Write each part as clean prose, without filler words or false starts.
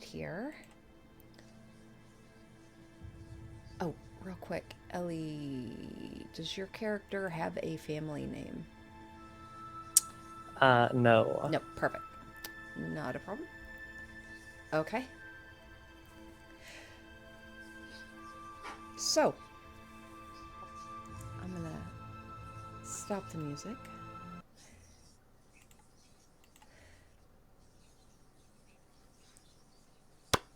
right here. Oh, real quick, Ellie, does your character have a family name? No. No, perfect. Not a problem. Okay. So, I'm gonna stop the music.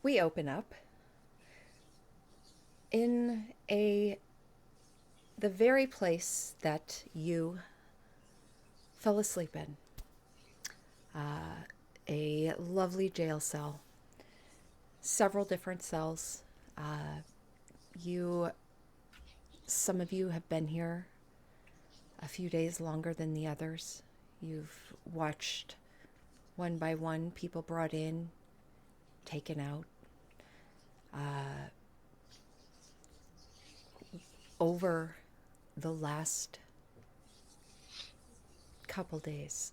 We open up in a the very place that you fell asleep in. A lovely jail cell. Several different cells. You some of you have been here a few days longer than the others. You've watched one by one people brought in, taken out. Over the last couple days,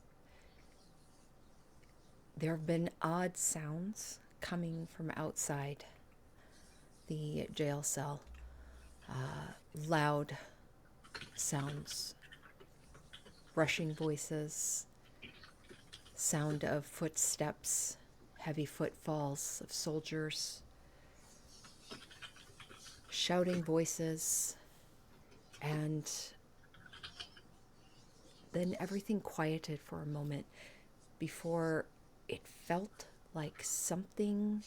there have been odd sounds coming from outside the jail cell. Loud sounds, rushing voices, sound of footsteps, heavy footfalls of soldiers, shouting voices, and then everything quieted for a moment before it felt like something,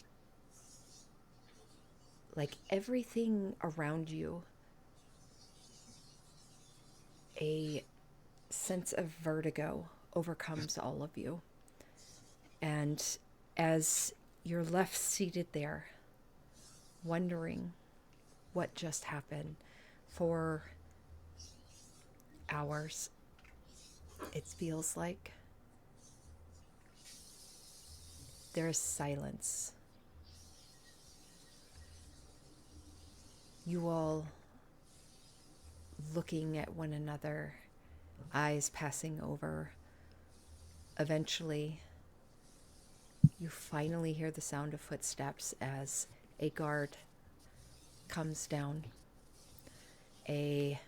like everything around you, a sense of vertigo overcomes all of you. And as you're left seated there, wondering what just happened for hours, it feels like there's silence. You all looking at one another, eyes passing over. Eventually, you finally hear the sound of footsteps as a guard comes down. A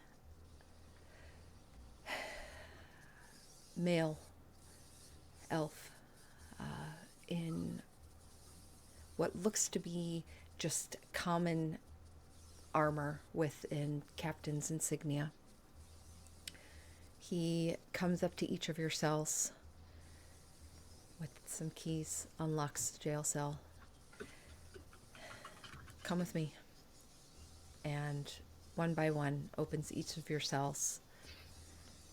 male elf in what looks to be just common armor with an captain's insignia. He comes up to each of your cells with some keys, unlocks the jail cell. Come with me. And one by one opens each of your cells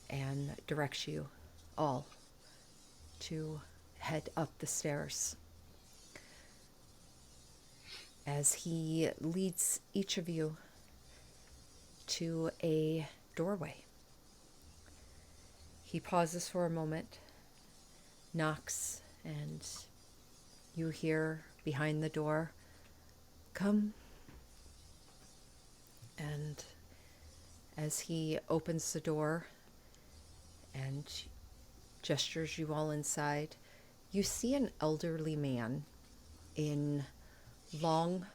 and directs you all to head up the stairs. As he leads each of you to a doorway, he pauses for a moment, knocks, and you hear behind the door, "Come." And as he opens the door and gestures you all inside, you see an elderly man in long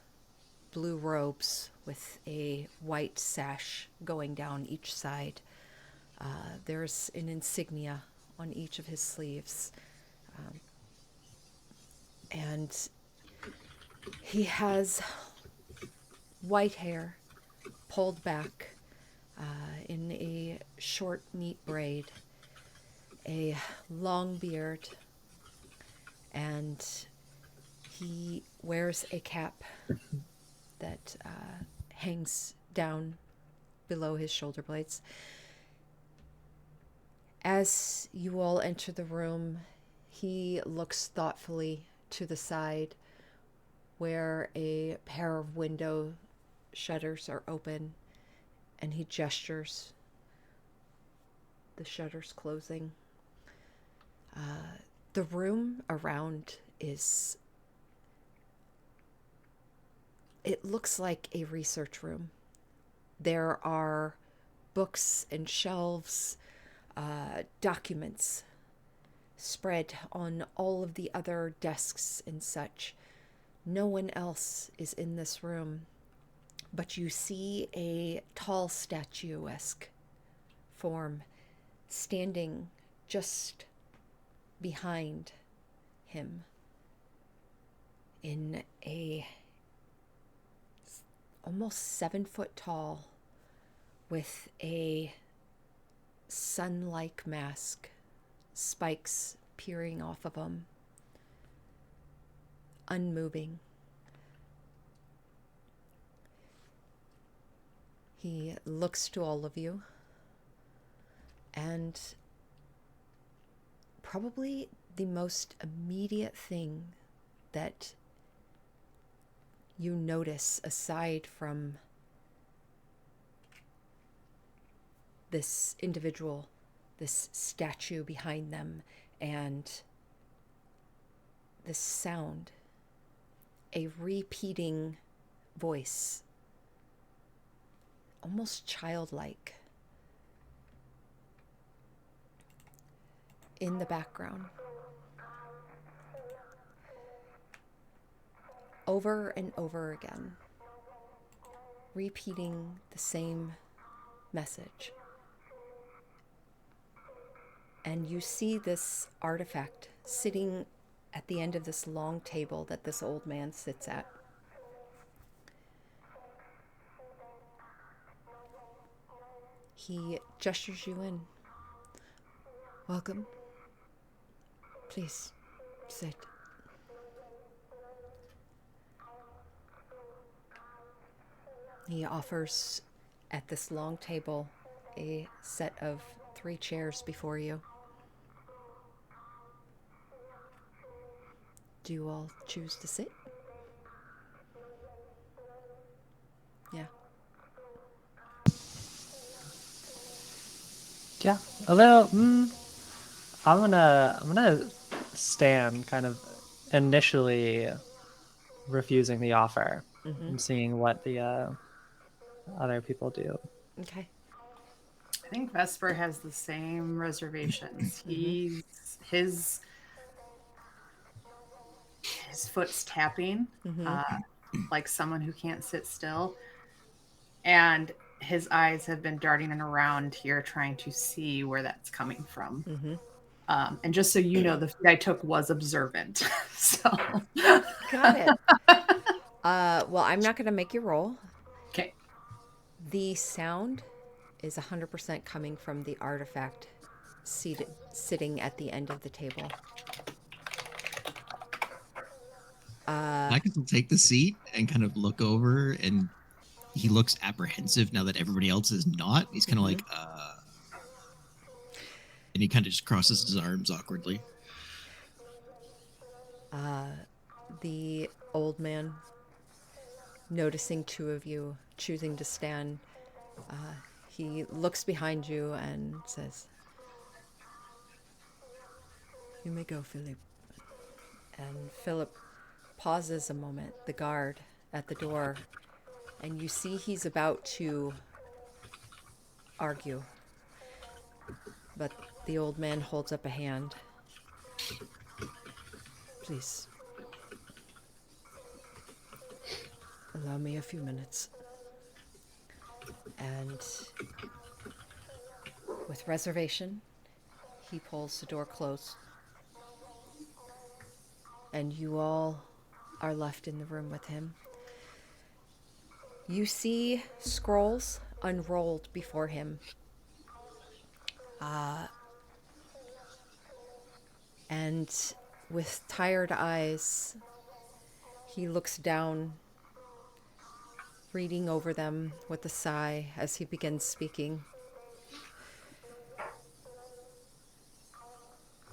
blue robes with a white sash going down each side. There's an insignia on each of his sleeves. And he has white hair pulled back in a short, neat braid, a long beard, and he wears a cap that hangs down below his shoulder blades. As you all enter the room, he looks thoughtfully to the side where a pair of window shutters are open, and he gestures, the shutters closing. The room around is, it looks like a research room. There are books and shelves, documents spread on all of the other desks and such. No one else is in this room, but you see a tall statuesque form standing just behind him in a almost 7 foot tall with a sun-like mask, spikes peering off of him, unmoving. He looks to all of you, and probably the most immediate thing that you notice, aside from this individual, this statue behind them, and this sound, a repeating voice, almost childlike, in the background. Over and over again, repeating the same message. And you see this artifact sitting at the end of this long table that this old man sits at. He gestures you in. Welcome. Please, sit. He offers, at this long table, a set of 3 chairs before you. Do you all choose to sit? Yeah. Yeah, a little. I'm gonna stand, kind of initially refusing the offer and seeing what the other people do. Okay. I think Vesper has the same reservations. His foot's tapping, like someone who can't sit still, and his eyes have been darting around here, trying to see where that's coming from. And just so you know, the feat I took was observant. So Got it. Well, I'm not going to make you roll. okay. The sound is 100% coming from the artifact sitting at the end of the table. I can take the seat and kind of look over, and he looks apprehensive now that everybody else is not. He's kind of like, and he kind of just crosses his arms awkwardly. The old man, noticing 2 of you choosing to stand, he looks behind you and says, "You may go, Philip." And Philip pauses a moment, the guard at the door, and you see he's about to argue. But the old man holds up a hand. "Please, allow me a few minutes." And with reservation, he pulls the door closed. And you all are left in the room with him. You see scrolls unrolled before him. And with tired eyes, he looks down, reading over them with a sigh as he begins speaking.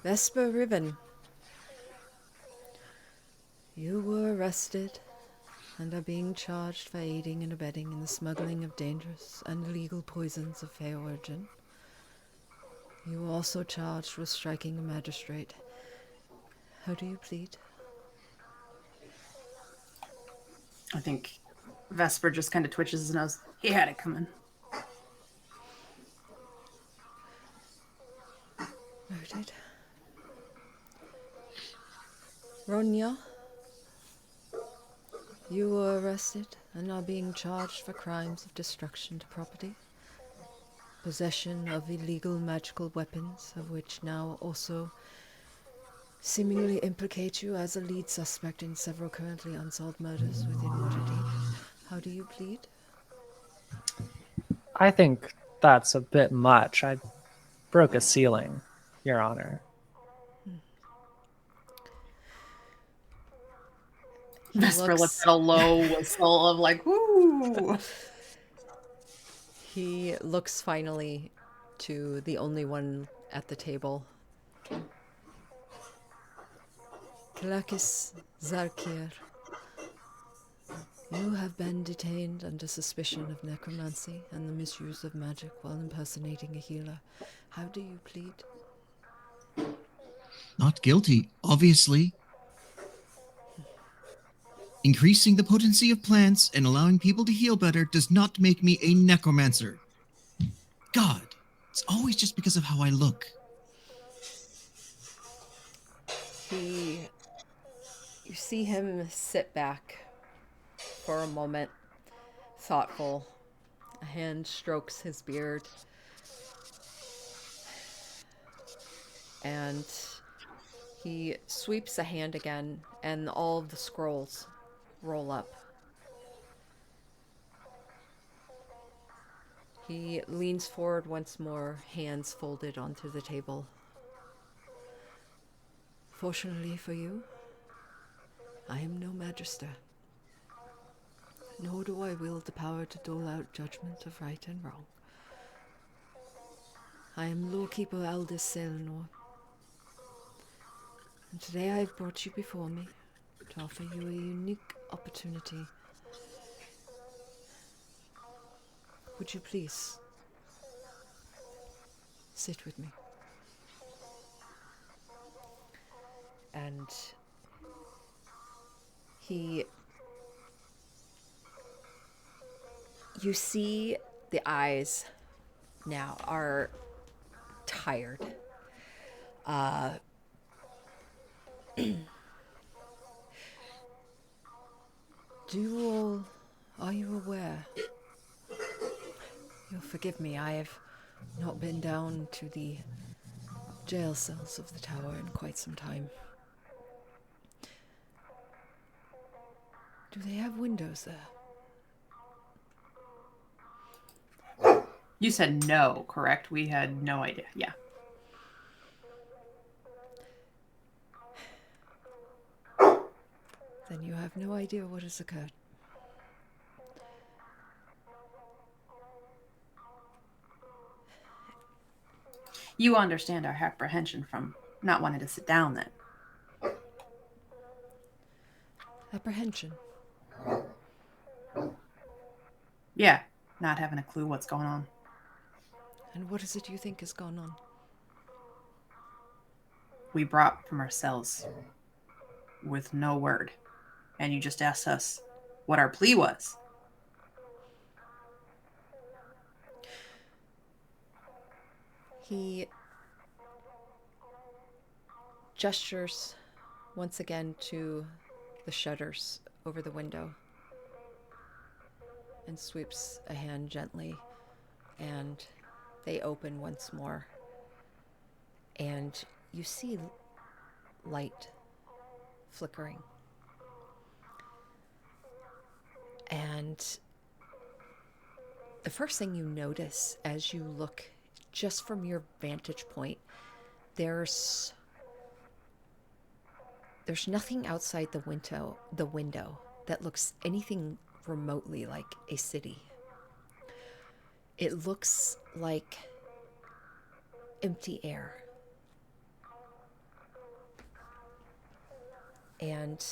"Vesper Ribbon, you were arrested and are being charged for aiding and abetting in the smuggling of dangerous and illegal poisons of fair origin. You were also charged with striking a magistrate. How do you plead?" I think Vesper just kind of twitches his nose. He had it coming. Noted. Ronya, You were arrested and are being charged for crimes of destruction to property, possession of illegal magical weapons, of which now also seemingly implicate you as a lead suspect in several currently unsolved murders within Waterdeep. How do you plead? I think that's a bit much. I broke a ceiling, Your Honor. Vesper lets out a low whistle of like, "Woo!" He looks finally to the only one at the table. Kalakis Zarkir, you have been detained under suspicion of necromancy and the misuse of magic while impersonating a healer. How do you plead? Not guilty, obviously. Increasing the potency of plants and allowing people to heal better does not make me a necromancer. God, it's always just because of how I look. You see him sit back for a moment, thoughtful. A hand strokes his beard. And he sweeps a hand again, and all of the scrolls roll up. He leans forward once more, hands folded onto the table. Fortunately for you, I am no magister, nor do I wield the power to dole out judgment of right and wrong. I am Lawkeeper Aldous Selenor, and today I have brought you before me to offer you a unique opportunity. Would you please sit with me? And you see the eyes now are tired. Are you aware? You'll forgive me, I have not been down to the jail cells of the tower in quite some time. Do they have windows there? You said no, correct? We had no idea. Yeah. Then you have no idea what has occurred. You understand our apprehension from not wanting to sit down then. Apprehension? Yeah, not having a clue what's going on. And what is it you think has gone on? We brought from our cells with no word, and you just asked us what our plea was. He gestures once again to the shutters over the window and sweeps a hand gently, and they open once more. And you see light flickering. And the first thing you notice as you look just from your vantage point, there's nothing outside the window that looks anything remotely like a city. It looks like empty air. And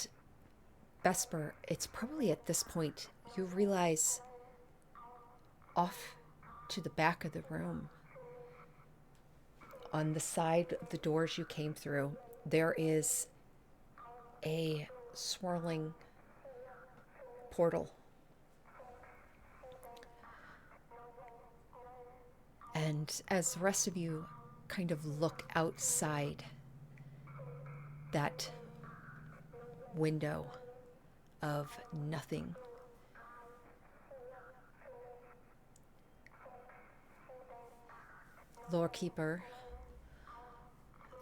Vesper, it's probably at this point you realize off to the back of the room, on the side of the doors you came through, there is a swirling portal. And as the rest of you kind of look outside that window, of nothing. Lorekeeper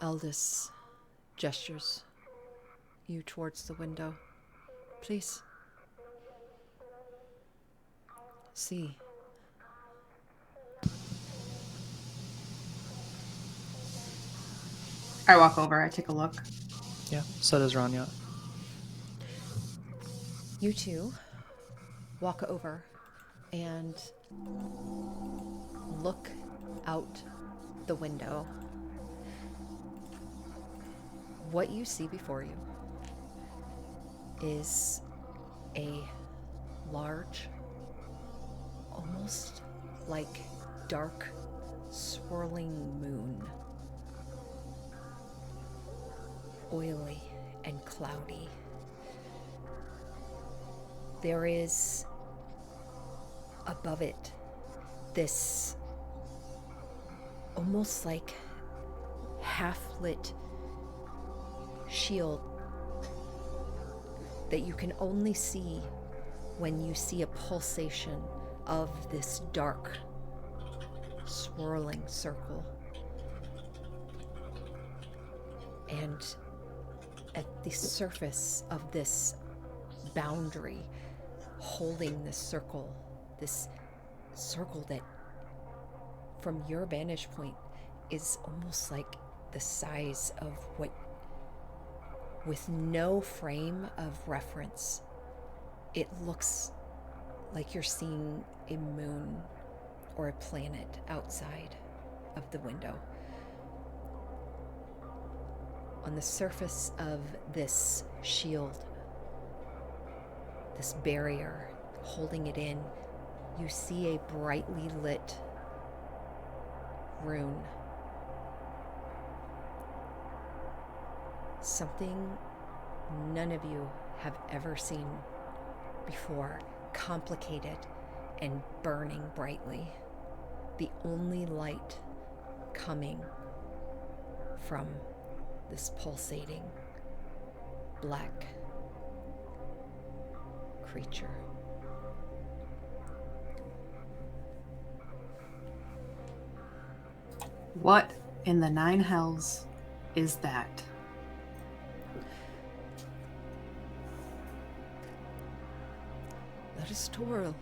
Aldous gestures you towards the window. Please. See. I walk over. I take a look. Yeah, so does Rania. You two walk over and look out the window. What you see before you is a large, almost like dark, swirling moon. Oily and cloudy. There is above it this almost like half-lit shield that you can only see when you see a pulsation of this dark, swirling circle. And at the surface of this boundary, holding this circle that from your vantage point is almost like the size of what, with no frame of reference, it looks like you're seeing a moon or a planet outside of the window. On the surface of this shield, this barrier holding it in, you see a brightly lit rune. Something none of you have ever seen before, complicated and burning brightly. The only light coming from this pulsating black creature. What in the nine hells is that? That is Toril.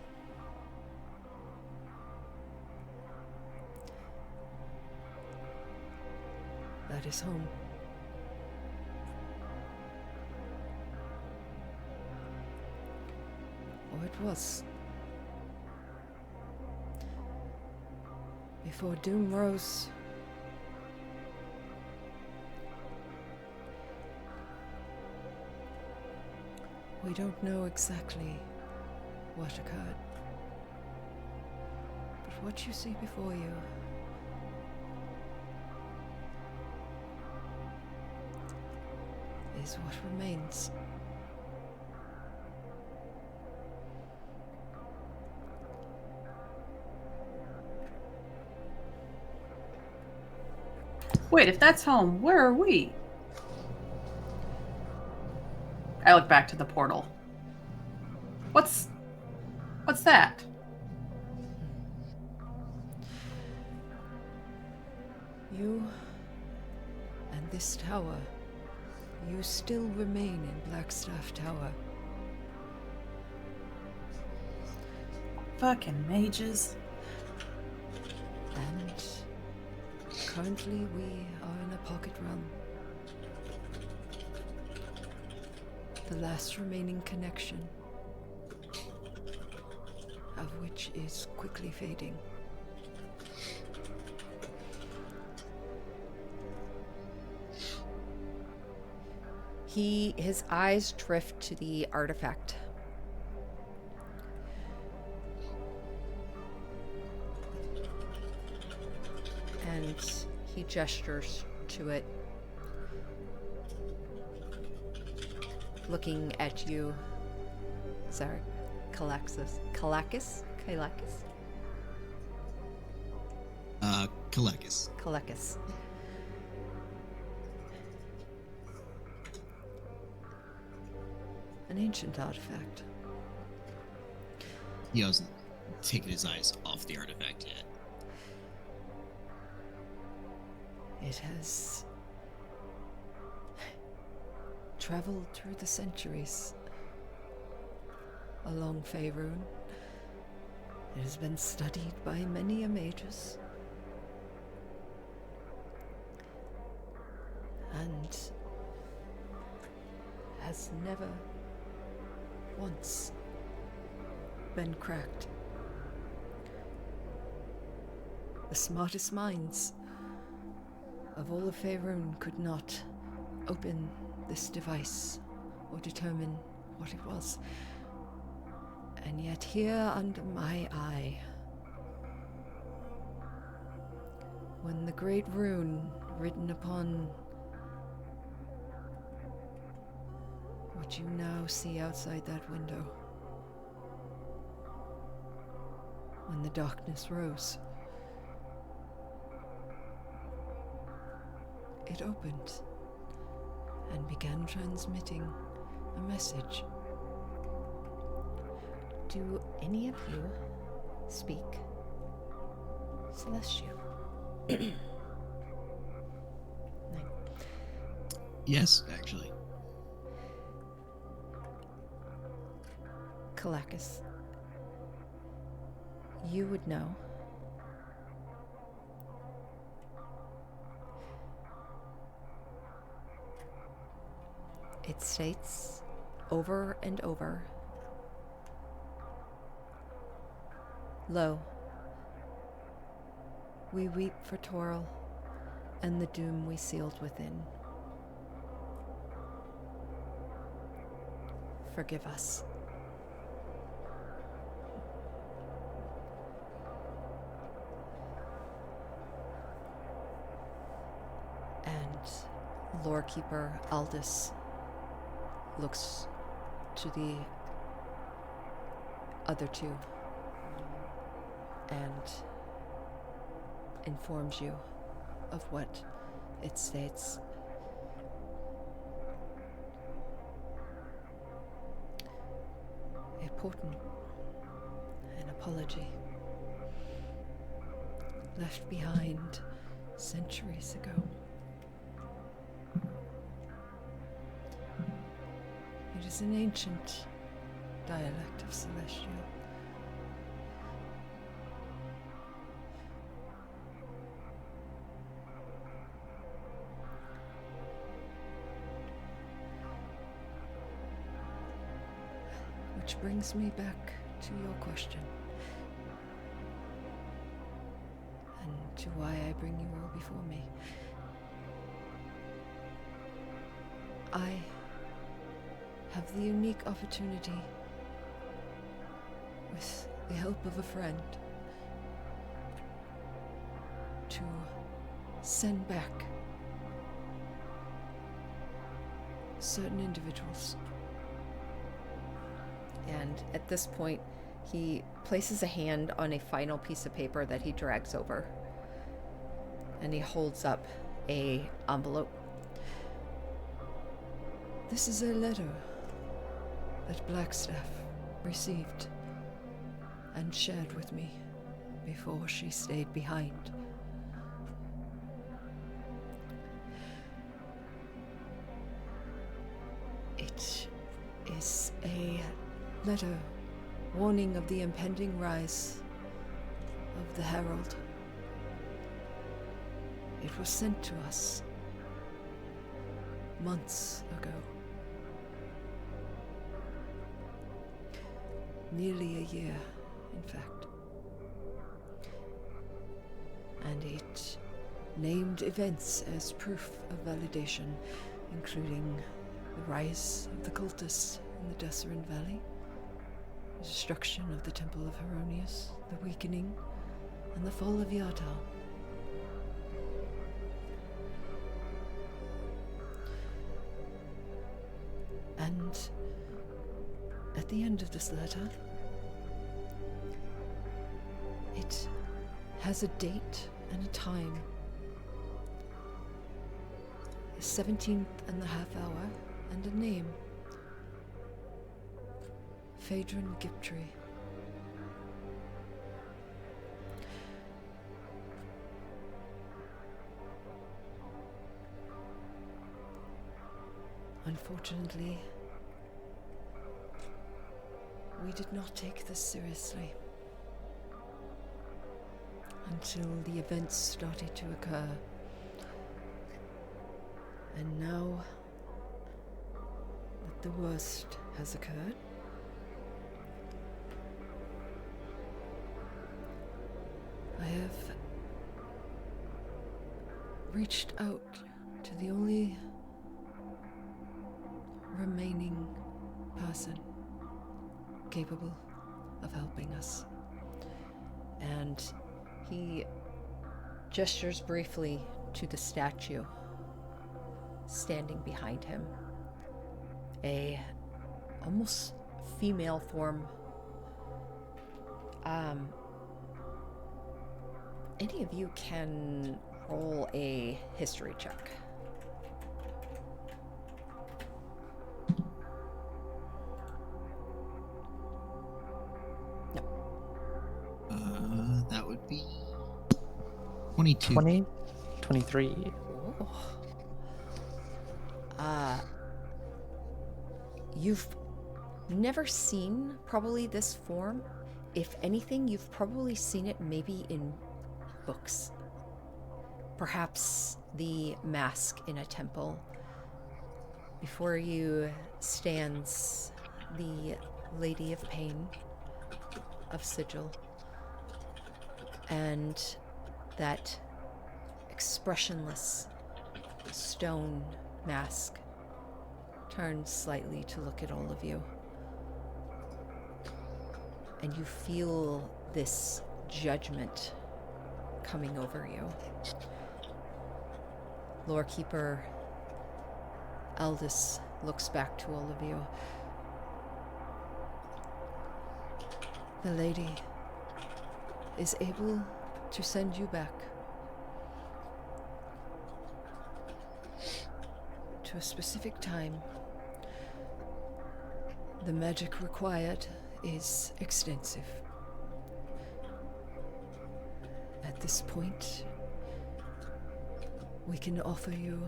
That is home. Or it was. Before Doom rose. We don't know exactly what occurred. But what you see before you is what remains. Wait, if that's home, where are we? I look back to the portal. What's that? You and this tower, you still remain in Blackstaff Tower. Fucking mages. And currently we are in a pocket realm. The last remaining connection, of which is quickly fading. His eyes drift to the artifact. And he gestures to it, looking at you. Sorry, Kalakis? Kalekis. Kalakis. an ancient artifact. He hasn't taken his eyes off the artifact yet. It has traveled through the centuries along Faerun. It has been studied by many a magus. And has never once been cracked. The smartest minds of all of Faerun could not open this device or determine what it was. And yet here under my eye, when the great rune written upon what you now see outside that window, when the darkness rose, it opened and began transmitting a message. Do any of you speak Celestial? No. Yes, actually. Kalakis, you would know. It states over and over, "Lo, we weep for Toril and the doom we sealed within. Forgive us." And Lorekeeper Aldous looks to the other two and informs you of what it states. A portent, an apology, left behind centuries ago. It is an ancient dialect of Celestial. Which brings me back to your question, and to why I bring you all before me. I have the unique opportunity, with the help of a friend, to send back certain individuals. And at this point, he places a hand on a final piece of paper that he drags over, and he holds up a envelope. This is a letter that Blackstaff received and shared with me before she stayed behind. It is a letter warning of the impending rise of the Herald. It was sent to us months ago. Nearly a year, in fact. And it named events as proof of validation, including the rise of the cultists in the Desserin Valley, the destruction of the Temple of Heronius, the weakening, and the fall of Yata. And at the end of this letter, it has a date and a time. The 17th and the half hour, and a name. Phaedron Giptree. Unfortunately, we did not take this seriously until the events started to occur. And now that the worst has occurred, I have reached out to the only remaining person capable of helping us. And he gestures briefly to the statue standing behind him. A almost female form. Any of you can roll a history check. That would be 22. 20, 23. Oh. You've never seen probably this form. If anything, you've probably seen it maybe in books. Perhaps the mask in a temple. Before you stands the Lady of Pain of Sigil. And that expressionless stone mask turns slightly to look at all of you. And you feel this judgment coming over you. Lorekeeper Aldous looks back to all of you. The lady is able to send you back to a specific time. The magic required is extensive. At this point, we can offer you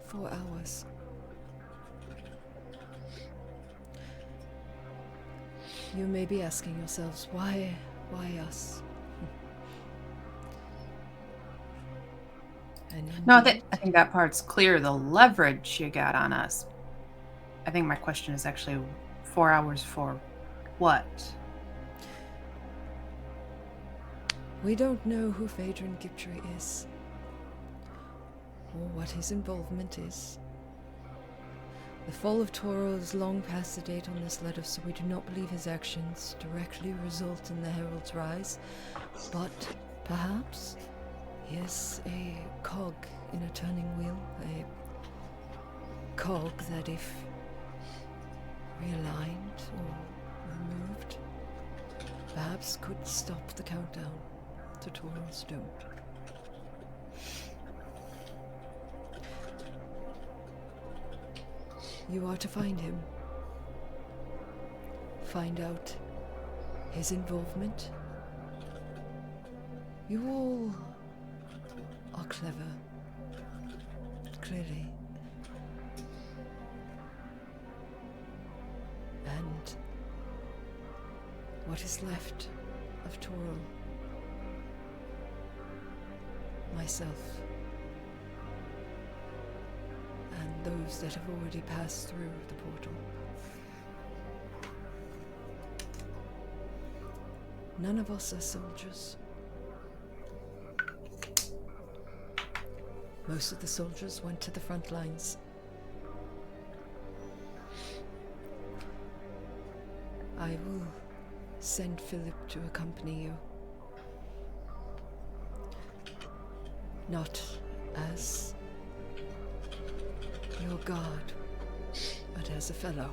4 hours. You may be asking yourselves, why us? And No, indeed, I think that part's clear. The leverage you got on us. I think my question is actually 4 hours for what? we don't know who Phaedron Giptree is, or what his involvement is. The fall of Toro is long past the date on this letter, so we do not believe his actions directly result in the Herald's rise. But perhaps he is a cog in a turning wheel, a cog that, if realigned or removed, perhaps could stop the countdown to Toro's doom. You are to find him. Find out his involvement. You all are clever, clearly. And what is left of Toro, myself, and those that have already passed through the portal. None of us are soldiers. Most of the soldiers went to the front lines. I will send Philip to accompany you. Not as your guard, but as a fellow.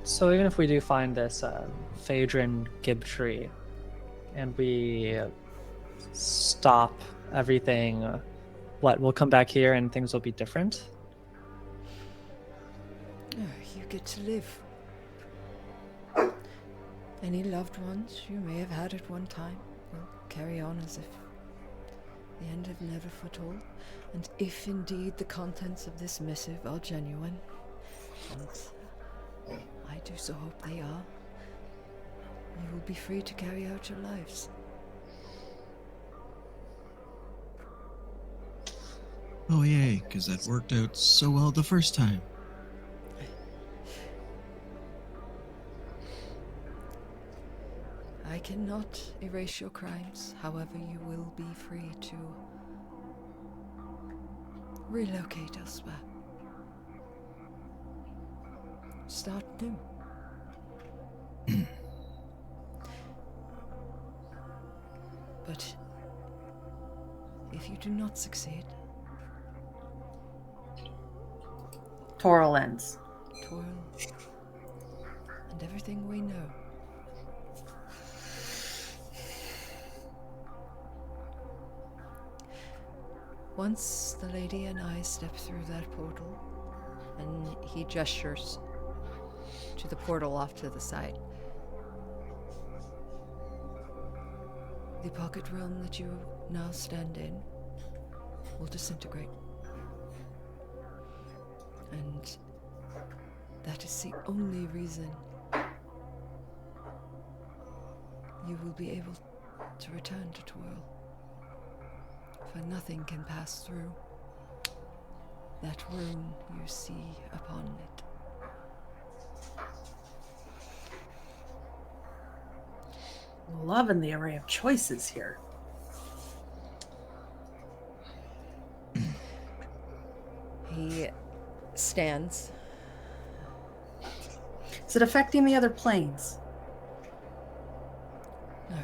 So even if we do find this Phaedron Giptree, and we stop everything what, we'll come back here and things will be different? You get to live. Any loved ones you may have had at one time will carry on as if the end had never foretold. And if indeed the contents of this missive are genuine, and I do so hope they are, you will be free to carry out your lives. Oh, yay, because that worked out so well the first time. I cannot erase your crimes, however, you will be free to relocate elsewhere. Start new. But if you do not succeed, Toral ends. toil and everything we know. Once the lady and I step through that portal, and he gestures to the portal off to the side, the pocket realm that you now stand in will disintegrate. And that is the only reason you will be able to return to Toil. For nothing can pass through that rune you see upon it. Loving the array of choices here. He stands. Is it affecting the other planes? No.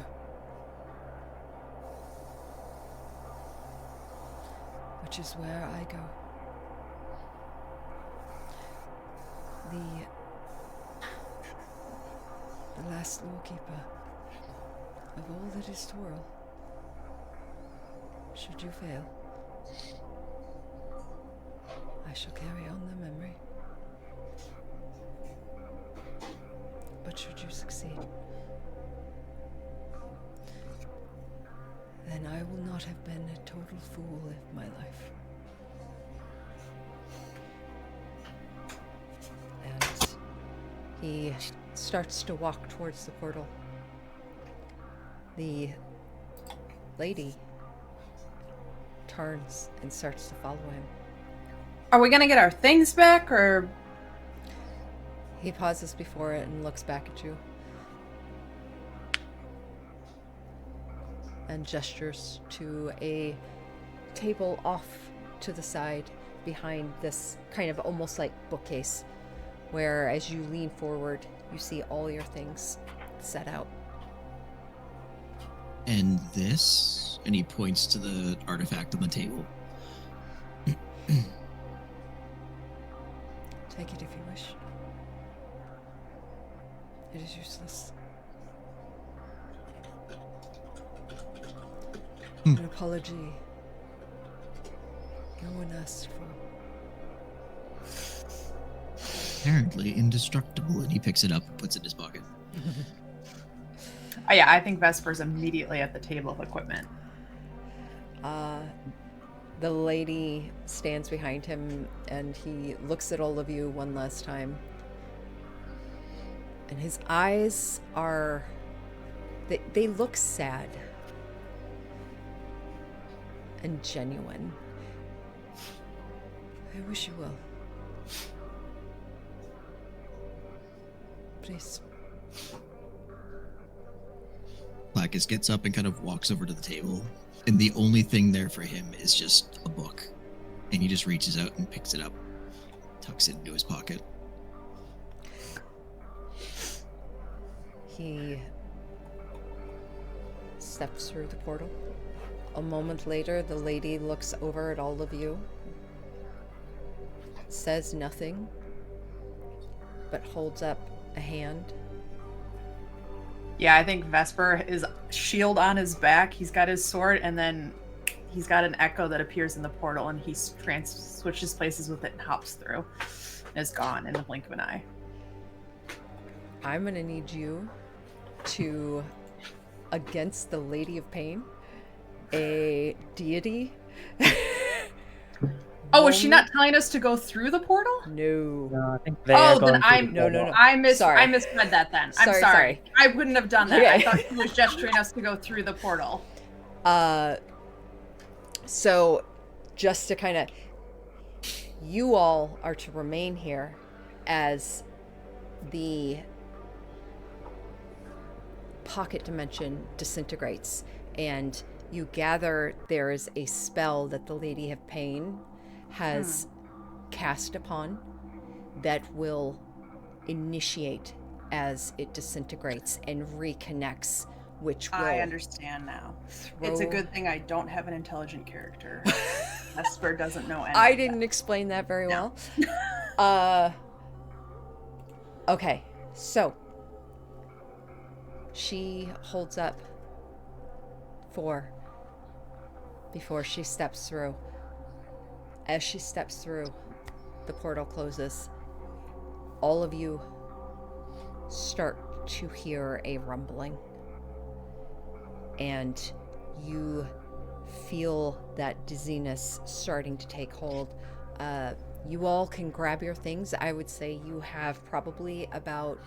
Which is where I go. The last lawkeeper of all that is Toril. Should you fail, I shall carry on the memory. But should you succeed, then I will not have been a total fool of my life. And he starts to walk towards the portal. The lady turns and starts to follow him. Are we gonna get our things back, or? He pauses before it and looks back at you. And gestures to a table off to the side behind this kind of almost like bookcase, where as you lean forward, you see all your things set out. And this? And he points to the artifact on the table. Take it if you wish. It is useless. An apology no one asked for. Apparently indestructible, and he picks it up and puts it in his pocket. Oh, yeah, I think Vesper's immediately at the table of equipment. The lady stands behind him and he looks at all of you one last time. And his eyes are... They look sad. And genuine. I wish you well. Please. Placus gets up and kind of walks over to the table, and the only thing there for him is just a book. And he just reaches out and picks it up, tucks it into his pocket. He steps through the portal. A moment later, the lady looks over at all of you, says nothing, but holds up a hand. Yeah, I think Vesper is shield on his back. He's got his sword, and then he's got an echo that appears in the portal, and he switches places with it and hops through. And is gone in the blink of an eye. I'm gonna need you to, against the Lady of Pain, a deity. Oh, is she not telling us to go through the portal? No. No, I think they are Oh, going then through I'm the No, no, portal. no. Sorry. I misread that then. I'm Sorry, sorry. sorry. I wouldn't have done that. I Okay. thought she was gesturing us to go through the portal. So just to kind of, you all are to remain here as the pocket dimension disintegrates, and you gather there is a spell that the Lady of Pain has cast upon that will initiate as it disintegrates and reconnects, which will I understand now. It's a good thing I don't have an intelligent character. Vesper doesn't know anything. I didn't explain that very well. Okay, so she holds up 4 before she steps through. As she steps through, the portal closes. All of you start to hear a rumbling, and you feel that dizziness starting to take hold. You all can grab your things. I would say you have probably about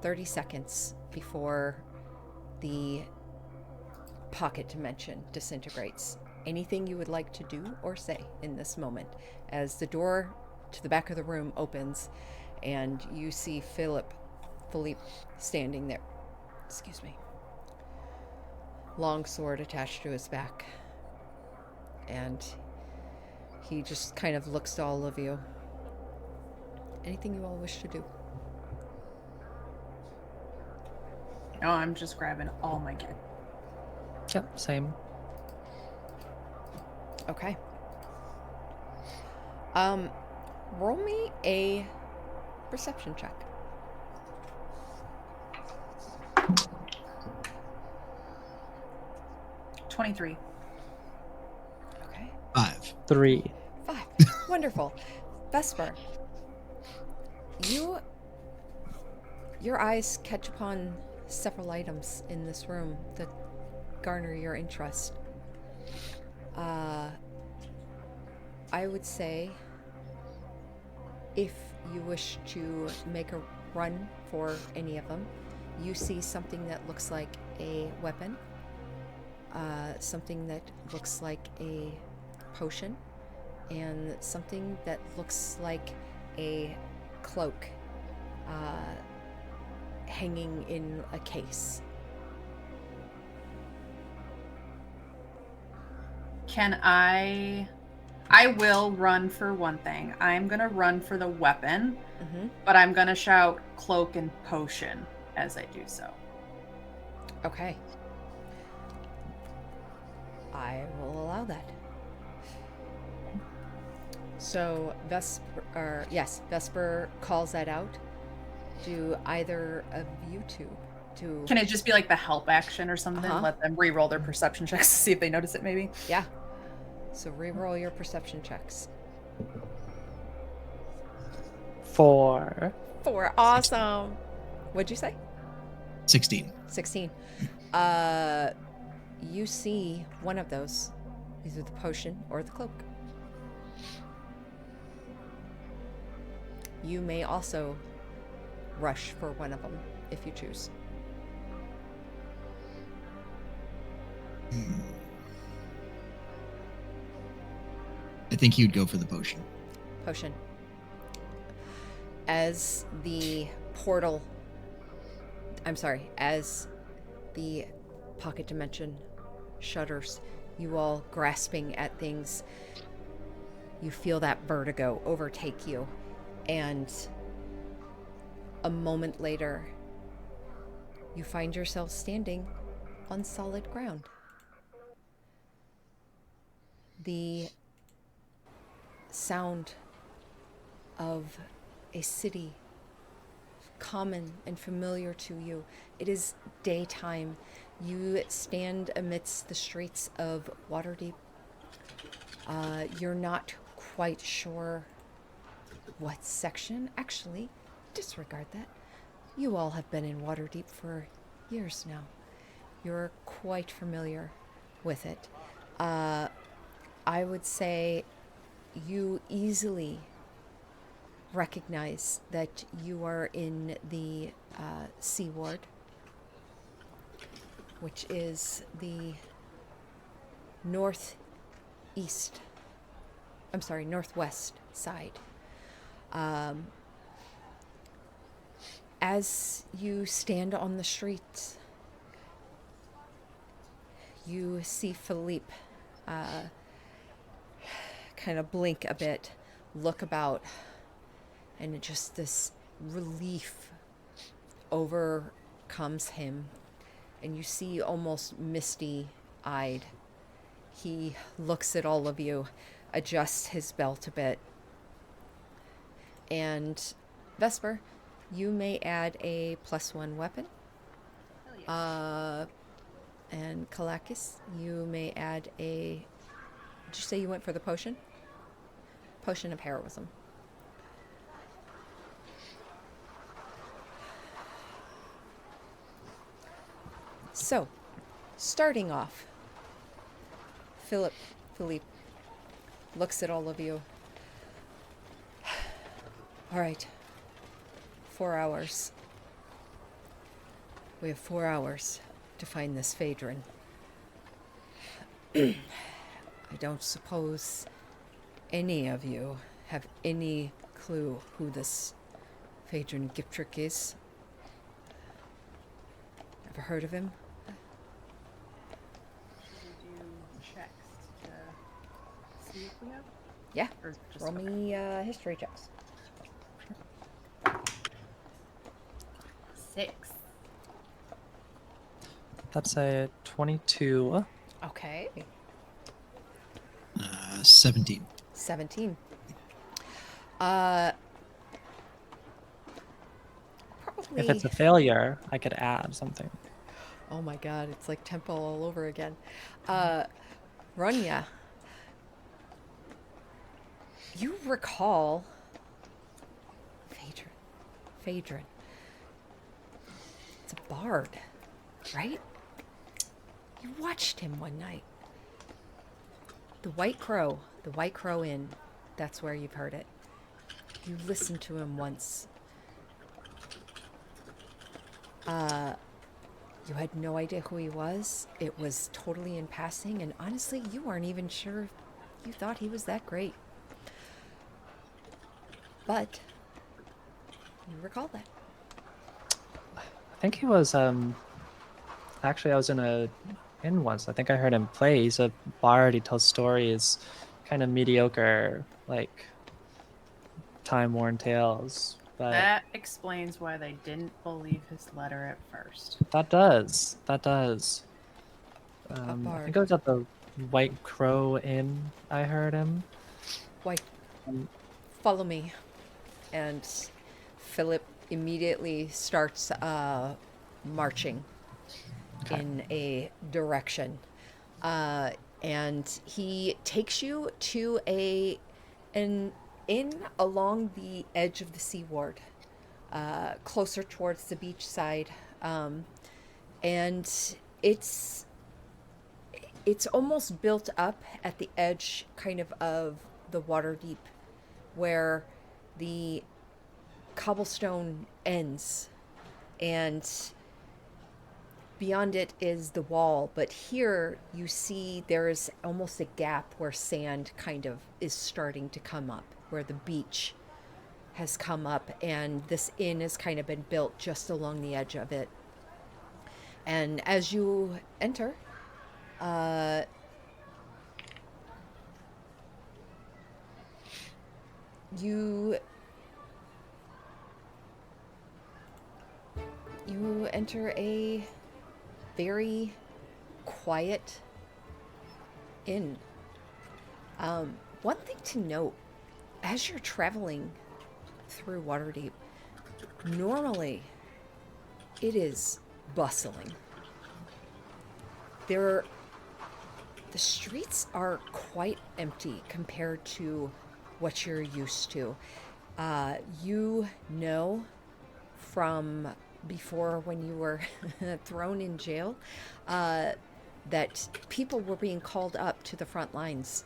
30 seconds before the pocket dimension disintegrates. Anything you would like to do or say in this moment as the door to the back of the room opens and you see Philippe standing there. Excuse me. Long sword attached to his back. And he just kind of looks to all of you. Anything you all wish to do? No, I'm just grabbing all my gear. Yep, same. Okay. Roll me a perception check. $23. Okay. 5. 3. 5. Wonderful. Vesper, your eyes catch upon several items in this room that garner your interest. I would say if you wish to make a run for any of them, you see something that looks like a weapon, something that looks like a potion, and something that looks like a cloak hanging in a case. Can I will run for one thing. I'm going to run for the weapon, but I'm going to shout cloak and potion as I do so. Okay. I will allow that. So Vesper calls that out. Do either of you two do? Can it just be like the help action or something? Uh-huh. Let them re-roll their perception checks to see if they notice it maybe? Yeah. So re-roll your perception checks. 4. 4. Awesome. What'd you say? 16. 16. You see one of those, either the potion or the cloak. You may also rush for one of them if you choose. I think he would go for the potion. Potion. As the portal, as the pocket dimension shudders, you all grasping at things, you feel that vertigo overtake you, and a moment later, you find yourself standing on solid ground. The sound of a city, common and familiar to you. It is daytime. You stand amidst the streets of Waterdeep You're not quite sure what section. Actually, disregard that. You all have been in Waterdeep for years now. You're quite familiar with it. I would say you easily recognize that you are in the Sea Ward, which is the northwest side. As you stand on the streets, you see Philippe kind of blink a bit, look about, and just this relief overcomes him. And you see almost misty-eyed. He looks at all of you, adjusts his belt a bit. And Vesper, you may add a +1 weapon. And Kalakis, you may add a... Did you say you went for the potion? Potion of heroism. So, starting off, Philippe looks at all of you. All right, 4 hours. We have 4 hours to find this Phaedron. I don't suppose any of you have any clue who this Phaedron Giptrick is? Ever heard of him? Should we do checks to see if we have? Yeah. Or just Roll okay. me history checks. 6. That's a 22. Okay. 17. 17. Probably. If it's a failure, I could add something. Oh my god, it's like Temple all over again. Runya, you recall Phaedron. It's a bard, right? You watched him one night. The White Crow Inn. That's where you've heard it. You listened to him once. You had no idea who he was. It was totally in passing, and honestly, you weren't even sure you thought he was that great. But you recall that. I think he was actually I was in a inn once. I think I heard him play. He's a bard, he tells stories, kind of mediocre, like time-worn tales. But That explains why they didn't believe his letter at first. that does. I bard. think it was at the White Crow Inn I heard him. Why, Um, follow me. And Philip immediately starts marching Okay. in a direction. And he takes you to an inn along the edge of the Sea Ward, closer towards the beach side. And it's almost built up at the edge kind of the Waterdeep, where the cobblestone ends, and beyond it is the wall. But here you see there is almost a gap where sand kind of is starting to come up, where the beach has come up, and this inn has kind of been built just along the edge of it. And as you enter, you enter a very quiet inn. One thing to note, as you're traveling through Waterdeep, normally it is bustling. There The streets are quite empty compared to what you're used to. You know from before when you were thrown in jail that people were being called up to the front lines.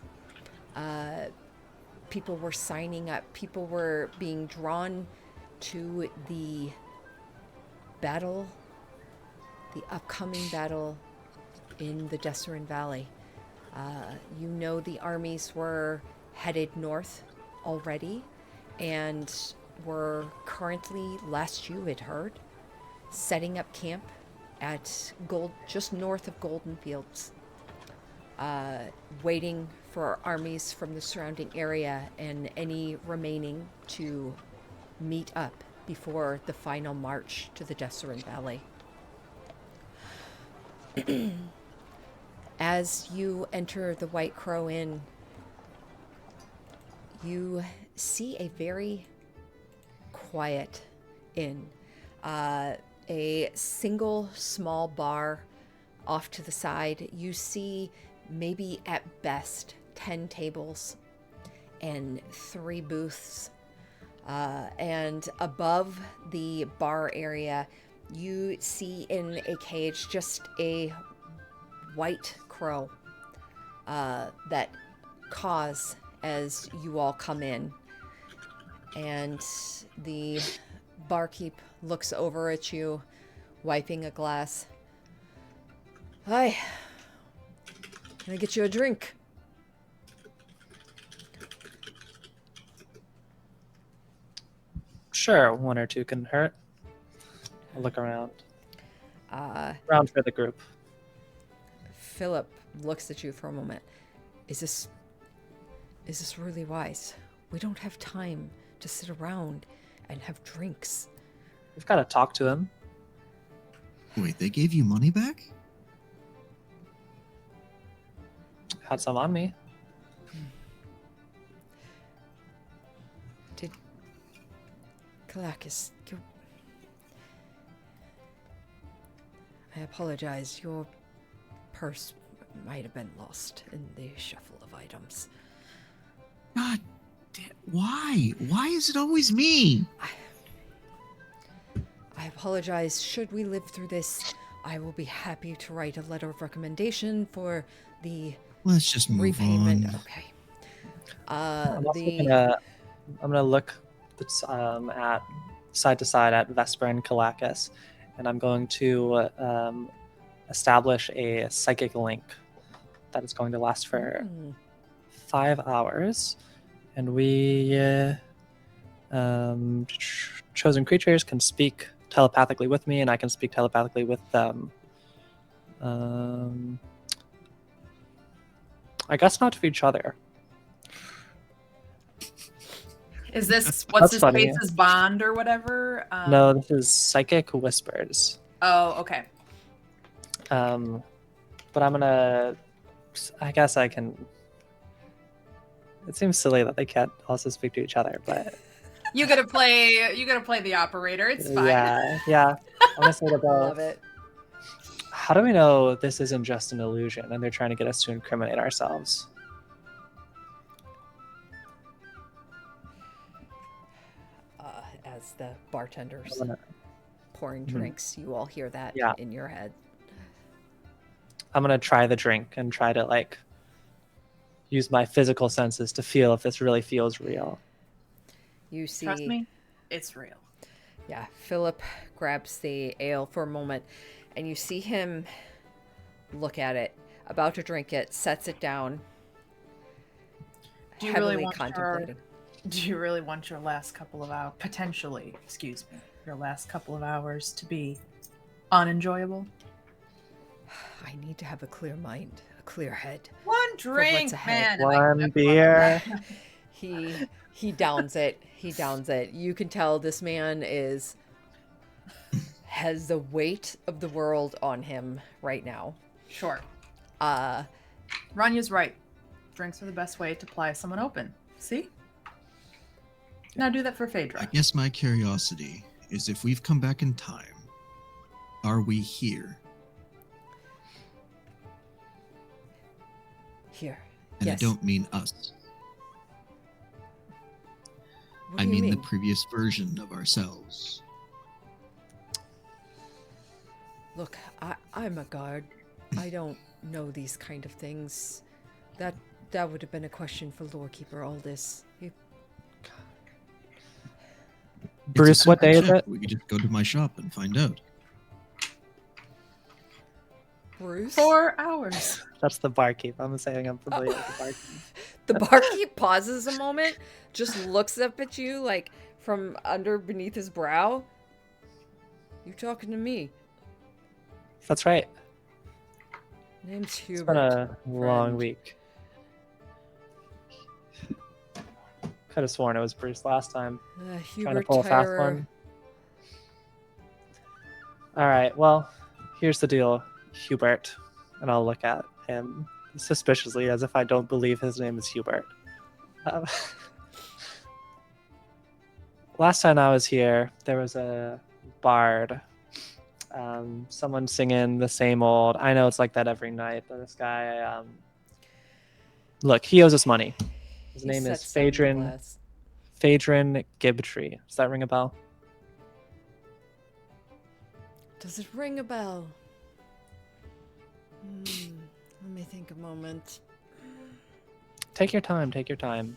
People were signing up. People were being drawn to the battle, the upcoming battle in the Desserin Valley. You know the armies were headed north already and were currently, last you had heard, setting up camp at just north of Golden Fields, waiting for armies from the surrounding area and any remaining to meet up before the final march to the Desserin Valley. As you enter the White Crow Inn, you see a very quiet inn. A single small bar off to the side. You see maybe at best 10 tables and 3 booths. And above the bar area, you see in a cage just a white crow that caws as you all come in. And the barkeep looks over at you, wiping a glass. Hi. Can I get you a drink? Sure, 1 or 2 can hurt. I'll look around. Around for the group. Philip looks at you for a moment. Is this really wise? We don't have time to sit around and have drinks. We've got to talk to him. Wait, they gave you money back? Had some on me. Did Kalakis, I apologize. Your purse might have been lost in the shuffle of items. God, why? Why is it always me? I apologize. Should we live through this, I will be happy to write a letter of recommendation for the Let's just move repayment. on. Okay. I'm gonna look at side to side at Vesper and Kalakis, and I'm going to establish a psychic link that is going to last for 5 hours, and we chosen creatures can speak telepathically with me, and I can speak telepathically with them. I guess not to each other. Is this what's That's his funny. face's bond or whatever? No, this is psychic whispers. Oh, okay. But I'm gonna. I guess I can. It seems silly that they can't also speak to each other, but You gotta play the operator. It's fine. yeah. I'm gonna say to Love both. it. How do we know this isn't just an illusion and they're trying to get us to incriminate ourselves? As the bartender's I'm gonna- pouring Mhm. drinks, you all hear that Yeah. in your head. I'm gonna try the drink and try to use my physical senses to feel if this really feels real. You see, Trust me, it's real. yeah, Philip grabs the ale for a moment, and you see him look at it, about to drink it, sets it down, Do you really heavily want contemplating. Do you really want your last couple of hours, your last couple of hours to be unenjoyable? I need to have a clear mind, a clear head. One drink, ahead. man. and I One kept beer. He downs it. He downs it. You can tell this man has the weight of the world on him right now. Sure. Uh, Ranya's right. Drinks are the best way to ply someone open. See? Now do that for I Phaedra. guess my curiosity is if we've come back in time, are we here? Here. And Yes. I don't mean us. What I do you mean the previous version of ourselves. Look, I'm a guard. I don't know these kind of things. That would have been a question for Lorekeeper Aldous. It's Bruce, a what secret day is check. it? We could just go to my shop and find out. Bruce? 4 hours. That's the barkeep. I'm saying I'm familiar with the barkeep. The barkeep pauses a moment, just looks up at you like from under beneath his brow. You talking to me? That's right. Name's It's Hubert. been a long friend. week. Could have sworn it was Bruce last time. Trying to Hubert pull a fast Tyrer. one. All right. Well, here's the deal, Hubert. And I'll look at him suspiciously as if I don't believe his name is Hubert. Last time I was here, there was a bard. Someone singing the same old. I know it's like that every night, but this guy. Look, he owes us money. His He name is sets down the Phaedron. glass. Phaedron Gibtree. Does that ring a bell? Does it ring a bell? Let me think a moment. Take your time. Take your time.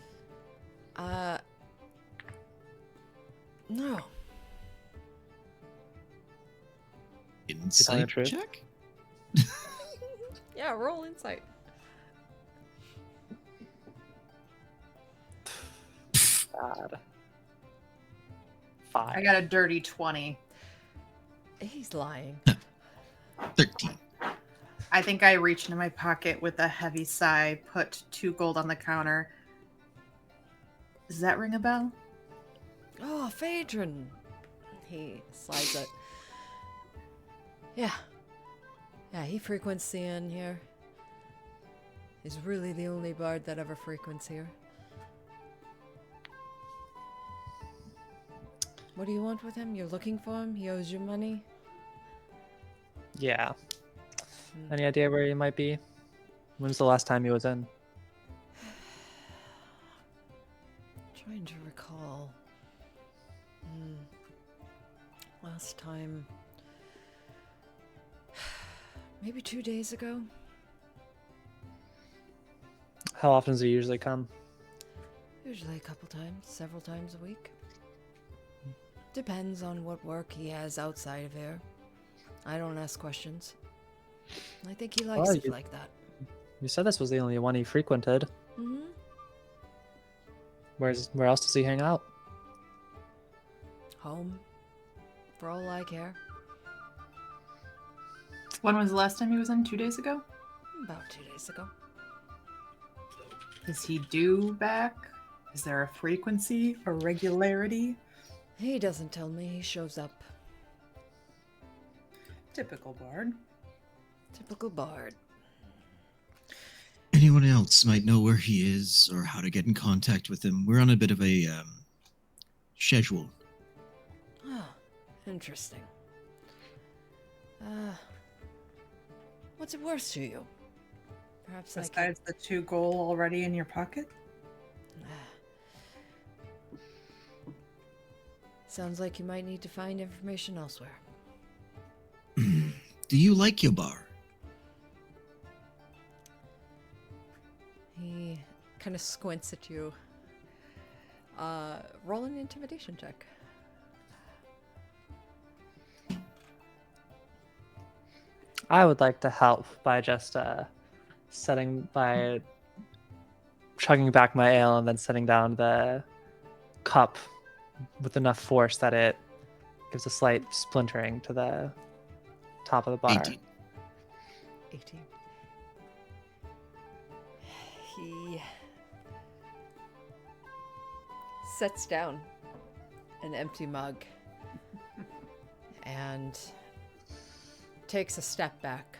No. Insight truth? check? Yeah, roll insight. God. 5. I got a dirty 20. He's lying. 13. I think I reached into my pocket with a heavy sigh, put 2 gold on the counter. Does that ring a bell? Oh, Phaedron. He slides it. Yeah. Yeah, he frequents the inn here. He's really the only bard that ever frequents here. What do you want with him? You're looking for him? He owes you money? Yeah. Any idea where he might be? When's the last time he was in? Trying to recall. Last time. Maybe 2 days ago? How often does he usually come? Usually a couple times, several times a week. Depends on what work he has outside of here. I don't ask questions. I think he likes Well, it like that. You said this was the only one he frequented. Mm-hmm. Where else does he hang out? Home. For all I care. When was the last time he was in? 2 days ago? About 2 days ago. Is he due back? Is there a frequency, a regularity? He doesn't tell me. He shows up. Typical bard. Typical bard. Anyone else might know where he is or how to get in contact with him. We're on a bit of a schedule. Oh, interesting. What's it worth to you? Perhaps I can... Besides the 2 gold already in your pocket? Sounds like you might need to find information elsewhere. Do you like your bar? He kind of squints at you. Roll an intimidation check. I would like to help by just chugging back my ale and then setting down the cup with enough force that it gives a slight splintering to the top of the bar. 18. 18. He sets down an empty mug and takes a step back,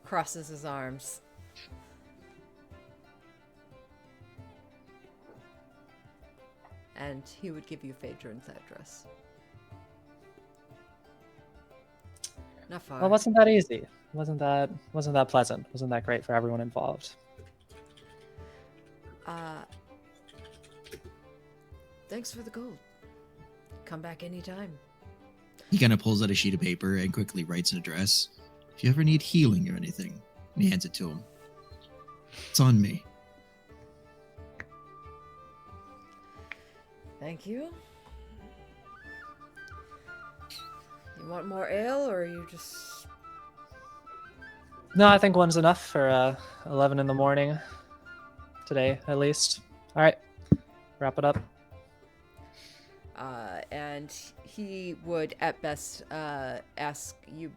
crosses his arms, and he would give you Phaedron's address. Not far. Well, wasn't that easy? wasn't that pleasant. Wasn't that great for everyone involved. Thanks for the gold. Come back anytime. He kind of pulls out a sheet of paper and quickly writes an address. If you ever need healing or anything, and he hands it to him. It's on me. Thank you. You want more ale, or you just... No, I think one's enough for 11 in the morning today, at least. All right, wrap it up. And he would at best ask you.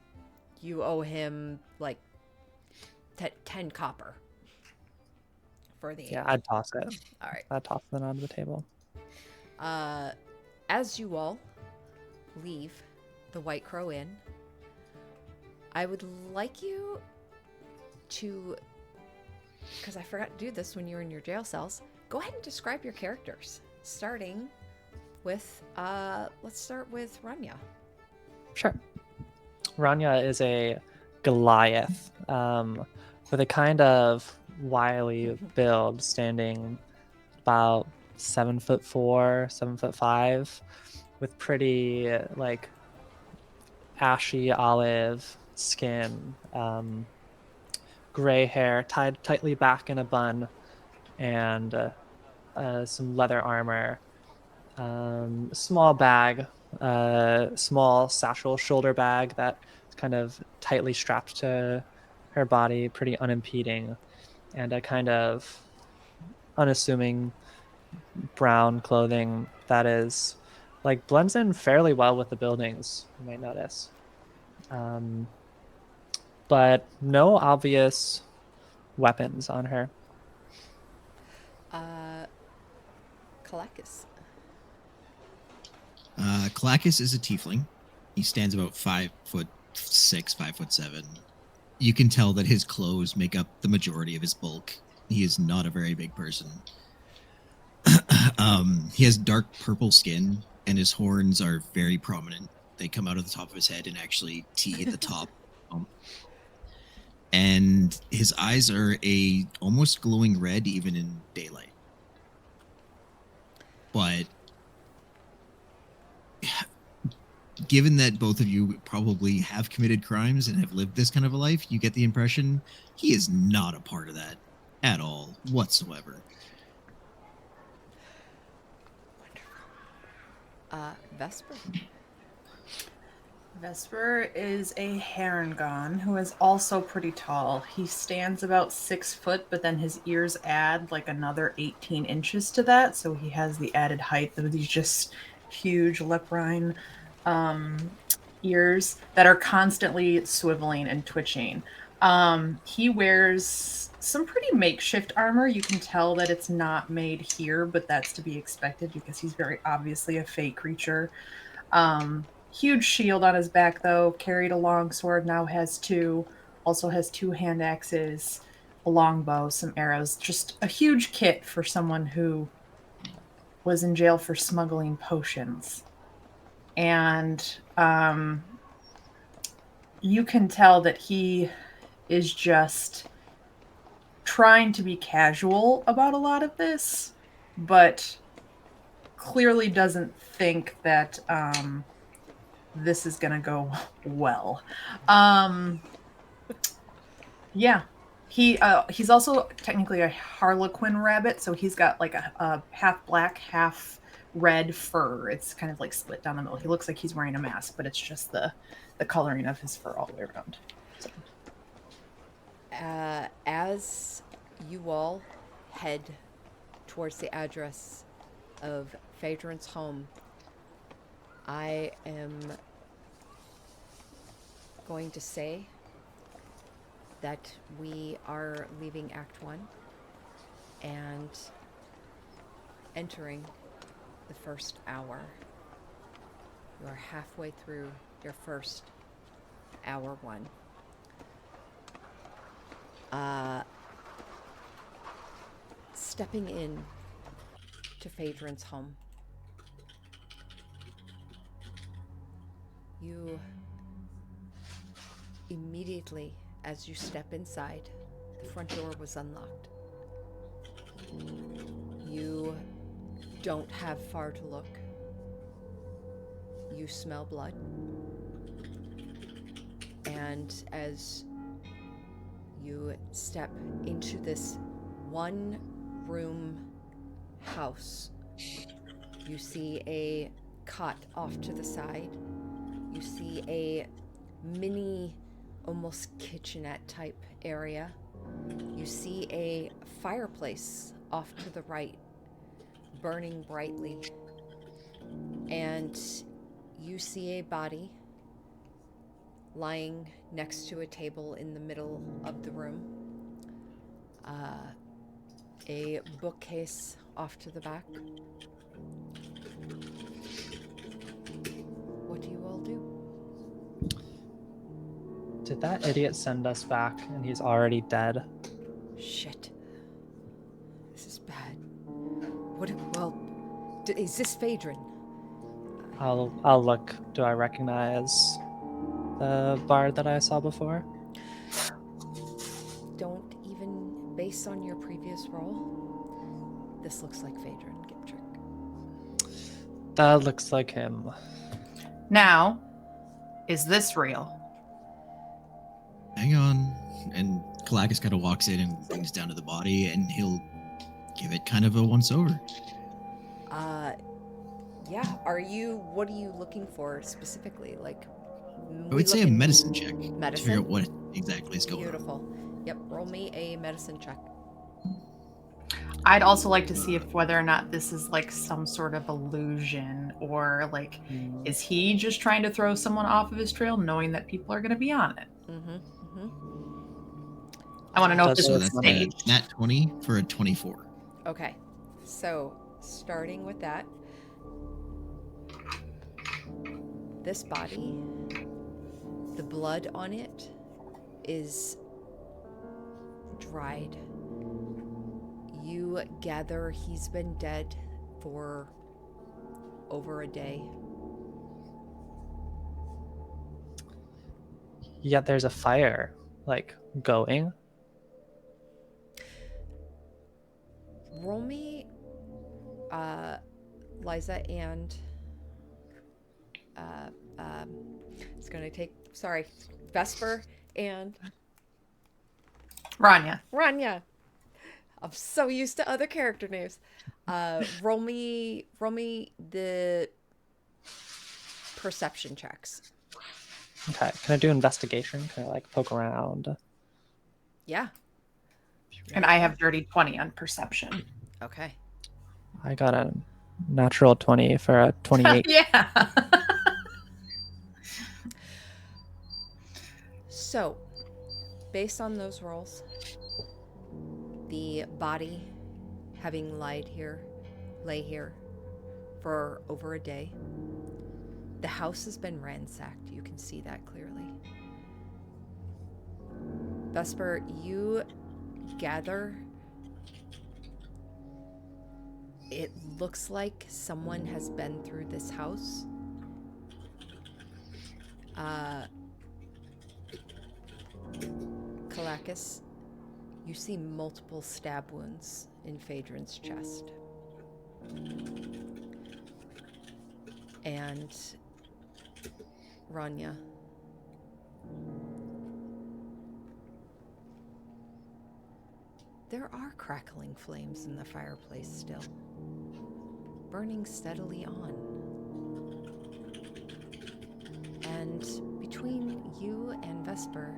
You owe him like 10 copper for the ale. Yeah, I'd toss it. All right. I'd toss it onto the table. As you all leave the White Crow Inn, I would like you to, because I forgot to do this when you were in your jail cells, go ahead and describe your characters, starting with, let's start with Rania. Sure. Rania is a Goliath with a kind of wily build, standing about 7'4", 7'5", with pretty like ashy olive skin, gray hair tied tightly back in a bun, and some leather armor, small bag, small satchel shoulder bag that is kind of tightly strapped to her body, pretty unimpeding, and a kind of unassuming brown clothing that is like blends in fairly well with the buildings, you might notice. But no obvious weapons on her. Kalakis. Kalakis is a tiefling. He stands about 5'6", 5'7". You can tell that his clothes make up the majority of his bulk. He is not a very big person. He has dark purple skin, and his horns are very prominent. They come out of the top of his head and actually tee at the top. And his eyes are a almost glowing red even in daylight. But given that both of you probably have committed crimes and have lived this kind of a life, you get the impression he is not a part of that at all whatsoever. Vesper. Vesper is a Harengon who is also pretty tall. He stands about 6 foot, but then his ears add like another 18 inches to that, so he has the added height of these just huge leprine ears that are constantly swiveling and twitching. He wears some pretty makeshift armor. You can tell that it's not made here, but that's to be expected because he's very obviously a fake creature. Huge shield on his back, though. Carried a long sword, now has 2. Also has 2 hand axes, a longbow, some arrows. Just a huge kit for someone who was in jail for smuggling potions. And you can tell that he is just trying to be casual about a lot of this, but clearly doesn't think that this is gonna go well. Yeah, he's also technically a Harlequin rabbit, so he's got like a half black, half red fur. It's kind of like split down the middle. He looks like he's wearing a mask, but it's just the coloring of his fur all the way around. So. As you all head towards the address of Phaedron's home, I am going to say that we are leaving Act 1 and entering the first hour. You are halfway through your first hour 1. Stepping in to Phaedron's home, you immediately as you step inside, the front door was unlocked. You don't have far to look. You smell blood. And as you step into this one-room house, you see a cot off to the side. You see a mini, almost kitchenette type area. You see a fireplace off to the right, burning brightly. And you see a body lying next to a table in the middle of the room. A bookcase off to the back. What do you all do? Did that idiot send us back and he's already dead? Shit. This is bad. Is this Phaedron? I'll look. Do I recognize the bard that I saw before? Don't even, based on your previous role, this looks like Phaedron Giptrick. That looks like him. Now, is this real? Hang on. And Kalakis kind of walks in and brings down to the body, and he'll give it kind of a once over. Yeah. What are you looking for specifically? Like, I would say a medicine check to Medicine? figure out what exactly is going on. Beautiful. Yep, roll me a medicine check. I'd also like to see if whether or not this is like some sort of illusion, or like, is he just trying to throw someone off of his trail knowing that people are going to be on it? I want to know if this So was that's staged. nat 20 for a 24. Okay, so starting with that, this body, the blood on it is dried. You gather he's been dead for over a day. Yet there's a fire, like, going. Roll me, Liza and, it's gonna take, sorry, Vesper and Rania. I'm so used to other character names. Roll me the perception checks. Okay, can I do investigation? Can I, like, poke around? Yeah. And I have dirty 20 on perception. Okay. I got a natural 20 for a 28. Yeah. So, based on those rolls, the body having lay here for over a day, the house has been ransacked. You can see that clearly. Vesper, you gather it looks like someone has been through this house. Kalakis, you see multiple stab wounds in Phaedron's chest. And Rania, there are crackling flames in the fireplace still, burning steadily on. And between you and Vesper,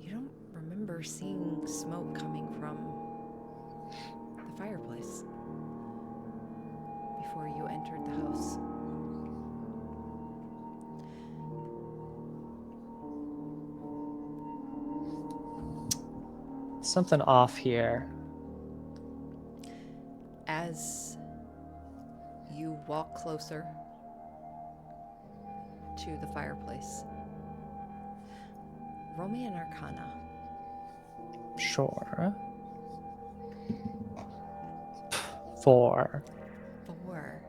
you don't remember seeing smoke coming from the fireplace before you entered the house. Something off here. As you walk closer to the fireplace, roll me an Arcana. Sure. 4. 4.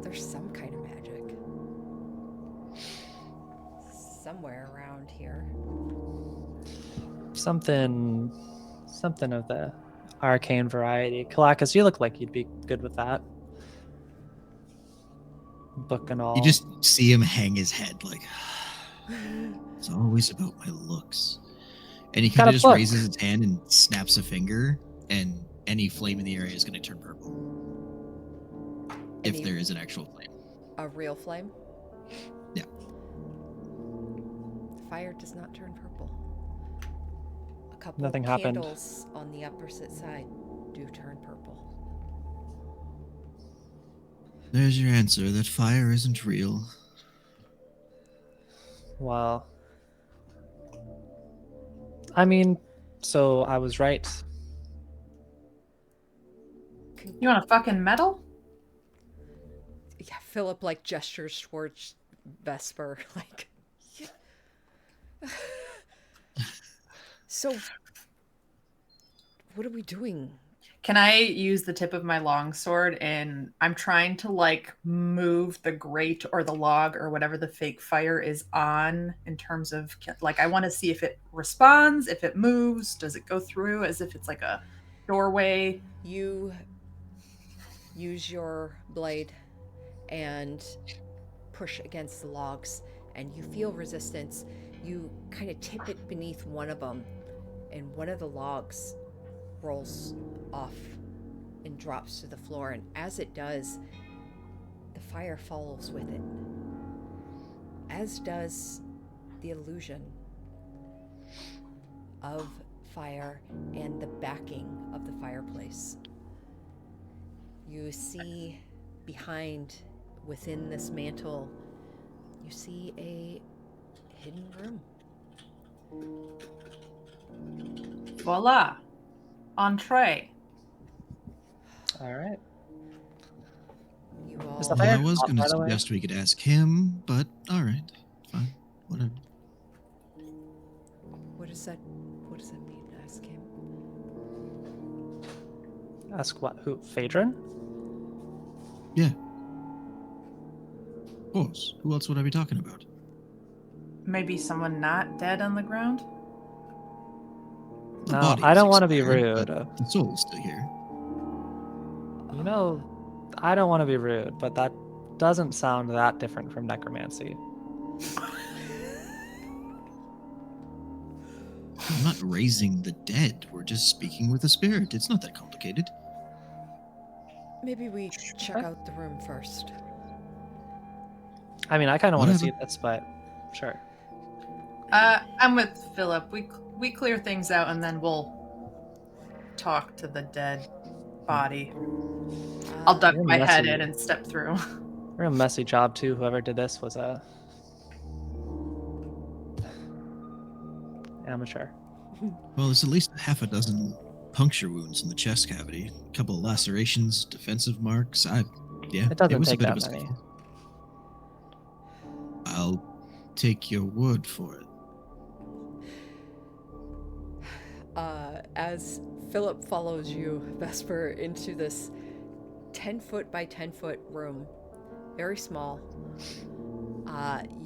There's some kind of magic. around here? Something of the arcane variety. Kalakas, you look like you'd be good with that. Book and all. You just see him hang his head like, it's always about my looks. And he Got kind a of just book. raises his hand and snaps a finger, and any flame in the area is going to turn purple. If Any- there is an actual flame. A real flame? Yeah. Fire does not turn purple. A couple Nothing of happened. candles on the opposite side do turn purple. There's your answer, that fire isn't real. Well, I mean, so I was right. You want a fucking medal? Yeah, Philip like gestures towards Vesper, like. So, what are we doing? Can I use the tip of my longsword and I'm trying to like move the grate or the log or whatever the fake fire is on in terms of like I want to see if it responds, if it moves, does it go through as if it's like a doorway? You use your blade and push against the logs, and you feel resistance. You kind of tip it beneath one of them, and one of the logs rolls off and drops to the floor. And as it does, the fire follows with it, as does the illusion of fire and the backing of the fireplace. You see behind, within this mantle, you see a hidden room. Voila. Entree. All right. You all. Is the Well, fire I was hot, going to by the way? suggest we could ask him, but alright. Fine. Whatever. What does that mean? Ask him. Ask what? Who? Phaedron? Yeah. Of course. Who else would I be talking about? Maybe someone not dead on the ground? The No, body I was don't want to be expired, rude. but the soul is still here. You know, I don't want to be rude, but that doesn't sound that different from necromancy. I'm not raising the dead. We're just speaking with a spirit. It's not that complicated. Maybe we check out the room first. I mean, I kind of want to Whatever. see this, but sure. I'm with Philip. We clear things out and then we'll talk to the dead body. I'll duck You're my head messy. in and step through. Real messy job too. Whoever did this was a amateur. Well, there's at least half a dozen puncture wounds in the chest cavity, a couple of lacerations, defensive marks. It doesn't was take a bit that of a many. scuffle. I'll take your word for it. As Philip follows you, Vesper, into this 10-foot by 10-foot room, very small,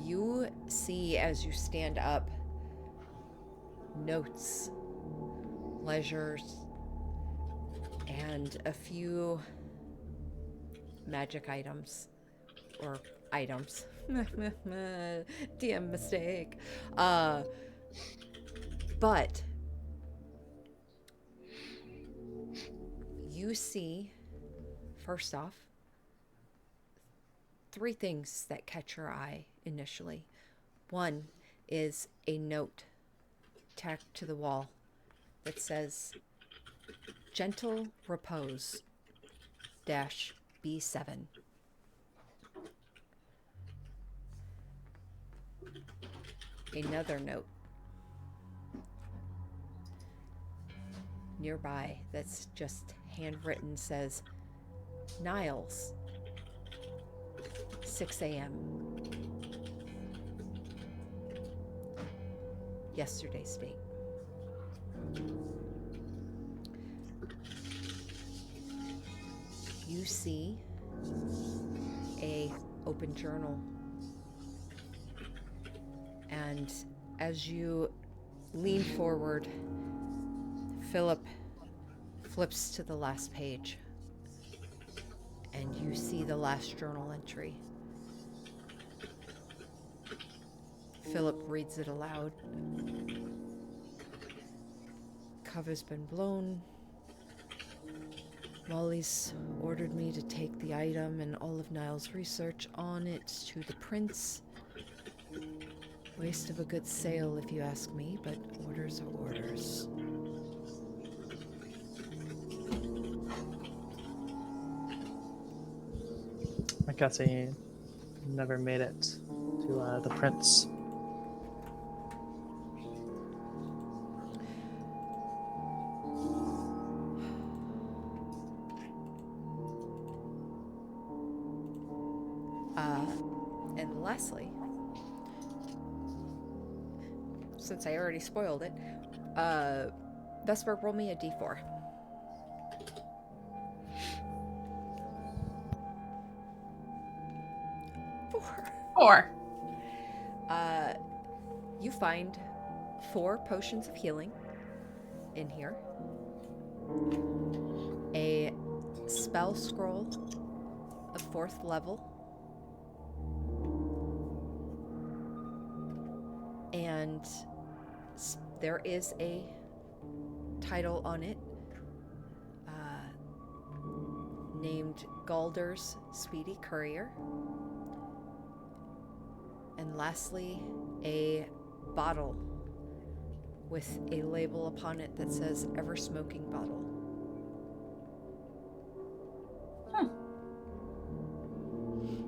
you see as you stand up notes, ledgers, and a few magic items, or items. DM mistake. But you see, first off, three things that catch your eye initially. One is a note tacked to the wall that says gentle repose -B7. Another note nearby that's just handwritten says Niles, 6 a.m. Yesterday's date. You see a open journal and As you lean forward, Philip flips to the last page, and you see the last journal entry. Philip reads it aloud. Cover's been blown. Molly's ordered me to take the item and all of Niall's research on it to the prince. Waste of a good sale if you ask me, but orders are orders. I guess he never made it to the prince. And lastly, since I already spoiled it, Vesper, roll me a d4. Four. 4. You find 4 potions of healing in here, a spell scroll of 4th level, and there is a title on it named Galder's Speedy Courier. And lastly, a bottle with a label upon it that says Ever Smoking Bottle.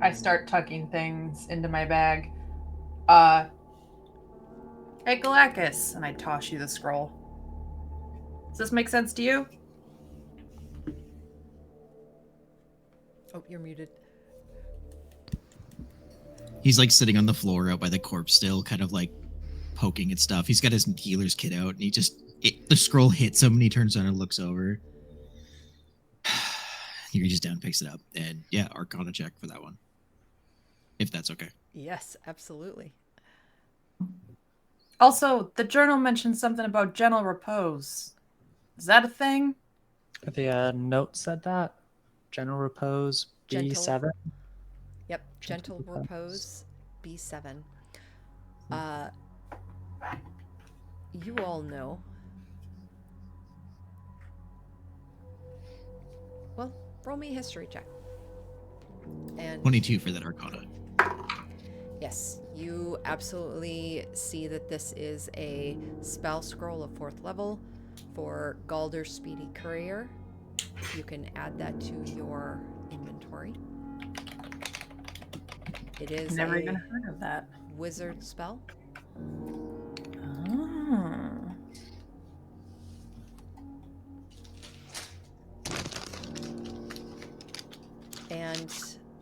I start tucking things into my bag. Hey, Galactus, and I toss you the scroll. Does this make sense to you? Oh, you're muted. He's like sitting on the floor out by the corpse still, kind of like poking at stuff. He's got his healer's kit out, and the scroll hits him, and he turns around and looks over. He reaches down, picks it up, and yeah, Arcana check for that one, if that's okay. Yes, absolutely. Also, the journal mentioned something about gentle repose. Is that a thing? The note said that. General repose B7. Yep, Gentle Repose B7. You all know. Well, roll me a history check. And 22 for that Arcana. yes, you absolutely see that this is a spell scroll of 4th level for Galder's Speedy Courier. You can add that to your inventory. It is Never a even heard of that. wizard spell. Oh. And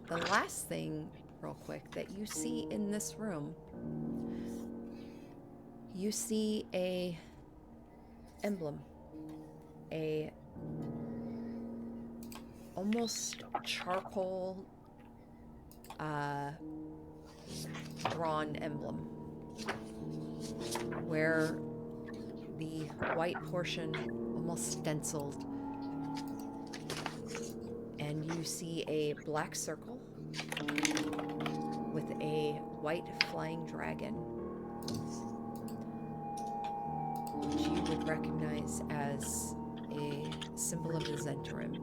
the last thing, real quick, that you see in this room, you see a emblem, a almost charcoal drawn emblem, where the white portion almost stenciled, and you see a black circle with a white flying dragon, which you would recognize as a symbol of the Zhentarim.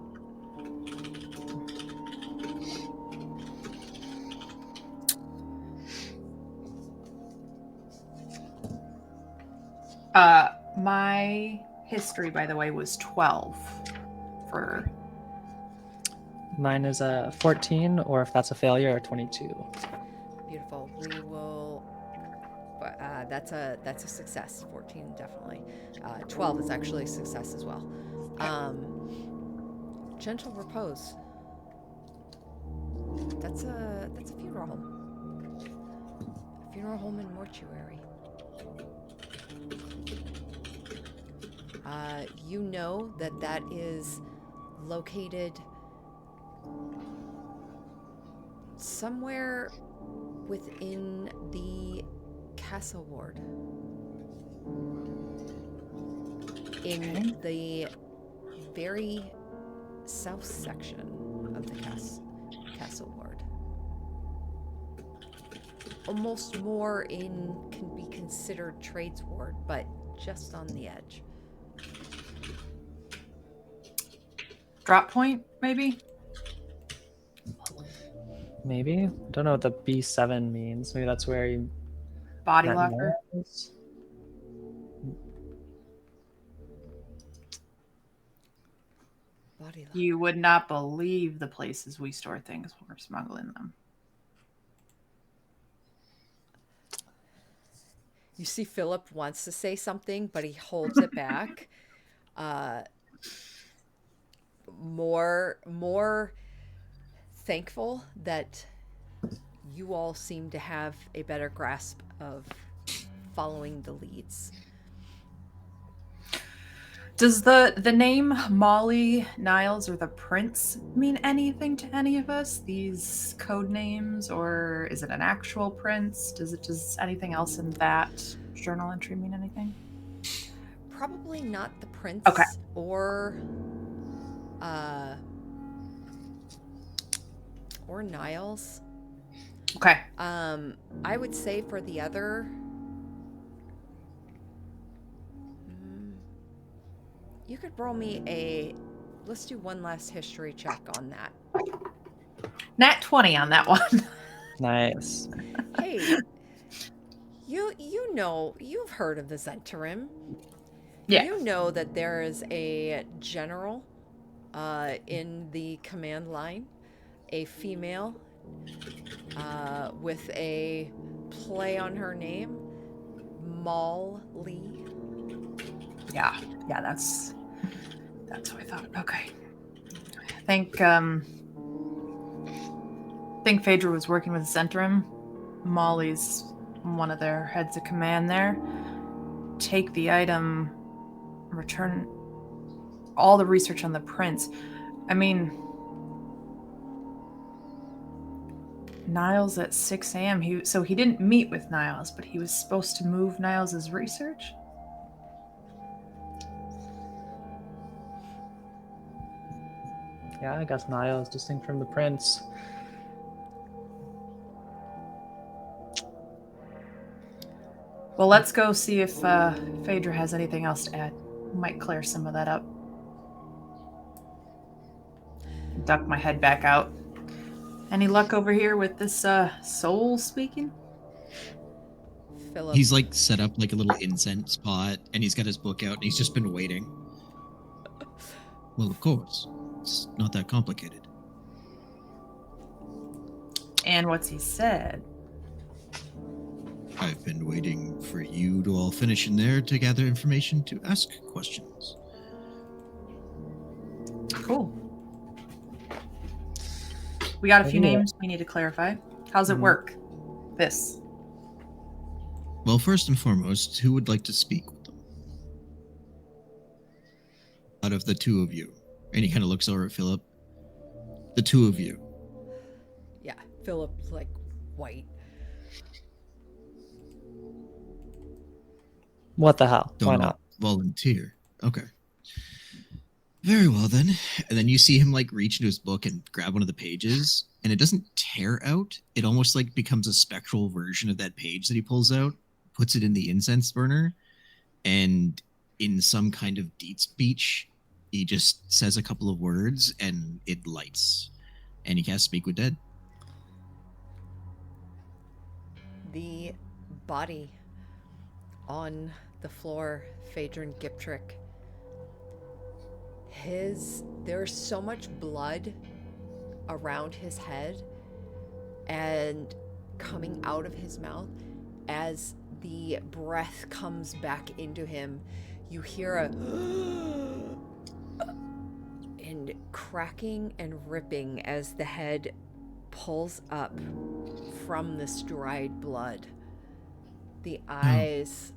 My history, by the way, was 12 for... Mine is a 14, or if that's a failure, a 22. Beautiful. We will. That's a success. 14 definitely. 12 is actually a success as well. Gentle repose. That's a funeral home. A funeral home and mortuary. You know that is located somewhere within the castle ward. In the very south section of the castle ward. Almost more can be considered trades ward, but just on the edge. Drop point, maybe? Maybe. Don't know what the B7 means. Maybe that's where you Body met locker. Niles? Body lock. You would not believe the places we store things when we're smuggling them. You see Philip wants to say something, but he holds it back. More thankful that you all seem to have a better grasp of following the leads. Does the name Molly, Niles, or the Prince mean anything to any of us? These code names, or is it an actual prince? Does anything else in that journal entry mean anything? Probably not the prince. Okay. Or Niles. Okay. I would say for the other, you could roll me let's do one last history check on that. Nat 20 on that one. Nice. Hey, you know, you've heard of the Zentarim. Yeah. You know that there is a general in the command line, a female with a play on her name, Molly. Yeah, that's what I thought. Okay. I think Phaedra was working with Zentrum. Molly's one of their heads of command there. Take the item, return all the research on the prince. I mean, Niles at 6 a.m. So he didn't meet with Niles, but he was supposed to move Niles' research? Yeah, I guess Niall is distinct from the prince. Well, let's go see if Phaedra has anything else to add. Might clear some of that up. Duck my head back out. Any luck over here with this soul speaking? Philip. He's like set up like a little incense spot, and he's got his book out, and he's just been waiting. Well, of course, it's not that complicated. And what's he said? I've been waiting for you to all finish in there to gather information to ask questions. Cool. We got a few Yeah. names we need to clarify. How's it work? This. Well, first and foremost, who would like to speak with them? Out of the two of you. And he kind of looks over at Philip. The two of you. Yeah, Philip's like white. What the hell? Don't Why all not? volunteer. Okay. Very well then. And then you see him like reach into his book and grab one of the pages, and it doesn't tear out. It almost like becomes a spectral version of that page that he pulls out, puts it in the incense burner, and in some kind of deed speech, he just says a couple of words and it lights. And he casts Speak with Dead. The body on the floor, Phaedron Giptrick. There's so much blood around his head and coming out of his mouth. As the breath comes back into him, you hear and cracking and ripping as the head pulls up from this dried blood. The eyes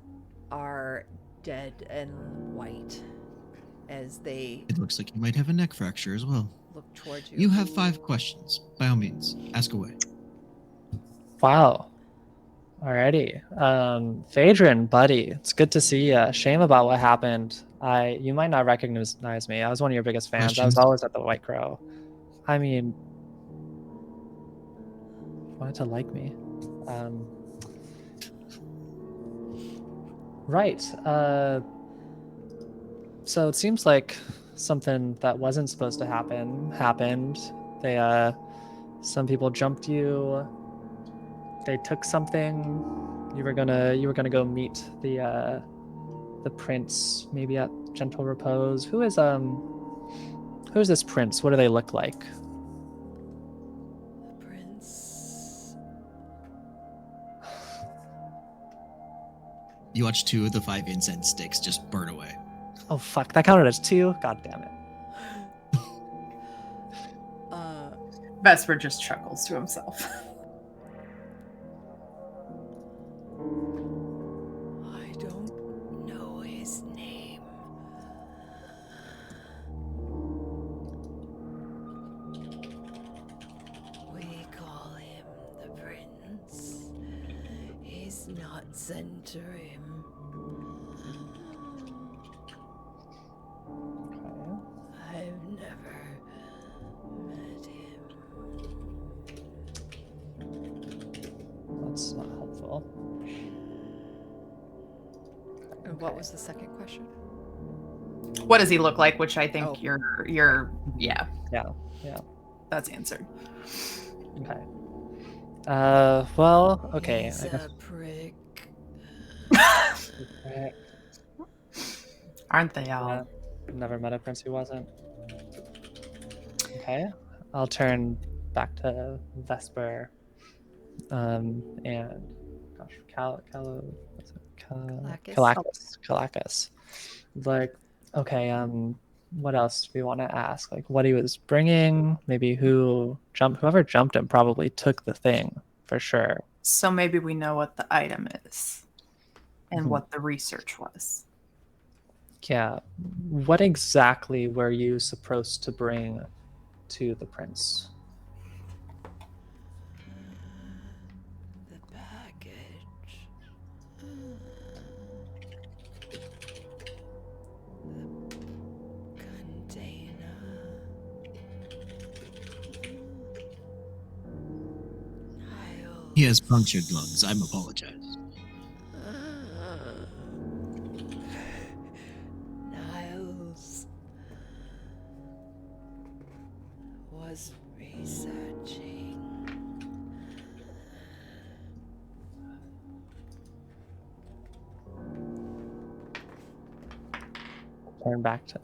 are dead and white as they It looks like you might have a neck fracture as well. look towards you. You have 5 questions. By all means, ask away. Wow. Alrighty. Phaedron, buddy, it's good to see you. Shame about what happened. You might not recognize me. I was one of your biggest fans. I was Questions? always at the White Crow. I mean, wanted to like me. Right. So it seems like something that wasn't supposed to happen happened. Some people jumped you. They took something. You were gonna go meet the prince, maybe at Gentle Repose. Who's this prince? What do they look like? Prince. You watch 2 of the 5 incense sticks just burn away. Oh fuck, that counted as 2? God damn it. Vesper just chuckles to himself. I don't know his name. We call him the Prince. He's not sent to him. I've never met him. That's not helpful. And what was the second question? What does he look like? Which I think Oh. you're yeah, Yeah. that's answered. Okay. Well, okay. He's I guess- a prick. Right. Aren't they all? Yeah. Never met a prince who wasn't. Okay. I'll turn back to Vesper. And gosh, Kalakis. Like, okay, what else do we want to ask? Like what he was bringing, maybe whoever jumped him probably took the thing for sure. So maybe we know what the item is and Mhm. what the research was. Yeah. What exactly were you supposed to bring to the prince? The package. The container. He has punctured lungs. I'm apologize. Niles was researching. Turn back to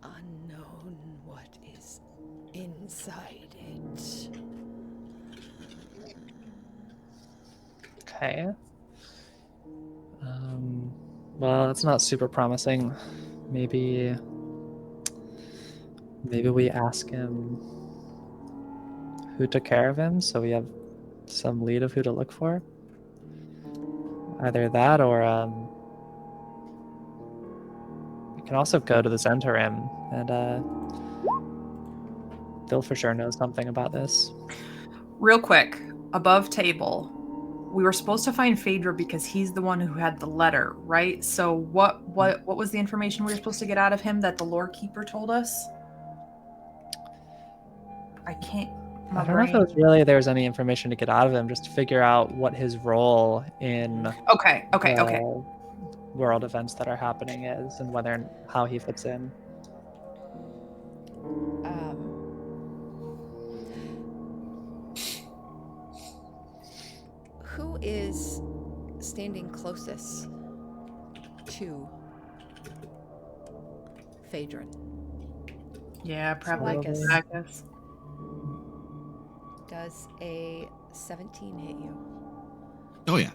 Unknown what is inside it. okay. Well, it's not super promising. Maybe we ask him who took care of him, so we have some lead of who to look for. Either that, or we can also go to the Zentarim, and Phil for sure knows something about this. Real quick, above table, we were supposed to find Phaedra because he's the one who had the letter, right? So what was the information we were supposed to get out of him that the lore keeper told us? I can't. I don't know if there was any information to get out of him, just to figure out what his role in Okay. world events that are happening is, and how he fits in. Who is standing closest to Phaedron? Yeah, probably. Kalakis. I guess. Does a 17 hit you? Oh yeah.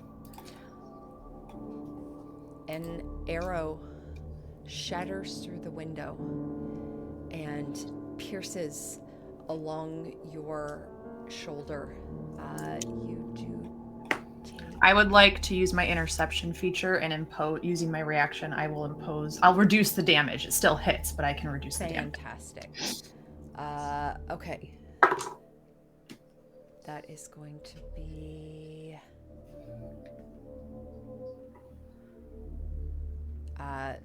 An arrow shatters through the window and pierces along your shoulder. You do take... I would like to use my interception feature and using my reaction, I'll reduce the damage. It still hits, but I can reduce the damage. Fantastic. Okay. That is going to be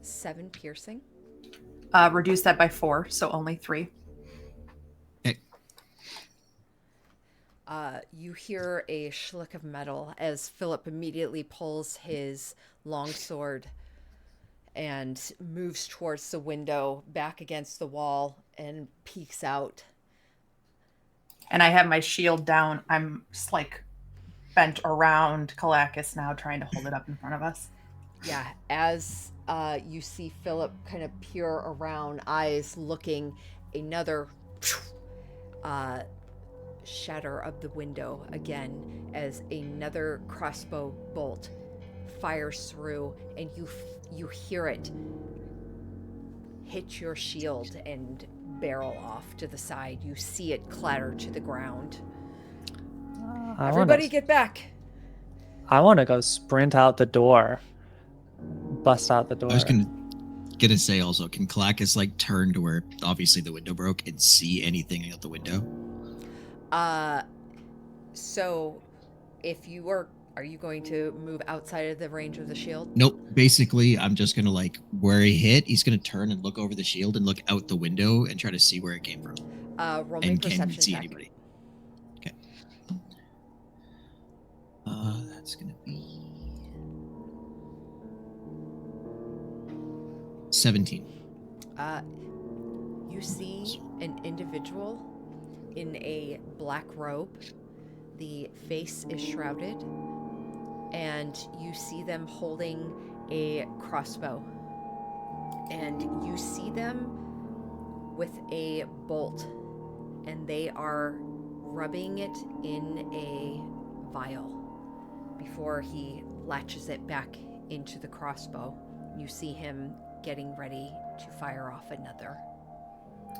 7 piercing. Reduce that by 4, so only 3. Okay. You hear a schlick of metal as Philip immediately pulls his longsword and moves towards the window, back against the wall, and peeks out. And I have my shield down. I'm just like bent around Kalakis now, trying to hold it up in front of us. Yeah, as you see Philip kind of peer around, eyes looking, another shatter of the window again as another crossbow bolt fires through, and you hear it hit your shield and barrel off to the side. You see it clatter to the ground. Everybody get back. I want to go sprint out the door. Bust out the door. I was gonna say also, can Kalakis like turn to where obviously the window broke and see anything out the window? So if you are you going to move outside of the range of the shield? Nope. Basically, I'm just gonna like where he hit. He's gonna turn and look over the shield and look out the window and try to see where it came from. Roll me And can perception see check. anybody. Okay. That's gonna be 17. You see an individual in a black robe. The face is shrouded, and you see them holding a crossbow. And you see them with a bolt, and they are rubbing it in a vial before he latches it back into the crossbow. You see him getting ready to fire off another.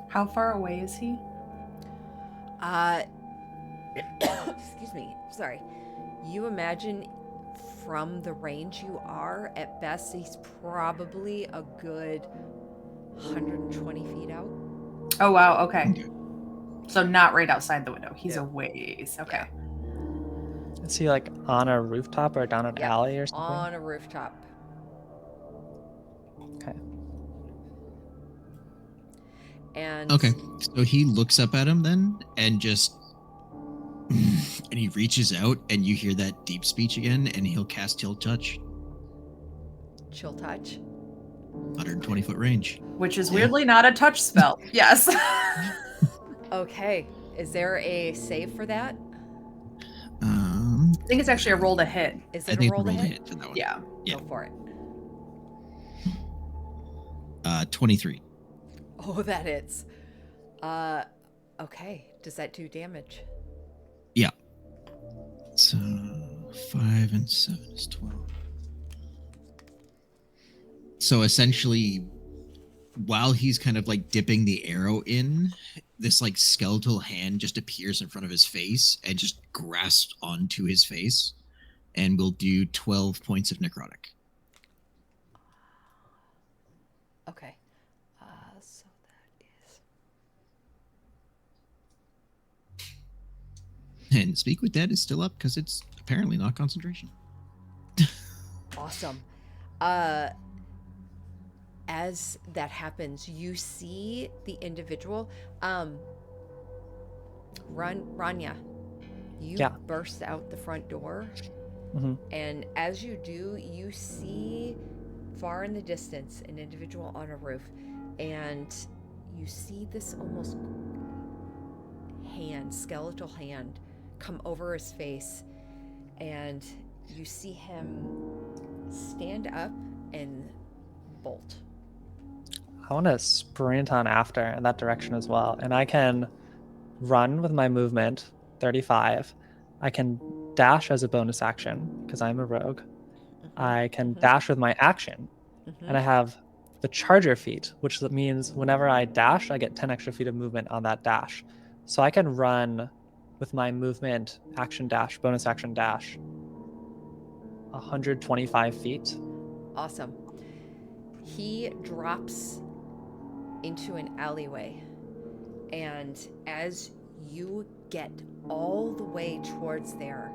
How far away is he? Excuse me, sorry. You imagine from the range you are, at best, he's probably a good 120 feet out. Oh, wow. Okay. So not right outside the window. He's a ways. Okay. Is he like on a rooftop or down an Yep, alley or something? on a rooftop. Okay. And Okay. So he looks up at him then and just and he reaches out and you hear that deep speech again and he'll cast Chill Touch. Chill touch. 120-foot range. Which is weirdly not a touch spell. Yes. Okay. Is there a save for that? I think it's actually a roll to hit. Is I it think a roll to roll to hit? hit for that one. Yeah. Yeah. Go for it. 23. Oh, that hits. Okay. Does that do damage? Yeah. So 5 and 7 is 12. So essentially, while he's kind of like dipping the arrow in, this like skeletal hand just appears in front of his face and just grasps onto his face and will do 12 points of necrotic. Okay. So that is And Speak with Dead is still up because it's apparently not concentration. awesome. As that happens, you see the individual. Rania, you Yeah. burst out the front door, and as you do, you see far in the distance an individual on a roof, and you see this almost skeletal hand, come over his face, and you see him stand up and bolt. I want to sprint on after in that direction as well. And I can run with my movement, 35. I can dash as a bonus action because I'm a rogue. I can dash with my action. And I have the charger feat, which means whenever I dash, I get 10 extra feet of movement on that dash. So I can run with my movement, action dash, bonus action dash, 125 feet. Awesome. He drops into an alleyway, And as you get all the way towards there,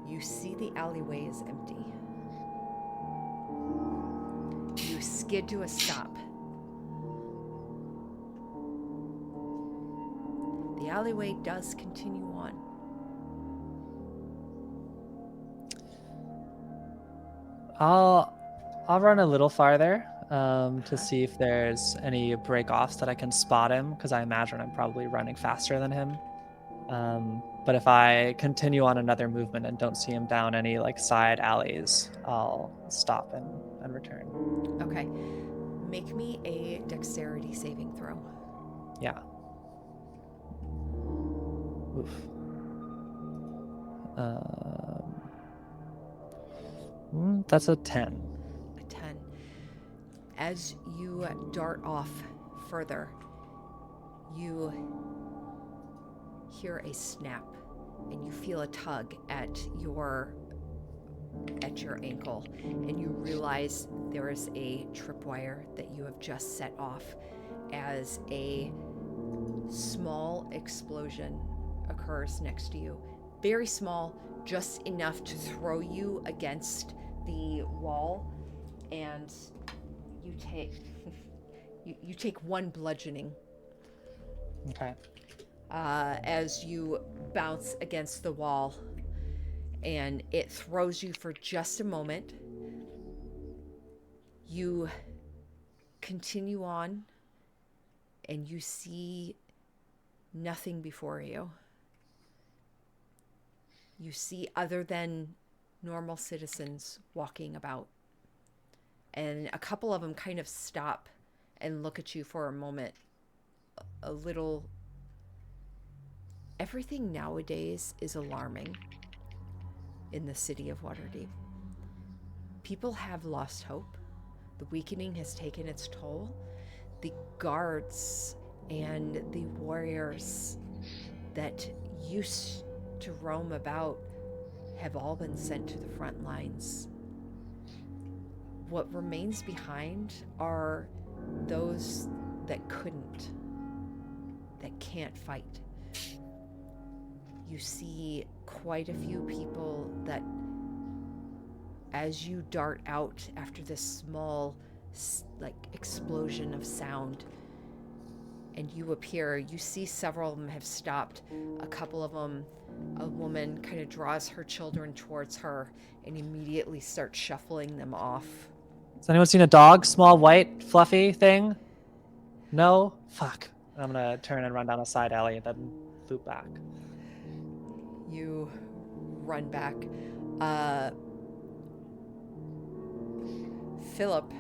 you see the alleyway is empty. You skid to a stop. The alleyway does continue on. I'll run a little farther to see if there's any break-offs that I can spot him, because I imagine I'm probably running faster than him. But if I continue on another movement and don't see him down any like side alleys, I'll stop and return. Okay. Make me a dexterity saving throw. Yeah. Oof. That's a 10. A 10. As you dart off further, you hear a snap and you feel a tug at your ankle, and you realize there is a tripwire that you have just set off as a small explosion occurs next to you. Very small, just enough to throw you against the wall, and you take you take one bludgeoning Okay. as you bounce against the wall, and it throws you for just a moment. You continue on, and you see nothing before you. You see other than normal citizens walking about. And a couple of them kind of stop and look at you for a moment. A little... Everything nowadays is alarming in the city of Waterdeep. People have lost hope. The weakening has taken its toll. The guards and the warriors that used to roam about have all been sent to the front lines. What remains behind are those that couldn't, that can't fight. You see quite a few people that, as you dart out after this small, like, explosion of sound, and you appear, you see several of them have stopped. A couple of them, a woman kind of draws her children towards her and immediately starts shuffling them off. Has anyone seen a dog? Small, white, fluffy thing? No? Fuck. I'm gonna turn and run down a side alley and then loop back. You run back. Philip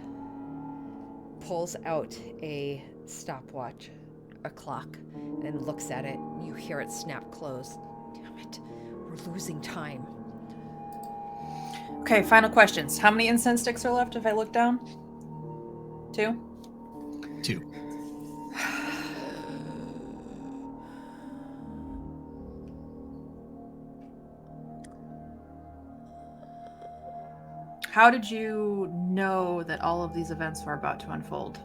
pulls out a stopwatch, a clock, and looks at it. You hear it snap close. Damn it, we're losing time. Okay, final questions. How many incense sticks are left if I look down? 2? 2. How did you know that all of these events were about to unfold?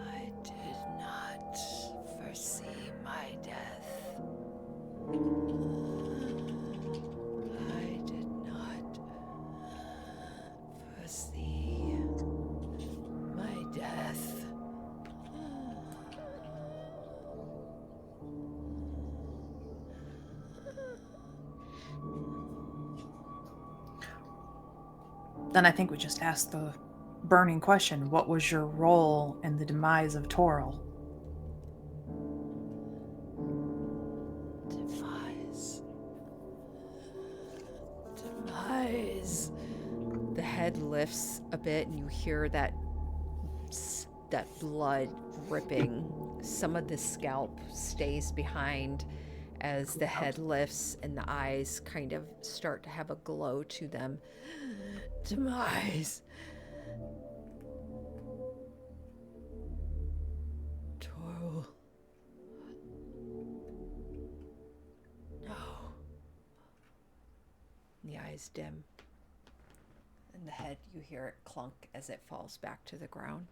I did not foresee my death. I did not foresee my death. Then I think we just asked the burning question. What was your role in the demise of Toril? Demise. The head lifts a bit, and you hear that blood dripping. Some of the scalp stays behind as the head lifts and the eyes kind of start to have a glow to them. Demise. Toril. No. The eyes dim. and the head, you hear it clunk as it falls back to the ground.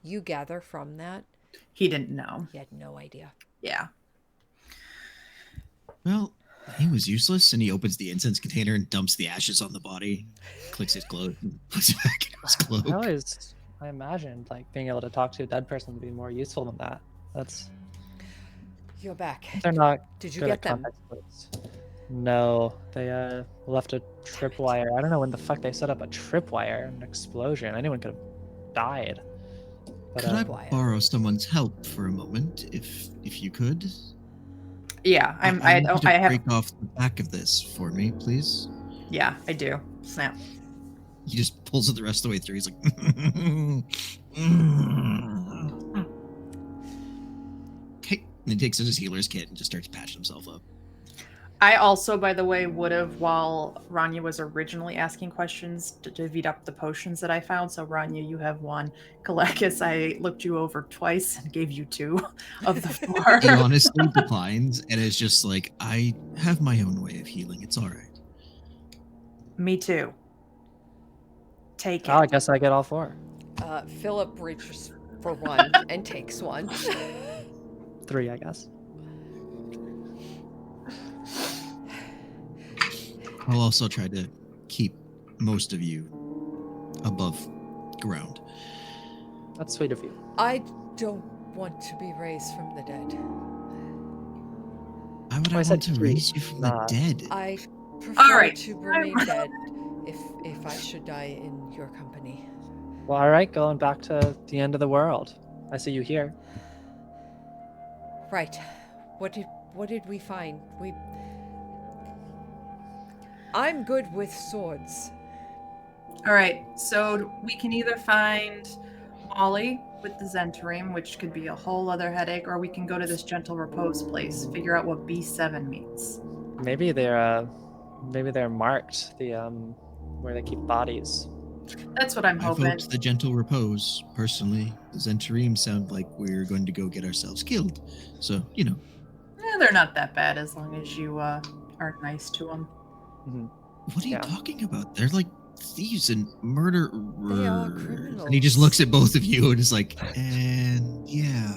You gather from that He didn't know. he had no idea. Yeah. Well, he was useless, and he opens the incense container and dumps the ashes on the body, clicks his cloak, and puts it back in his cloak. I imagined like being able to talk to a dead person would be more useful than that. That's You're back. they're not. Did you good get at them? context clues. No, they left a tripwire. I don't know when the fuck they set up a tripwire. An explosion. Anyone could have died. But, Could I Wyatt. borrow someone's help for a moment, if you could? Yeah, I I need you to have. break off the back of this for me, please. Yeah, I do. Snap. He just pulls it the rest of the way through. He's like, okay. And he takes out his healer's kit and just starts patching himself up. I also, by the way, would have, while Rania was originally asking questions, to divvied up the potions that I found. So, Rania, you have one. Kalakis, I looked you over twice and gave you 2 of the 4. He honestly declines and is just like, I have my own way of healing. It's all right. Me too. Take it. oh, I guess I get all 4. Philip reaches for one and takes one. 3, I guess. I'll also try to keep most of you above ground. That's sweet of you. I don't want to be raised from the dead. Why would I I said want to three, raise you from the not- dead? I prefer right. to remain dead if I should die in your company. Well, all right, going back to the end of the world. I see you here. Right. What did we find? I'm good with swords. All right, so we can either find Molly with the Zentarim, which could be a whole other headache, or we can go to this gentle repose place, figure out what B7 means. Maybe they're marked the where they keep bodies. That's what I'm I hoping. vote the gentle repose. Personally, the Zentarim sound like we're going to go get ourselves killed. So, They're not that bad as long as you are nice to them. what are you Yeah. talking about? They're like thieves and murderers. They are criminals. And he just looks at both of you and is like, and yeah.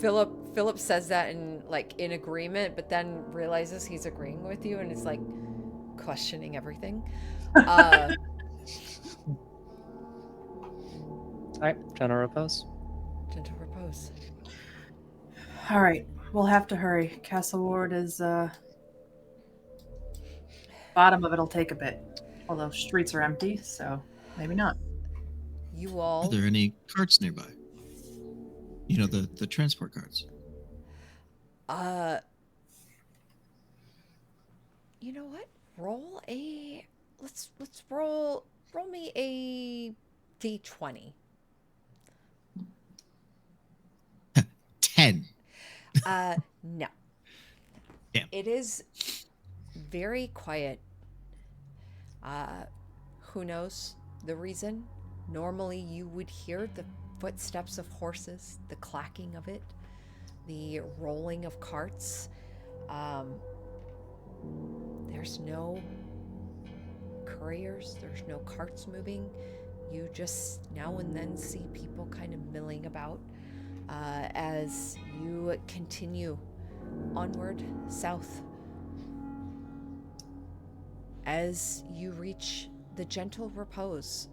Philip says that in agreement, but then realizes he's agreeing with you and is like questioning everything. All right, general repose. Gentle repose. All right, we'll have to hurry. Castle Ward is bottom of it'll take a bit. Although streets are empty, so maybe not. You Are all there any carts nearby? The transport carts. you know what? Let's roll me a D20. 10. No. Damn. It is very quiet. Who knows the reason? Normally you would hear the footsteps of horses, the clacking of it, the rolling of carts. There's no couriers, there's no carts moving. You just now and then see people kind of milling about as you continue onward south. As you reach the gentle repose,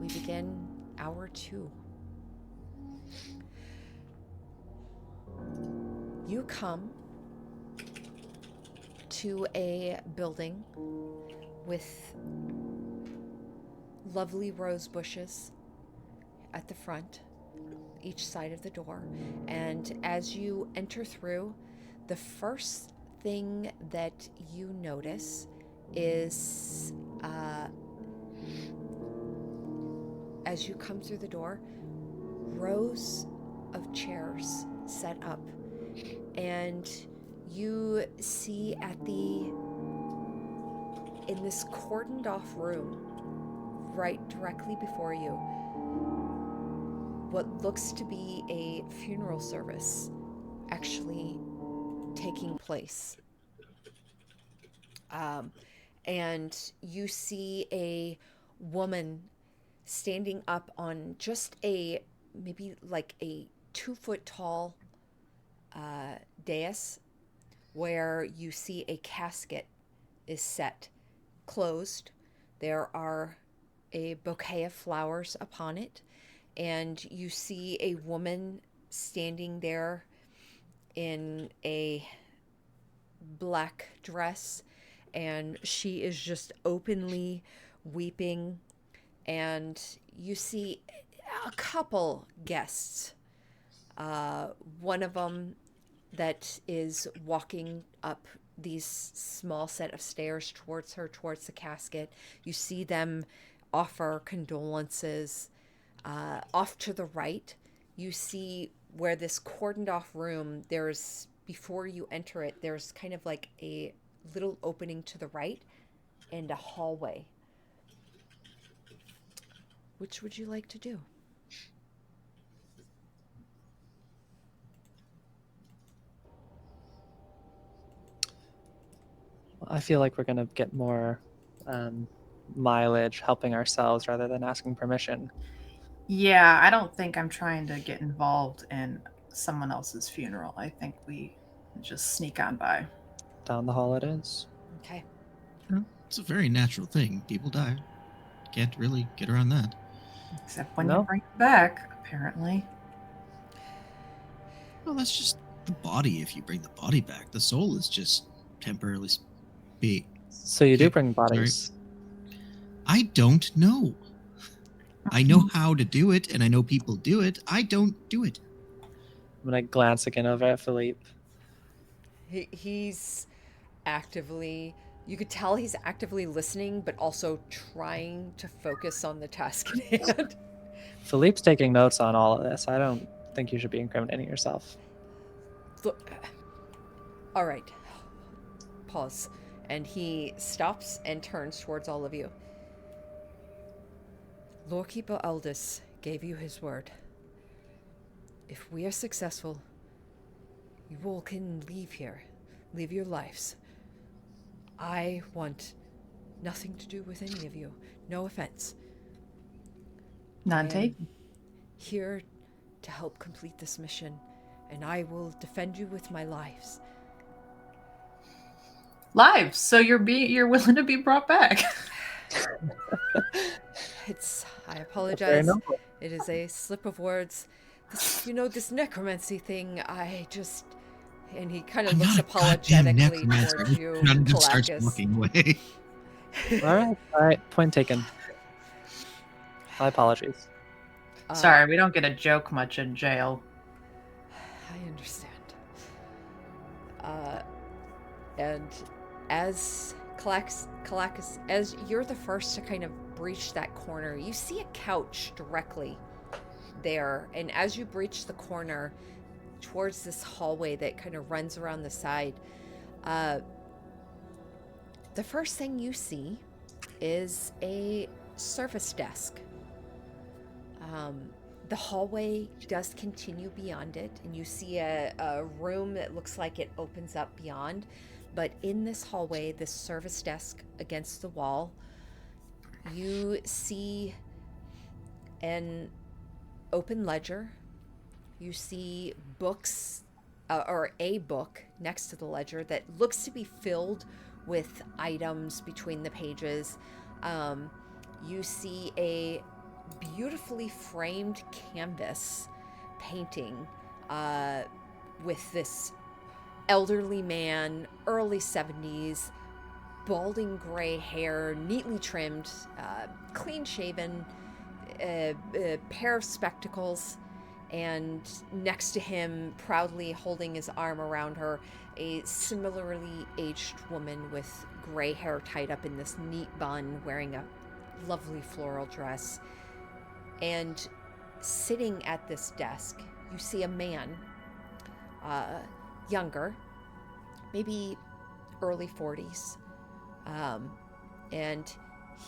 we begin hour 2. You come to a building with lovely rose bushes at the front, each side of the door. And as you enter through, the first thing that you notice is as you come through the door, rows of chairs set up, and you see in this cordoned off room right directly before you what looks to be a funeral service actually taking place. and you see a woman standing up on just maybe like a 2 foot tall dais, where you see a casket is set, closed. There are a bouquet of flowers upon it, and you see a woman standing there in a black dress, and she is just openly weeping. And you see a couple guests. One of them that is walking up these small set of stairs towards her, towards the casket. You see them offer condolences. Off to the right, you see where this cordoned off room, there's, before you enter it, there's kind of like a little opening to the right and a hallway. Which would you like to do? I feel like we're gonna get more mileage helping ourselves rather than asking permission. Yeah, I don't think I'm trying to get involved in someone else's funeral. I think we just sneak on by. Down the hall it is. Okay. It's a very natural thing. People die. Can't really get around that. Except when No. you bring it back, apparently. Well, that's just the body. If you bring the body back, the soul is just temporarily be. So you do Okay, bring bodies. I don't know. I know how to do it, and I know people do it. I don't do it. I'm gonna glance again over at Philippe. He's actively, you could tell he's actively listening, but also trying to focus on the task at hand. Philippe's taking notes on all of this. I don't think you should be incriminating yourself. Look, all right, pause. And he stops and turns towards all of you. Lordkeeper Aldous gave you his word. If we are successful, you all can leave here, live your lives. I want nothing to do with any of you. No offense. None I am taken. here to help complete this mission, and I will defend you with my lives. Lives. So you're willing to be brought back. I Very apologize. noble. It is a slip of words. This necromancy thing, and he kind of I'm looks not a goddamn apologetically necromancer. towards you, None just starts Kalakis. walking away. All right. Point taken. My apologies. Sorry, we don't get a joke much in jail. I understand. And as Kalakis, as you're the first to kind of breach that corner, you see a couch directly there. And as you breach the corner towards this hallway that kind of runs around the side, the first thing you see is a service desk. The hallway does continue beyond it, and you see a room that looks like it opens up beyond. But in this hallway, this service desk against the wall, you see an open ledger. You see books, or a book next to the ledger that looks to be filled with items between the pages. You see a beautifully framed canvas painting with this elderly man, early 70s, balding gray hair, neatly trimmed, clean shaven, pair of spectacles, and next to him, proudly holding his arm around her, a similarly aged woman with gray hair tied up in this neat bun, wearing a lovely floral dress. And sitting at this desk, you see a man, younger, maybe early 40s, and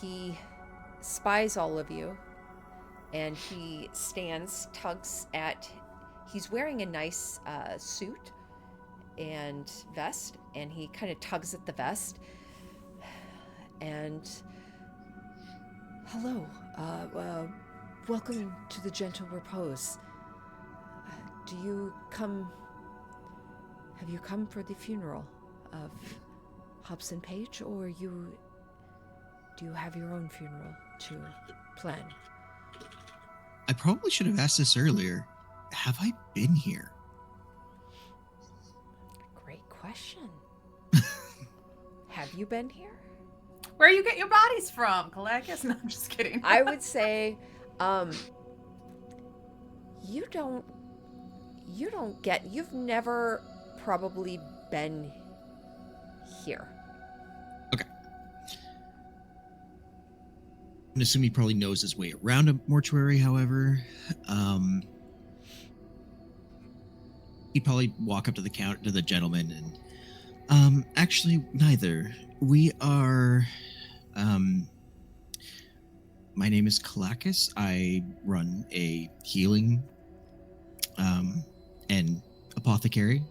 he spies all of you, and he stands, tugs at, he's wearing a nice suit and vest, and he kind of tugs at the vest, and hello, welcome to the Gentle Repose. Have you come for the funeral of Hobson Page, or do you have your own funeral to plan? I probably should have asked this earlier. Have I been here? Great question. Have you been here? Where you get your bodies from, Kalakis? No, I'm just kidding. I would say, you've never probably been here. Okay. I assume he probably knows his way around a mortuary, however. He'd probably walk up to the counter to the gentleman and actually neither. We are my name is Kalakis. I run a healing and apothecary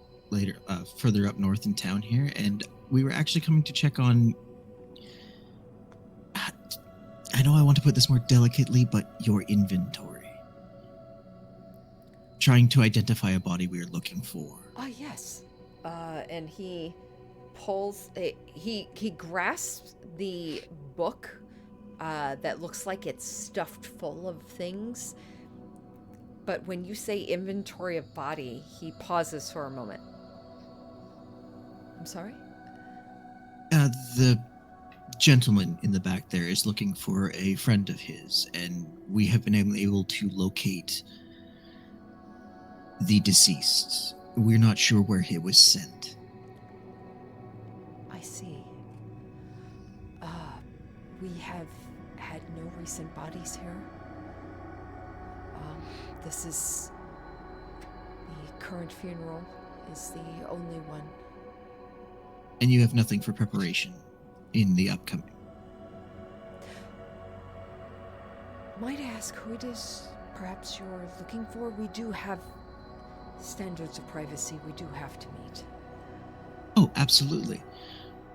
further up north in town here, and we were actually coming to check on, I know I want to put this more delicately, but your inventory. Trying to identify a body we are looking for. Ah, yes. And he he grasps the book that looks like it's stuffed full of things. But when you say inventory of body, he pauses for a moment. I'm sorry? The gentleman in the back there is looking for a friend of his, and we have been able to locate the deceased. We're not sure where he was sent. I see. We have had no recent bodies here. This is the current funeral is the only one. And you have nothing for preparation in the upcoming. Might I ask who it is perhaps you're looking for? We do have standards of privacy we do have to meet. Oh, absolutely.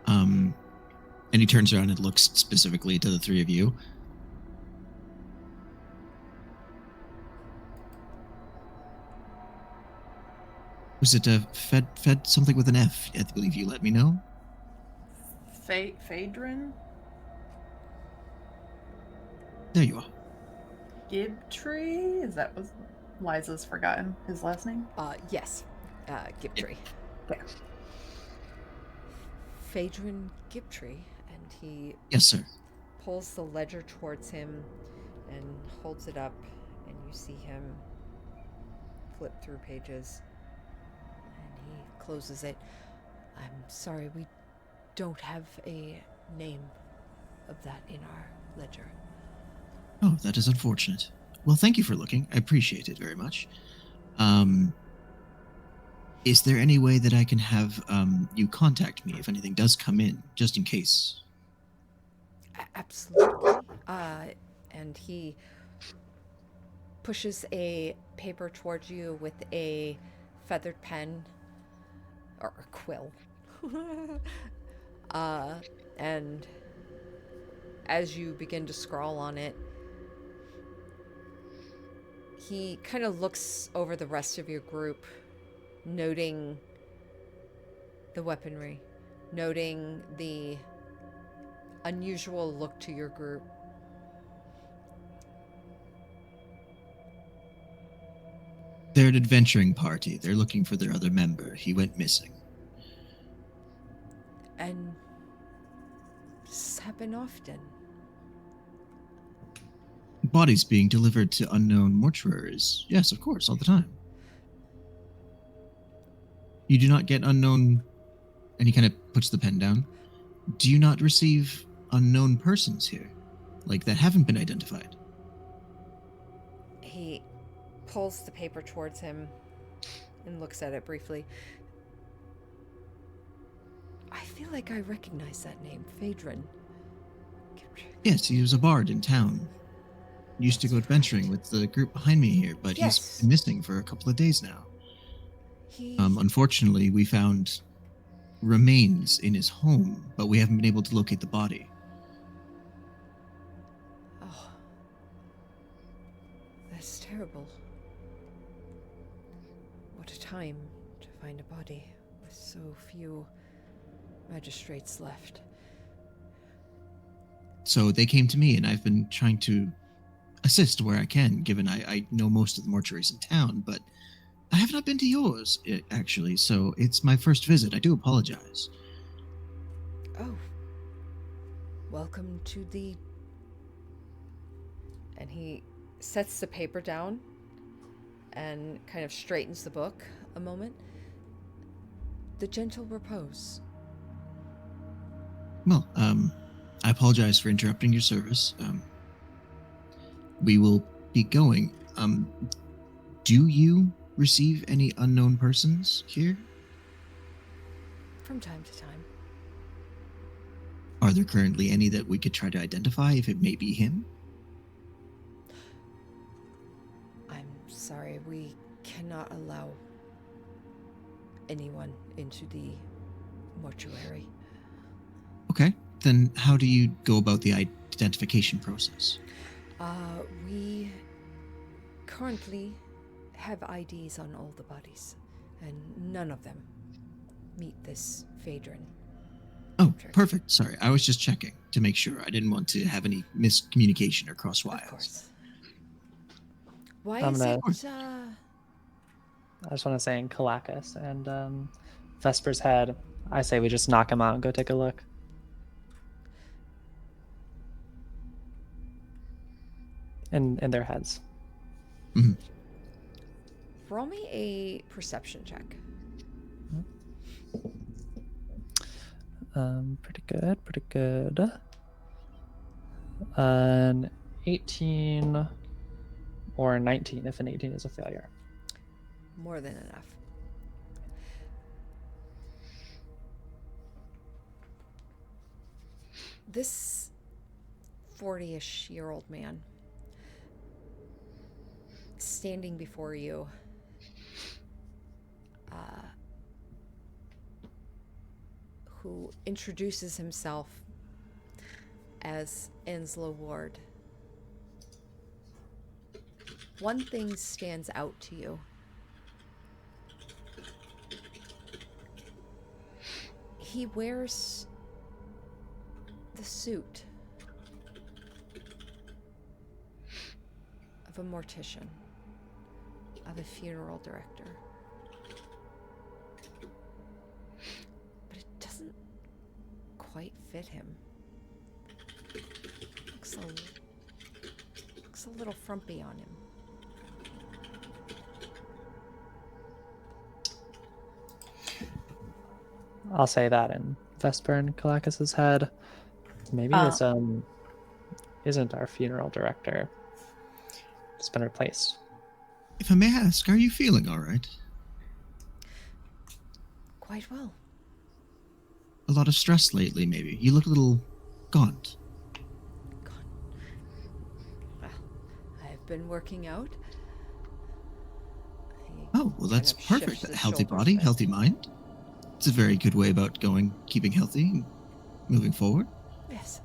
And he turns around and looks specifically to the three of you. Was it Fed something with an F? I believe you let me know. Phaedron? There you are. Gibtree? Is that what Liza's forgotten his last name? Yes. Giptree. Okay. Phaedron Giptree, and he Yes, sir. pulls the ledger towards him and holds it up, and you see him flip through pages, and he closes it. I'm sorry, we don't have a name of that in our ledger. Oh, that is unfortunate. Well, thank you for looking. I appreciate it very much. Is there any way that I can have you contact me if anything does come in, just in case? Absolutely. And he pushes a paper towards you with a feathered pen or a quill. And as you begin to scrawl on it, he kind of looks over the rest of your group, noting the weaponry, noting the unusual look to your group. They're an adventuring party. They're looking for their other member. He went missing. And this happen often. Bodies being delivered to unknown mortuaries. Yes, of course, all the time. You do not get unknown... And he kind of puts the pen down. Do you not receive unknown persons here? Like, that haven't been identified? He pulls the paper towards him and looks at it briefly. I feel like I recognize that name, Phaedron. Yes, he was a bard in town. Used to go adventuring with the group behind me here, but Yes. he's been missing for a couple of days now. He... Unfortunately, we found remains in his home, but we haven't been able to locate the body. horrible. What a time to find a body with so few magistrates left. So they came to me, and I've been trying to assist where I can, given I know most of the mortuaries in town, but I have not been to yours, actually, so it's my first visit. I do apologize. Oh. Welcome to the... And he sets the paper down and kind of straightens the book a moment. The gentle repose. Well, I apologize for interrupting your service. We will be going. Do you receive any unknown persons here? From time to time. Are there currently any that we could try to identify if it may be him? I'm sorry, we cannot allow anyone into the mortuary. Okay, then how do you go about the identification process? We currently have IDs on all the bodies, and none of them meet this Phaedron. Oh, perfect. Sorry, I was just checking to make sure. I didn't want to have any miscommunication or cross wires. Of course. Why I'm is gonna- it, I just want to say in Kalakis and Vesper's head, I say we just knock him out and go take a look. In their heads. roll me a perception check. Pretty good. An 18 or a 19 if an 18 is a failure. More than enough. This 40-ish-year-old man standing before you who introduces himself as Anslow Ward. One thing stands out to you. He wears the suit of a mortician, of a funeral director. But it doesn't quite fit him. Looks a little frumpy on him. I'll say that in Vesper and Kalakis' head. Maybe this isn't our funeral director. It's been replaced. If I may ask, are you feeling all right? Quite well. A lot of stress lately, maybe. You look a little gaunt. Well, I've been working out. Oh, well, that's Kind of perfect. shifts his Healthy shoulders body, back. healthy mind. It's a very good way about keeping healthy and moving forward. Yes.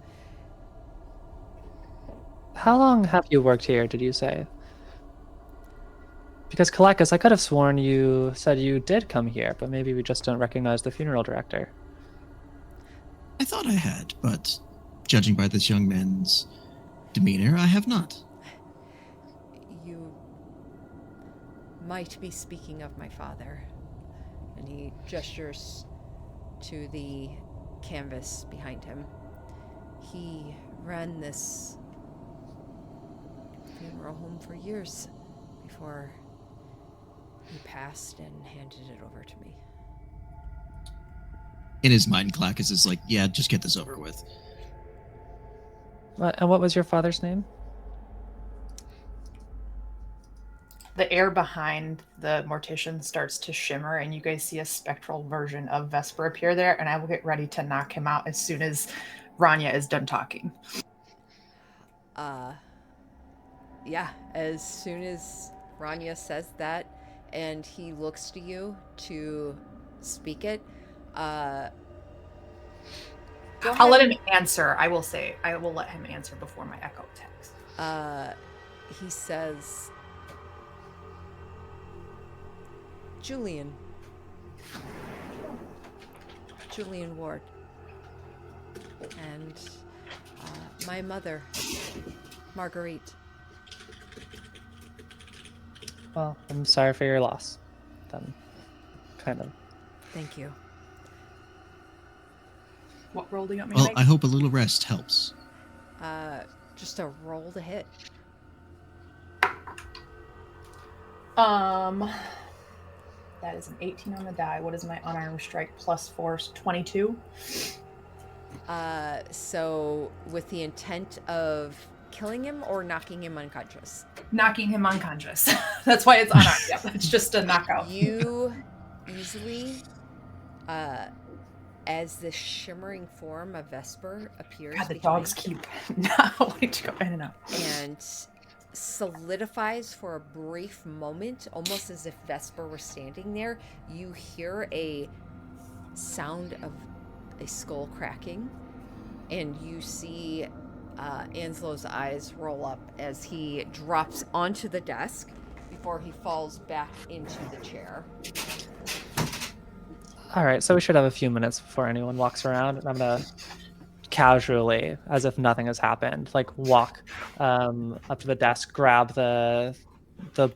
How long have you worked here, did you say? Because Kalakis, I could have sworn you said you did come here, but maybe we just don't recognize the funeral director. I thought I had, but judging by this young man's demeanor, I have not. You might be speaking of my father. And he gestures to the canvas behind him. He ran this funeral home for years before he passed and handed it over to me. In his mind, Kalakis is like, yeah, just get this over with. And what was your father's name? The air behind the mortician starts to shimmer, and you guys see a spectral version of Vesper appear there, and I will get ready to knock him out as soon as Rania is done talking. Yeah, as soon as Rania says that and he looks to you to speak it, go I'll let ahead. him answer. I will let him answer before my echo text. He says, Julian. Julian Ward. And my mother, Marguerite. Well, I'm sorry for your loss. Then, kind of. Thank you. What role do you want me Well, to make? I hope a little rest helps. Just a roll to hit. That is an 18 on the die. What is my unarmed strike plus force? 22. So with the intent of killing him or knocking him unconscious? Knocking him unconscious. That's why it's unarmed. Yep, it's just a knockout. You easily, as the shimmering form of Vesper appears God, the behind dogs keep not wanting to go in and out. and solidifies for a brief moment, almost as if Vesper were standing there, you hear a sound of a skull cracking, and you see Anslow's eyes roll up as he drops onto the desk before he falls back into the chair. All right, so we should have a few minutes before anyone walks around. And I'm gonna casually, as if nothing has happened, like walk up to the desk, grab the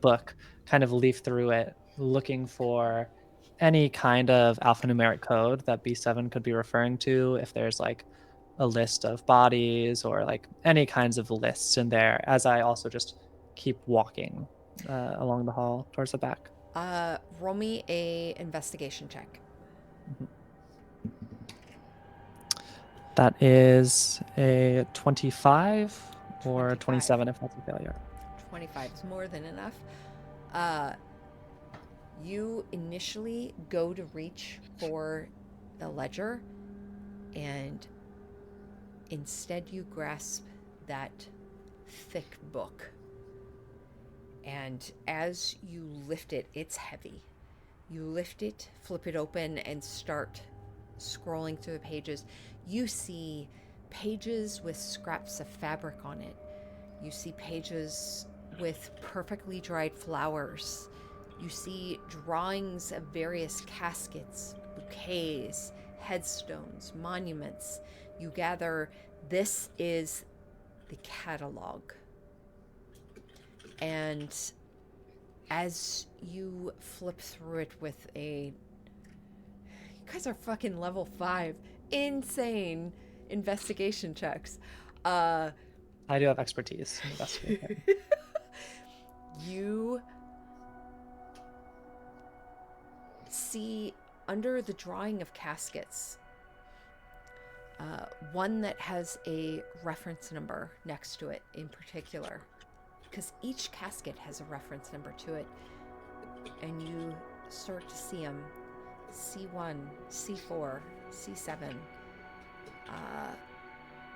book, kind of leaf through it, looking for any kind of alphanumeric code that B7 could be referring to. If there's like a list of bodies or like any kinds of lists in there, as I also just keep walking along the hall towards the back. Roll me a investigation check. That is a 25 or 25. 27 if that's a failure. 25 is more than enough. You initially go to reach for the ledger, and instead you grasp that thick book. And as you lift it, it's heavy. You lift it, flip it open, and start scrolling through the pages. You see pages with scraps of fabric on it. You see pages with perfectly dried flowers. You see drawings of various caskets, bouquets, headstones, monuments. You gather this is the catalog. And as you flip through it with you guys are fucking level 5. Insane investigation checks. I do have expertise in investigating. You see under the drawing of caskets, one that has a reference number next to it in particular, because each casket has a reference number to it, and you start to see them. C1, C4, C7,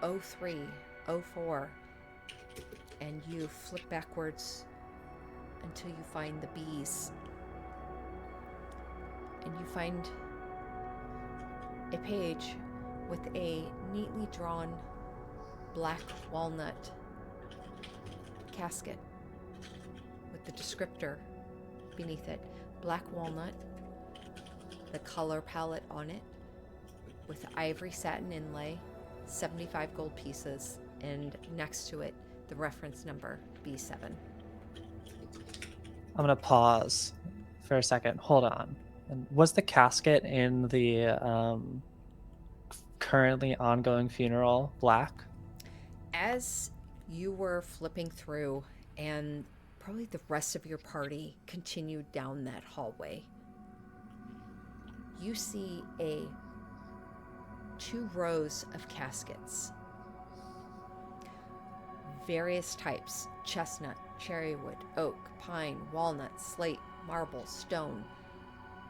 03, 04, and you flip backwards until you find the B's. And you find a page with a neatly drawn black walnut casket with the descriptor beneath it. Black walnut, the color palette on it, with ivory satin inlay, 75 gold pieces, and next to it, the reference number B7. I'm gonna pause for a second. Hold on. And was the casket in the currently ongoing funeral black? As you were flipping through, and probably the rest of your party continued down that hallway, you see 2 rows of caskets. Various types: chestnut, cherrywood, oak, pine, walnut, slate, marble, stone,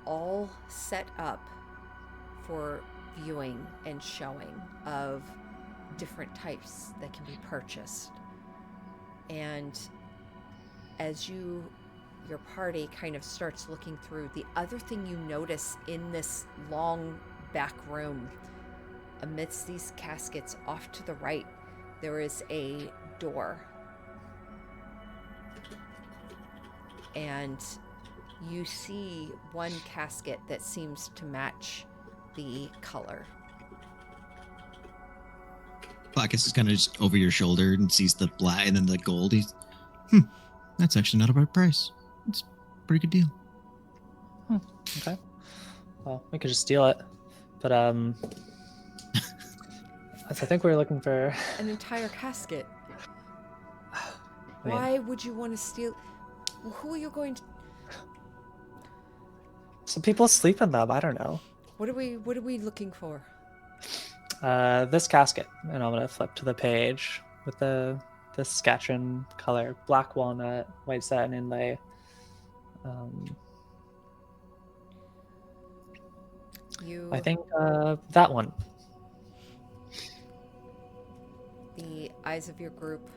all set up for viewing and showing of different types that can be purchased. And as your party kind of starts looking through, the other thing you notice in this long back room, amidst these caskets off to the right, there is a door. And you see one casket that seems to match the color. Placus is kind of just over your shoulder and sees the black and then the gold. He's, that's actually not a bad price. It's a pretty good deal. Okay. Well, we could just steal it. But I think we're looking for. An entire casket. I mean, Why would you want to steal? Who are you going to? some people sleep in them. I don't know. What are we looking for? This casket, and I'm gonna flip to the page with the sketch in color: black walnut, white satin inlay. I think that one. The eyes of your group,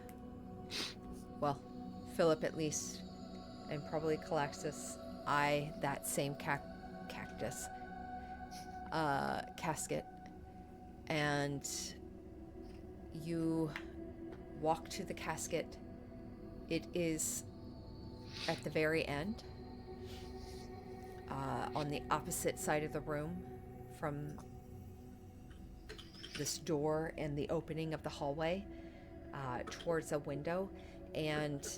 well, Philip at least, and probably Calaxis, eye that same cactus casket, and you walk to the casket. It is at the very end, on the opposite side of the room from this door and the opening of the hallway, towards a window, and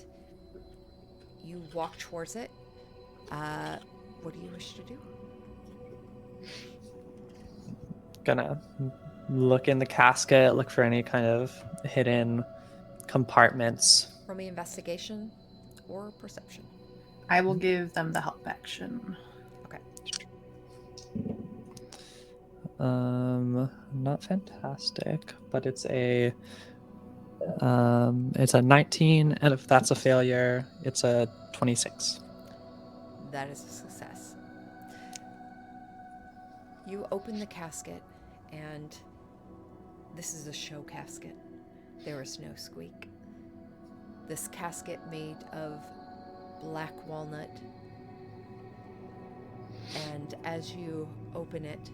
you walk towards it. What do you wish to do? Gonna look in the casket, look for any kind of hidden compartments. Roll me investigation or perception. I will give them the help action. Okay. Not fantastic, but it's a 19, and if that's a failure, it's a 26. That is a success. You open the casket, and this is a show casket. There is no squeak. This casket made of black walnut, and as you open it,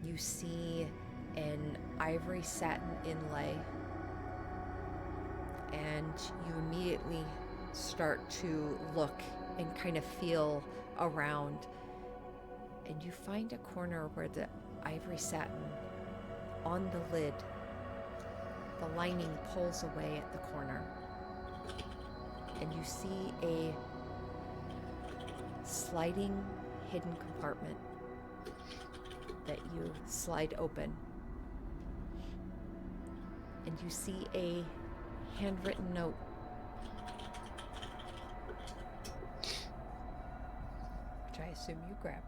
you see an ivory satin inlay, and you immediately start to look and kind of feel around, and you find a corner where the ivory satin on the lid, the lining pulls away at the corner, and you see a sliding hidden compartment that you slide open, and you see a handwritten note. Which I assume you grab.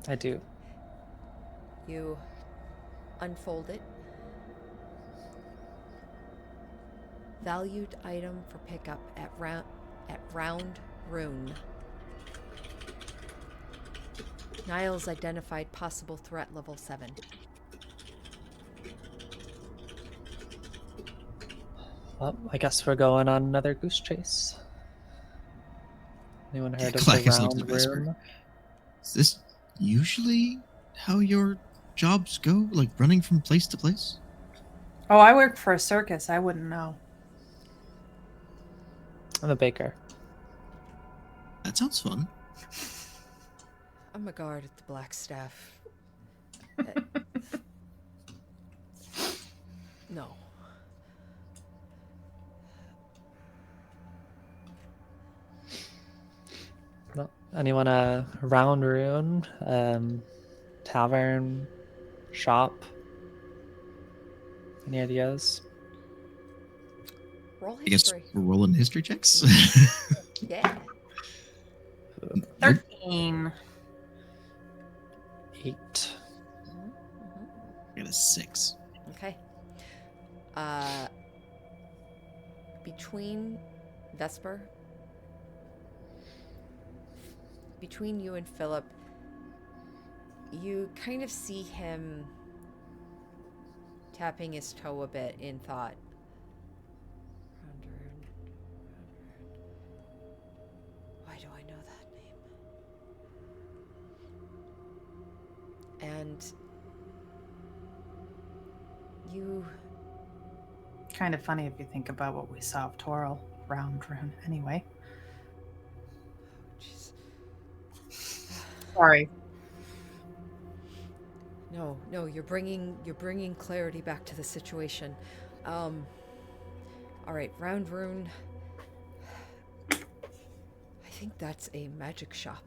I do. You unfold it. Valued item for pickup at Round Rune. Niles identified possible threat level 7. Well, I guess we're going on another goose chase. Anyone heard of the Clackus looks at round Vesper. room? Is this usually how your jobs go? Like running from place to place? Oh, I work for a circus. I wouldn't know. I'm a baker. That sounds fun. I'm a guard at the Black Staff. No. Well, anyone round room, tavern, shop? Any ideas? Roll I guess history. we're rolling history checks. Yeah. 13. 8. I got a 6. Okay. Between Vesper, between you and Philip, you kind of see him tapping his toe a bit in thought. Why do I know that name? And you... Kind of funny if you think about what we saw of Toril. Round rune, anyway. Jeez. Sorry. No, you're bringing clarity back to the situation. All right, round rune. I think that's a magic shop.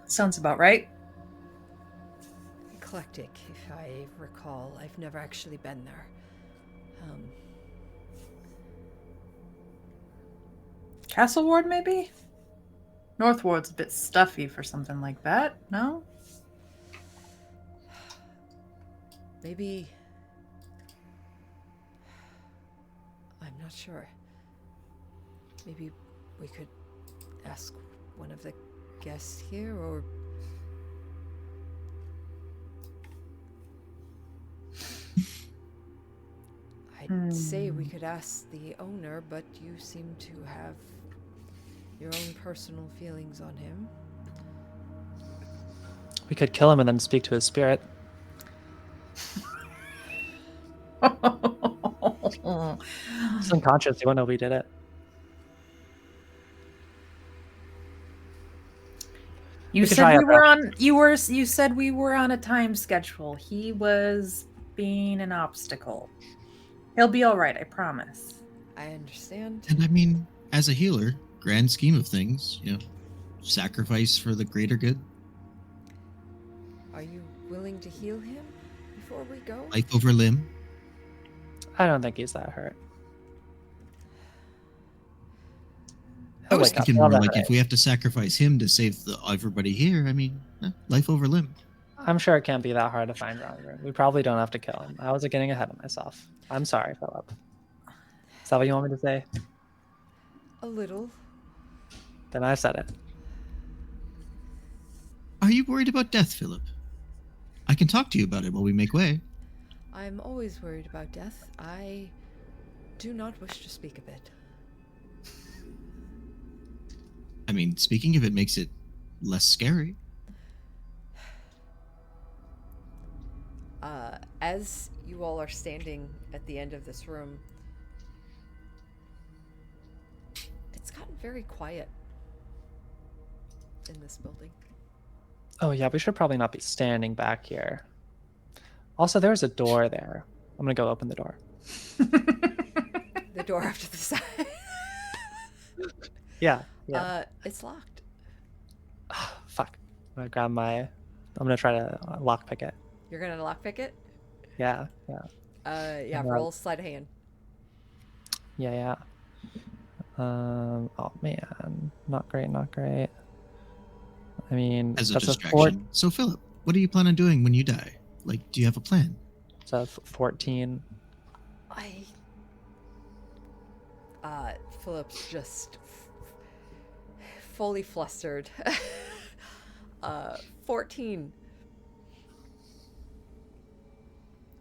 Sounds about right. Eclectic, if I recall. I've never actually been there. Castle Ward, maybe? North Ward's a bit stuffy for something like that, no? Maybe. I'm not sure. Maybe we could ask one of the guests here, or. I'd say we could ask the owner, but you seem to have your own personal feelings on him. We could kill him and then speak to his spirit. He's unconscious. He won't know we did it. You We could said try we our were best. on you said we were on a time schedule. He was being an obstacle. He'll be all right, I promise. I understand. And I mean, as a healer, grand scheme of things, sacrifice for the greater good. Are you willing to heal him before we go? Life over limb. I don't think he's that hurt. I was wake up. thinking He'll more have like better if we have to sacrifice him to save everybody here, I mean, life over limb. I'm sure it can't be that hard to find Roger. We probably don't have to kill him. I was getting ahead of myself. I'm sorry, Philip. Is that what you want me to say? A little. Then I said it. Are you worried about death, Philip? I can talk to you about it while we make way. I'm always worried about death. I do not wish to speak of it. I mean, speaking of it makes it less scary. As you all are standing at the end of this room, it's gotten very quiet in this building. Oh yeah, we should probably not be standing back here. Also, there's a door there. I'm gonna go open the door. The door off to the side. Yeah. It's locked. Fuck. I'm gonna try to lockpick it. You're gonna lockpick it? Yeah. Roll sleight of hand. Yeah. Oh man, not great. I mean, As a that's distraction. So, Philip, what do you plan on doing when you die? Like, do you have a plan? It's a 14. Philip's just fully flustered. 14.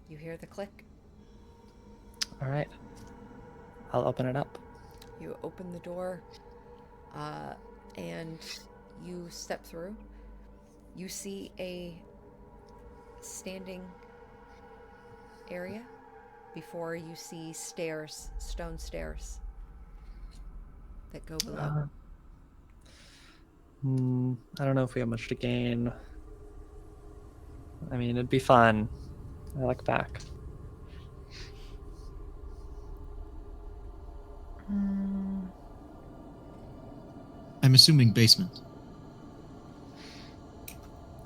You hear the click? All right. I'll open it up. You open the door, and you step through. You see a standing area. Before you see stairs, stone stairs that go below. I don't know if we have much to gain. I mean, it'd be fun. I look back. I'm assuming basement.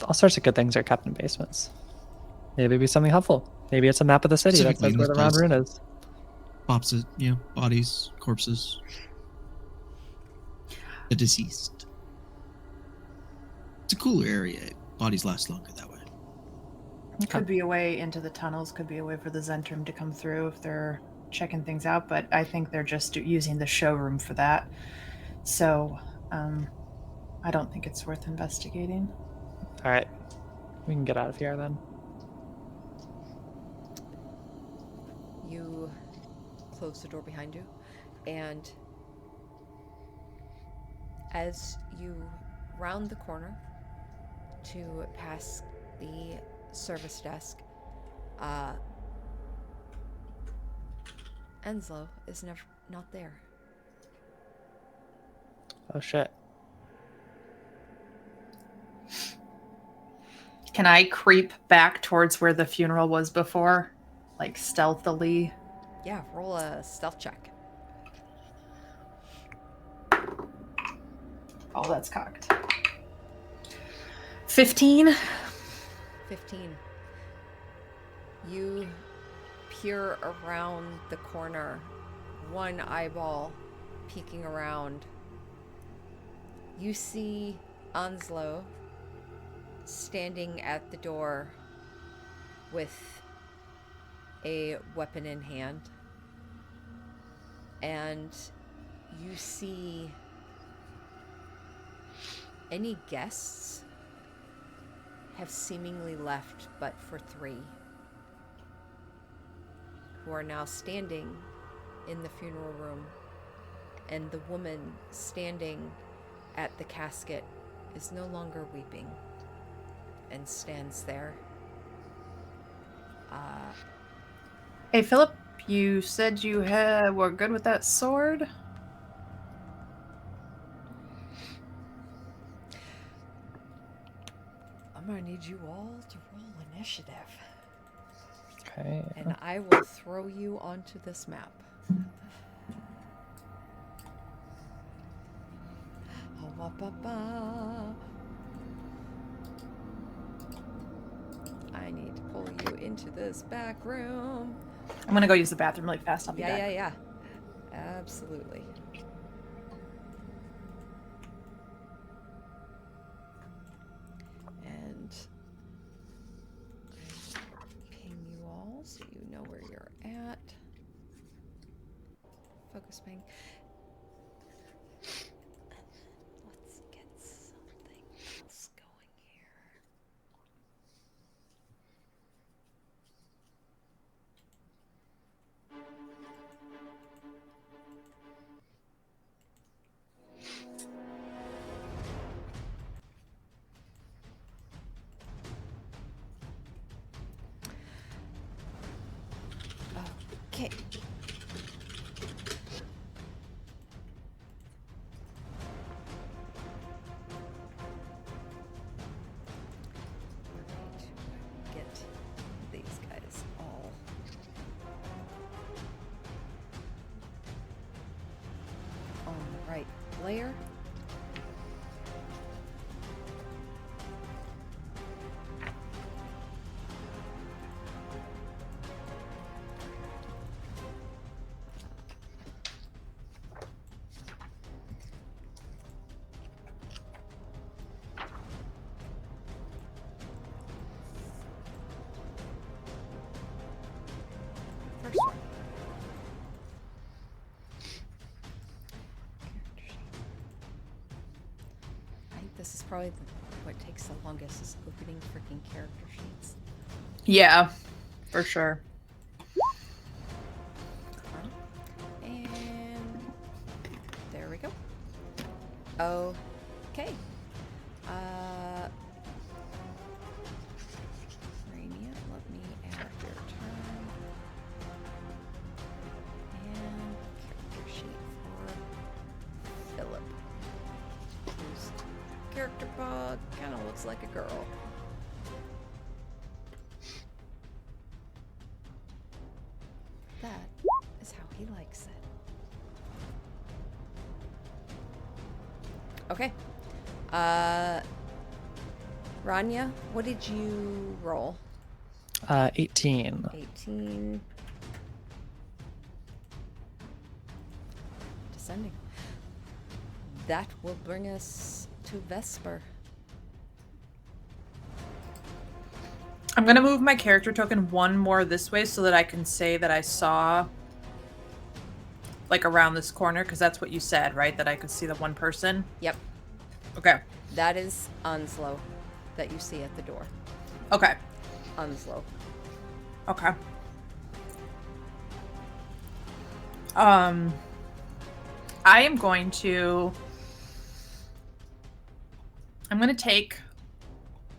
All sorts of good things are kept in basements. Maybe it'd be something helpful. Maybe it's a map of the city that Specifically says in where this the round place. rune is. Bodies, corpses. The deceased. It's a cooler area. Bodies last longer that way. Could be a way into the tunnels, could be a way for the Zentrum to come through if they're checking things out, but I think they're just using the showroom for that. So, I don't think it's worth investigating. All right. We can get out of here then. You close the door behind you, and as you round the corner to pass the service desk, Enslow is not there. Oh shit. Can I creep back towards where the funeral was before? Like stealthily? Yeah, roll a stealth check. Oh, that's cocked. 15. 15. You peer around the corner, one eyeball peeking around. You see Onslow standing at the door with a weapon in hand. And you see any guests have seemingly left but for 3, who are now standing in the funeral room, and the woman standing at the casket is no longer weeping and stands there. Hey, Philip, you said you were good with that sword? I'm gonna need you all to roll initiative, Okay. and I will throw you onto this map. I need to pull you into this back room. I'm gonna go use the bathroom really fast. I'll be back. Yeah. Absolutely. And I ping you all so you know where you're at. Focus ping. Let's get something else going here. Okay. Get these guys all on the right layer. First one. Character sheet. I think this is probably what takes the longest is opening freaking character sheets. Yeah, for sure. And there we go. Okay. Rainia, let me add your turn. And character sheet for Philip, whose character pod kind of looks like a girl. That is how he likes it. Okay. Rania, what did you roll? 18. 18. Descending. That will bring us to Vesper. I'm gonna move my character token one more this way so that I can say that I saw like around this corner, because that's what you said, right? That I could see the one person. Yep. Okay. That is Onslow that you see at the door. Okay. Onslow. Okay. I am going to take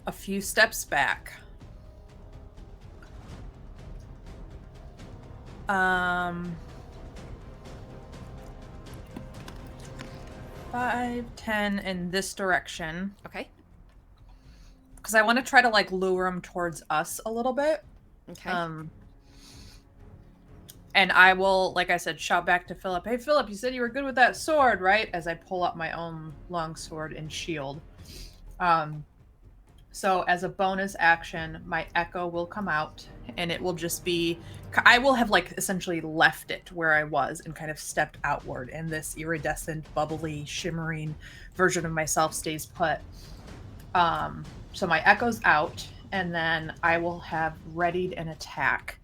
a few steps back. 5, 10 in this direction. Okay. because I want to try to like lure him towards us a little bit. Okay. And I will, like I said, shout back to Philip. Hey, Philip, you said you were good with that sword, right? As I pull up my own long sword and shield. So as a bonus action, my echo will come out, and it will just be, I will have like essentially left it where I was and kind of stepped outward, and this iridescent, bubbly, shimmering version of myself stays put. So my echo's out, and then I will have readied an attack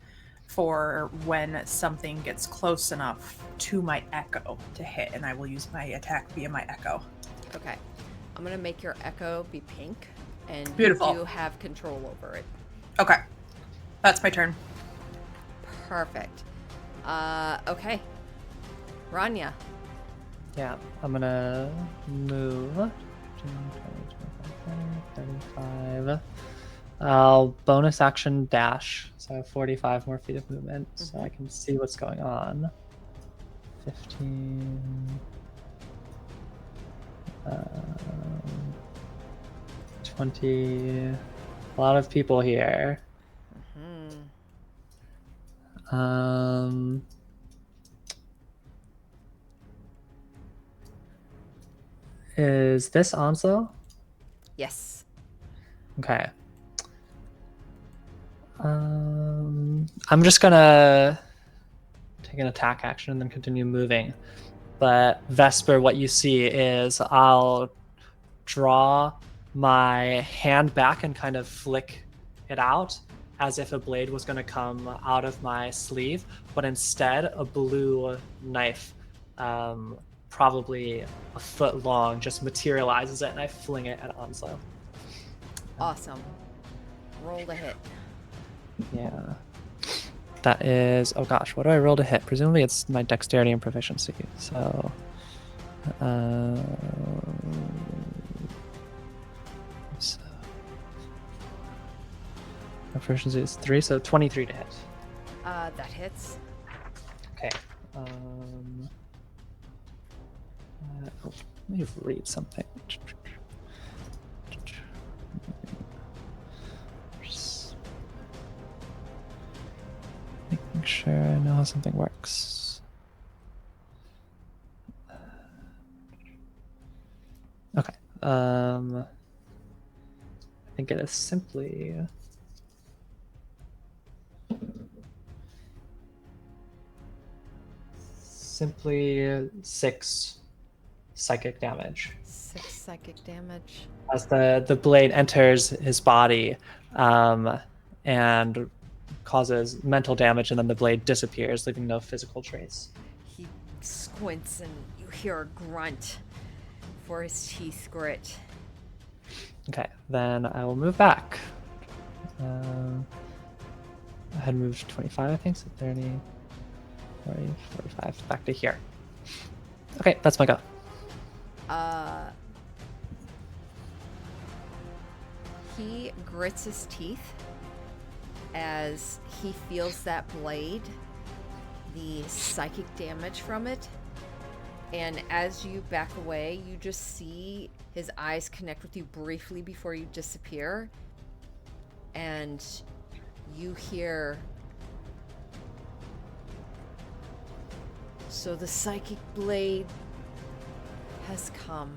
for when something gets close enough to my echo to hit, and I will use my attack via my echo. Okay. I'm going to make your echo be pink, and Beautiful. you do have control over it. Okay. That's my turn. Perfect. Okay. Rania. Yeah, I'm gonna move. 10, 20, 25, 35. I'll bonus action dash, so I have 45 more feet of movement, so I can see what's going on. 15. 20. A lot of people here. Is this Onslow? Yes. Okay. I'm just gonna take an attack action and then continue moving. But Vesper, what you see is I'll draw my hand back and kind of flick it out as if a blade was going to come out of my sleeve, but instead a blue knife, probably a foot long, just materializes it, and I fling it at Onslow. Awesome. Roll to hit. Yeah. That is, oh gosh, what do I roll to hit? Presumably it's my dexterity and proficiency. So, so my proficiency is 3, so 23 to hit. That hits. Okay. Let me read something. Just making sure I know how something works. Okay. I think it is simply simply 6 psychic damage 6 psychic damage. as the blade enters his body, and causes mental damage, and then the blade disappears, leaving no physical trace. He squints and you hear a grunt before his teeth grit. Okay, then I will move back. I had moved 25, I think, so 30, 40, 45, back to here. Okay, that's my go. He grits his teeth as he feels that blade, the psychic damage from it. And as you back away, you just see his eyes connect with you briefly before you disappear. And you hear, "So the psychic blade has come.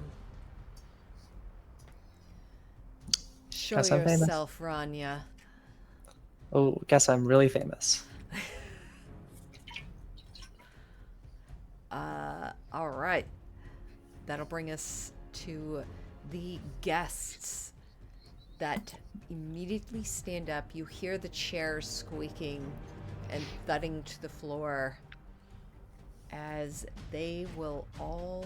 Show Guess I'm famous. yourself, Rania." Oh, guess I'm really famous. All right. That'll bring us to the guests that immediately stand up. You hear the chairs squeaking and thudding to the floor as they will all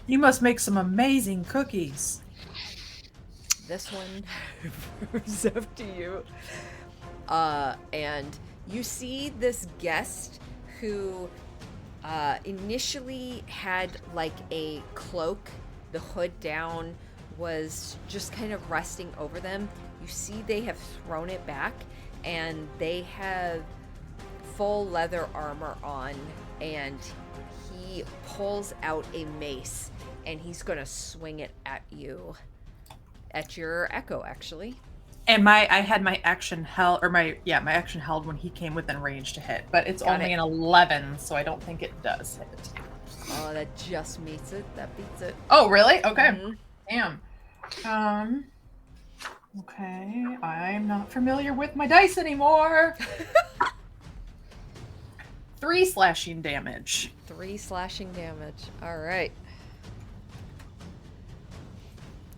You must make some amazing cookies. this one moves up to you. And you see this guest who initially had like a cloak, the hood down, was just kind of resting over them. You see they have thrown it back and they have full leather armor on, and he pulls out a mace and he's gonna swing it at you. At your Echo, actually. And I had my action held, or my action held when he came within range to hit, but it's Got only it. an 11, so I don't think it does hit. Oh, that just meets it. That beats it. Oh, really? Okay. Mhm. Damn. Okay, I'm not familiar with my dice anymore. 3 slashing damage. 3 slashing damage. All right.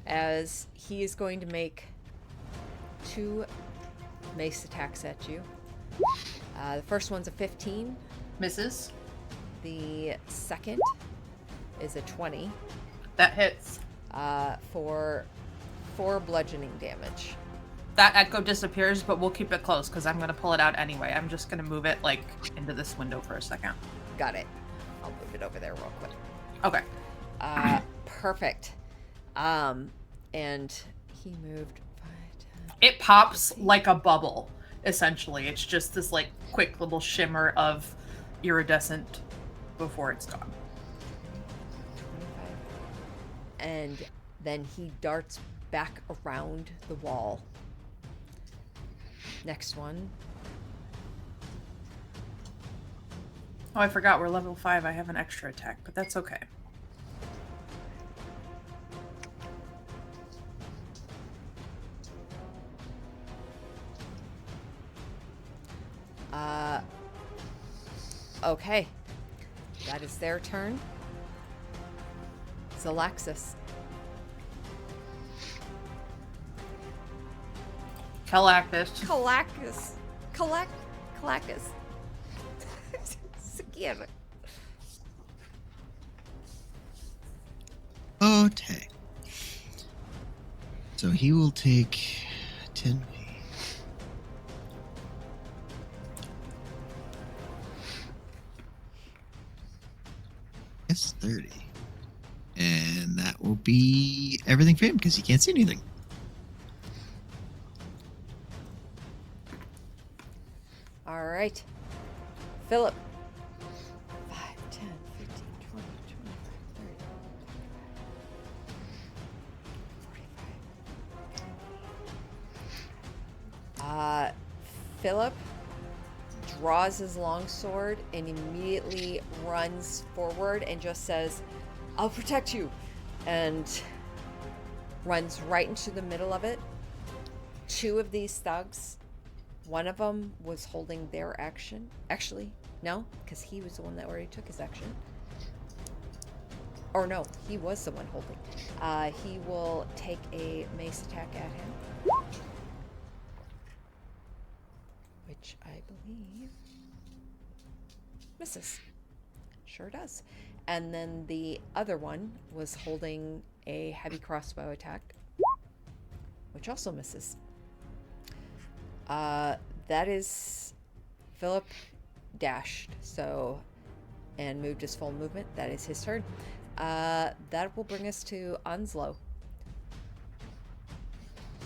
As he is going to make 2 mace attacks at you. The first one's a 15. Misses. The second is a 20 That hits. for 4 bludgeoning damage. That echo disappears, but we'll keep it close because I'm going to pull it out anyway. I'm just going to move it like into this window for a second. Got it. I'll move it over there real quick. Okay. Perfect. And he moved 5, 10. It pops like a bubble, essentially. It's just this like quick little shimmer of iridescent before it's gone. 25. And then he darts back around the wall. Next one. Oh, I forgot we're level 5. I have an extra attack, but that's okay. Okay. That is their turn. Zalaxis. Calactus. Calacus. Again. Okay. So he will take 10 feet. Yes, 30. And that will be everything for him because he can't see anything. All right. Philip. 5, 10, 15, 20, 25, 30, 45. Philip draws his longsword and immediately runs forward and just says, "I'll protect you," and runs right into the middle of it. 2 of these thugs, one of them was holding their action. Actually, no, because he was the one that already took his action. Or no, he was the one holding. He will take a mace attack at him, which I believe misses. Sure does. And then the other one was holding a heavy crossbow attack, which also misses. That is Philip dashed, so, and moved his full movement. That is his turn. That will bring us to Onslow.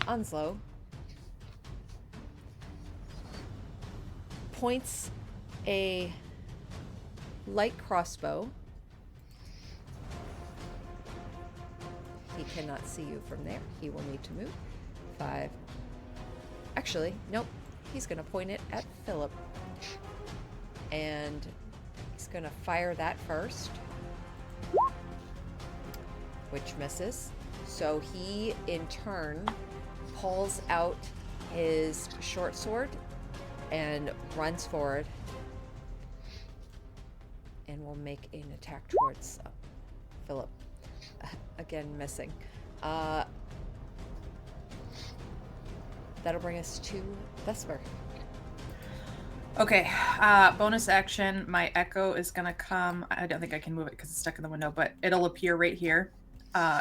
Onslow points a light crossbow. He cannot see you from there. He will need to move. 5. Actually, nope. He's going to point it at Philip. And he's going to fire that first, which misses. So he, in turn, pulls out his short sword and runs forward and will make an attack towards Philip. Again, missing. That'll bring us to Vesper. Okay, bonus action. My echo is gonna come. I don't think I can move it because it's stuck in the window, but it'll appear right here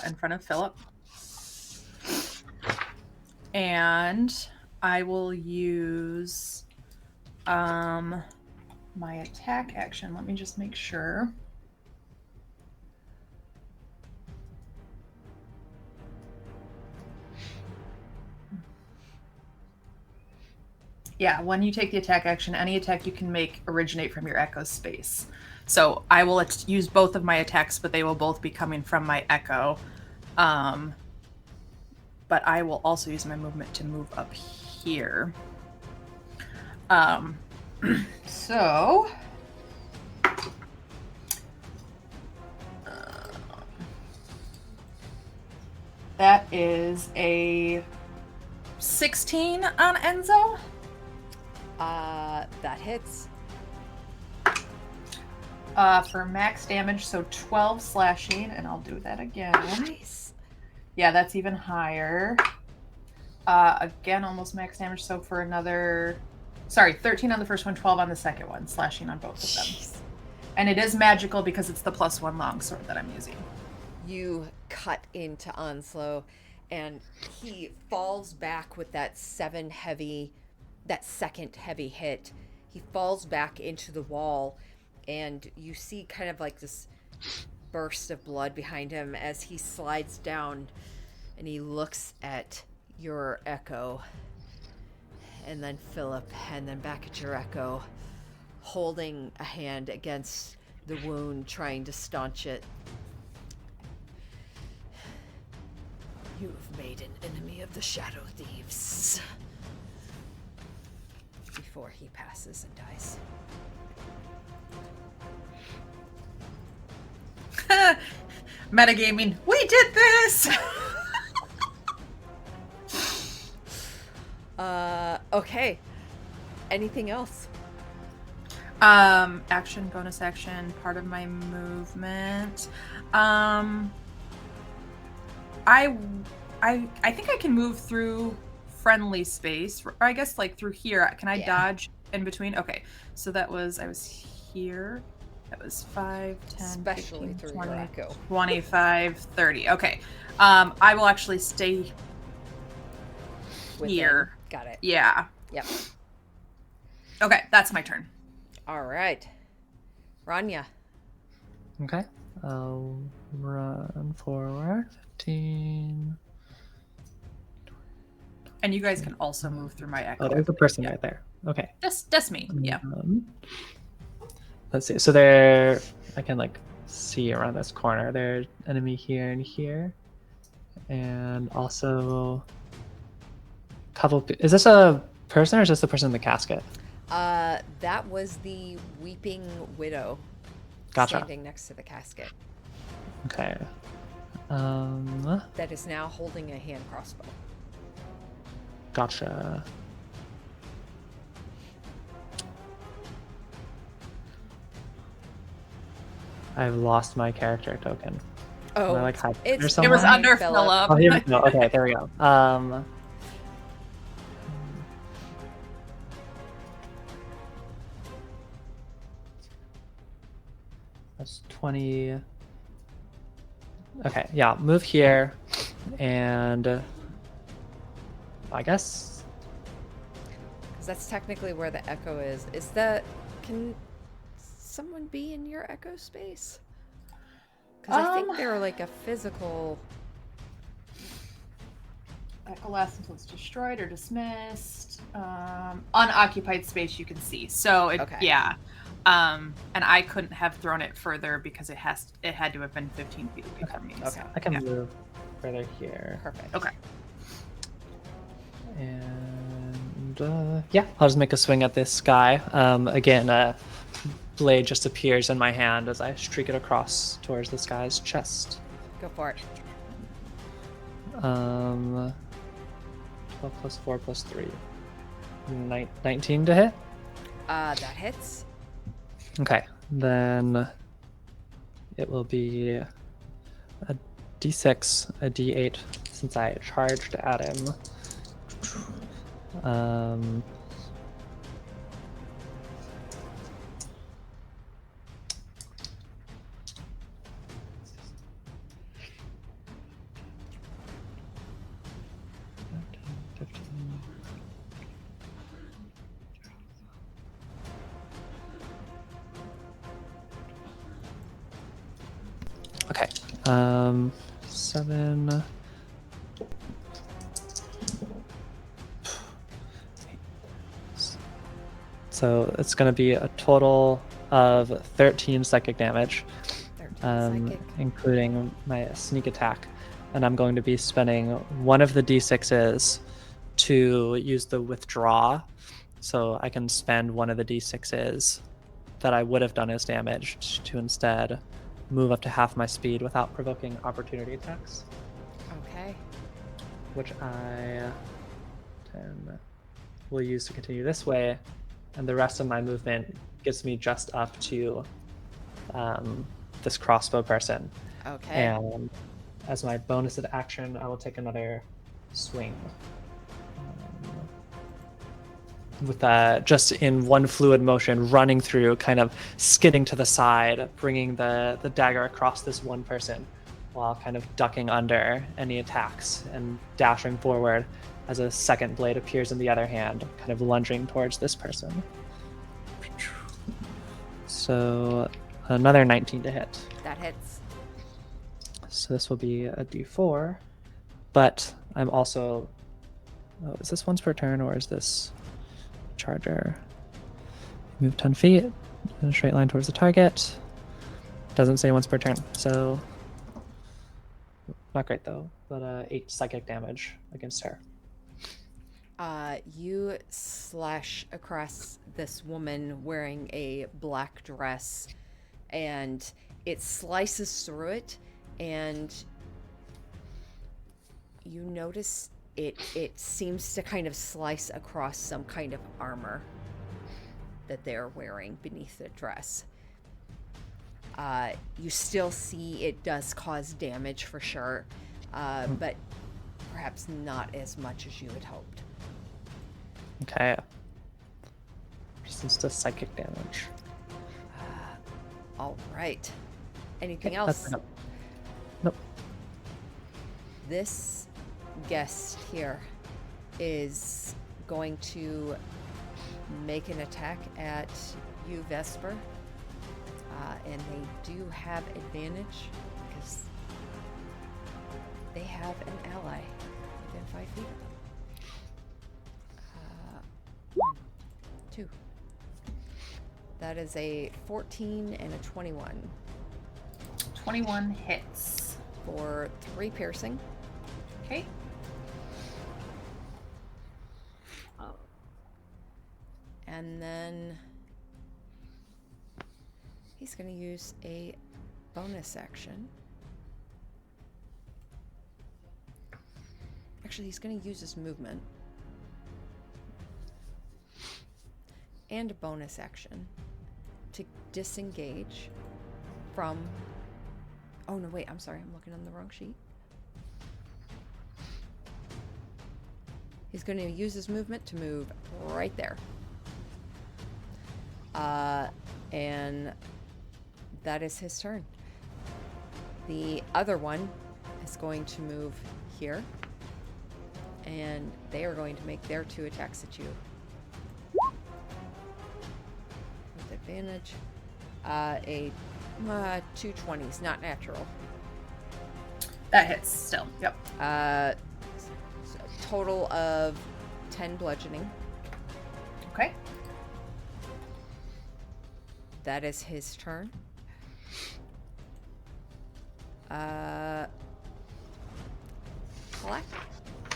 in front of Philip. And I will use my attack action. Let me just make sure. Yeah, when you take the attack action, any attack you can make originate from your echo space. So I will use both of my attacks, but they will both be coming from my echo. But I will also use my movement to move up here. So that is a 16 on Enzo. That hits. For max damage, so 12 slashing, and I'll do that again. Nice. Yeah, that's even higher. Again, almost max damage, so for another... Sorry, 13 on the first one, 12 on the second one, slashing on both of them. Jeez. And it is magical because it's the +1 longsword that I'm using. You cut into Onslow, and he falls back with that second heavy hit. He falls back into the wall, and you see kind of like this burst of blood behind him as he slides down, and he looks at your echo, and then Philip, and then back at your echo, holding a hand against the wound, trying to staunch it. You've made an enemy of the Shadow Thieves. Before he passes and dies. Metagaming. We did this! Okay. Anything else? Action, bonus action, part of my movement. I think I can move through friendly space. Or I guess like through here. Can I dodge in between? Okay. So I was here. That was 5, 10, Especially 15, through 20, your echo. 25, 30. Okay. I will actually stay Within. here. Got it. Yeah. Yep. Okay, that's my turn. All right. Rania. Okay. I'll run forward. 15. And you guys can also move through my echo. Oh, there's a person Yeah. right there. Okay. That's me. Yeah. Let's see. So there, I can like see around this corner. There's enemy here and here, and also couple. Is this a person or is this the person in the casket? That was the Weeping Widow. Gotcha. Standing next to the casket. Okay. That is now holding a hand crossbow. Gotcha. I've lost my character token. Oh, Am I, like, hiding it or it's somewhere? It was under Philip. Philip. Oh, here we go. Okay, there we go. That's 20. Okay, yeah, move here, and I guess Because that's technically where the echo is. Can someone be in your echo space? Because I think they're like a physical. Echo lasts until it's destroyed or dismissed. Unoccupied space you can see. So it, Okay. yeah. And I couldn't have thrown it further because it had to have been 15 feet away from me. Okay. So, I can yeah. move further here. Perfect. Okay. And yeah, I'll just make a swing at this guy. Again, blade just appears in my hand as I streak it across towards this guy's chest. Go for it. 12 plus 4 plus 3. 19 to hit? That hits. Okay, then it will be a d6, a d8, since I charged at him. Okay, 7. So it's going to be a total of 13 psychic damage, 13 psychic. including my sneak attack. And I'm going to be spending one of the d6s to use the withdraw. So I can spend one of the d6s that I would have done as damage to instead move up to half my speed without provoking opportunity attacks, Okay. which will use to continue this way. And the rest of my movement gets me just up to this crossbow person. Okay. And as my bonus action, I will take another swing. With just in one fluid motion, running through, kind of skidding to the side, bringing the dagger across this one person, while kind of ducking under any attacks and dashing forward as a second blade appears in the other hand, kind of lunging towards this person. So another 19 to hit. That hits. So this will be a d4, but I'm also... Oh, is this once per turn or is this charger? Move 10 feet in a straight line towards the target. Doesn't say once per turn, so not great though, but 8 psychic damage against her. You slash across this woman wearing a black dress, and it slices through it, and you notice it seems to kind of slice across some kind of armor that they're wearing beneath the dress. You still see it does cause damage for sure, but perhaps not as much as you had hoped. Okay. Just psychic damage. All right. Anything That's else? enough. Nope. This guest here is going to make an attack at you, Vesper. And they do have advantage because they have an ally within 5 feet of them. 1, 2. That is a 14 and a 21 21 hits. for 3 piercing. Okay. And then he's going to use a bonus action. Actually, he's going to use his movement and a bonus action to disengage from... Oh, no, wait, I'm sorry. I'm looking on the wrong sheet. He's going to use his movement to move right there. And that is his turn. The other one is going to move here. And they are going to make their 2 attacks at you. With advantage. 2 20s, not natural. That hits still. Yep. Total of 10 bludgeoning. Okay. That is his turn.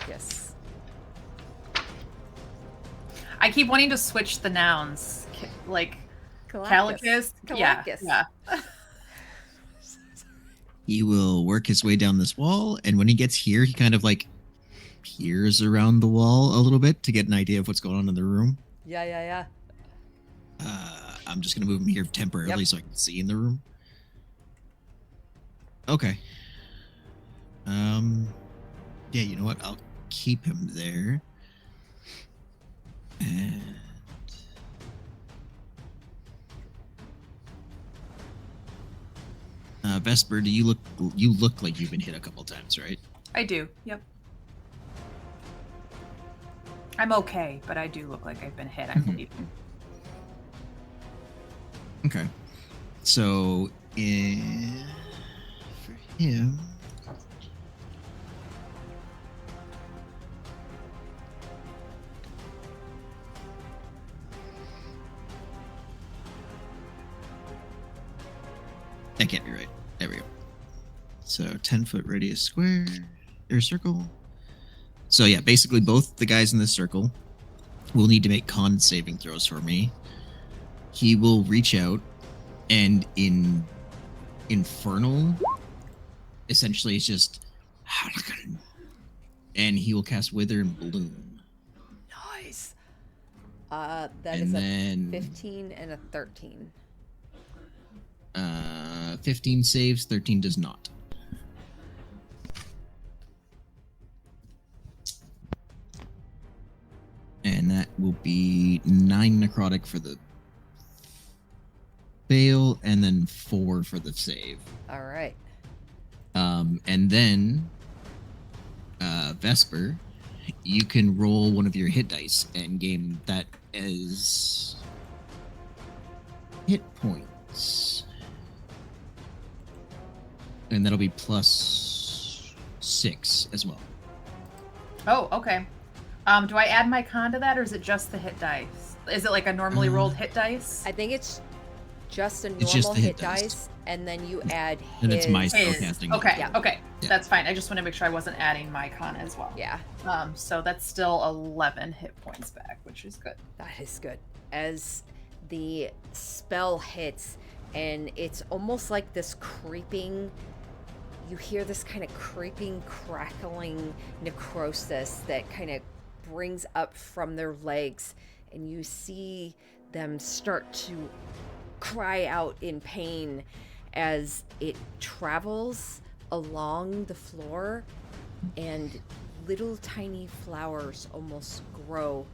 Yes. I keep wanting to switch the nouns. Like Calicus. Yeah. Calacus. Yeah. He will work his way down this wall, and when he gets here, he kind of like peers around the wall a little bit to get an idea of what's going on in the room. Yeah. I'm just gonna move him here temporarily Yep. so I can see in the room. Okay. Yeah, you know what? I'll keep him there. And Vesper, you look like you've been hit a couple times, right? I do. Yep. I'm okay, but I do look like I've been hit. I'm bleeding. Okay. So, for him, That can't be right. There we go. So 10-foot radius square or circle. So yeah, basically both the guys in this circle will need to make con saving throws for me. He will reach out and in Infernal, essentially it's just, and he will cast Wither and Bloom. Nice. That And is then- a 15 and a 13. 15 saves, 13 does not. And that will be 9 necrotic for the fail, and then 4 for the save. All right. And then, Vesper, you can roll one of your hit dice and gain that as hit points. And that'll be plus 6 as well. Oh, okay. Do I add my con to that, or is it just the hit dice? Is it like a normally rolled hit dice? I think it's just a normal It's just the hit hit dice. dice, and then you add his. And it's my His. spellcasting. Okay, Yeah. okay. Yeah. That's fine. I just want to make sure I wasn't adding my con as well. Yeah, So that's still 11 hit points back, which is good. that is good. As the spell hits, and it's almost like this creeping. You hear this kind of creeping, crackling necrosis that kind of brings up from their legs, and you see them start to cry out in pain as it travels along the floor, and little tiny flowers almost grow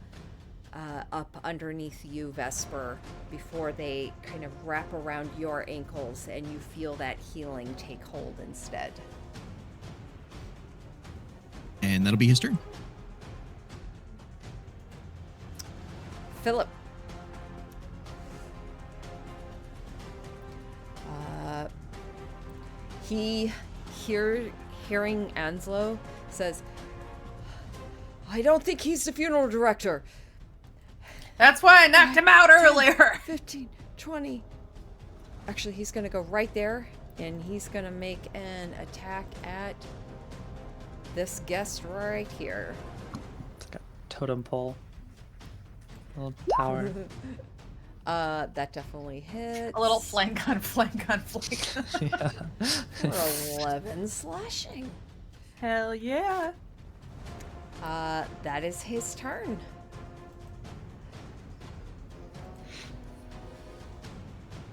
up underneath you, Vesper, before they kind of wrap around your ankles, and you feel that healing take hold instead. And that'll be his turn. Philip. He, hearing Anslo, says, I don't think he's the funeral director. That's why I knocked him out earlier. 15, 20. Actually, he's going to go right there, and he's going to make an attack at this guest right here. It's like a totem pole. A little tower. That definitely hits. A little flank on flank on flank. Yeah. For 11 slashing. Hell yeah. That is his turn.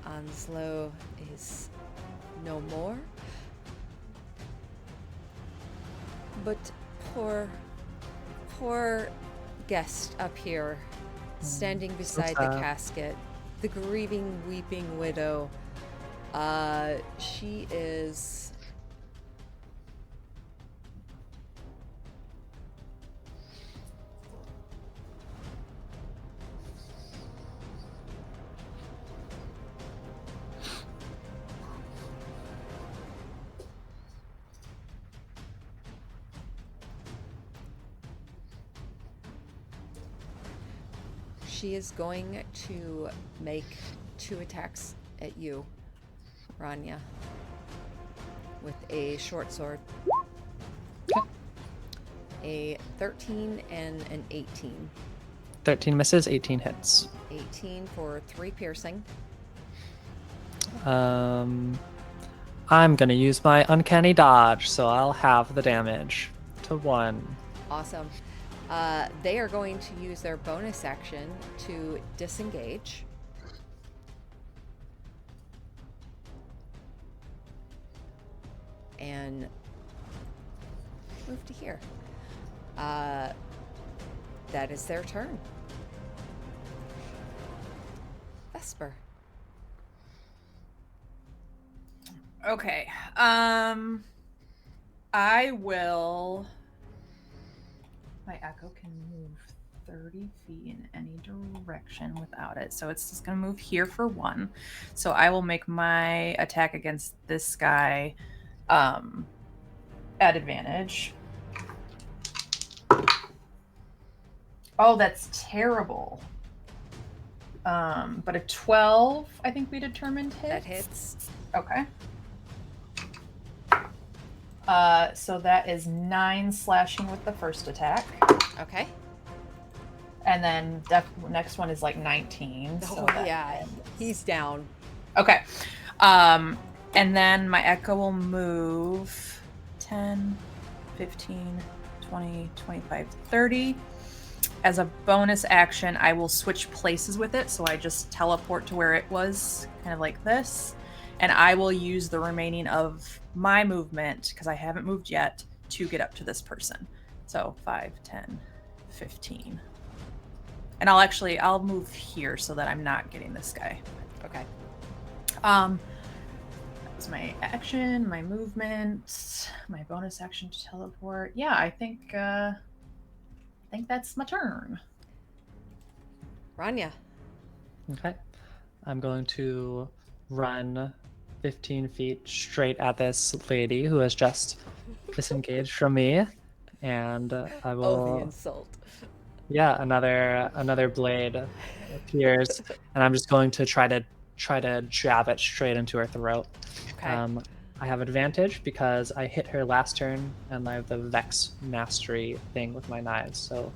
Anslo is no more. But poor guest up here, standing beside the sad. casket, the grieving, weeping widow. She is. She is going to make 2 attacks at you, Rania, with a short sword. A 13 and an 18. 13 misses, 18 hits. 18 for 3 piercing. I'm gonna use my uncanny dodge, so I'll have the damage to 1. Awesome. They are going to use their bonus action to disengage. And move to here. That is their turn. Vesper. Okay. I will. My echo can move 30 feet in any direction without it. So it's just going to move here for 1. So I will make my attack against this guy at advantage. Oh, that's terrible. But a 12, I think we determined hits. That hits. Okay. So that is 9 slashing with the first attack. Okay. And then next one is like 19. Oh, So that yeah. He's down. Okay. And then my echo will move 10, 15, 20, 25, 30. As a bonus action, I will switch places with it. So I just teleport to where it was, kind of like this. And I will use the remaining of my movement, because I haven't moved yet, to get up to this person. So 5, 10, 15. And I'll move here so that I'm not getting this guy. Okay. That was my action, my movement, my bonus action to teleport. Yeah, I think that's my turn. Rania. Okay. I'm going to run 15 feet straight at this lady who has just disengaged from me. And I Oh, the will... insult. Yeah, another blade appears, and I'm just going to try to jab it straight into her throat. Okay. I have advantage because I hit her last turn, and I have the Vex Mastery thing with my knives. So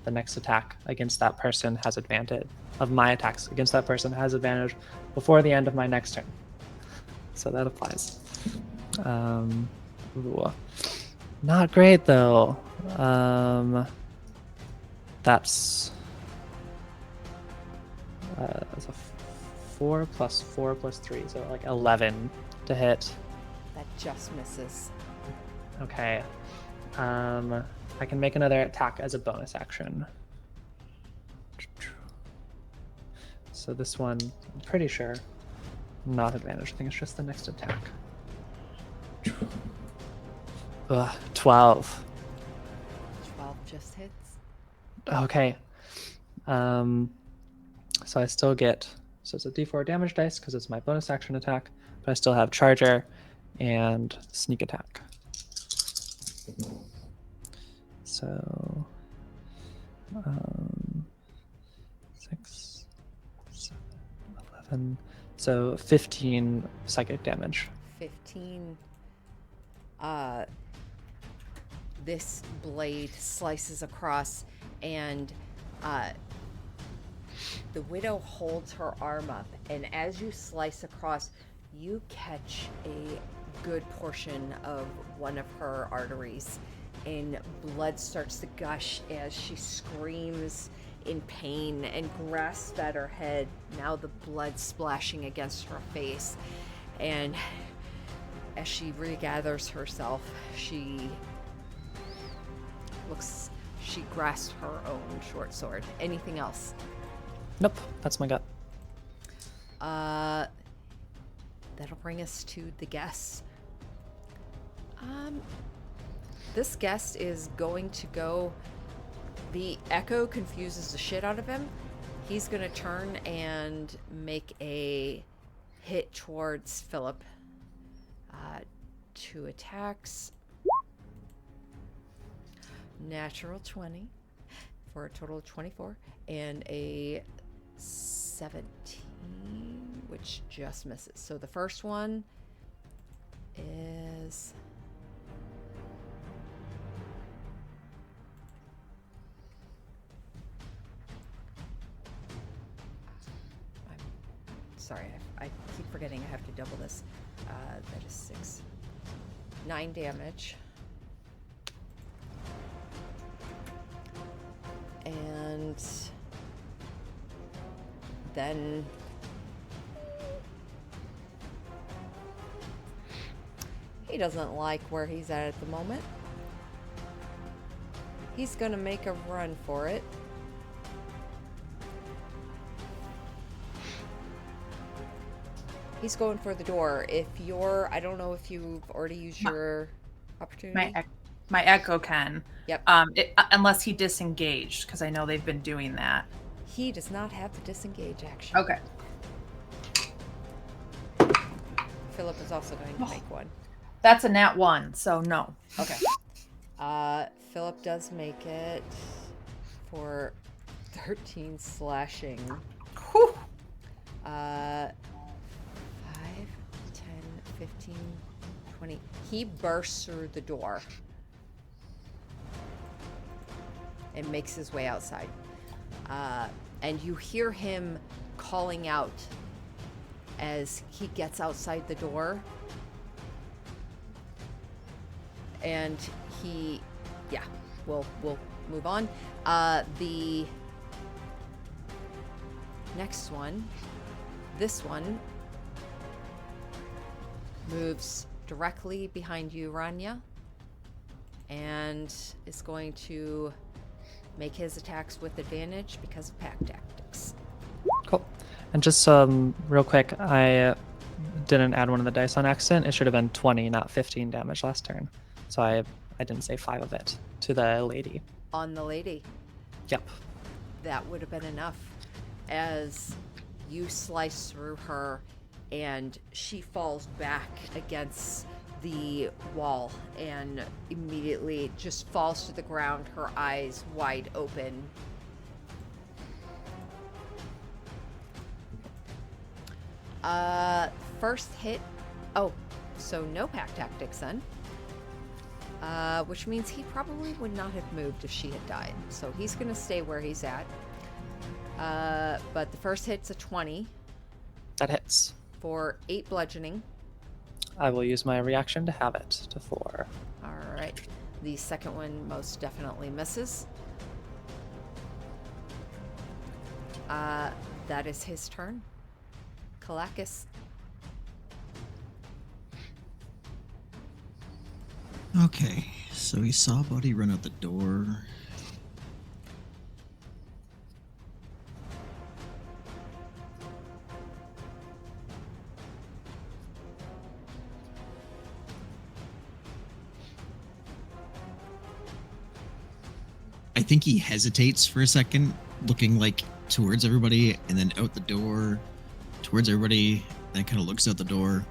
the next attack against that person has advantage. Of my attacks against that person has advantage before the end of my next turn. So that applies. Ooh. Not great though. That's a 4 plus 4 plus 3, so like 11 to hit. That just misses. Okay. I can make another attack as a bonus action. So this one, I'm pretty sure, not advantage. I think it's just the next attack. 12. 12 just hits. Okay. So I still get, so it's a d4 damage dice because it's my bonus action attack, but I still have charger and sneak attack. So 6, 7, 11, so 15 psychic damage. 15. This blade slices across, and the widow holds her arm up, and as you slice across, you catch a good portion of one of her arteries, and blood starts to gush as she screams in pain and grasps at her head, now the blood splashing against her face. And as she regathers herself, she grasps her own short sword. Anything else? Nope, that's my gut. That'll bring us to the guest. This guest is going to go. The echo confuses the shit out of him. He's gonna turn and make a hit towards Philip. 2 attacks. Natural 20 for a total of 24, and a 17, which just misses. So the first one is sorry, I keep forgetting I have to double this. That is 6. 9 damage. And then he doesn't like where he's at the moment. He's gonna make a run for it. He's going for the door. If you're, I don't know if you've already used your opportunity. My echo can. Yep. Unless he disengaged, because I know they've been doing that. He does not have the disengage action. Okay. Philip is also going to make one. That's a nat 1, so no. Okay. Philip does make it for 13 slashing. Whew. 5, 10, 15, 20. He bursts through the door and makes his way outside. And you hear him calling out as he gets outside the door. And he, yeah, we'll move on. The next one, this one, moves directly behind you, Rania, and is going to make his attacks with advantage because of pack tactics. Cool. And just real quick, I didn't add one of the dice on accident. It should have been 20, not 15 damage last turn. So I didn't say 5 of it to the lady. On the lady, Yep. that would have been enough as you slice through her and she falls back against the wall and immediately just falls to the ground, her eyes wide open. First hit. Oh, so no pack tactics then. Which means he probably would not have moved if she had died. So he's going to stay where he's at. But the first hit's a 20 That hits. for 8 bludgeoning. I will use my reaction to have it to 4. All right. The second one most definitely misses. That is his turn. Kalakis. Okay, so he saw Buddy run out the door. I think he hesitates for a second, looking like towards everybody and then out the door, towards everybody, then kind of looks out the door.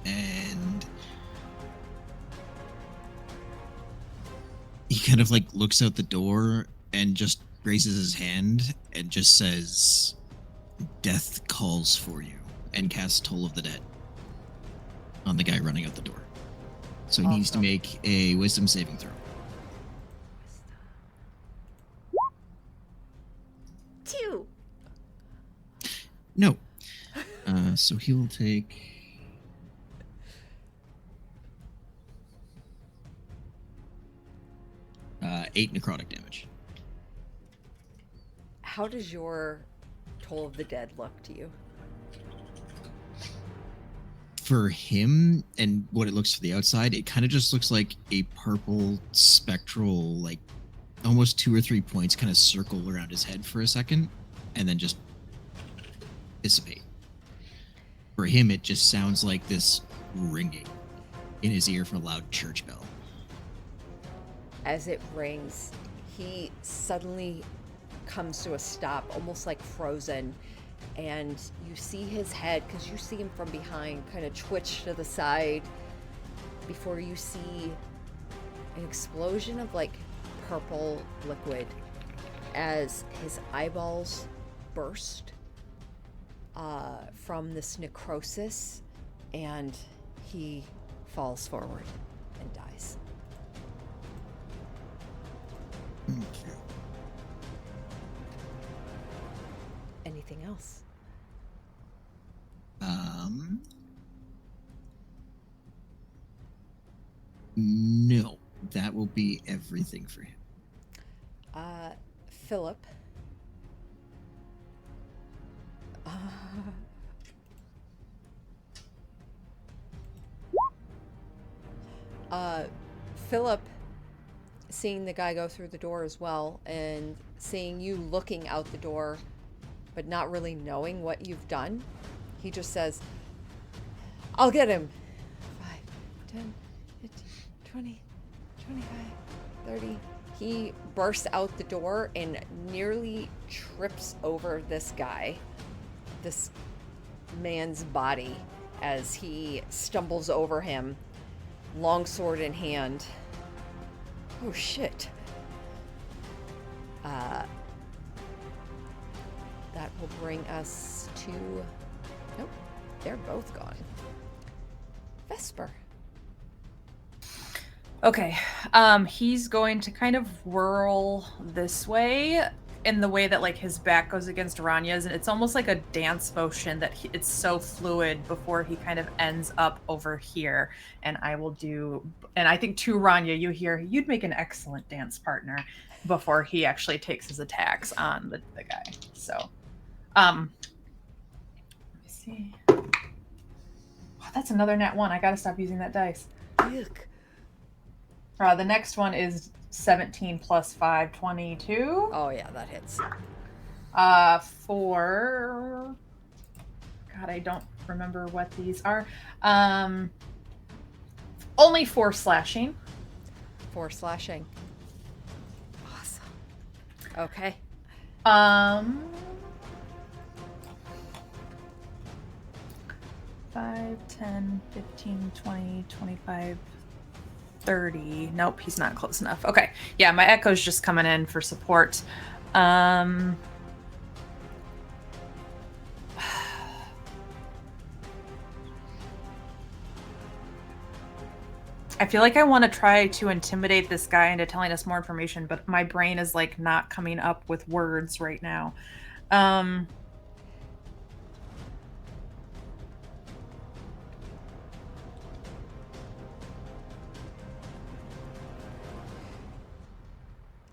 And he kind of like looks out the door and just raises his hand and just says, "Death calls for you," and casts Toll of the Dead on the guy running out the door. So he needs to Awesome. make a wisdom saving throw. 2. No. So he will take 8 necrotic damage. How does your Toll of the Dead look to you? For him and what it looks for the outside, it kind of just looks like a purple spectral, like almost 2 or 3 points kind of circle around his head for a second and then just dissipate. For him, it just sounds like this ringing in his ear from a loud church bell. As it rings, he suddenly comes to a stop, almost like frozen, and you see his head, because you see him from behind, kind of twitch to the side before you see an explosion of like purple liquid as his eyeballs burst from this necrosis, and he falls forward and dies. Okay. Anything else? No, that will be everything for him. Philip. Philip, seeing the guy go through the door as well, and seeing you looking out the door, but not really knowing what you've done, he just says, "I'll get him." 5, 10, 15, 20, 25, 30. He bursts out the door and nearly trips over this guy, this man's body, as he stumbles over him, longsword in hand. Oh shit. That will bring us to... Nope, they're both gone. Vesper. Okay. He's going to kind of whirl this way in the way that like his back goes against Ranya's, and it's almost like a dance motion that it's so fluid before he kind of ends up over here. And I will do, and I think to Ranya, you hear, you'd make an excellent dance partner before he actually takes his attacks on the guy. So, let me see. Oh, that's another nat 1. I gotta stop using that dice. Yuck. The next one is 17 plus 5, 22. Oh yeah, that hits. For God, I don't remember what these are. Only 4 slashing. 4 slashing. Awesome. Okay. 5, 10, 15, 20, 25, 30. Nope, he's not close enough. Okay. Yeah, my echo's just coming in for support. I feel like I want to try to intimidate this guy into telling us more information, but my brain is like not coming up with words right now.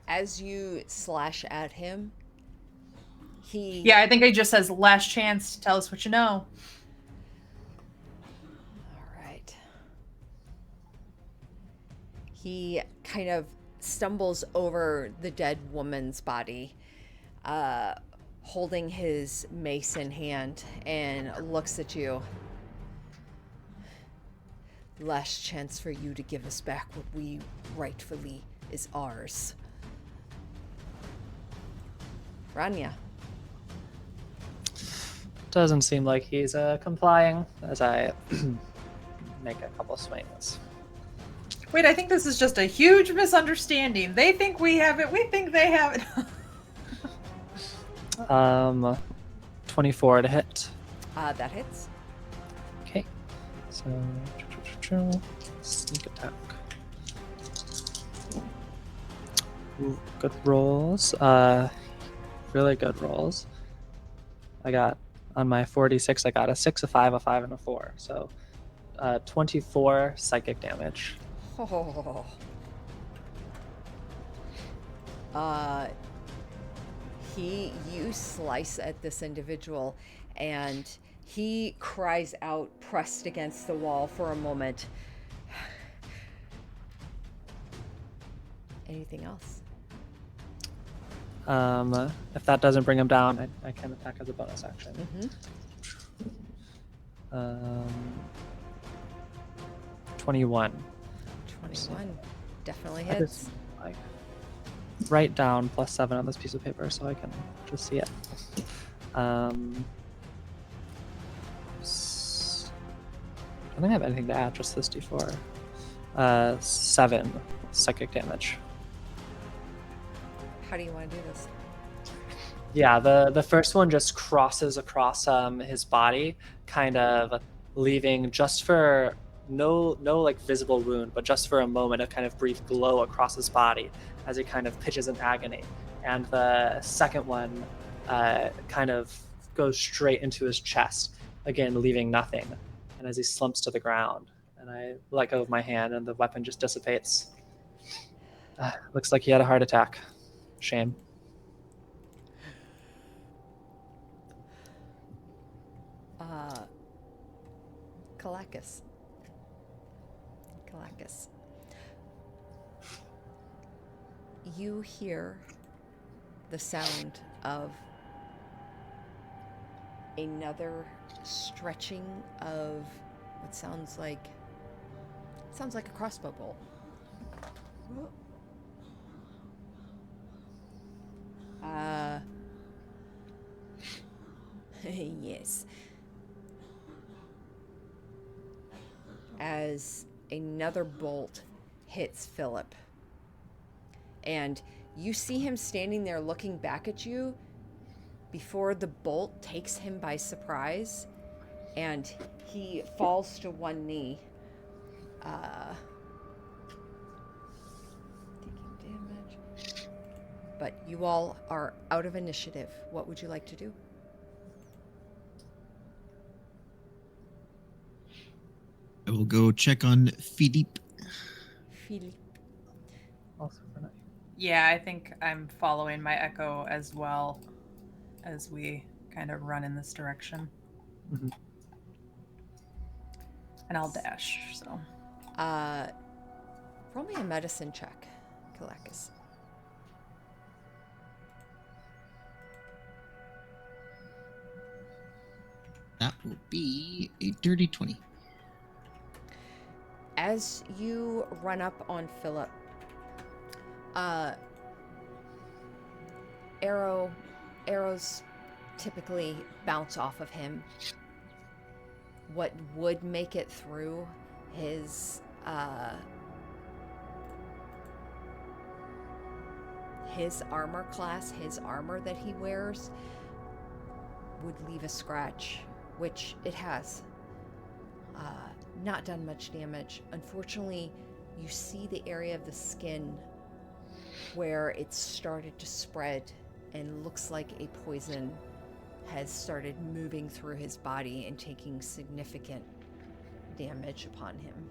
As you slash at him, he... Yeah, I think it just says last chance to tell us what you know. All right. He kind of stumbles over the dead woman's body, holding his mace in hand, and looks at you. Last chance for you to give us back what we rightfully is ours. Ranya. Doesn't seem like he's complying as I make a couple swings. Wait, I think this is just a huge misunderstanding. They think we have it, we think they have it. 24 to hit. That hits. Okay. So, sneak attack. Ooh, good rolls. Really good rolls. I got, on my 46, I got a 6, a 5, a 5, and a 4. So, 24 psychic damage. Oh. You slice at this individual, and he cries out, pressed against the wall for a moment. Anything else? If that doesn't bring him down, I can attack as a bonus action. Mm-hmm. 21. 21 definitely I hits. just, like, write down +7 on this piece of paper so I can just see it. I don't think I have anything to add, just this d4. 7 psychic damage. How do you want to do this? Yeah, the first one just crosses across his body, kind of leaving just for no like visible wound, but just for a moment, a kind of brief glow across his body as he kind of pitches in agony. And the second one kind of goes straight into his chest, again leaving nothing. And as he slumps to the ground, and I let go of my hand, and the weapon just dissipates. Looks like he had a heart attack. Shame. Kalakis. You hear the sound of another stretching of what sounds like a crossbow bolt. Yes. As another bolt hits Philip, and you see him standing there looking back at you before the bolt takes him by surprise, and he falls to one knee Taking damage. But you all are out of initiative. What would you like to do? I will go check on Philippe. Philippe. Also for night. Yeah, I think I'm following my echo as well as we kind of run in this direction. Mhm. And I'll dash, so. Roll me a medicine check, Kalakis. That will be a dirty 20. As you run up on Philip, arrows typically bounce off of him. What would make it through his armor class, his armor that he wears, would leave a scratch, which it has. Not done much damage. Unfortunately, you see the area of the skin where it's started to spread and looks like a poison has started moving through his body and taking significant damage upon him.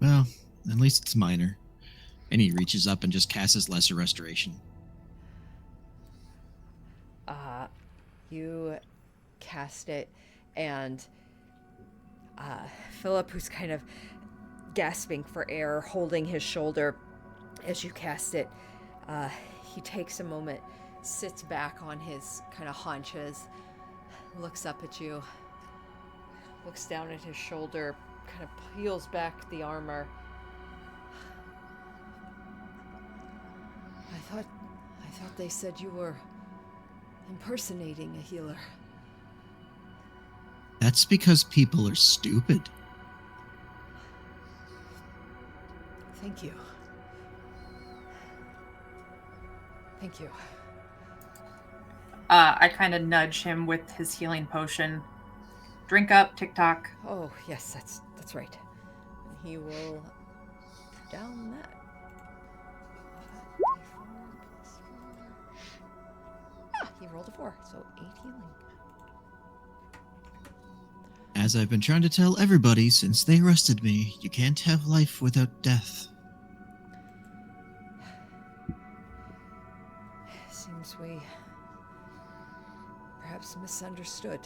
Well, at least it's minor. And he reaches up and just casts his Lesser Restoration. You cast it, and Philip, who's kind of gasping for air, holding his shoulder as you cast it, he takes a moment, sits back on his kind of haunches, looks up at you, looks down at his shoulder, kind of peels back the armor. I thought they said you were impersonating a healer. That's because people are stupid. Thank you. Thank you. I kind of nudge him with his healing potion. Drink up, TikTok. Oh, yes, that's right. And he will down that. He rolled a 4, so 8 healing. As I've been trying to tell everybody since they arrested me, you can't have life without death. Seems we perhaps misunderstood.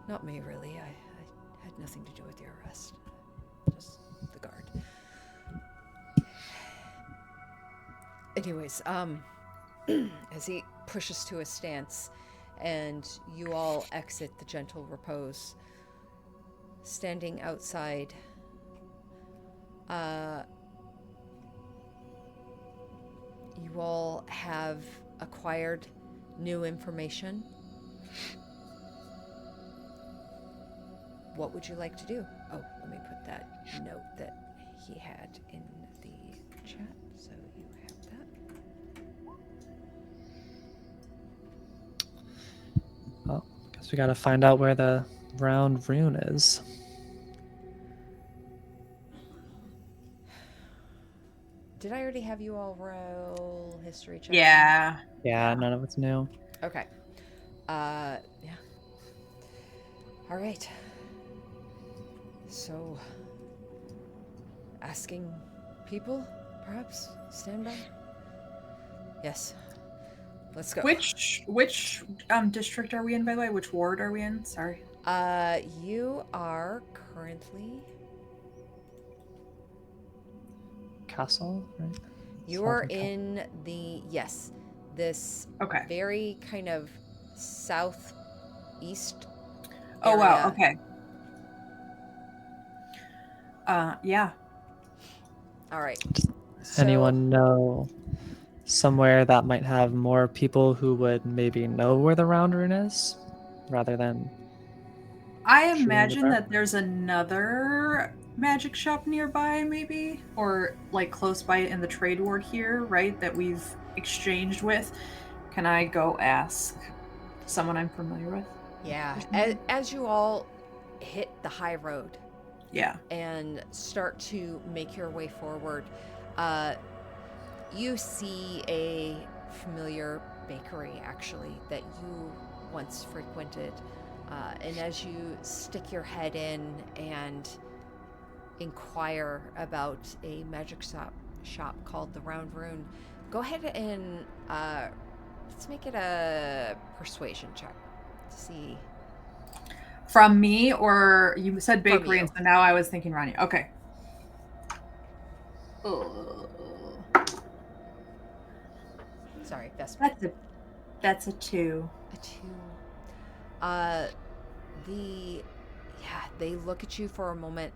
Not me, really. I had nothing to do with your arrest. Just the guard. Anyways, as he pushes to a stance and you all exit the Gentle Repose, standing outside, you all have acquired new information. What would you like to do? Oh, let me put that note that he had in the chat, so you have that. Well, guess we gotta find out where the round rune is. Did I already have you all roll history checks? Yeah. Yeah, none of it's new. Okay. Yeah. All right. So, asking people, perhaps? Stand by? Yes. Let's go. Which district are we in, by the way? Which ward are we in? Sorry. You are currently... Castle, right? You are Southern Cal- in the... Yes. This Okay. very kind of southeast Oh, wow. area. Okay. Yeah. All right. Anyone know somewhere that might have more people who would maybe know where the round rune is, rather than? I Shooting the imagine dark. that there's another magic shop nearby, maybe, or like close by in the trade ward here, right? That we've exchanged with. Can I go ask someone I'm familiar with? Yeah. As you all hit the high road Yeah. and start to make your way forward, you see a familiar bakery actually that you once frequented. And as you stick your head in and inquire about a magic shop called the Round Rune, go ahead and let's make it a persuasion check to see. From me, or you said From bakery, you. and so now I was thinking Ronnie. Okay. Sorry, Vesper. That's a 2. A 2. They look at you for a moment.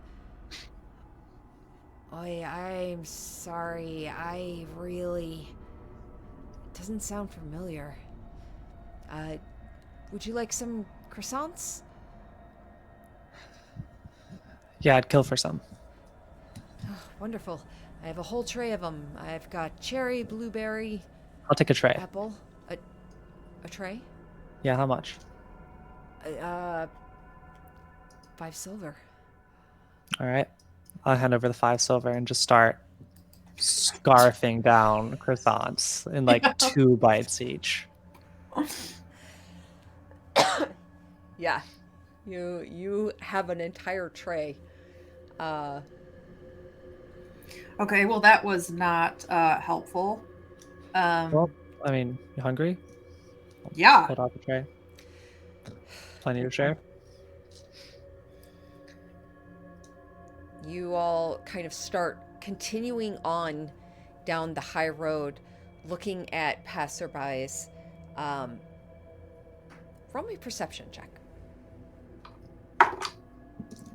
Oi, I'm sorry. I really. It doesn't sound familiar. Would you like some croissants? Yeah, I'd kill for some. Wonderful. I have a whole tray of them. I've got cherry, blueberry, I'll take a tray. apple. A tray? Yeah, how much? 5 silver. All right. I'll hand over the 5 silver and just start scarfing down croissants in like 2 bites each. Yeah. You have an entire tray. Okay, well, that was not helpful. Well, I mean, you hungry? Yeah. Hold out the tray. Plenty to share. You all kind of start continuing on down the high road, looking at passerbys. Roll me a perception check.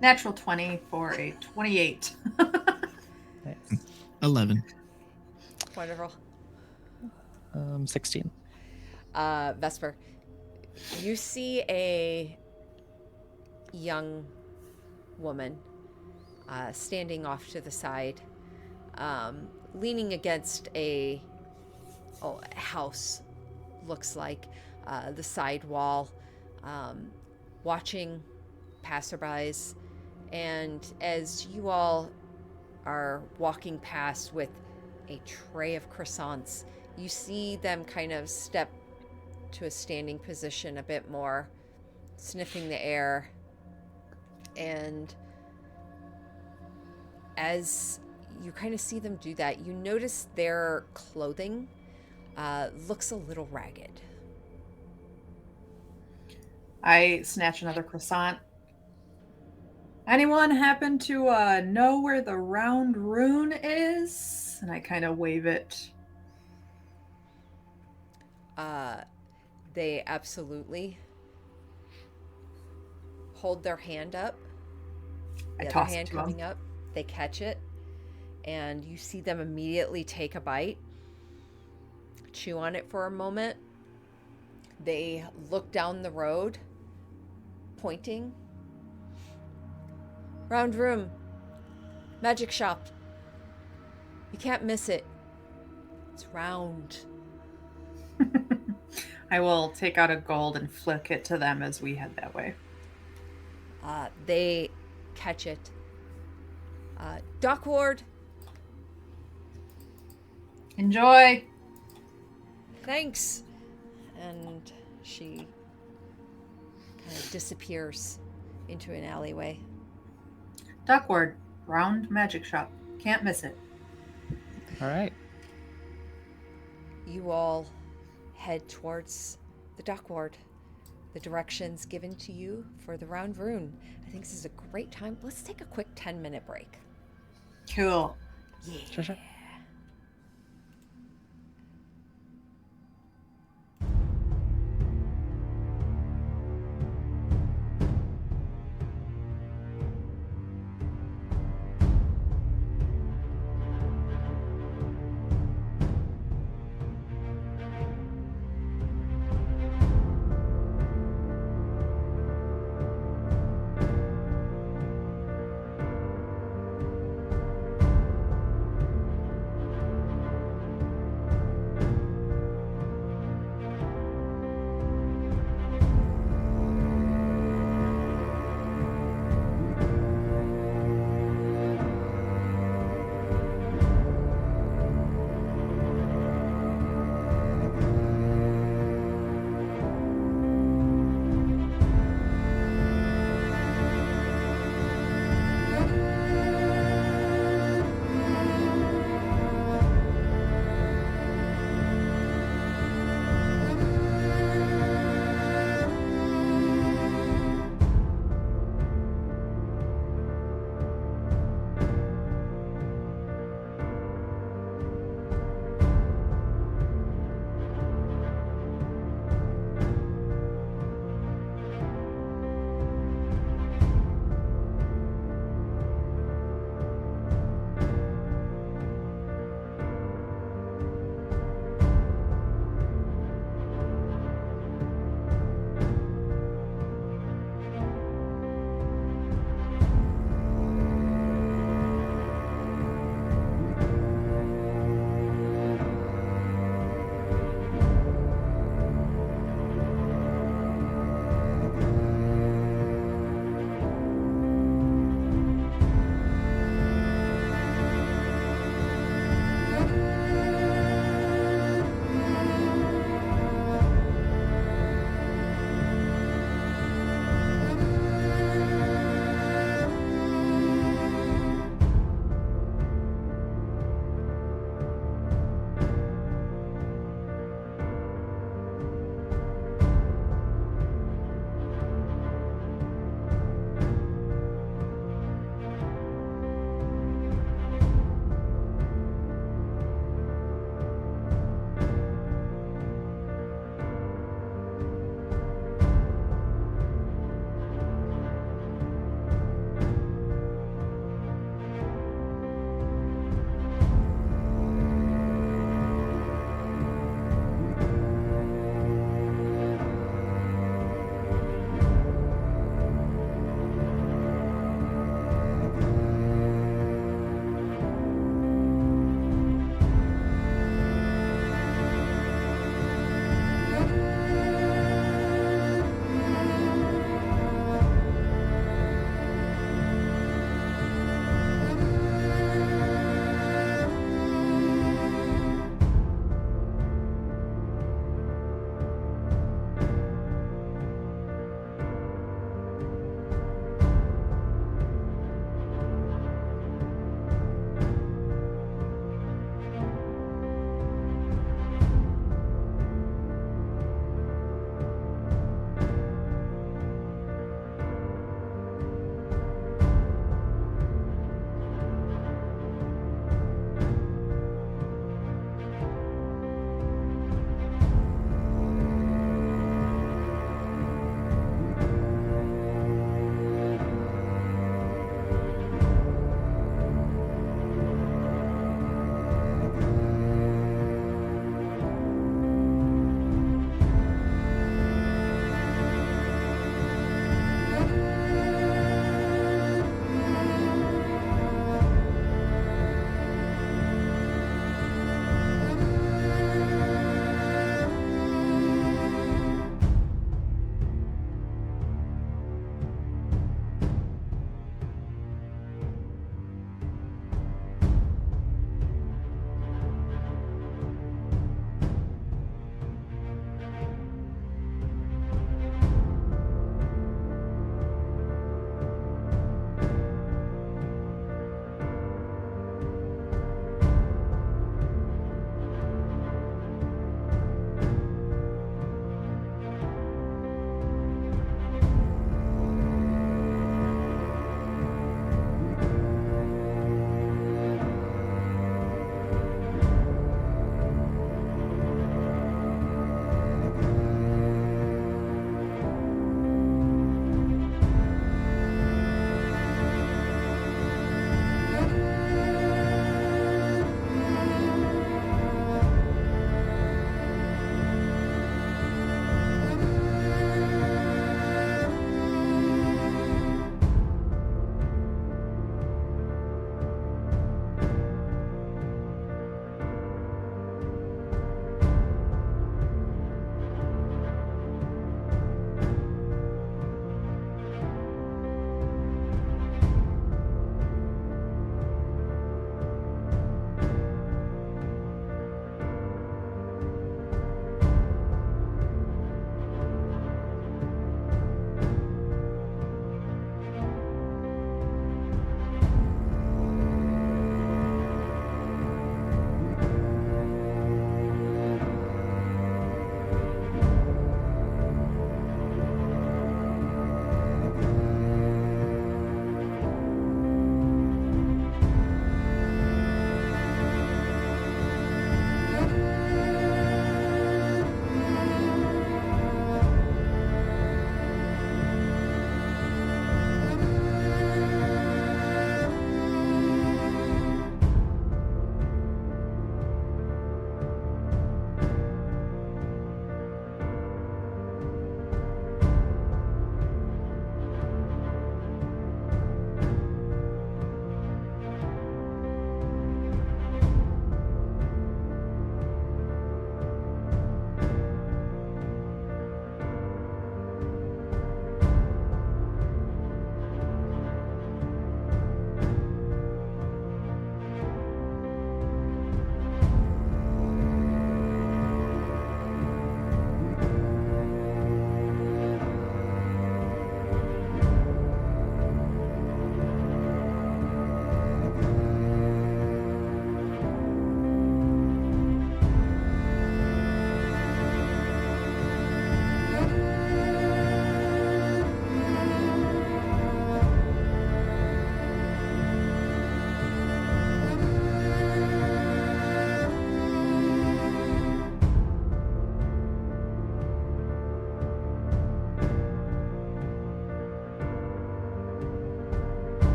Natural 20 for a 28. Nice. 11. Wonderful. 16. Vesper, you see a young woman standing off to the side, leaning against a house, looks like, the side wall, watching passerbys. And as you all are walking past with a tray of croissants, you see them kind of step to a standing position a bit more, sniffing the air. And as you kind of see them do that, you notice their clothing looks a little ragged. I snatch another croissant. Anyone happen to know where the Round Rune is? And I kind of wave it. They absolutely hold their hand up. I The other toss it hand to 'em. coming up, they catch it, and you see them immediately take a bite, chew on it for a moment. They look down the road, pointing. Round Room, magic shop. You can't miss it. It's round. I will take out a gold and flick it to them as we head that way. They catch it. Dock Ward, Enjoy. thanks. And she kind of disappears into an alleyway. Duckward, round magic shop. Can't miss it. All right. You all head towards the dock ward. The directions given to you for the Round Rune. I think this is a great time. Let's take a quick 10-minute break. Cool. Yeah. Sure.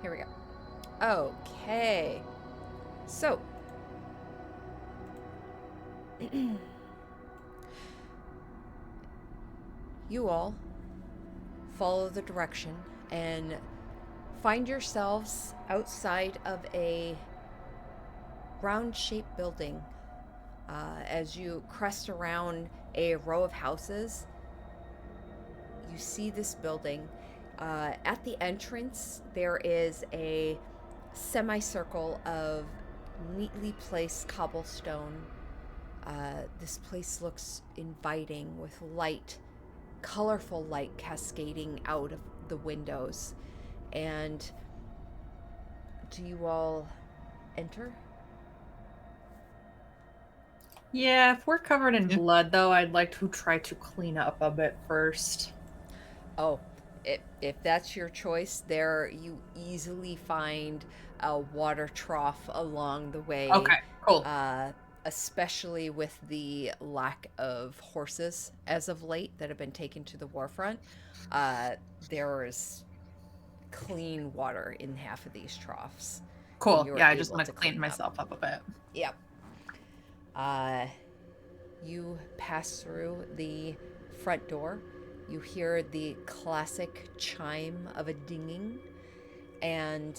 Here we go. Okay. So, you all follow the direction and find yourselves outside of a round-shaped building. As you crest around a row of houses, you see this building. At the entrance, there is a semicircle of neatly placed cobblestone. This place looks inviting with light, colorful light cascading out of the windows. And do you all enter? Yeah, if we're covered in Yeah. blood, though, I'd like to try to clean up a bit first. Oh, if that's your choice, there you easily find a water trough along the way. Okay, cool. Especially with the lack of horses as of late that have been taken to the warfront. There is clean water in half of these troughs. Cool. you're Yeah, I just able want to to clean clean up. myself up a bit. Yep. You pass through the front door. You hear the classic chime of a dinging. And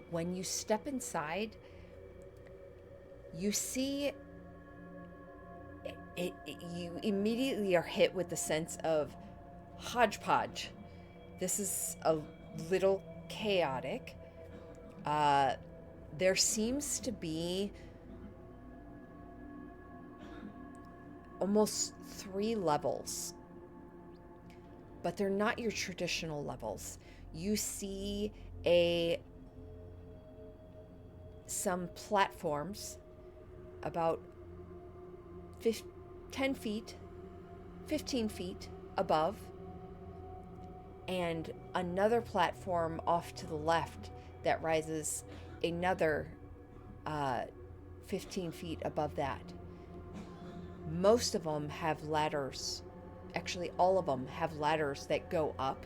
when you step inside, you see you immediately are hit with the sense of hodgepodge. This is a little chaotic. There seems to be almost 3 levels, but they're not your traditional levels. You see some platforms about 10 feet, 15 feet above, and another platform off to the left that rises another 15 feet above that. Most of them have ladders. Actually, all of them have ladders that go up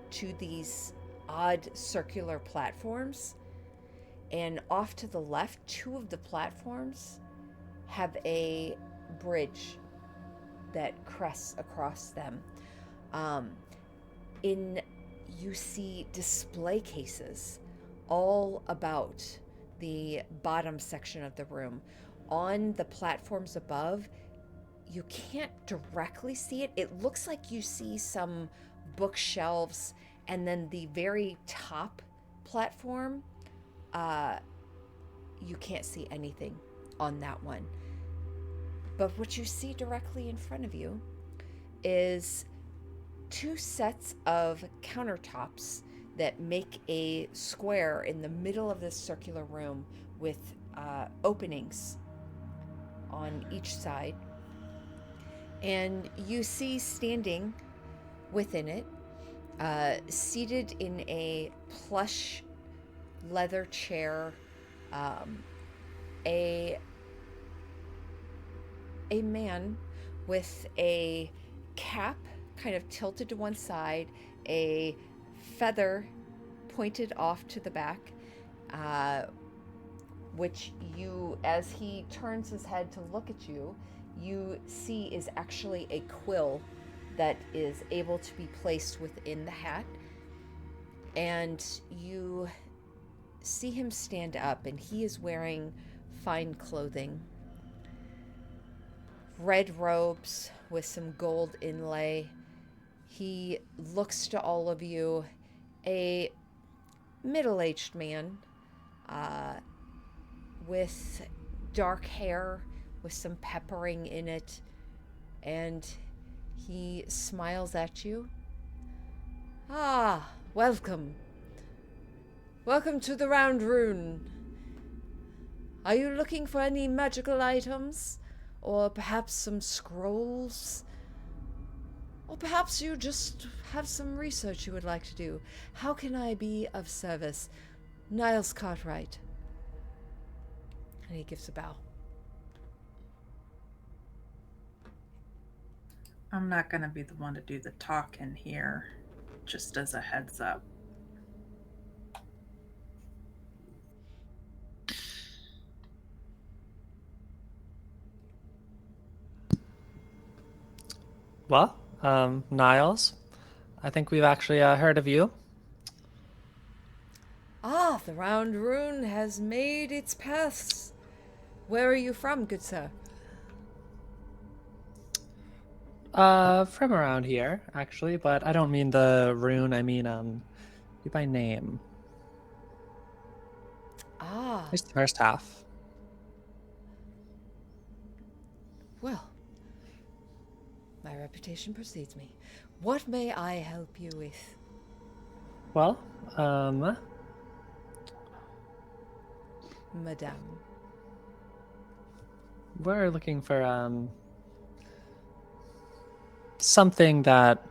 to these odd circular platforms. And off to the left, 2 of the platforms have a bridge that crests across them. You see display cases all about the bottom section of the room. On the platforms above, you can't directly see it. It looks like you see some bookshelves, and then the very top platform, you can't see anything on that one. But what you see directly in front of you is 2 sets of countertops that make a square in the middle of this circular room with openings on each side. And you see standing within it, seated in a plush leather chair, a man with a cap kind of tilted to one side, a feather pointed off to the back, which you, as he turns his head to look at you, you see is actually a quill that is able to be placed within the hat. And you see him stand up, and he is wearing fine clothing. Red robes with some gold inlay. He looks to all of you, a middle-aged man with dark hair with some peppering in it, and he smiles at you. Ah, welcome. Welcome to the Round Rune. Are you looking for any magical items? Or perhaps some scrolls? Or perhaps you just have some research you would like to do. How can I be of service? Niles Cartwright. And he gives a bow. I'm not going to be the one to do the talking here, just as a heads up. Well, Niles, I think we've actually heard of you. Ah, the round rune has made its paths. Where are you from, good sir? From around here, actually, but I don't mean the rune. I mean, you by name. Ah, At least the first half. well, my reputation precedes me. What may I help you with? Well, Madame? we're looking for something that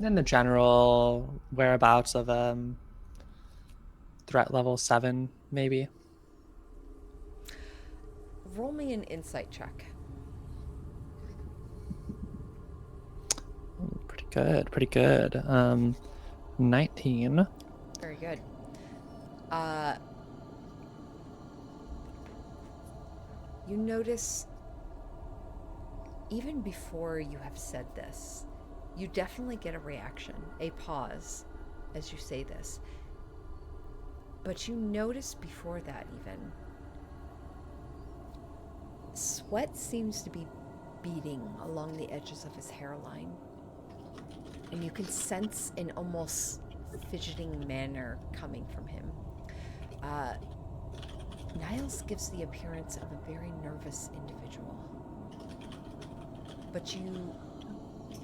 in the general whereabouts of threat level 7, maybe. Roll me an insight check. Pretty good, pretty good. 19. Very good. Uh, you notice, even before you have said this, you definitely get a reaction, a pause, as you say this. But you notice before that, even, sweat seems to be beading along the edges of his hairline. And you can sense an almost fidgeting manner coming from him. Niles gives the appearance of a very nervous individual. But you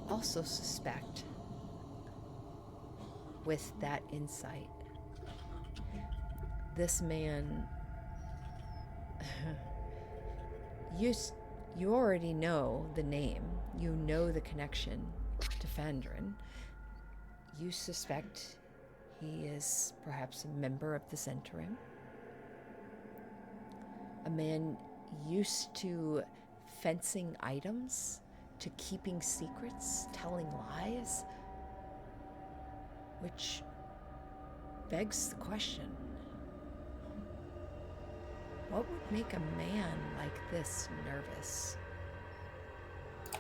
also suspect, with that insight, this man, you already know the name, you know the connection to Fandrin. You suspect he is perhaps a member of the Zhentarim, a man used to fencing items, to keeping secrets, telling lies, which begs the question, what would make a man like this nervous?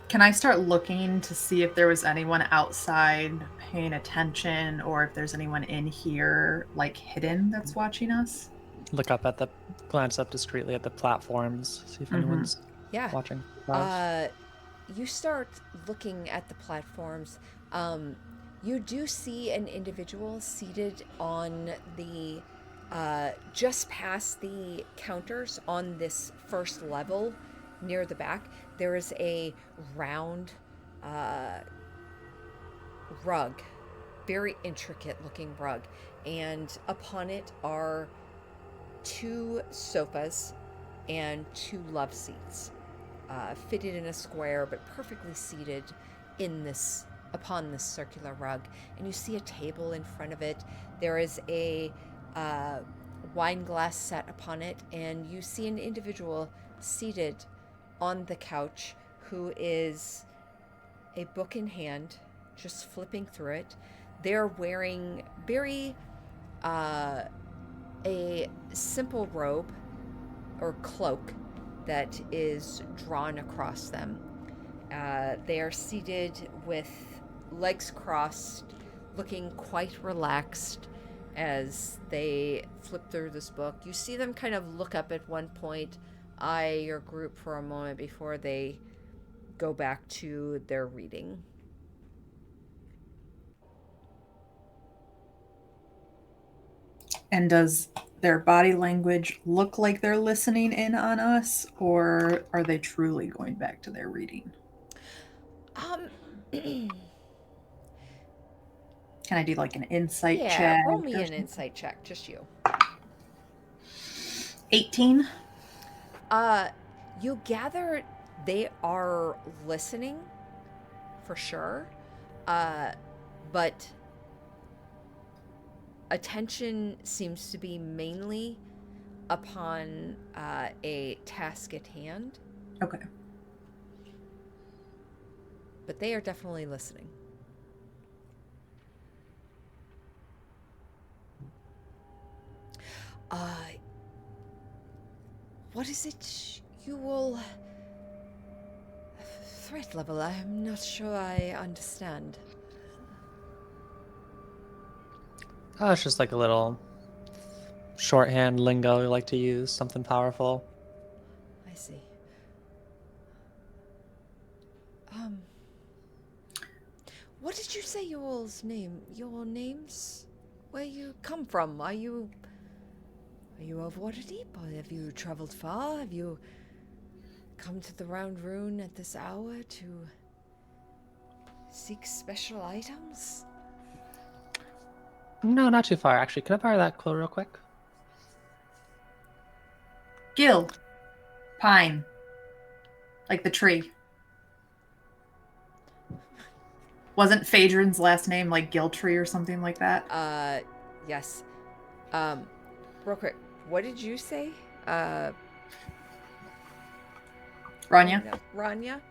Can I start looking to see if there was anyone outside paying attention or if there's anyone in here, like hidden, that's watching us? Glance up discreetly at the platforms, see if anyone's Yeah. watching. Above. You start looking at the platforms. You do see an individual seated on the just past the counters on this first level near the back. There is a round rug, very intricate looking rug, and upon it are 2 sofas and 2 love seats, fitted in a square but perfectly seated upon this circular rug. And you see a table in front of it. There is a wine glass set upon it, and you see an individual seated on the couch who is a book in hand, just flipping through it. They're wearing a simple robe or cloak that is drawn across them. They are seated with legs crossed, looking quite relaxed as they flip through this book. You see them kind of look up at one point, eye your group for a moment before they go back to their reading. And does their body language look like they're listening in on us, or are they truly going back to their reading? Can I do like an insight Yeah, check? roll me an insight check, just you. 18. You gather they are listening for sure, but attention seems to be mainly upon a task at hand. Okay. But they are definitely listening. What is it you will threat level? I'm not sure I understand. Oh, it's just like a little shorthand lingo you like to use, something powerful. I see. What did you say your all's name? Your names? Where you come from? Are you of Waterdeep? Or have you traveled far? Have you come to the Round Rune at this hour to seek special items? No, not too far, actually. Can I borrow that quill real quick? Gil. Pine. Like the tree. Wasn't Phaedron's last name like Giltree or something like that? Yes. Real quick, what did you say? Rania? Rania?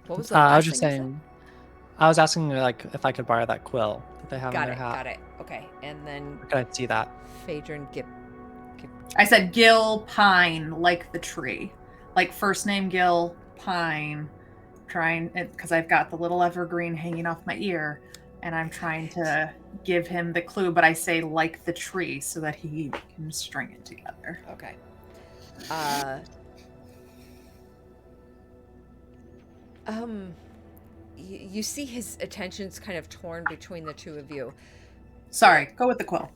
What was the I last was just thing you saying, I was asking like if I could borrow that quill that they said? have in Got their it, hat. got it. Okay, and then Where can I see that? Phaedron Gip. I said Gil Pine, like the tree. Like first name Gil Pine. Trying it because I've got the little evergreen hanging off my ear, and I'm trying to give him the clue, but I say like the tree so that he can string it together. Okay. You see his attention's kind of torn between the two of you. Sorry, go with the quill.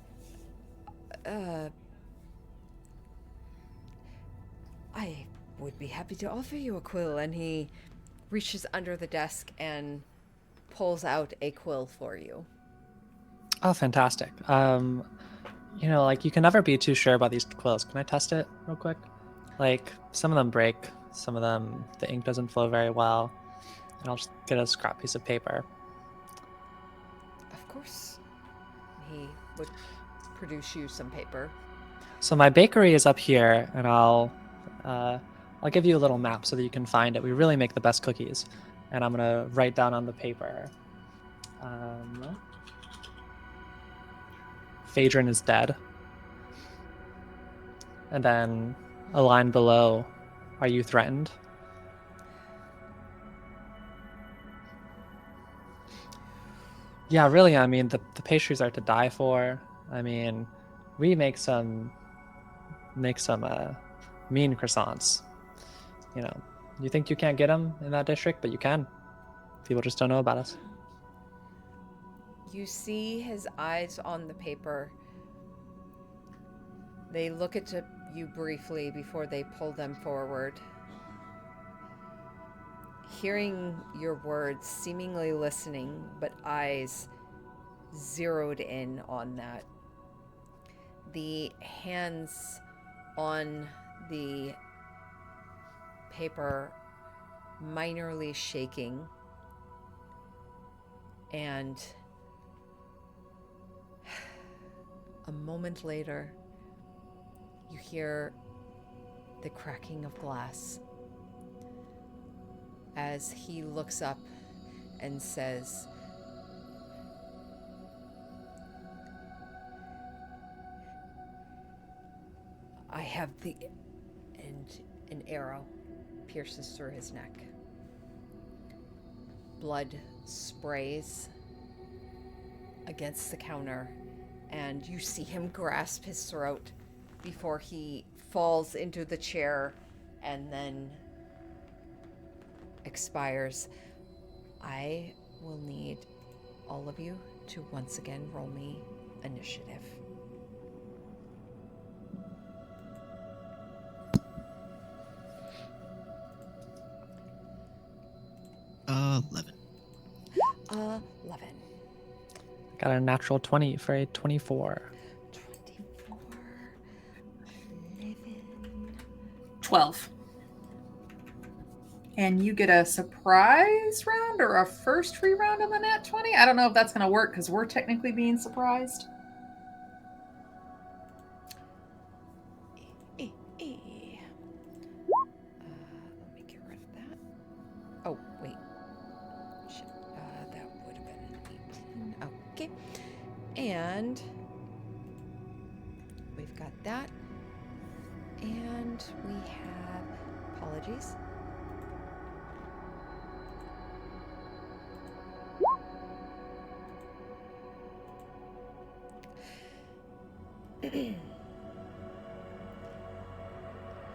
I would be happy to offer you a quill, and he reaches under the desk and pulls out a quill for you. Oh, fantastic. Like you can never be too sure about these quills. Can I test it real quick? Like some of them break, some of them the ink doesn't flow very well. And I'll just get a scrap piece of paper. Of course. He would produce you some paper. So my bakery is up here, and I'll give you a little map so that you can find it. We really make the best cookies, and I'm gonna write down on the paper. Phaedron is dead, and then a line below, are you threatened? Yeah, really. I mean, the pastries are to die for. I mean, we make some mean croissants. You think you can't get them in that district, but you can. People just don't know about us. You see his eyes on the paper. They look at you briefly before they pull them forward. Hearing your words, seemingly listening, but eyes zeroed in on that. The hands on the paper minorly shaking, and a moment later, you hear the cracking of glass as he looks up and says, I have the... And an arrow pierces through his neck. Blood sprays against the counter, and you see him grasp his throat before he falls into the chair and then expires. I will need all of you to once again roll me initiative. Uh, 11. 11. Got a natural 20 for a 24. 24. 11. 12. And you get a surprise round or a first free round on the nat 20? I don't know if that's going to work because we're technically being surprised. Let me get rid of that. Oh, wait. Shit. That would have been an 18. Okay. And we've got that. And we have, apologies.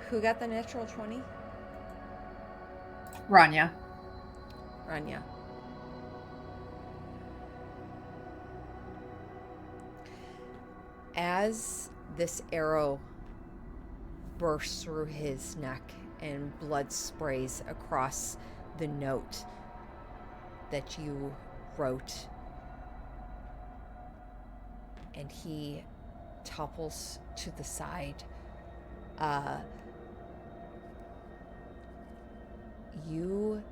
Who got the natural 20? Rania. Rania. As this arrow bursts through his neck and blood sprays across the note that you wrote, and he topples to the side, you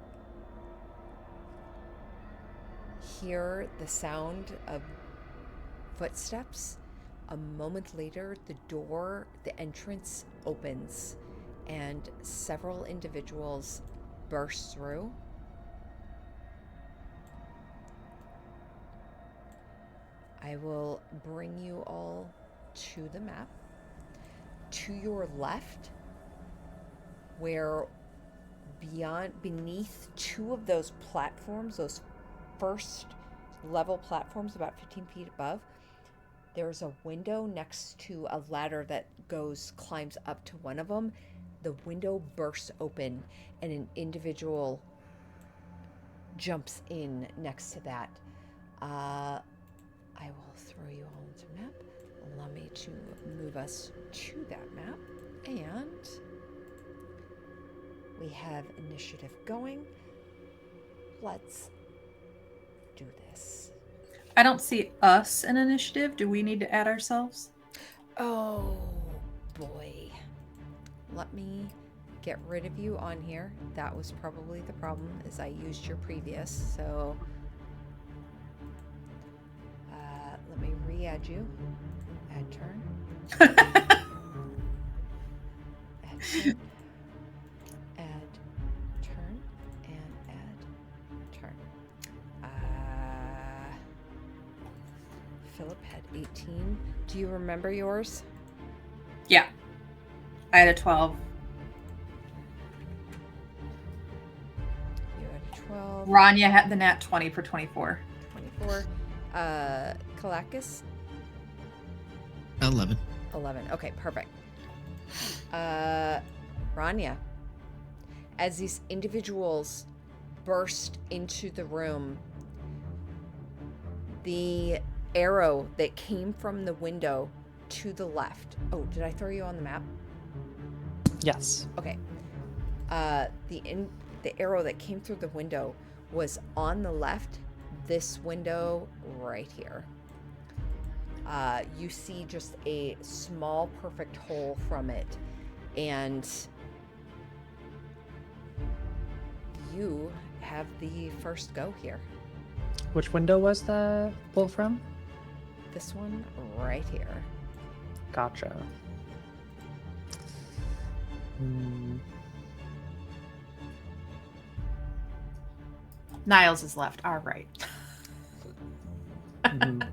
hear the sound of footsteps. A moment later, the entrance opens, and several individuals burst through. I will bring you all to the map. To your left, where beneath two of those platforms, those first level platforms about 15 feet above, there's a window next to a ladder that climbs up to one of them. The window bursts open and an individual jumps in next to that. I will throw you all into the map. Allow me to move us to that map. And we have initiative going. Let's do this. I don't see us in initiative. Do we need to add ourselves? Oh boy. Let me get rid of you on here. That was probably the problem, is I used your previous, so let me re-add you. Add turn. Add turn. Add turn. And add turn. Philip had 18. Do you remember yours? Yeah. I had a 12. You had a 12. Rania had the nat 20 for 24. 24. Kalakis? 11. 11. Okay, perfect. Rania, as these individuals burst into the room, the arrow that came from the window to the left. Oh, did I throw you on the map? Yes. Okay. The arrow that came through the window was on the left, this window right here. You see just a small perfect hole from it, and you have the first go here. Which window was the bolt from? This one right here. Gotcha. Niles is left. All right. Mhm.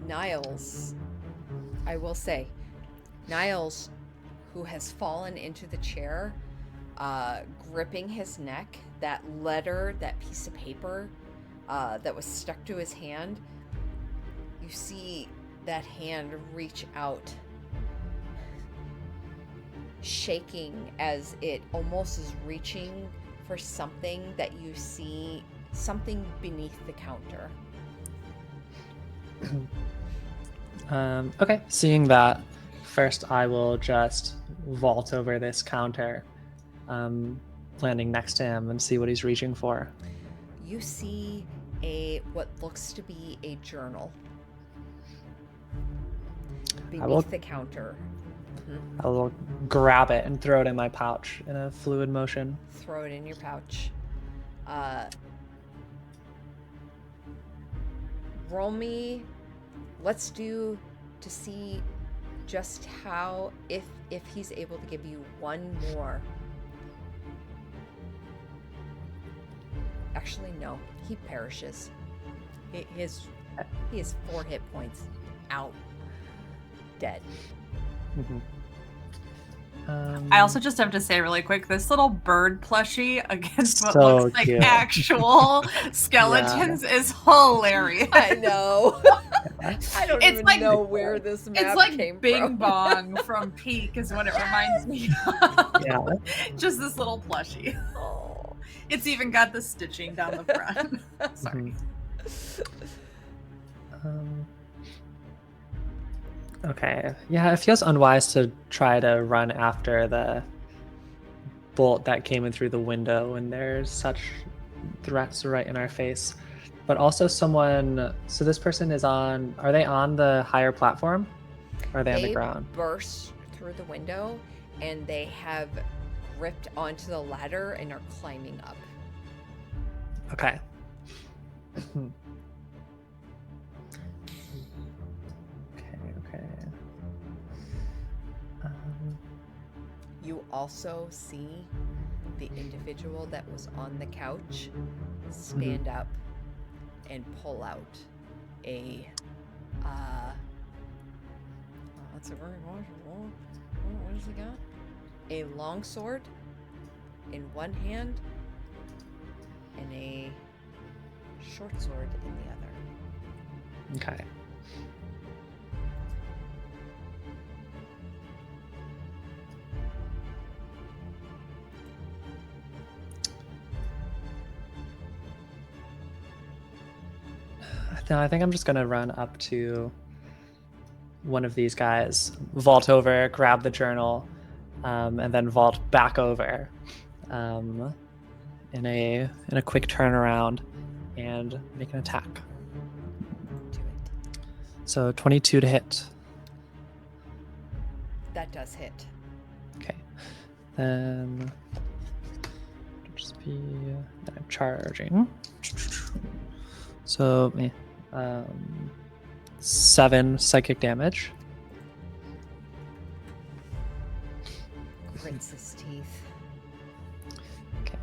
Niles, I will say, Niles, who has fallen into the chair, gripping his neck, that letter, that piece of paper that was stuck to his hand, you see that hand reach out, shaking as it almost is reaching for something that you see, something beneath the counter. Okay, seeing that, first I will just vault over this counter, landing next to him, and see what he's reaching for. You see what looks to be a journal beneath the counter. Mm-hmm. I will grab it and throw it in my pouch in a fluid motion. Throw it in your pouch. Roll me. Let's do to see just how, if he's able to give you one more. Actually, no. He perishes. He has 4 hit points. Out. Dead. Mhm. I also just have to say really quick, this little bird plushie against what So looks like cute. actual skeletons is hilarious. I know. I don't It's even like- know where this map It's like came Bing from. Bong from Peak is what it reminds me of. Yeah. Just this little plushie. Oh. It's even got the stitching down the front. Sorry. Okay. Yeah, it feels unwise to try to run after the bolt that came in through the window when there's such threats right in our face. But also someone, so this person is on, are they on the higher platform? Or are they on the ground? burst through the window and they have gripped onto the ladder and are climbing up. Okay. Okay. You also see the individual that was on the couch stand up and pull out a that's a very wonderful. What does he got? A long sword in one hand and a short sword in the other. Okay. No, I think I'm just gonna run up to one of these guys, vault over, grab the journal, and then vault back over in a quick turnaround and make an attack. Do it. So 22 to hit. That does hit. Okay. Then just be then I'm charging. So 7 psychic damage. Grits his teeth. Okay.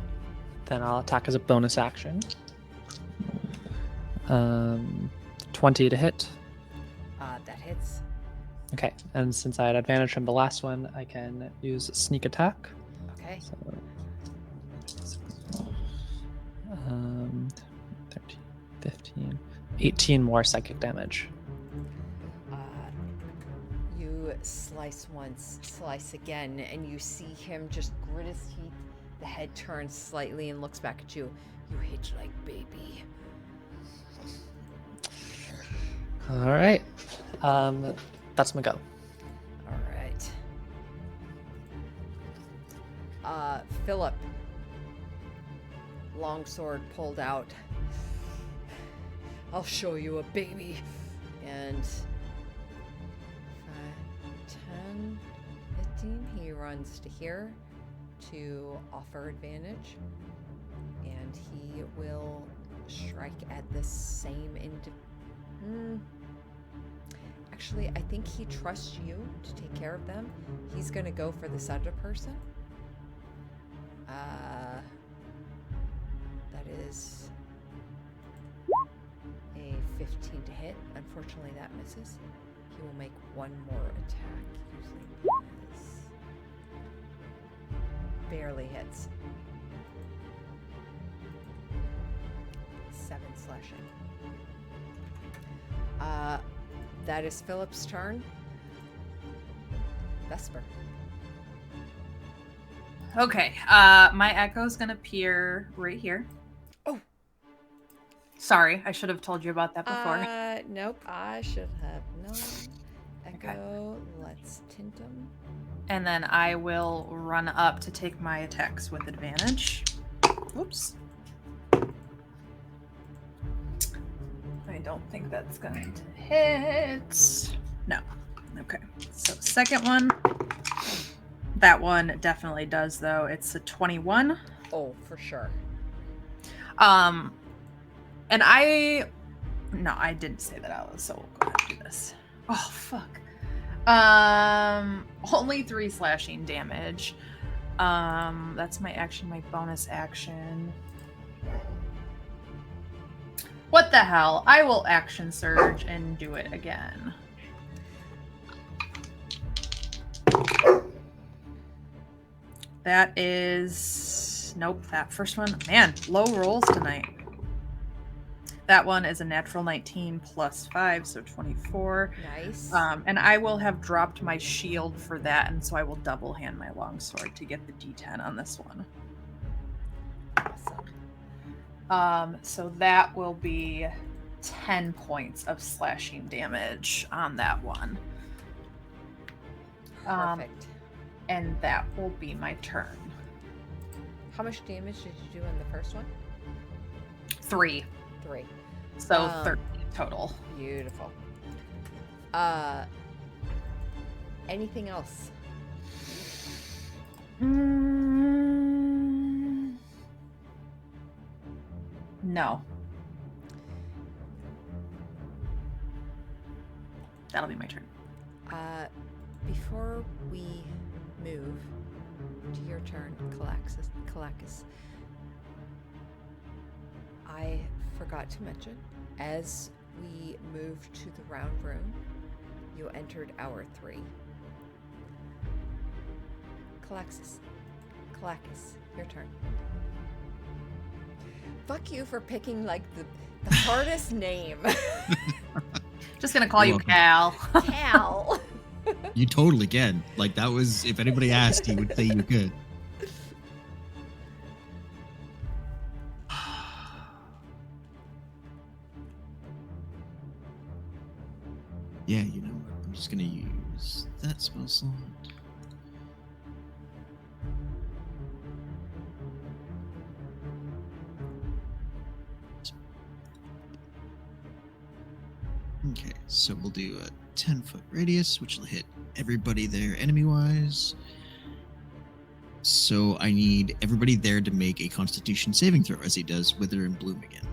Then I'll attack as a bonus action. 20 to hit. That hits. Okay. And since I had advantage from the last one, I can use sneak attack. Okay. So 13, 15, 18 more psychic damage. You slice once, slice again, and you see him just grit his teeth. The head turns slightly and looks back at you. You hit like baby. All right. That's my go. All right. Philip. Longsword pulled out. I'll show you a baby. And 5, 10, 15. He runs to here to offer advantage. And he will strike at the same Actually, I think he trusts you to take care of them. He's gonna go for this other person. That is a 15 to hit. Unfortunately, that misses. He will make one more attack using his... Barely hits. 7 slashing. That is Philip's turn. Vesper. Okay, my echo's gonna appear right here. Oh. Sorry, I should have told you about that before. Nope, I should have known. Echo, let's tint them. And then I will run up to take my attacks with advantage. Oops. I don't think that's going to hit. No. Okay. So second one. That one definitely does, though. It's a 21. Oh, for sure. And I didn't say that out loud, so we'll go ahead and do this. Oh, fuck. Only 3 slashing damage. That's my action, my bonus action. What the hell? I will action surge and do it again. That is... Nope, that first one. Man, low rolls tonight. That one is a natural 19 plus 5, so 24. Nice. And I will have dropped my shield for that, and so I will double hand my longsword to get the D10 on this one. Awesome. So that will be 10 points of slashing damage on that one. Perfect. And that will be my turn. How much damage did you do on the first one? 3. 3. So 13 total. Beautiful. Anything else? No. That'll be my turn. Before we move to your turn, Kalakis, I forgot to mention, as we moved to the round room, you entered hour 3. Kalakis, your turn. Fuck you for picking like the hardest name. Just gonna call You're you welcome. Cal. Cal. You totally can. Like that was, if anybody asked, he would say you could. Yeah, you know what? I'm just gonna use that spell slot. Okay, so we'll do a 10-foot radius, which will hit everybody there enemy-wise. So I need everybody there to make a Constitution saving throw, as he does Wither and Bloom again.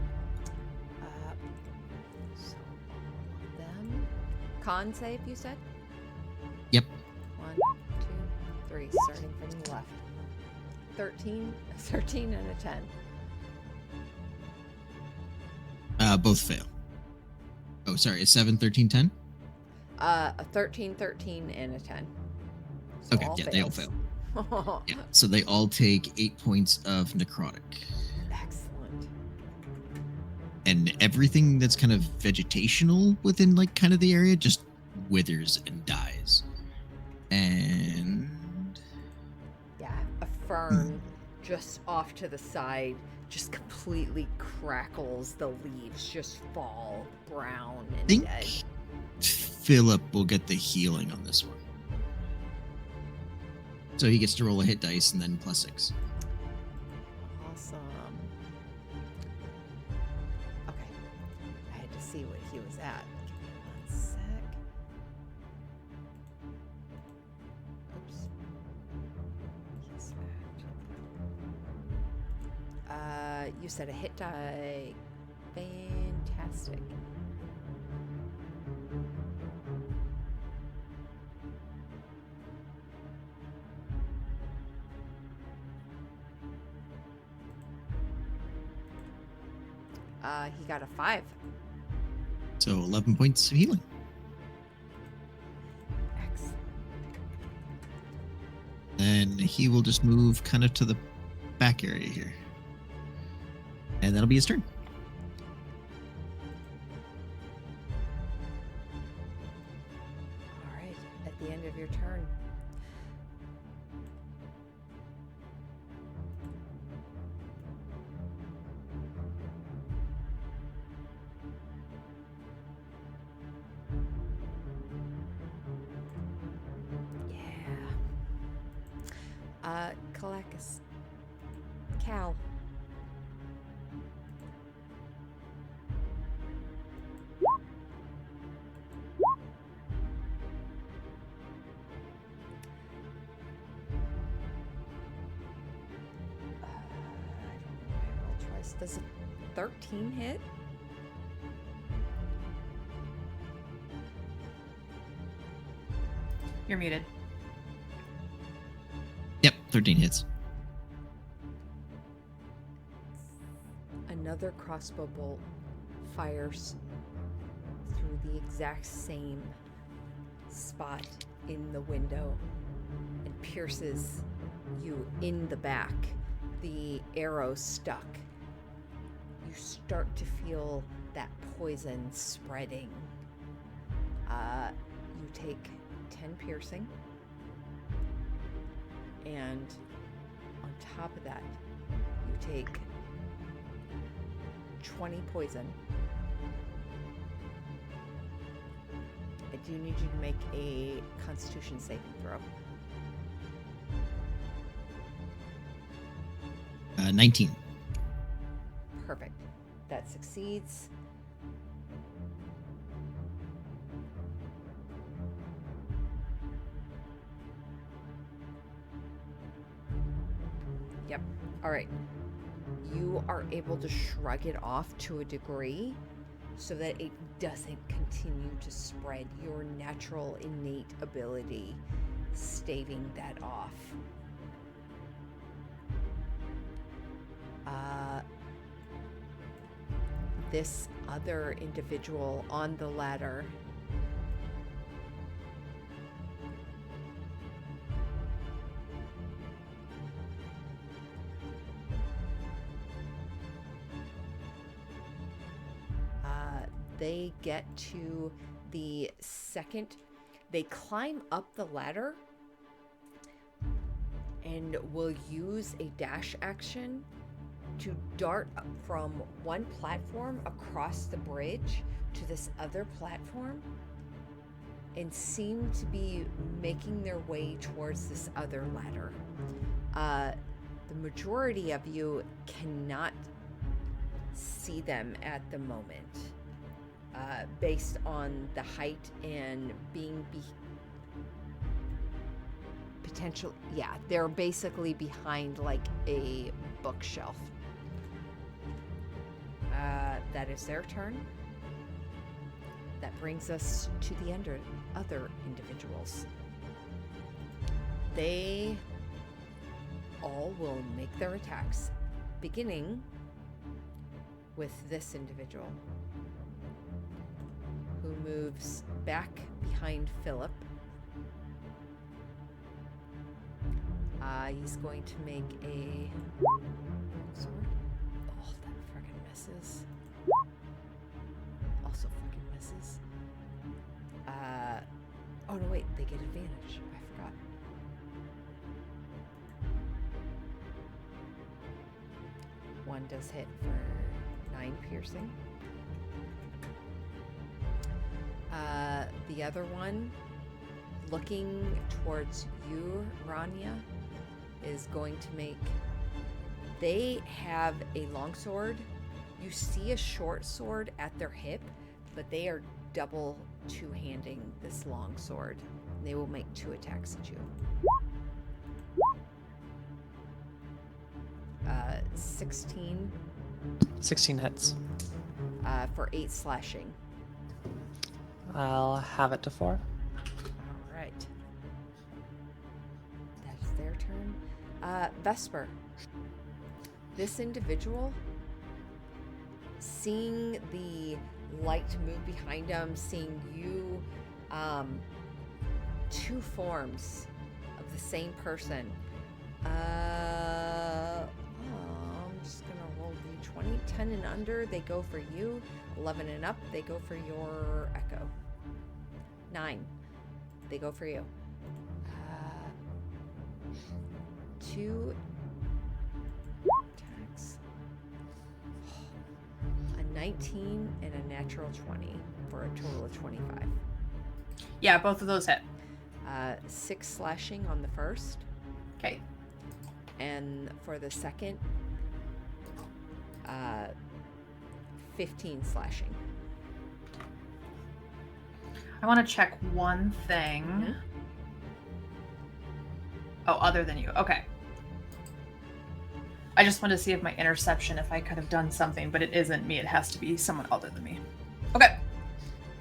So all of them. Con save, you said? Yep. 1, 2, 3, starting from the left. 13 and a 10. Both fail. Oh, sorry, a 7, 13, 10? A 13, 13, and a 10. So Okay, yeah, they all fails. fail. Yeah, so they all take 8 points of necrotic. Excellent. And everything that's kind of vegetational within, like, kind of the area just withers and dies. And... Yeah, a fern just off to the side just completely crackles. The leaves just fall brown I and think dead. Philip will get the healing on this one. So he gets to roll a hit dice and then +6. Awesome. Okay. I had to see what he was at. Give me 1 sec. Oops. He's at. You said a hit die. Fantastic. He got a 5. So 11 points of healing. Excellent. And he will just move kind of to the back area here. And that'll be his turn. All right. At the end of your turn. Yeah. Kalakis. Cal. I don't know why I rolled twice. Does a 13 hit? You're muted. Yep, 13 hits. Another crossbow bolt fires through the exact same spot in the window and pierces you in the back, the arrow stuck. You start to feel that poison spreading. You take 10 piercing, and on top of that, you take 20 poison. I do need you to make a Constitution saving throw. 19. Perfect. That succeeds. Yep. All right. You are able to shrug it off to a degree so that it doesn't continue to spread. Your natural innate ability staving that off. This other individual on the ladder they get to the second. They climb up the ladder and will use a dash action to dart from one platform across the bridge to this other platform and seem to be making their way towards this other ladder. The majority of you cannot see them at the moment. Based on the height and being potential, yeah, they're basically behind like a bookshelf. That is their turn. That brings us to the other individuals. They all will make their attacks, beginning with this individual, who moves back behind Philip. He's going to make a sword. Oh, that friggin' misses. Also fucking misses. Oh no, wait, they get advantage. I forgot. One does hit for 9 piercing. The other one, looking towards you, Rania, is going to make... They have a longsword. You see a short sword at their hip, but they are double two-handing this longsword. They will make 2 attacks at you. 16. 16 hits. For 8 slashing. I'll have it to 4. All right. That's their turn. Vesper. This individual, seeing the light move behind him, seeing you, 2 forms of the same person. I'm just gonna roll d20. 10 and under, they go for you. 11 and up, they go for your echo. 9, they go for you. 2 attacks. A 19 and a natural 20 for a total of 25. Yeah, both of those hit. 6 slashing on the first. Okay. And for the second, 15 slashing. I want to check one thing. Mhm. Oh, other than you. Okay. I just wanted to see if my interception, if I could have done something, but it isn't me. It has to be someone other than me. Okay.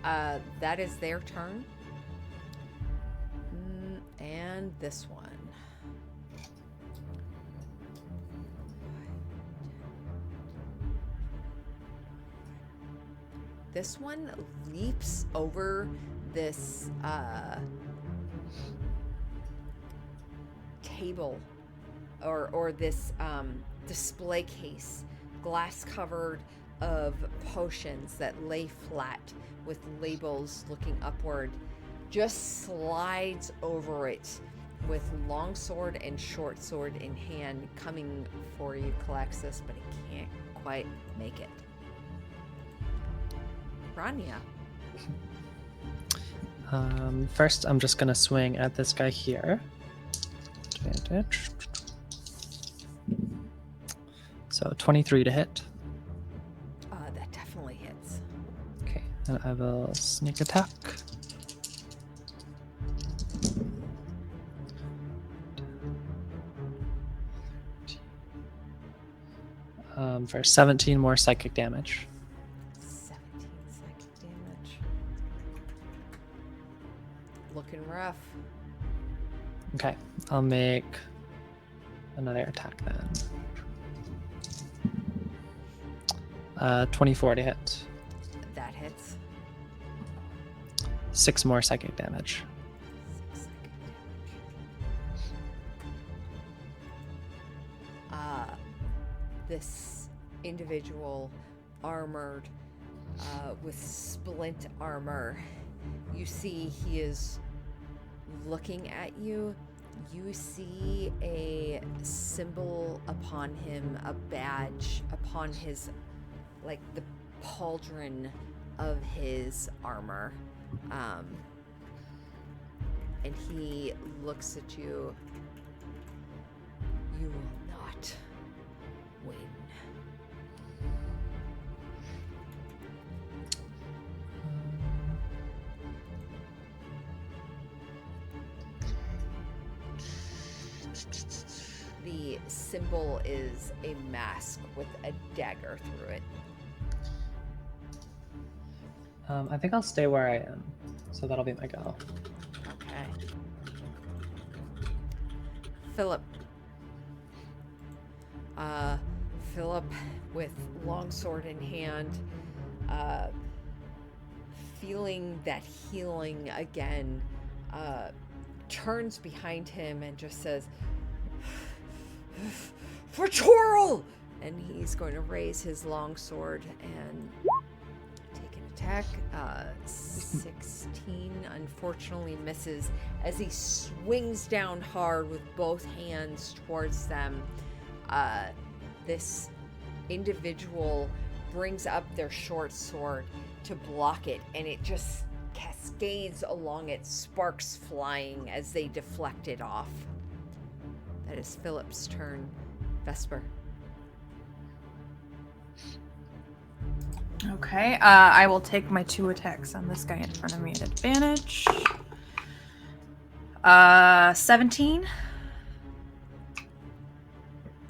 That is their turn. And this one. This one leaps over this table or this display case, glass covered, of potions that lay flat with labels looking upward, just slides over it with long sword and short sword in hand, coming for you, Calaxis, but he can't quite make it. Rania. First, I'm just gonna swing at this guy here. Advantage. So 23 to hit. That definitely hits. Okay, and I will sneak attack. For 17 more psychic damage. 17 psychic damage. Looking rough. Okay, I'll make another attack then. 24 to hit. That hits. 6 more psychic damage. 6 psychic damage. This individual armored with splint armor, you see he is looking at you. You see a symbol upon him, a badge upon his, like the pauldron of his armor. And he looks at you. You will not win. The symbol is a mask with a dagger through it. I think I'll stay where I am. So that'll be my go. Okay. Philip. Philip, with longsword in hand, feeling that healing again, turns behind him and just says, "For Toril!" And he's going to raise his longsword and take an attack. 16 unfortunately misses as he swings down hard with both hands towards them. This individual brings up their short sword to block it, and it just cascades along it, sparks flying as they deflect it off. That is Philip's turn. Vesper. Okay, I will take my 2 attacks on this guy in front of me at advantage. 17.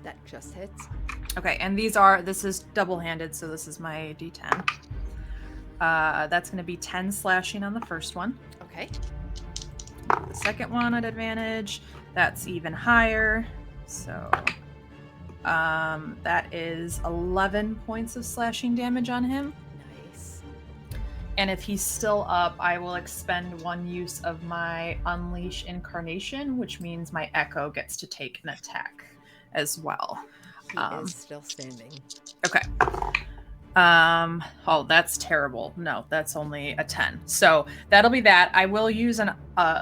That just hits. Okay, and this is double-handed, so this is my D10. That's going to be 10 slashing on the first one. Okay. The second one at advantage, that's even higher. So that is 11 points of slashing damage on him. Nice. And if he's still up, I will expend 1 use of my Unleash Incarnation, which means my Echo gets to take an attack as well. He is still standing. Okay. Oh, that's terrible. No, that's only a 10. So that'll be that. I will use an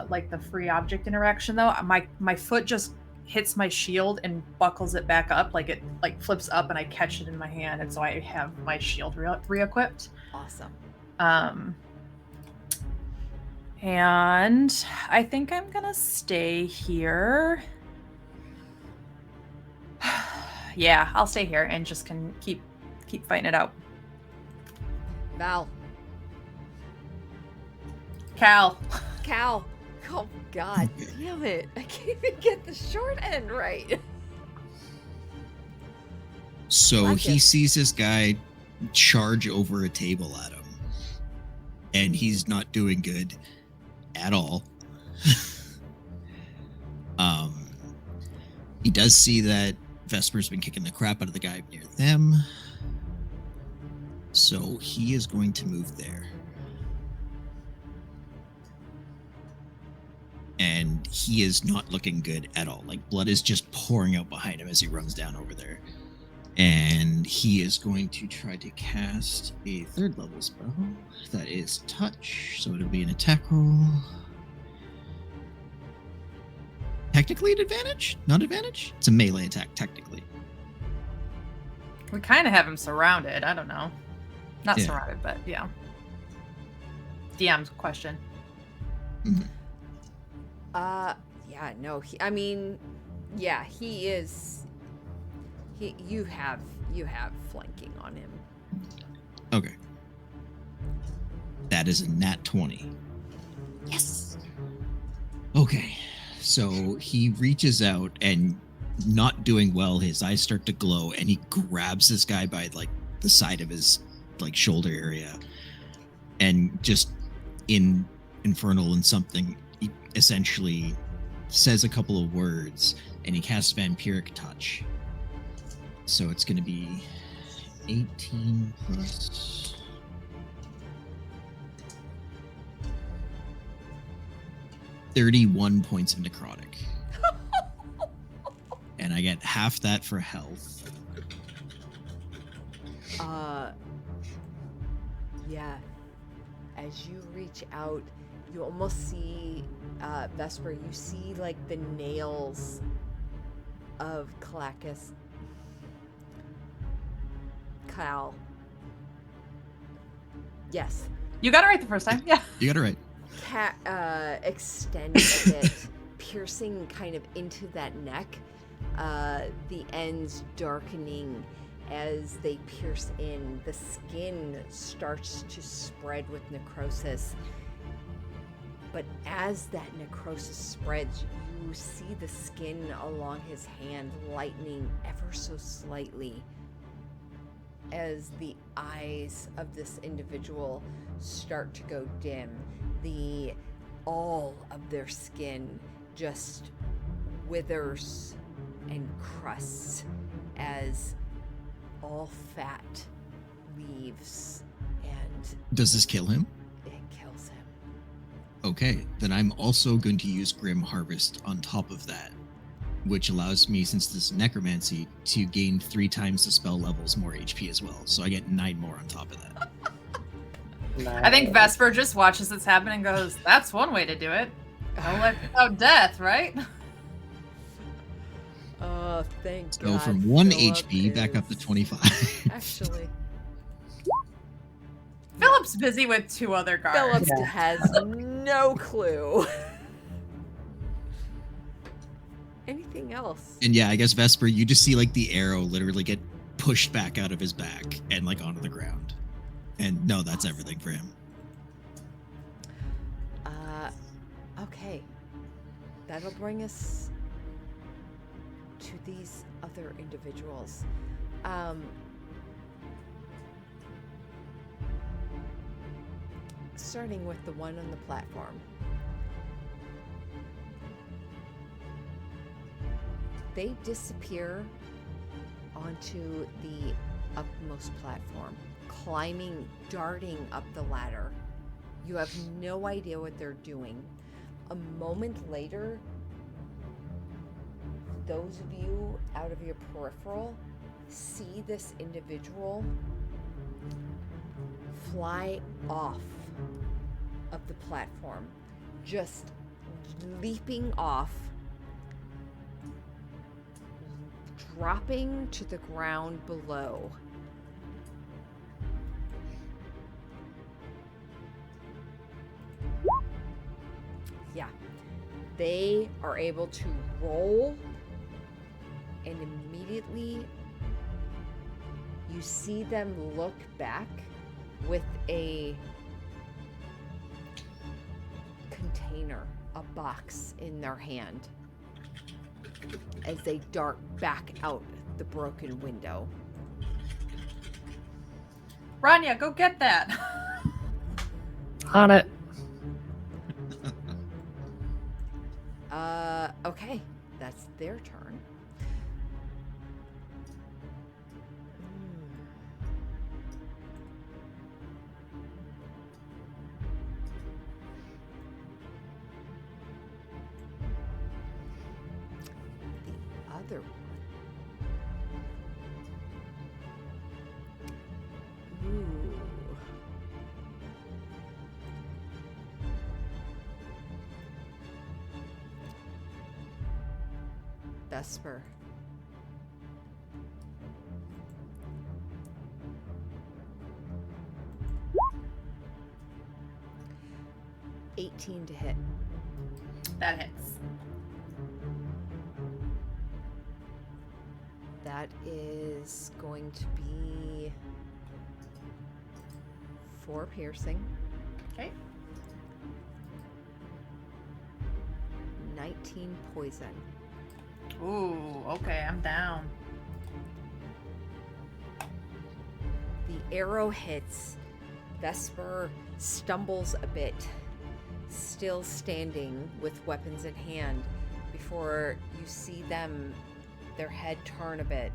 like the free object interaction though. My foot just hits my shield and buckles it back up, like it like flips up, and I catch it in my hand, and so I have my shield re-equipped. Awesome. And I think I'm gonna stay here. Yeah, I'll stay here and just can keep fighting it out. Val. Cal. Oh, God damn it. I can't even get the short end right. So Like he it. sees this guy charge over a table at him, and he's not doing good at all. He does see that Vesper's been kicking the crap out of the guy near them, so he is going to move there. and he is not looking good at all. Like blood is just pouring out behind him as he runs down over there. And he is going to try to cast a 3rd level spell. That is touch, so it'll be an attack roll. Technically an advantage? Not advantage? It's a melee attack, technically. We kind of have him surrounded. I don't know. Not Yeah. surrounded, but yeah. DM's question. Yeah, no, I mean, yeah, he is. You have flanking on him. Okay. That is a nat 20. Yes. Okay. So he reaches out and not doing well, his eyes start to glow and he grabs this guy by like the side of his like shoulder area and just in infernal and something he essentially says a couple of words and he casts vampiric touch. So it's going to be 18 plus 31 points of necrotic. And I get half that for health. Yeah. As you reach out, you almost see Vesper. You see like the nails of Kalakis. Kyle. Yes. You got it right the first time. Yeah. You got it right. Extend a bit, piercing kind of into that neck, the ends darkening as they pierce in. The skin starts to spread with necrosis. But as that necrosis spreads, you see the skin along his hand lightening ever so slightly as the eyes of this individual start to go dim. All of their skin just withers and crusts as all fat leaves, and Does this kill him? it kills him. Okay, then I'm also going to use Grim Harvest on top of that, which allows me, since this is necromancy, to gain 3 times the spell levels more HP as well. So I get 9 more on top of that. I think Vesper just watches this happen and goes, "That's one way to do it. No life without death, right?" Oh, thank So God. from 1 Philip HP back up to is- 25. Actually, Philip's busy with 2 other guards. Philip Yeah. has no clue. Anything else? And yeah, I guess Vesper, you just see like the arrow literally get pushed back out of his back and like onto the ground. And no, that's everything for him. Okay. That'll bring us to these other individuals. Starting with the one on the platform. They disappear onto the upmost platform, climbing, darting up the ladder. You have no idea what they're doing. A moment later, those of you out of your peripheral see this individual fly off of the platform, just leaping off, dropping to the ground below. Yeah, they are able to roll, and immediately you see them look back with a container, a box in their hand as they dart back out the broken window. Rania, go get that. On it. Okay, that's their turn. another one. Ooh. Vesper. $18 to hit. That hits. That is going to be 4 piercing, Okay. 19 poison. Ooh, okay, I'm down. The arrow hits. Vesper stumbles a bit, still standing with weapons in hand, before you see them, their head turn a bit.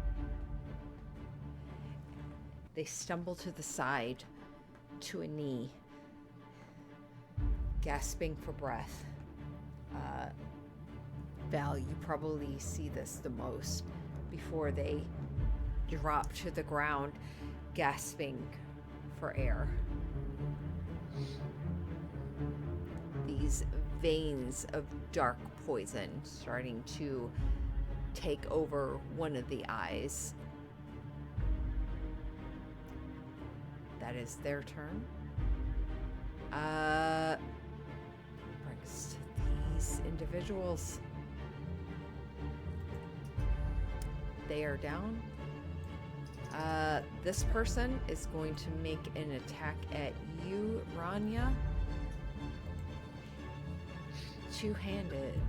They stumble to the side, to a knee, gasping for breath. Val, you probably see this the most, before they drop to the ground, gasping for air. These veins of dark poison starting to take over one of the eyes. That is their turn. Brings these individuals. They are down. This person is going to make an attack at you, Rania. Two-handed.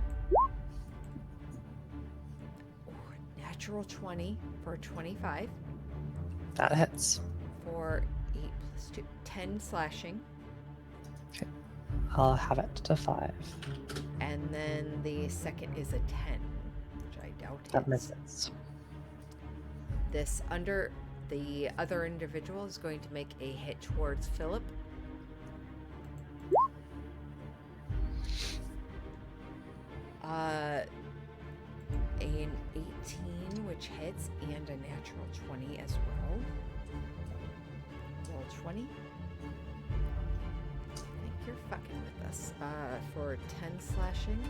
Natural 20 for 25. That hits. For 8 plus 2. 10 slashing. I'll have it to 5. And then the second is a 10, which I doubt That hits. misses. The other individual is going to make a hit towards Philip. An 18, which hits, and a natural 20 as well. Roll 20. I think you're fucking with us. For 10 slashing.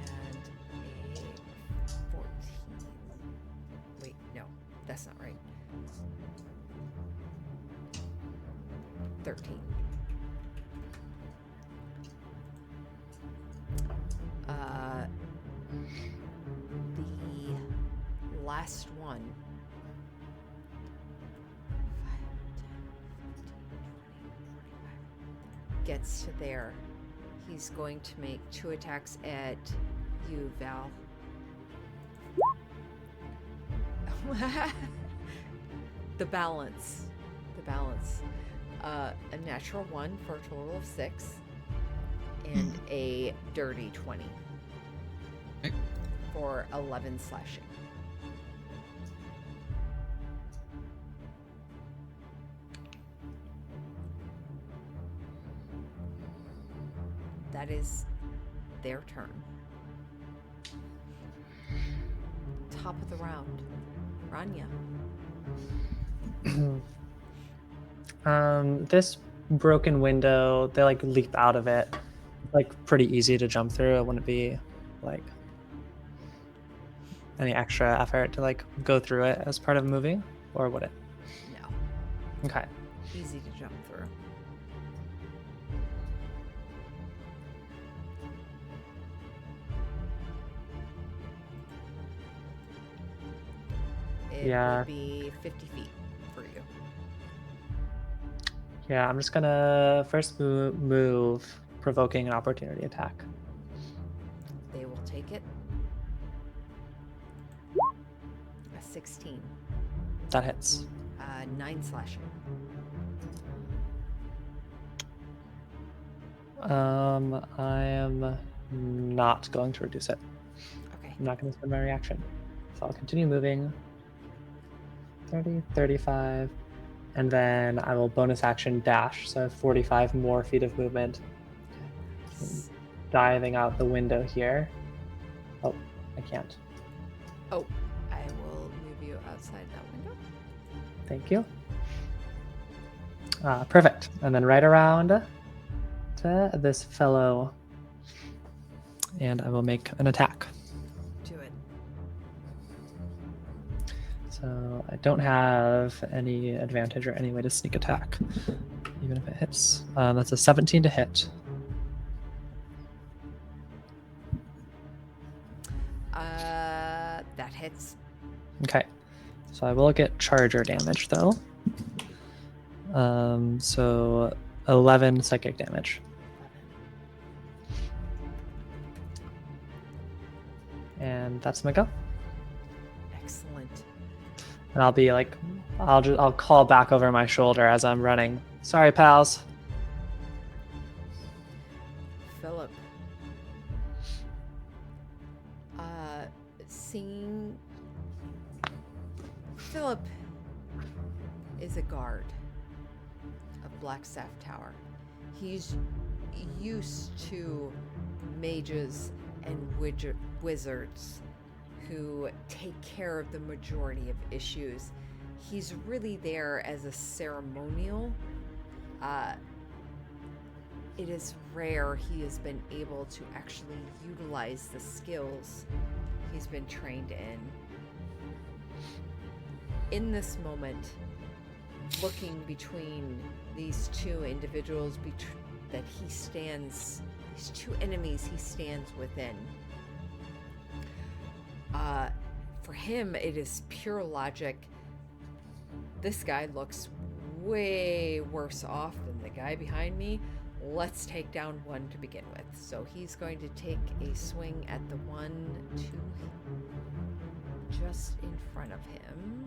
And a 14. Wait, no, that's not right. 13. The last one. 5, 10, 15, 20, 25. Gets to there. He's going to make 2 attacks at you, Val. The balance. A natural 1 for a total of 6. And a dirty 20. Okay. For 11 slashing. That is their turn. Top of the round. Rania. This broken window, they like leap out of it. Like pretty easy to jump through. It wouldn't be like any extra effort to like go through it as part of moving, or would it? No. Okay. Easy to jump through. It Yeah. would be 50 feet for you. Yeah, I'm just gonna first move, provoking an opportunity attack. They will take it. A 16. That hits. 9 slashing. I am not going to reduce it. Okay. I'm not going to spend my reaction. So I'll continue moving. 30, 35, and then I will bonus action dash, so I have 45 more feet of movement. Diving out the window here. Oh, I can't. Oh, I will move you outside that window. Thank you. Perfect. And then right around to this fellow. And I will make an attack. Do it. So I don't have any advantage or any way to sneak attack, even if it hits. That's a 17 to hit. That hits. Okay. So I will get charger damage though. So 11 psychic damage. And that's my go. Excellent. And I'll be like, I'll call back over my shoulder as I'm running. Sorry, pals. Philip. Seeing Philip is a guard of Blackstaff Tower. He's used to mages and wizards who take care of the majority of issues. He's really there as a ceremonial. It is rare he has been able to actually utilize the skills he's been trained in. In this moment, looking between these two individuals that he stands, these two enemies he stands within, for him it is pure logic. This guy looks way worse off than the guy behind me. Let's take down one to begin with. So he's going to take a swing at the one, just in front of him.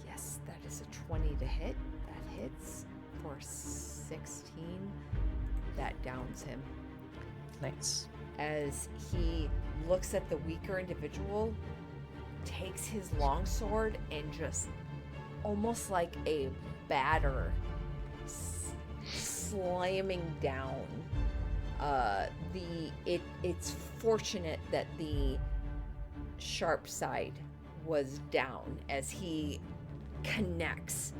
Yes, that is a 20 to hit. That hits for 16. That downs him. Nice. As he looks at the weaker individual, takes his longsword and just almost like a batter slamming down. It's fortunate that the sharp side was down as he connects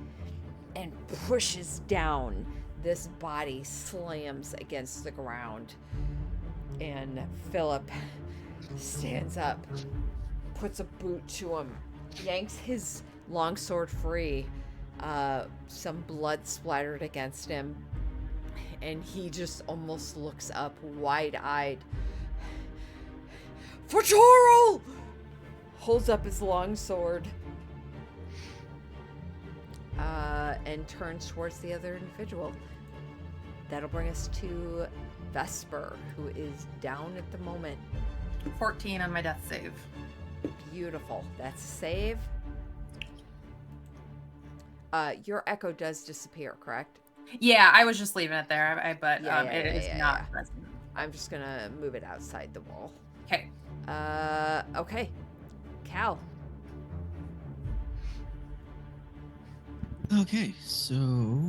and pushes down. This body slams against the ground, and Philip stands up, puts a boot to him, yanks his longsword free. Some blood splattered against him, and he just almost looks up wide-eyed. For Toril! Holds up his longsword and turns towards the other individual. That'll bring us to Vesper, who is down at the moment. 14 on my death save. Beautiful. That's a save. Your echo does disappear, correct? Yeah, I was just leaving it there, but Yeah, it is not yeah. present. I'm just gonna move it outside the wall. Okay. Okay. Cal. Okay, so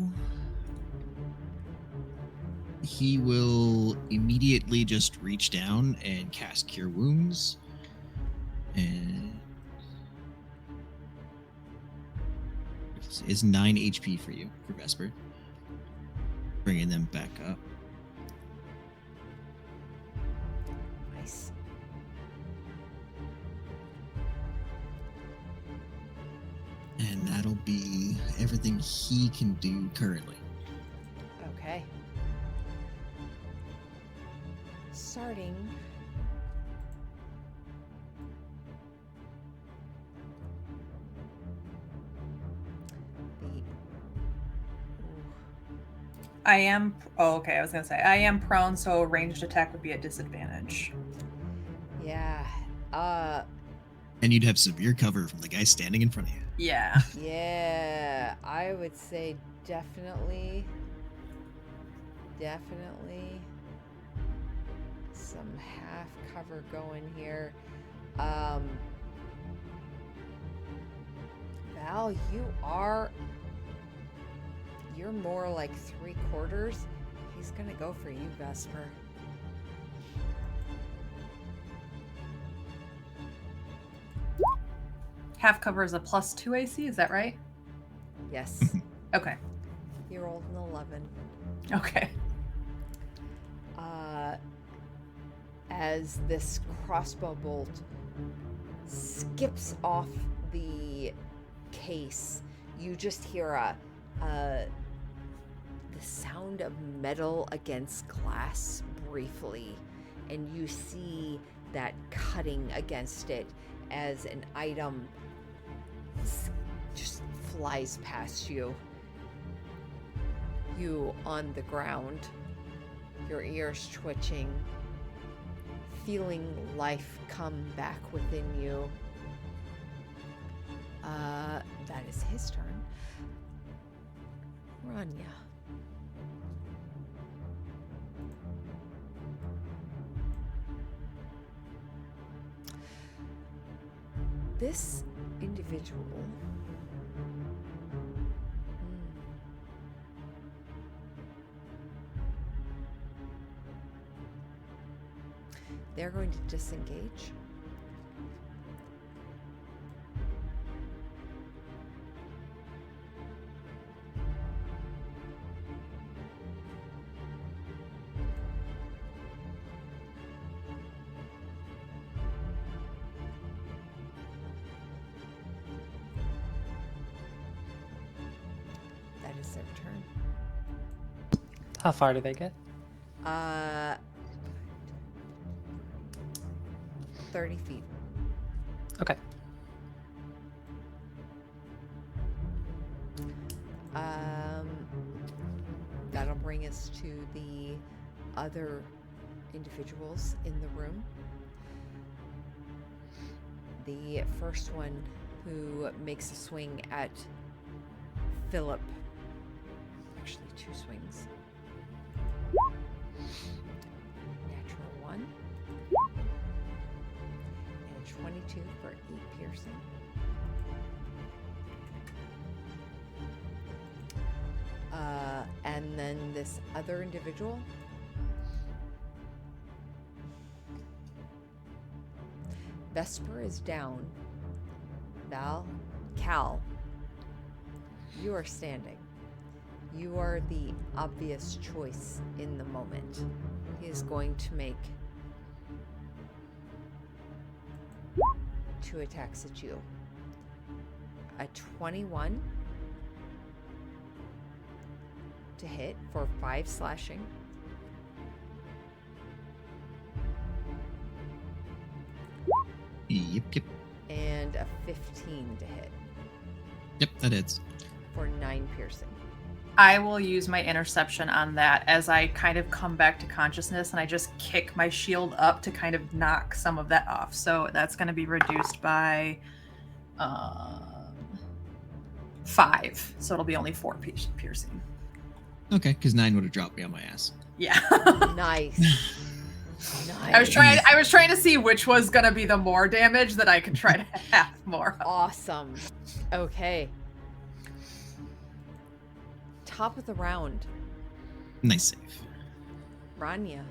he will immediately just reach down and cast Cure Wounds. And it's 9 HP for you, for Vesper. Bringing them back up. Nice. And that'll be everything he can do currently. Okay. Starting. I am. Oh, okay. I was gonna say I am prone, so a ranged attack would be at disadvantage. Yeah. And you'd have severe cover from the guy standing in front of you. Yeah. Yeah. I would say definitely some half cover going here. Val, you're more like 3/4. He's gonna go for you, Vesper. half cover is a +2 AC, is that right? Yes. Okay. You rolled an 11. Okay. As this crossbow bolt skips off the case, you just hear the sound of metal against glass briefly, and you see that cutting against it as an item just flies past you. You on the ground, your ears twitching, feeling life come back within you. That is his turn. Rania. This individual. They're going to disengage. That is their turn. How far do they get? 30 feet. Okay. That'll bring us to the other individuals in the room. The first one who makes a swing at Philip. Actually, 2 swings. Natural 1. And 22 for 8 piercing. And then this other individual. Vesper is down. Cal, you are standing. You are the obvious choice in the moment. He is going to make 2 attacks at you. A 21 to hit for 5 slashing. Yep. And a 15 to hit Yep, that hits. for 9 piercing. I will use my interception on that as I kind of come back to consciousness, and I just kick my shield up to kind of knock some of that off. So that's going to be reduced by 5. So it'll be only 4 piercing. Okay, because 9 would have dropped me on my ass. Yeah. Nice. Nice. I was trying to see which was going to be the more damage that I could try to have more of. Awesome. Okay. Top of the round. Nice save. Rania.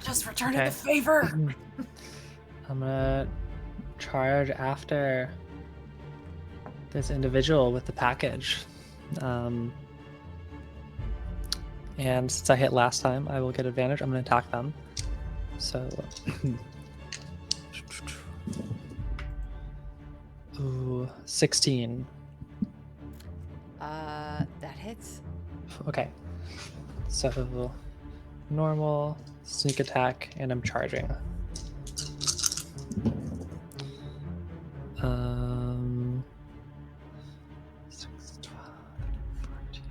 Just returning Okay. the favor. I'm gonna charge after this individual with the package. And since I hit last time, I will get advantage. I'm going to attack them. So, ooh, 16. That hits. Okay. So, normal, sneak attack, and I'm charging. Six, 12, 14.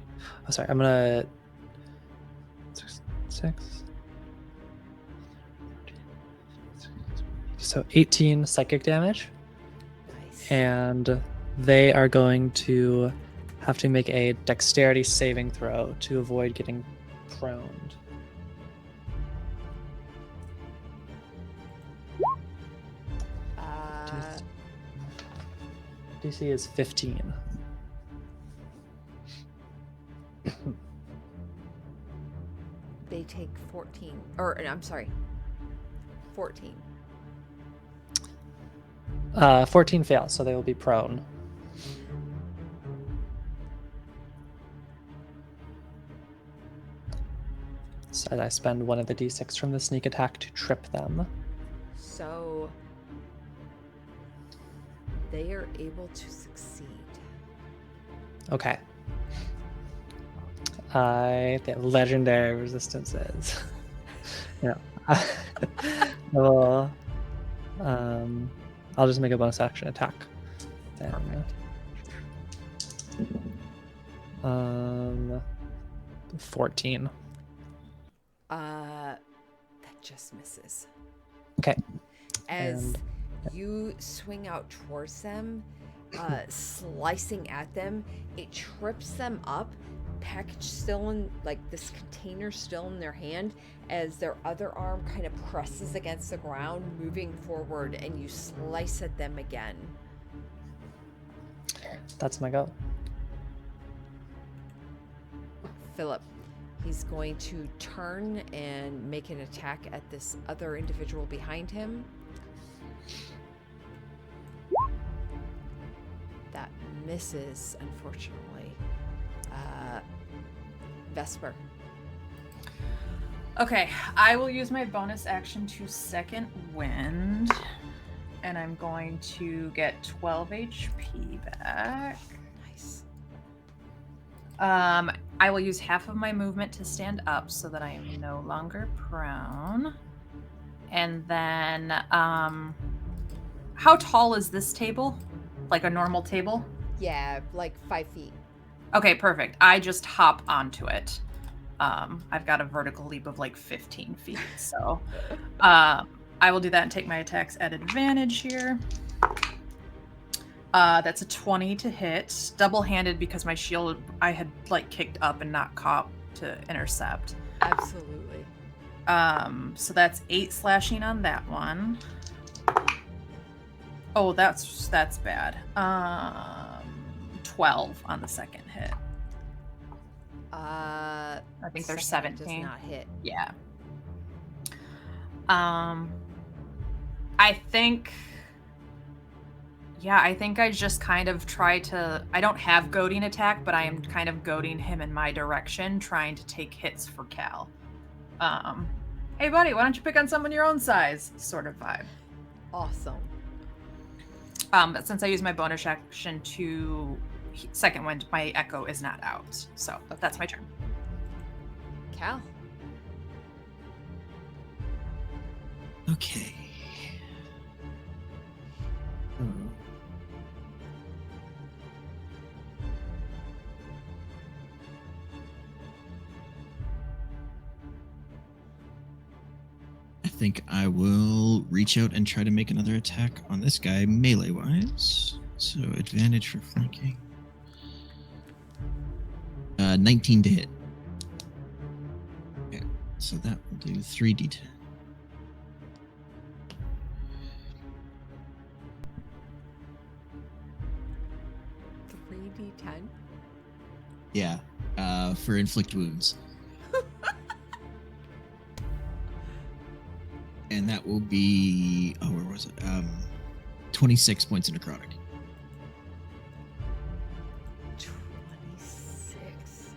Oh, sorry. I'm gonna 6. So 18 psychic damage, Nice. and they are going to have to make a dexterity saving throw to avoid getting proned. DC is 15. They take 14. Or, I'm sorry. 14. 14 fails, so they will be prone. So I spend one of the d6 from the sneak attack to trip them. So they are able to succeed. Okay. The legendary resistances. Yeah. I will, I'll just make a bonus action attack. Then. Perfect. 14. That just misses. Okay. As And- you swing out towards them, slicing at them, it trips them up, packaged still in like this container still in their hand, as their other arm kind of presses against the ground, moving forward, and you slice at them again. That's my go. Philip, he's going to turn and make an attack at this other individual behind him. That misses, unfortunately. Vesper. Okay, I will use my bonus action to second wind, and I'm going to get 12 HP back. Nice. I will use half of my movement to stand up so that I am no longer prone. And then, how tall is this table? Like a normal table? Yeah, like 5 feet. Okay, perfect. I just hop onto it. I've got a vertical leap of like 15 feet, so I will do that and take my attacks at advantage here. That's a 20 to hit, double-handed because my shield I had like kicked up and not caught to intercept. Absolutely. So that's 8 slashing on that one. Oh, that's bad. 12 on the second hit. I think they're does 17. not hit. Yeah. I think I just kind of try to, I don't have goading attack, but I am kind of goading him in my direction, trying to take hits for Cal. Hey buddy, why don't you pick on someone your own size sort of vibe. Awesome. But since I use my bonus action to second wind, my echo is not out. So that's my turn. Cal. Okay. I think I will reach out and try to make another attack on this guy melee-wise. So advantage for flanking. 19 to hit. Okay, so that will do 3d10. $3d10. Yeah, for inflict wounds. And that will be, oh, where was it? 26 points of necrotic. 26.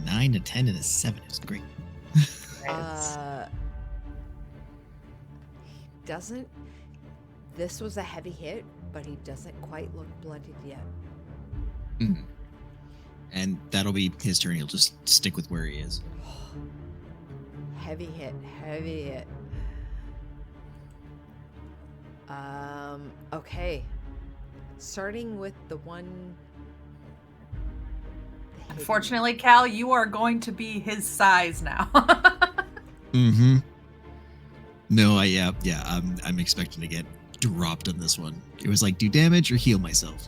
9 to 10 and a 7 is great. He doesn't. This was a heavy hit, but he doesn't quite look bloodied yet. Mhm. And that'll be his turn. He'll just stick with where he is. Heavy hit, heavy hit. Okay. Starting with the one. the hidden- Unfortunately, Cal, you are going to be his size now. Mm-hmm. No, I'm expecting to get dropped on this one. It was like, do damage or heal myself.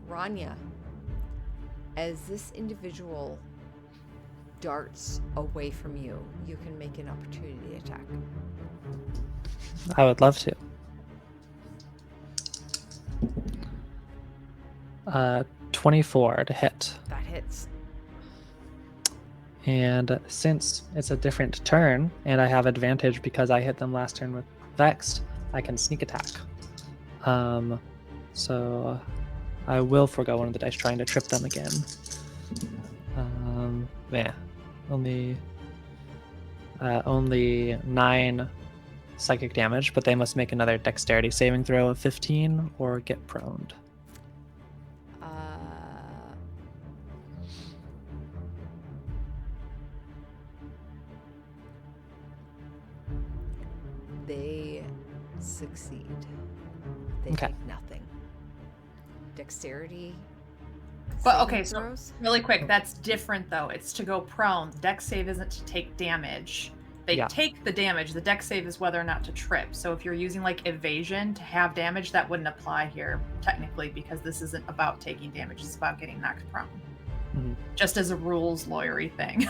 Rania, as this individual darts away from you, you can make an opportunity attack. I would love to. 24 to hit. That hits. And since it's a different turn, and I have advantage because I hit them last turn with Vexed, I can sneak attack. So I will forego one of the dice trying to trip them again. Only 9 psychic damage, but they must make another dexterity saving throw of 15 or get proned. They succeed. They Okay. take nothing. Dexterity. But saving okay, so throws? really quick, that's different though. It's to go prone. Dex save isn't to take damage. They Yeah. take the damage. The dex save is whether or not to trip. So if you're using like evasion to have damage, that wouldn't apply here technically because this isn't about taking damage. It's about getting knocked prone. Mhm. Just as a rules lawyery thing.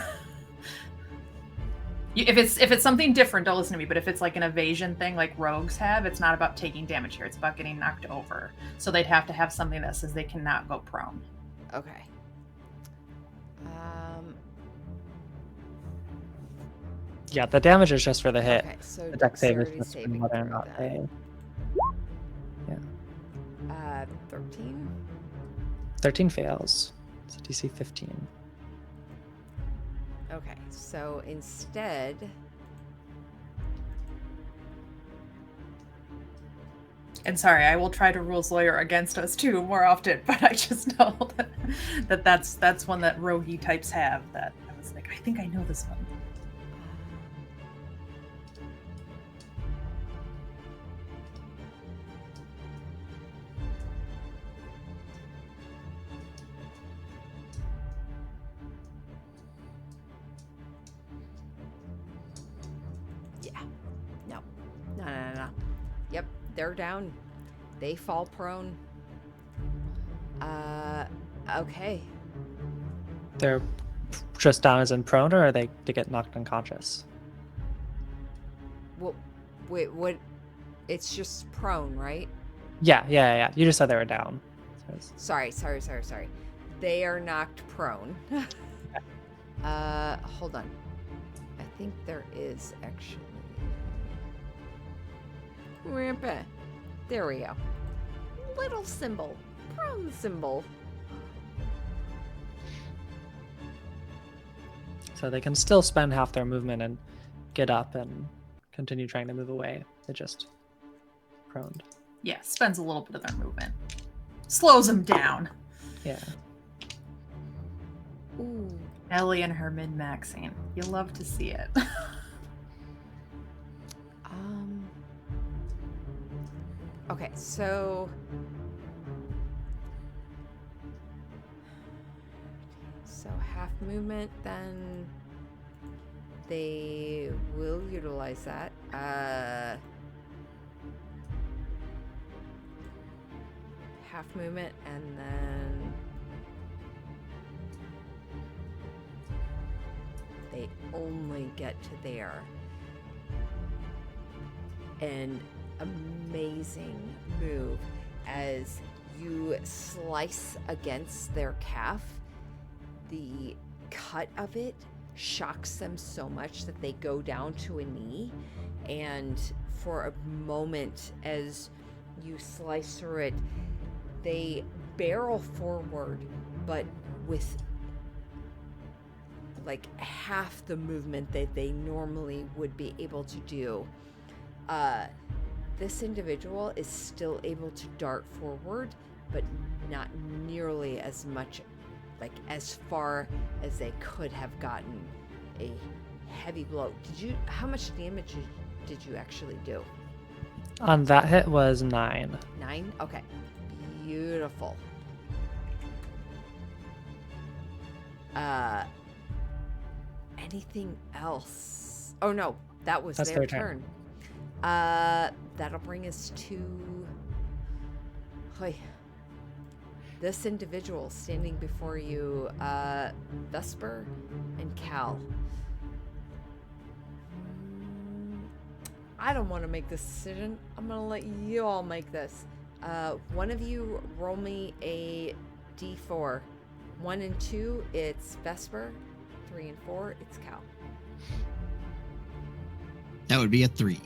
If it's something different, don't listen to me. But if it's like an evasion thing, like rogues have, it's not about taking damage here. It's about getting knocked over. So they'd have to have something that says they cannot go prone. Okay. Yeah, the damage is just for the hit. Okay, so The dex save is dexterity just for saving whether or throw not then. they. 13. 13 fails. It's a DC 15. Okay, so instead, And sorry, I will try to rules lawyer against us too more often, but I just know that's one that roguey types have. That I was like, I think I know this one. yeah, no. Yep, they're down. They fall prone. Okay. They're just down as in prone, or are they to get knocked unconscious? Well, wait, what? It's just prone, right? Yeah. You just said they were down. So Sorry. They are knocked prone. Hold on. I think there is actually. Rampant. There we go. Little symbol. Prone symbol. So they can still spend half their movement and get up and continue trying to move away. They just proned. Yeah, spends a little bit of their movement, slows them down. Yeah. Ooh. Ellie and her min-maxing. You love to see it. Okay, so half movement, then they will utilize that. Half movement, and then they only get to there. An amazing move as you slice against their calf. The cut of it shocks them so much that they go down to a knee, and for a moment as you slice through it, they barrel forward, but with like half the movement that they normally would be able to do. This individual is still able to dart forward, but not nearly as much, like as far as they could have gotten a heavy blow. How much damage did you actually do? On that hit was 9. 9? Okay. Beautiful. Anything else? Oh no, that was That's their their turn. That'll bring us to this individual standing before you, Vesper and Cal. I don't want to make this decision. I'm gonna let you all make this. One of you roll me a d4. 1 and 2, it's Vesper. 3 and 4, it's Cal. That would be a 3.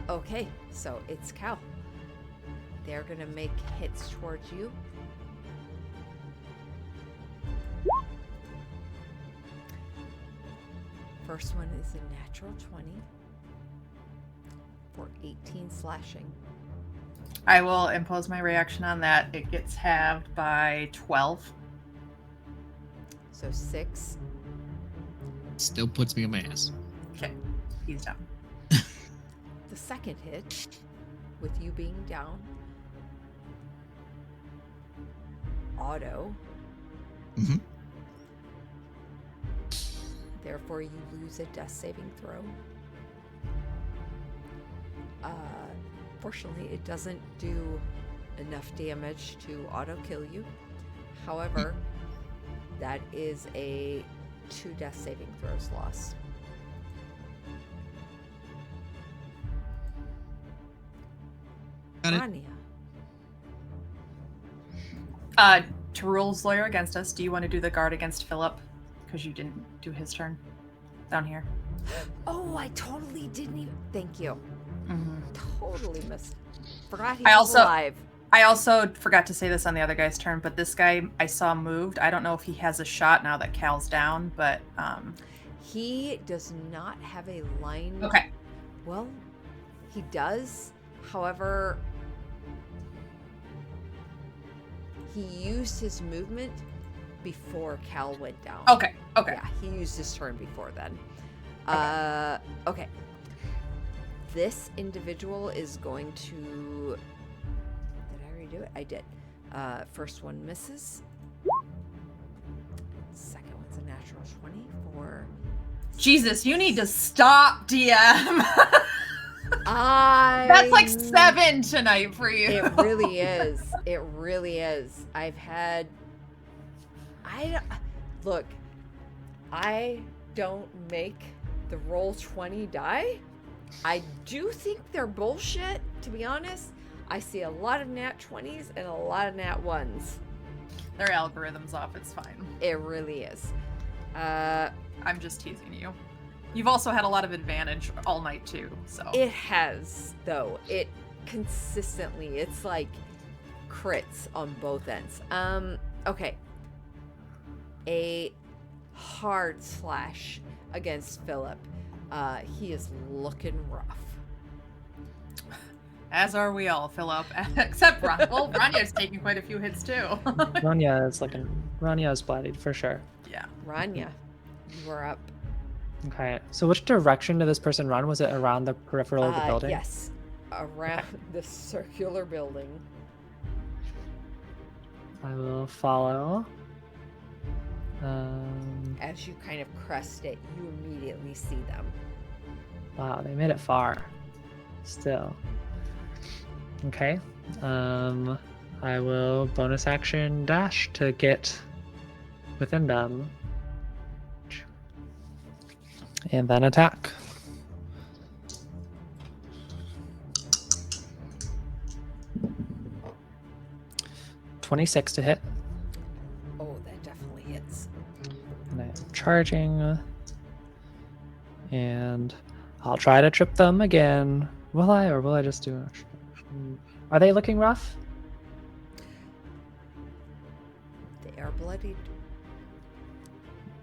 Okay, so it's Cal. They're gonna make hits towards you. First one is a natural 20 for 18 slashing. I will impose my reaction on that. It gets halved by 12. So 6. Still puts me on my ass. Okay, he's down. The second hit, with you being down, auto. Mhm. Therefore, you lose a death saving throw. Fortunately, it doesn't do enough damage to auto kill you. However, that is a 2 death saving throws lost. Got it. Rania. Tarul's lawyer against us. Do you want to do the guard against Philip? Because you didn't do his turn down here. Oh, I totally didn't even. Thank you. Mm-hmm. Totally missed. Forgot he I was also- alive. I also forgot to say this on the other guy's turn, but this guy I saw moved. I don't know if he has a shot now that Cal's down, but He does not have a line. okay. Well, he does. However, he used his movement before Cal went down. Okay. Yeah, he used his turn before then. Okay. Okay. This individual is going to. Did I already do it? I did. First one misses. Second one's a natural 20 for. Jesus, you need to stop, DM. That's like 7 tonight for you. It really is. It really is. Look, I don't make the roll 20 die. I do think they're bullshit, to be honest. I see a lot of nat 20s and a lot of nat 1s. Their algorithm's off. It's fine. It really is. I'm just teasing you. You've also had a lot of advantage all night too. So It has, though. It consistently, it's like crits on both ends. Okay. A hard slash against Philip. He is looking rough. as are we all, Philip. Except Ron. Well, Ranya's taking quite a few hits too. Rania is bloodied for sure. Yeah. Rania, you are up. Okay, so which direction did this person run? Was it around the peripheral of the building? Yes. Around the circular building. I will follow. As you kind of crest it, you immediately see them. Wow, they made it far. Still. Okay. I will bonus action dash to get within them. And then attack. (26) to hit. Oh, that definitely hits. And I'm charging. And I'll try to trip them again. Will I, or will I just do it? Are they looking rough? They are bloodied.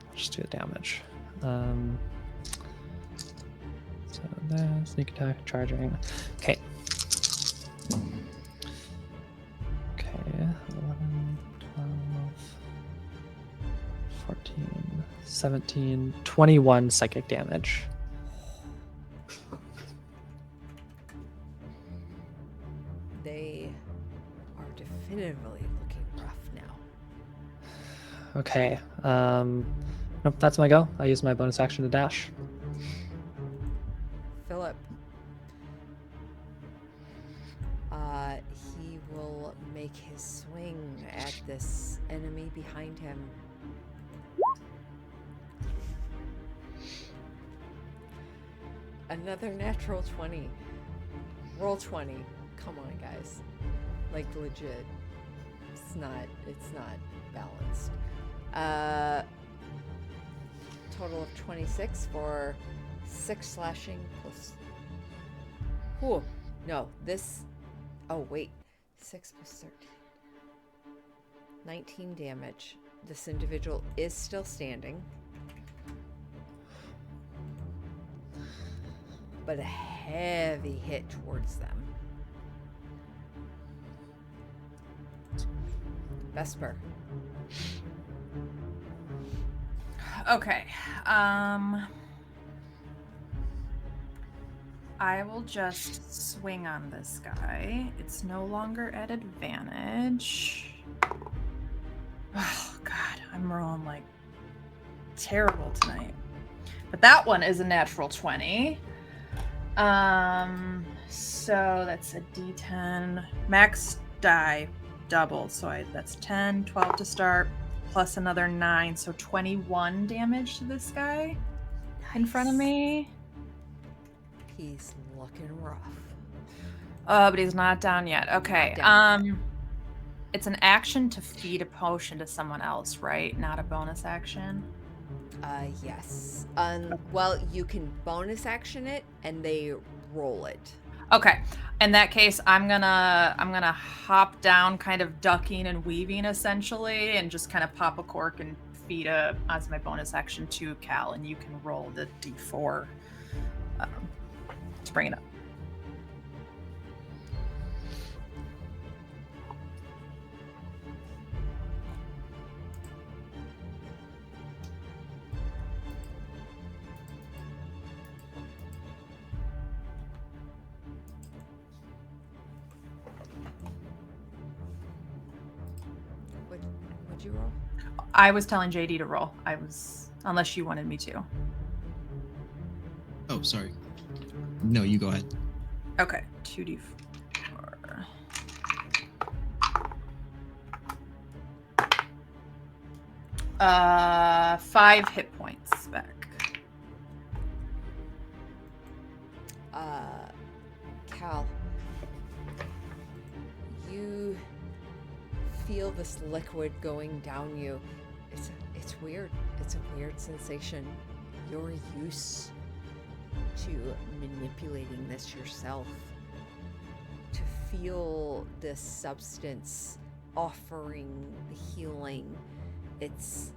I'll just do the damage. So there, sneak attack, charging. Okay. Okay, 11, 12, 14, 17, 21 psychic damage. They are definitively looking rough now. Okay. Nope, that's my go. I use my bonus action to dash. Philip. He will make his swing at this enemy behind him. Another natural 20. Roll 20. Come on, guys. Like, legit. It's not balanced. Total of 26 for 6 slashing plus... Whew. No, this... Oh, wait. 6 plus 13. 19 damage. This individual is still standing. But a heavy hit towards them. Vesper. Okay. I will just swing on this guy. It's no longer at advantage. Oh god, I'm rolling like terrible tonight. But that one is a natural 20. So that's a D10. Max die doubled. So that's 10, 12 to start, plus another 9. So 21 damage to this guy in front of me. He's looking rough. But he's not down yet. Okay. It's an action to feed a potion to someone else, right? Not a bonus action. Yes. Well, you can bonus action it, and they roll it. Okay. In that case, I'm gonna hop down, kind of ducking and weaving essentially, and just kind of pop a cork and feed as my bonus action to Cal, and you can roll the D4 to bring it up. What'd you roll? I was telling JD to roll. Unless you wanted me to. Oh, sorry. No, you go ahead. Okay, 2d4. 5 hit points back. Cal, you feel this liquid going down you. It's weird. It's a weird sensation. You're used to manipulating this yourself. To feel this substance offering the healing, it's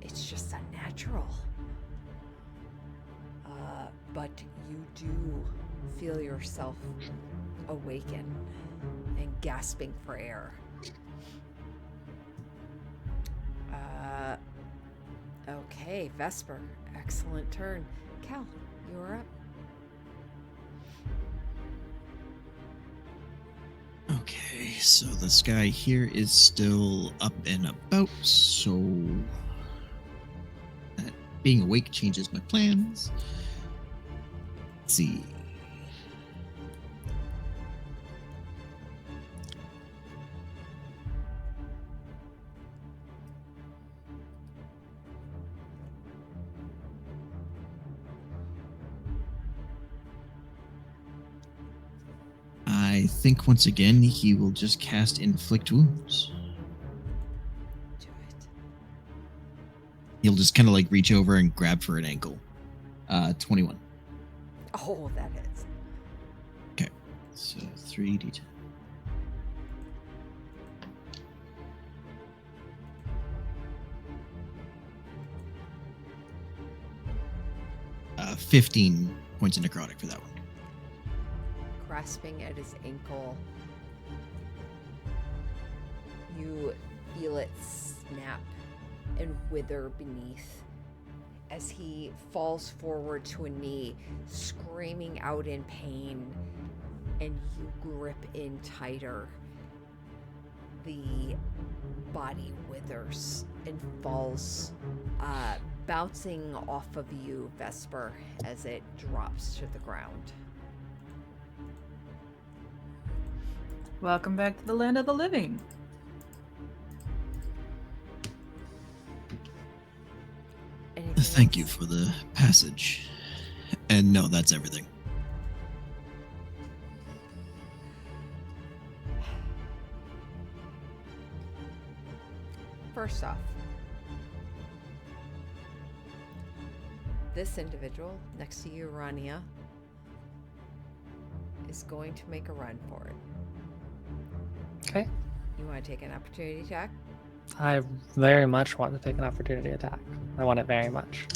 just unnatural. But you do feel yourself awaken and gasping for air. Okay, Vesper, excellent turn. Cal, you're up. Okay, so this guy here is still up and about, so that being awake changes my plans. Let's see. I think once again he will just cast Inflict Wounds. Do it. He'll just kind of like reach over and grab for an ankle. 21. Oh, that hits. Okay, so 3d10. Uh, 15 points of necrotic for that one. Grasping at his ankle, you feel it snap and wither beneath as he falls forward to a knee, screaming out in pain, and you grip in tighter. The body withers and falls, bouncing off of you, Vesper, as it drops to the ground. Welcome back to the land of the living. Anything Thank you else? for the passage. And no, that's everything. First off, this individual next to you, Rania, is going to make a run for it. Okay. You want to take an opportunity attack? I very much want to take an opportunity attack. I want it very much.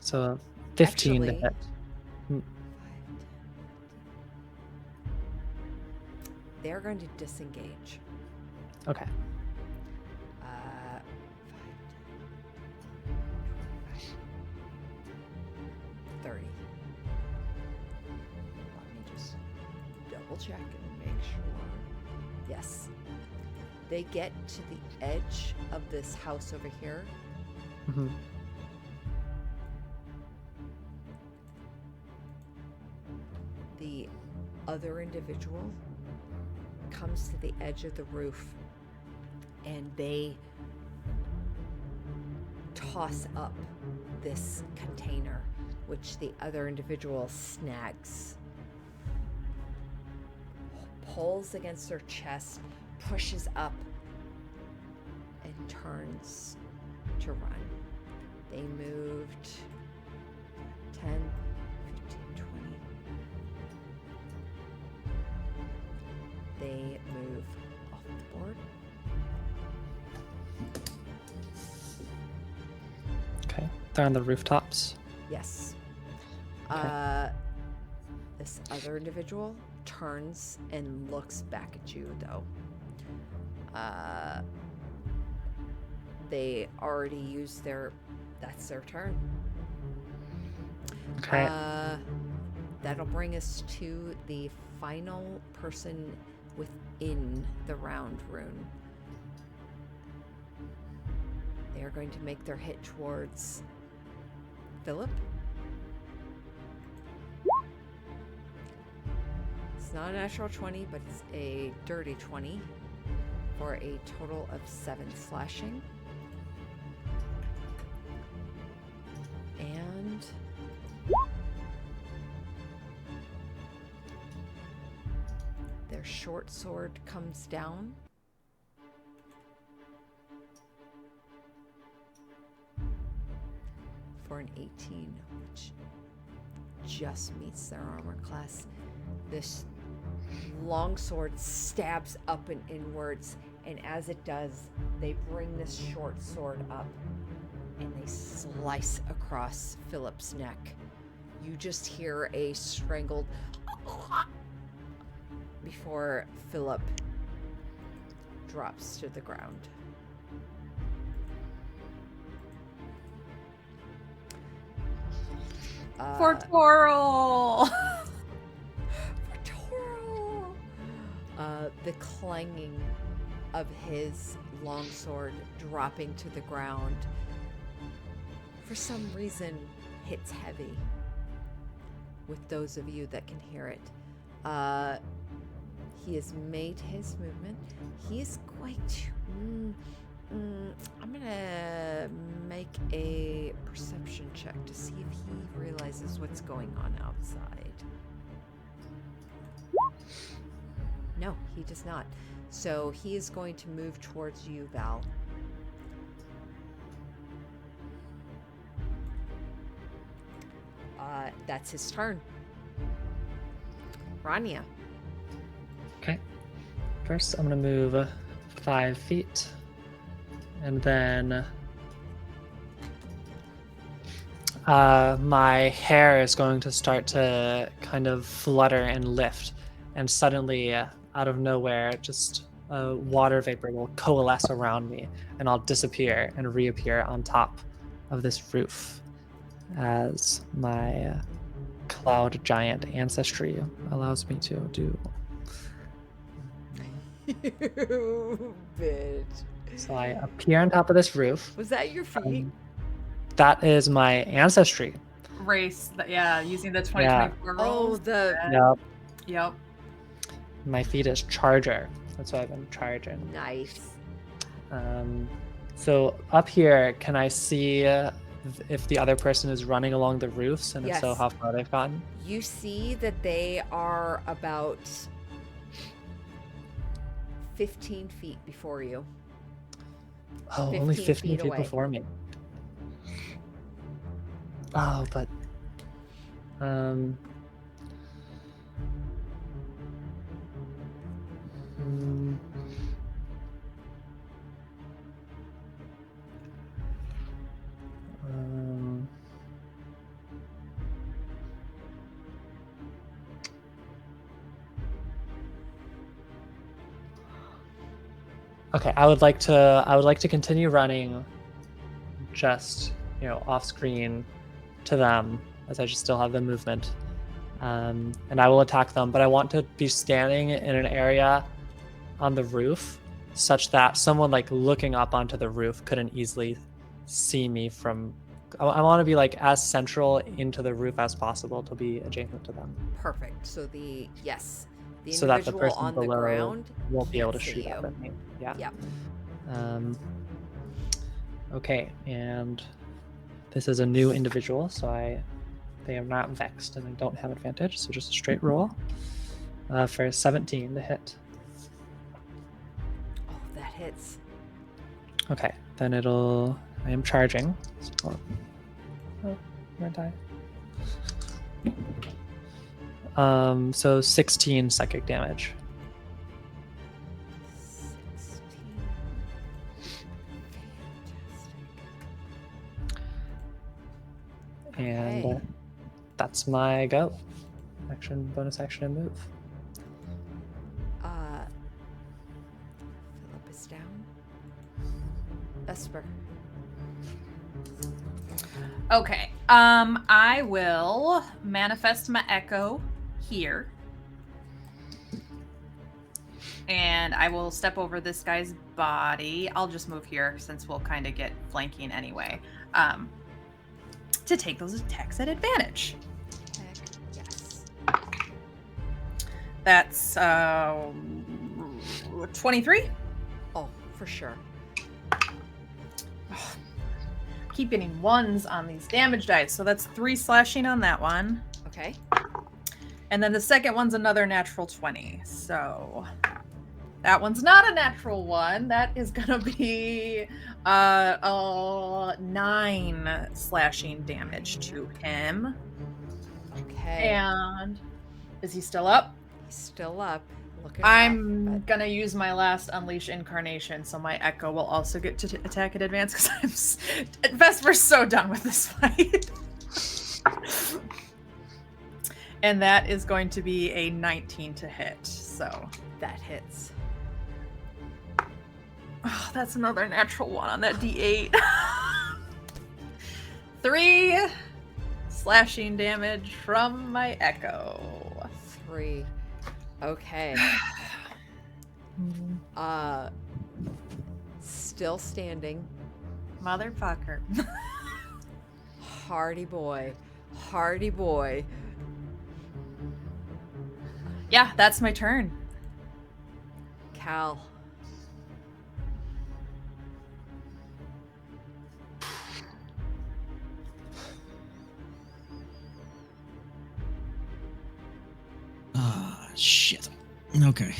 So 15 to Actually- hit. 5, 10. They're going to disengage. Okay. 5, 10, 30. Let me just double check and make sure. Yes. They get to the edge of this house over here. Mhm. The other individual comes to the edge of the roof and they toss up this container, which the other individual snags, pulls against their chest, pushes up, and turns to run. They moved 10, 15, 20. They move off the board. Okay. They're on the rooftops. Yes. Okay. This other individual turns and looks back at you, though. They already used that's their turn. Okay. That'll bring us to the final person within the round rune. They are going to make their hit towards Philip. It's not a natural 20, but it's a dirty 20 for a total of 7 slashing. And their short sword comes down. For an 18, which just meets their armor class. This longsword stabs up and inwards, and as it does, they bring this short sword up and they slice across Philip's neck. You just hear a strangled before Philip drops to the ground. For Toral! Toro! The clanging of his longsword dropping to the ground for some reason hits heavy with those of you that can hear it. He has made his movement. He is going to I'm gonna make a perception check to see if he realizes what's going on outside. No, he does not. So he is going to move towards you, Val. That's his turn. Rania. Okay. First, I'm gonna move 5 feet, and then my hair is going to start to kind of flutter and lift, and suddenly, out of nowhere, just water vapor will coalesce around me, and I'll disappear and reappear on top of this roof as my cloud giant ancestry allows me to do. You bitch. So I appear on top of this roof. Was that your feet? That is my ancestry. Race, yeah, using the 2024 Oh, rolls. the Yep. Yep. My feet is charger. That's why I've been charging. nice. So up here, can I see if the other person is running along the roofs, and if so, Yes. how far they've gotten? You see that they are about 15 feet before you. Oh, only 15 15 feet feet away. before me. Oh, but um. hmm. Um, okay, I would like to continue running, just off screen, to them, as I just still have the movement, and I will attack them. But I want to be standing in an area on the roof, such that someone like looking up onto the roof couldn't easily see me from. I want to be like as central into the roof as possible to be adjacent to them, Perfect. So the so that the individual person on the below ground won't be able to can't see shoot up you. at me. Yeah. Yep. Okay, and this is a new individual, so they are not vexed and I don't have advantage, so just a straight roll for 17 to hit. Oh, that hits. Okay, then I am charging. So, oh, where did I? So 16 psychic damage. 16. Fantastic. And Okay. that's my go. Action, bonus action, and move. Philip is down. Vesper. Okay. I will manifest my echo here. And I will step over this guy's body. I'll just move here since we'll kind of get flanking anyway. To take those attacks at advantage. Heck yes. That's 23. Oh, for sure. Keep getting ones on these damage dice. So that's 3 slashing on that one. Okay. And then the second one's another natural 20. So that one's not a natural one. That is gonna be 9 slashing damage to him. Okay. And is he still up? He's still up. Looking I'm rough, gonna use my last Unleash Incarnation, so my Echo will also get to attack at advance because Vesper's so done with this fight. And that is going to be a 19 to hit. So but that hits. oh, that's another natural one on that D8. 3 slashing damage from my Echo. 3. Okay. Still standing. Motherfucker. Hardy boy. Hardy boy. Yeah, that's my turn. Cal. Ah, shit. Okay.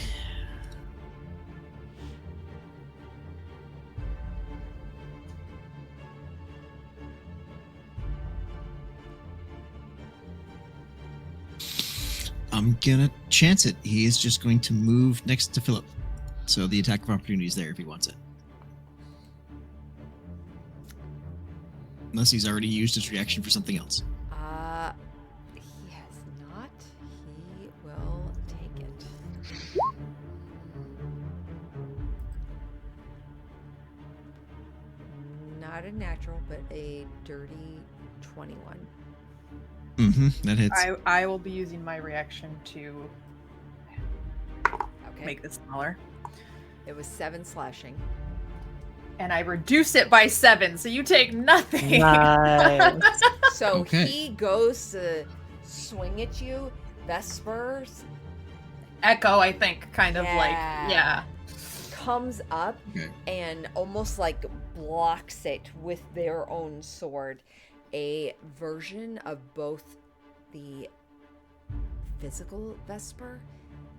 I'm gonna chance it. He is just going to move next to Philip. So the attack of opportunity is there if he wants it. Unless he's already used his reaction for something else. He has not. He will take it. Not a natural, but a dirty 21. Mm-hmm. That hits. I will be using my reaction to Okay. make this smaller. It was 7 slashing. And I reduce it by 7, so you take nothing. Nice. So Okay. he goes to swing at you. Vesper's Echo, I think, kind of like, Yeah. yeah. comes up Okay. and almost like blocks it with their own sword. A version of both the physical Vesper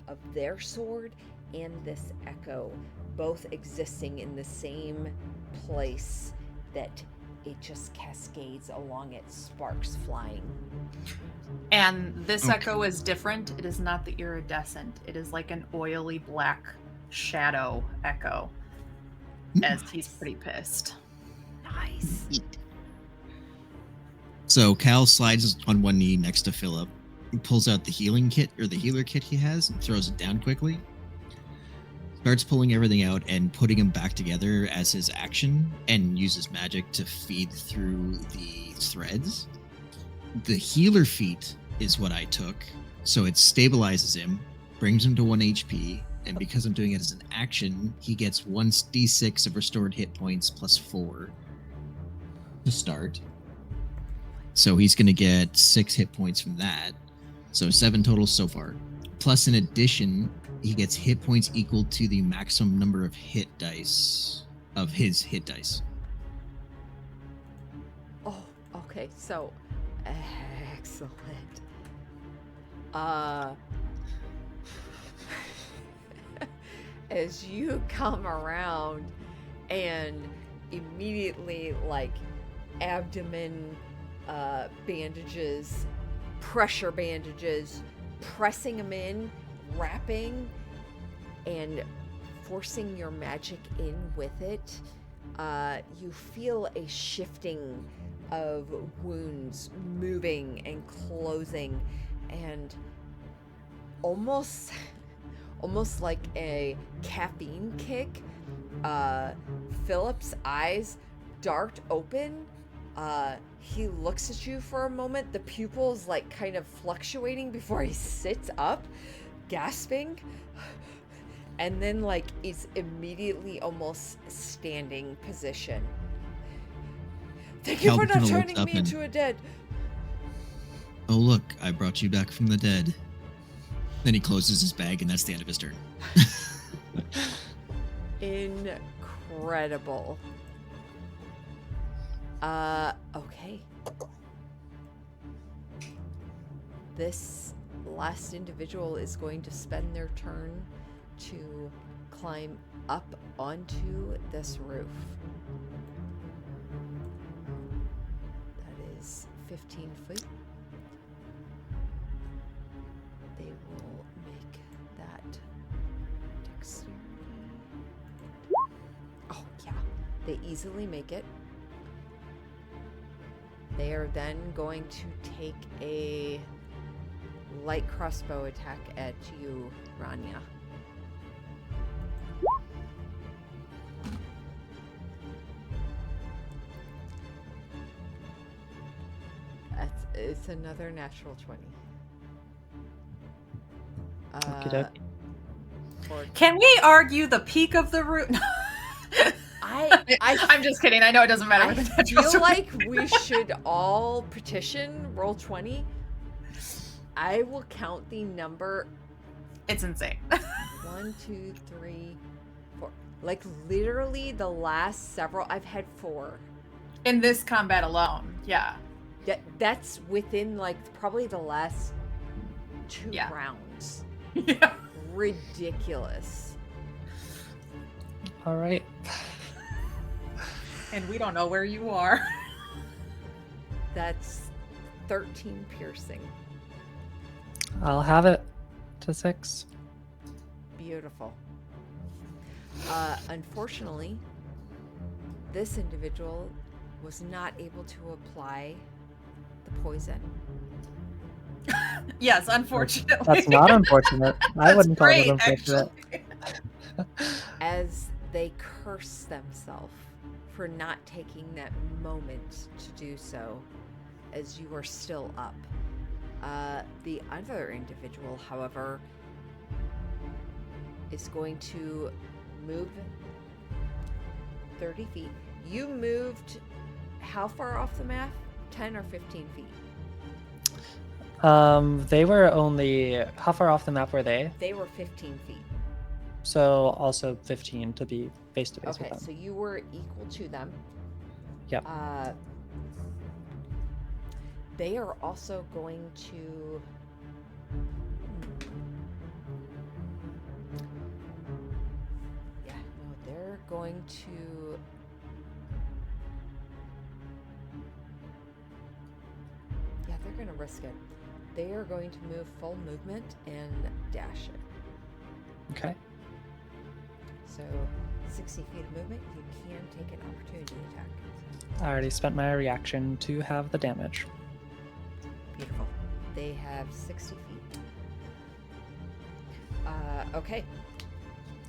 of their sword and this echo, both existing in the same place that it just cascades along it, sparks flying. And this Okay. echo is different. It is not the iridescent. It is like an oily black shadow echo, as he's pretty pissed. Nice. So Cal slides on one knee next to Philip, and pulls out the healing kit or the healer kit he has, and throws it down quickly. Starts pulling everything out and putting them back together as his action, and uses magic to feed through the threads. The healer feat is what I took, so it stabilizes him, brings him to 1 HP, and because I'm doing it as an action, he gets 1d6 of restored hit points plus 4 to start. So he's going to get 6 hit points from that. So 7 total so far. Plus, in addition, he gets hit points equal to the maximum number of hit dice of his hit dice. Oh, okay. So, excellent. As you come around and immediately, like, abdomen bandages, pressure bandages, pressing them in, wrapping, and forcing your magic in with it, you feel a shifting of wounds moving and closing, and almost like a caffeine kick. Philip's eyes dart open. He looks at you for a moment, the pupils like kind of fluctuating before he sits up, gasping, and then like is immediately almost standing position. Thank you for Calvin not kinda looks turning up me and- into a dead. Oh, look, I brought you back from the dead. Then he closes his bag, and that's the end of his turn. Incredible. Okay. This last individual is going to spend their turn to climb up onto this roof. That is 15 feet. They will make that dexterity. Oh, yeah. They easily make it. They are then going to take a light crossbow attack at you, Rania. It's another natural 20. Okey-doke. For Can we argue the peak of the root? I'm just kidding. I know it doesn't matter. I with the natural feel 20. like we should all petition roll 20. I will count the number It's insane. 1, 2, 3, 4. Like literally the last several. I've had 4. In this combat alone. Yeah. That's within like probably the last 2 Yeah. rounds. Yeah. Ridiculous. All right. And we don't know where you are. That's 13 piercing. I'll have it to 6. Beautiful. Unfortunately, this individual was not able to apply the poison. Yes, unfortunately. That's not unfortunate. I That's wouldn't call it great, unfortunate. actually. As they curse themselves for not taking that moment to do so, as you are still up. The other individual, however, is going to move 30 feet. You moved how far off the map? 10 or 15 feet? They were only how far off the map were they? They were 15 feet. So also 15 to be face to face Okay, with so them. you were equal to them. Yep. They are also going to. Yeah, no, they're going to. Yeah, they're going to risk it. They are going to move full movement and dash it. Okay. So 60 feet of movement, you can take an opportunity attack. I already spent my reaction to have the damage. Beautiful. They have 60 feet. Okay.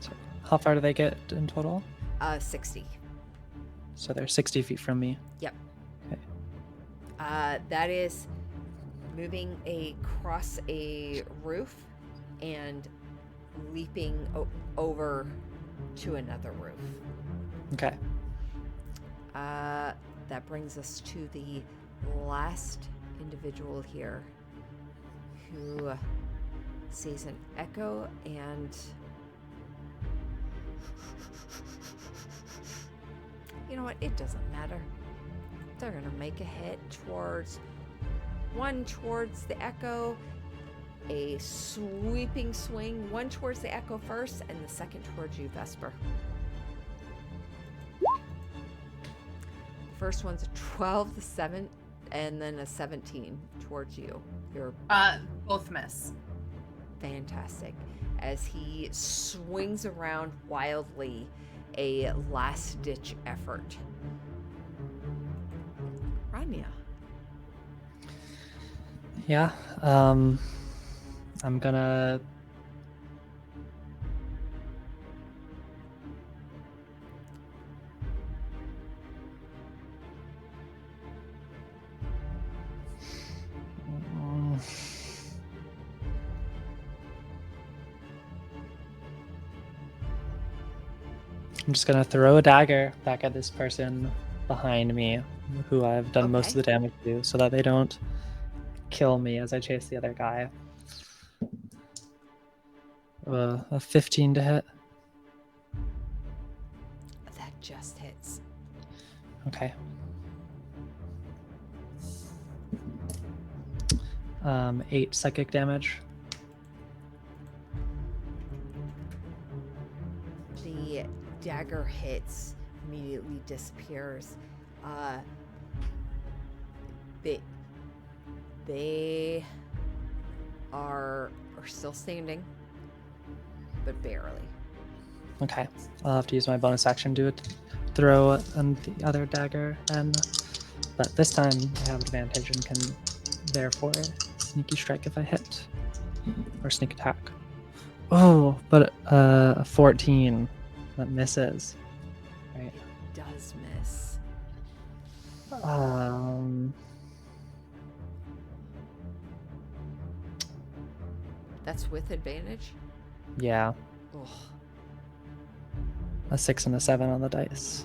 So how far do they get in total? 60. So they're 60 feet from me. Yep. Okay. That is moving across a roof and leaping over to another roof. Okay. That brings us to the last individual here who sees an echo and you know what? It doesn't matter. They're gonna make a hit towards the echo, a sweeping swing, one towards the echo first, and the second towards you, Vesper. First one's a 12 to 7, and then a 17 towards you. You're Both miss. fantastic. As he swings around wildly, a last-ditch effort. Rania. Yeah. I'm gonna. I'm just gonna throw a dagger back at this person behind me, who I've done most of Okay. the damage to, so that they don't kill me as I chase the other guy. A 15 to hit. That just hits. Okay. 8 psychic damage. The dagger hits, immediately disappears. They are still standing, but barely. Okay. I'll have to use my bonus action to throw the other dagger, but this time I have advantage and can therefore sneaky strike if I hit, or sneak attack. Oh, but a 14 that misses. Right. It does miss. That's with advantage? Yeah, Ugh. a 6 and a 7 on the dice.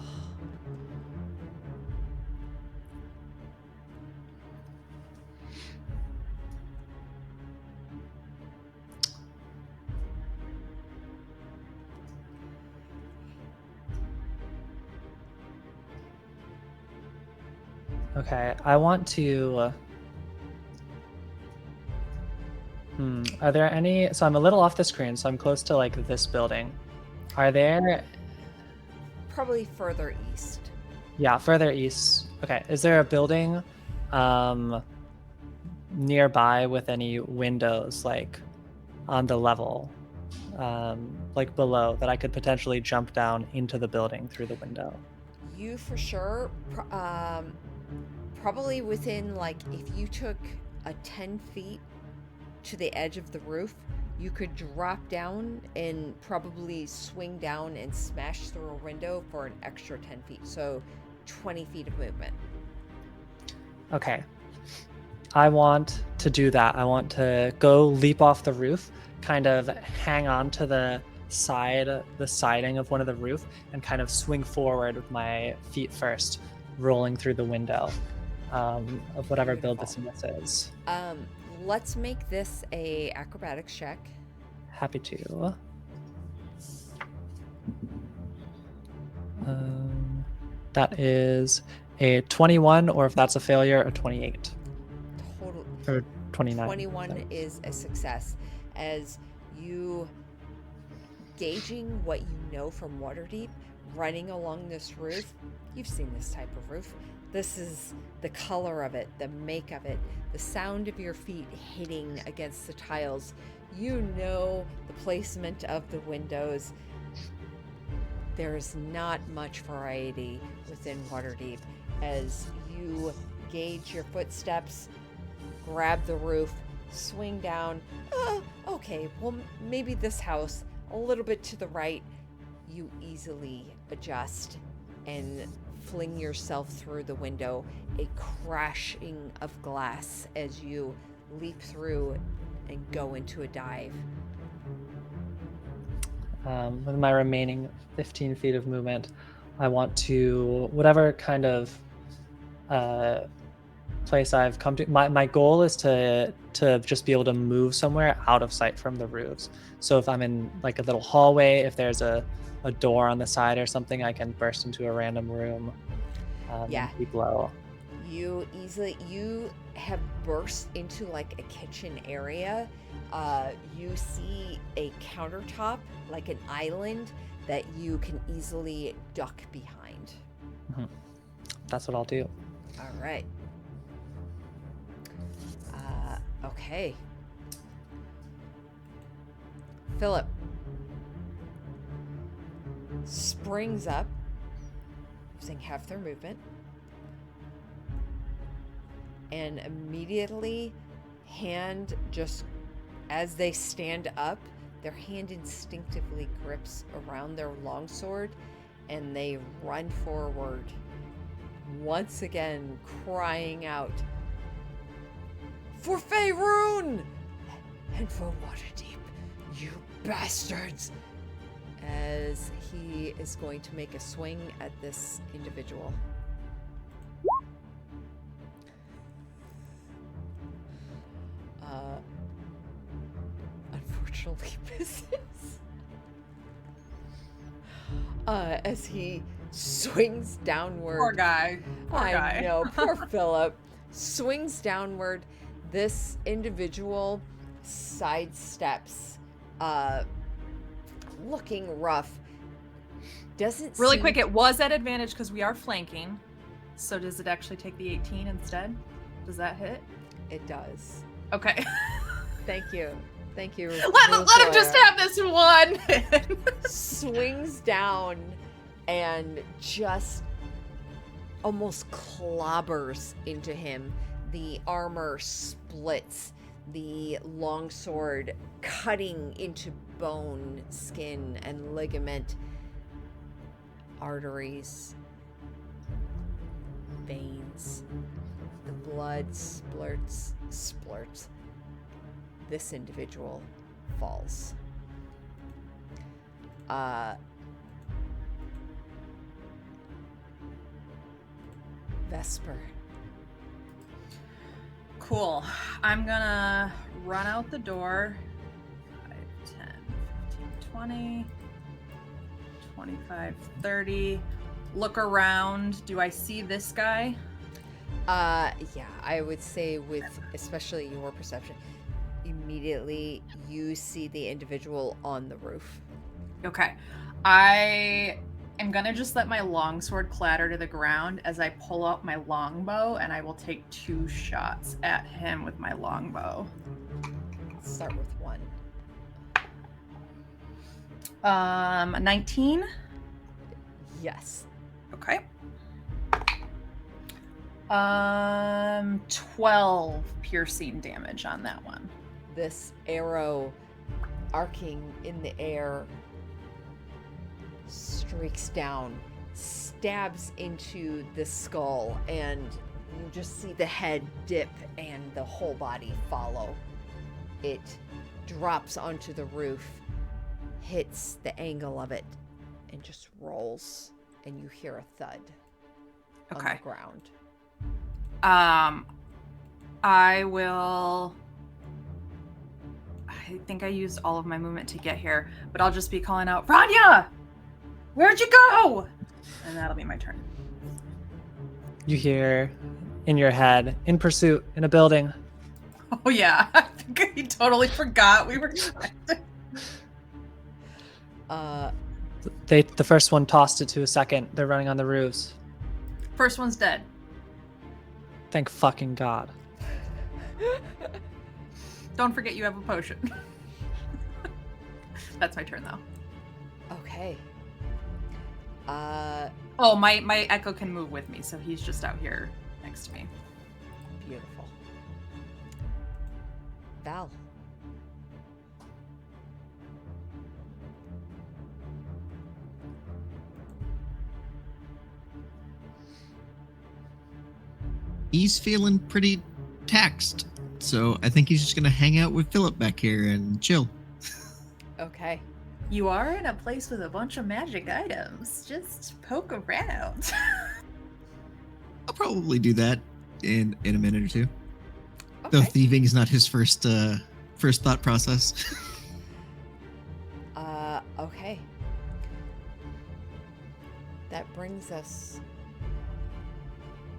Okay, I want to. Are there any? So I'm a little off the screen, so I'm close to like this building. Are there? Probably further east. Yeah, further east. Okay, is there a building nearby with any windows, like on the level, like below, that I could potentially jump down into the building through the window? You for sure, probably within, like, if you took a 10 feet to the edge of the roof, you could drop down and probably swing down and smash through a window for an extra 10 feet. So 20 feet of movement. Okay. I want to do that. I want to go leap off the roof, kind of hang on to the siding of one of the roof, and kind of swing forward with my feet first, rolling through the window of whatever build this is. Let's make this a acrobatics check. Happy to. That is a 21, or if that's a failure, a 28 Total or 29. 21 sorry. is a success as you gauging what you know from Waterdeep, running along this roof. You've seen this type of roof. This is the color of it, the make of it, the sound of your feet hitting against the tiles. You know the placement of the windows. There's not much variety within Waterdeep as you gauge your footsteps, grab the roof, swing down. Okay, well, maybe this house a little bit to the right. You easily adjust and fling yourself through the window, a crashing of glass as you leap through and go into a dive. With my remaining 15 feet of movement, I want to, whatever kind of place I've come to, my goal is to just be able to move somewhere out of sight from the roofs. So if I'm in like a little hallway, if there's a door on the side or something, I can burst into a random room. Yeah. And keep low. You have burst into like a kitchen area. You see a countertop, like an island that you can easily duck behind. That's what I'll do. All right. Okay. Philip springs up, using half their movement, and immediately hand just as they stand up, their hand instinctively grips around their longsword and they run forward, once again crying out, "For Faerun! And for Waterdeep, you bastards!" As he is going to make a swing at this individual. Unfortunately misses. As he swings downward. Poor guy. Poor guy. I know, poor Philip. Swings downward. This individual sidesteps, looking rough. Doesn't Really seem quick, it was at advantage because we are flanking. So does it actually take the 18 instead? Does that hit? It does. Okay. Thank you. Thank you. Let him just have this one. Swings down and just almost clobbers into him. The armor splits, the longsword cutting into bone, skin, and ligament, arteries, veins. The blood splurts. This individual falls. Vesper. Cool. I'm gonna run out the door. 5, 10, 15, 20, 25, 30. Look around. Do I see this guy? Yeah, I would say with especially your perception, immediately you see the individual on the roof. Okay. I am gonna just let my longsword clatter to the ground as I pull out my longbow, and I will take 2 shots at him with my longbow. Let's start with one. 19. Yes. Okay. 12 piercing damage on that one. This arrow arcing in the air streaks down, stabs into the skull, and you just see the head dip and the whole body follow. It drops onto the roof, hits the angle of it, and just rolls, and you hear a thud on Okay. the ground. I think I used all of my movement to get here, but I'll just be calling out, Rania! Where'd you go? And that'll be my turn. You hear in your head, in pursuit, in a building. Oh yeah, I think he totally forgot we were. The first one tossed it to a second. They're running on the roofs. First one's dead. Thank fucking God. Don't forget you have a potion. That's my turn though. Okay. Oh, my echo can move with me, so he's just out here next to me. Beautiful. Val. He's feeling pretty taxed, so I think he's just gonna hang out with Philip back here and chill. Okay. You are in a place with a bunch of magic items. Just poke around. I'll probably do that in a minute or two. Though Okay. thieving is not his first thought process. Okay. That brings us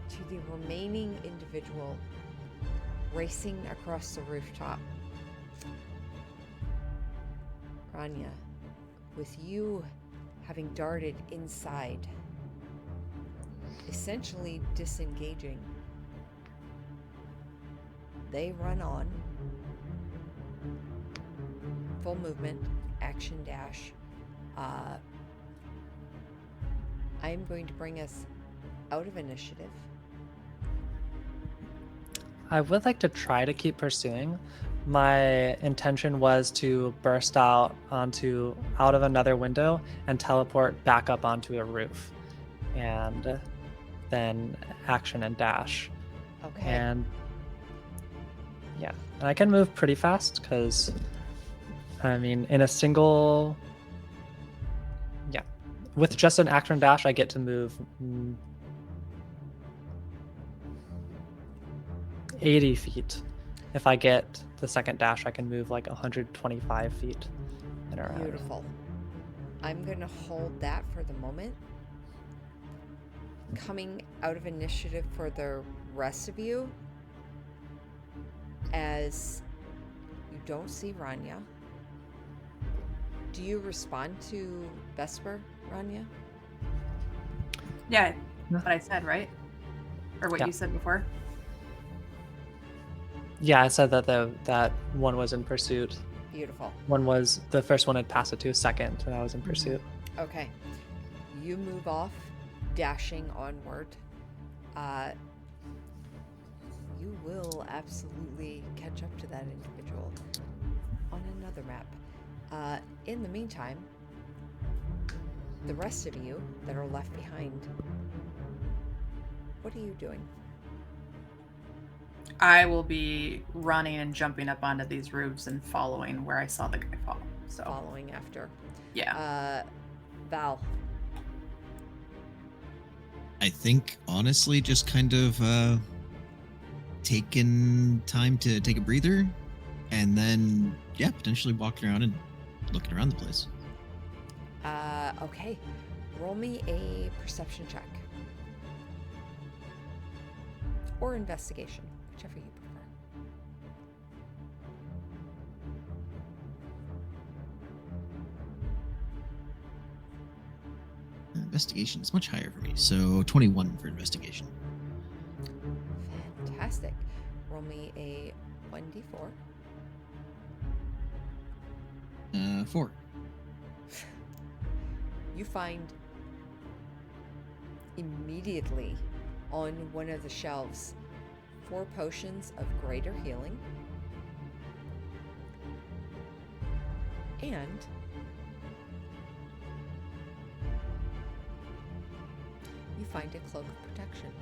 to the remaining individual racing across the rooftop. Rania, with you having darted inside, essentially disengaging, they run on. Full movement, action dash. I am going to bring us out of initiative. I would like to try to keep pursuing. My intention was to burst out of another window and teleport back up onto a roof, and then action and dash. Okay. And yeah, and I can move pretty fast because, I mean, in a single, yeah, with just an action dash, I get to move 80 feet. If I get the second dash, I can move like 125 feet and around. Beautiful. I'm going to hold that for the moment. Coming out of initiative for the rest of you, as you don't see Rania. Do you respond to Vesper, Rania? Yeah, what I said, right? Or what Yeah. you said before? Yeah, I said that that one was in pursuit. Beautiful. The first one had passed it to a second, and I was in pursuit. Okay. You move off, dashing onward. You will absolutely catch up to that individual on another map. In the meantime, the rest of you that are left behind, what are you doing? I will be running and jumping up onto these roofs and following where I saw the guy fall. So Following after. yeah. Val. I think honestly, just kind of taking time to take a breather, and then potentially walking around and looking around the place. Okay. Roll me a perception check. Or investigation, whichever you prefer. Investigation is much higher for me, so 21 for investigation. Fantastic. Roll me a 1d4. 4. You find immediately on one of the shelves 4 potions of greater healing and you find a cloak of protection.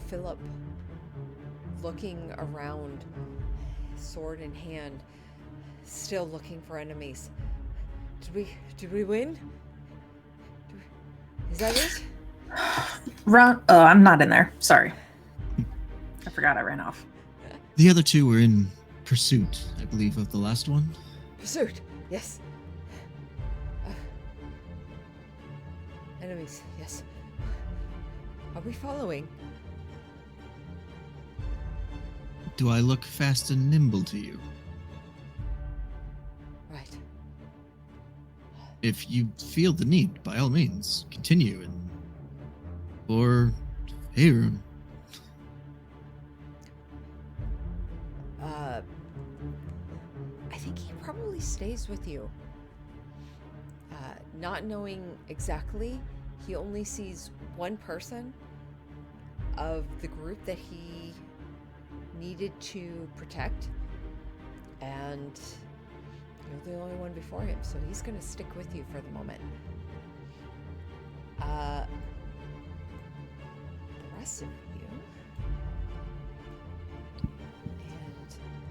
Philip, looking around, sword in hand, still looking for enemies. Did we win? Is that it? Oh, I'm not in there. Sorry. I forgot I ran off. The other two were in pursuit, I believe, of the last one. Pursuit. Yes. Enemies. Yes. Are we following? Do I look fast and nimble to you? Right. If you feel the need, by all means, continue. Or Hayrun. I think he probably stays with you. Not knowing exactly, he only sees one person of the group that he needed to protect, and you're the only one before him, so he's going to stick with you for the moment. The rest of you,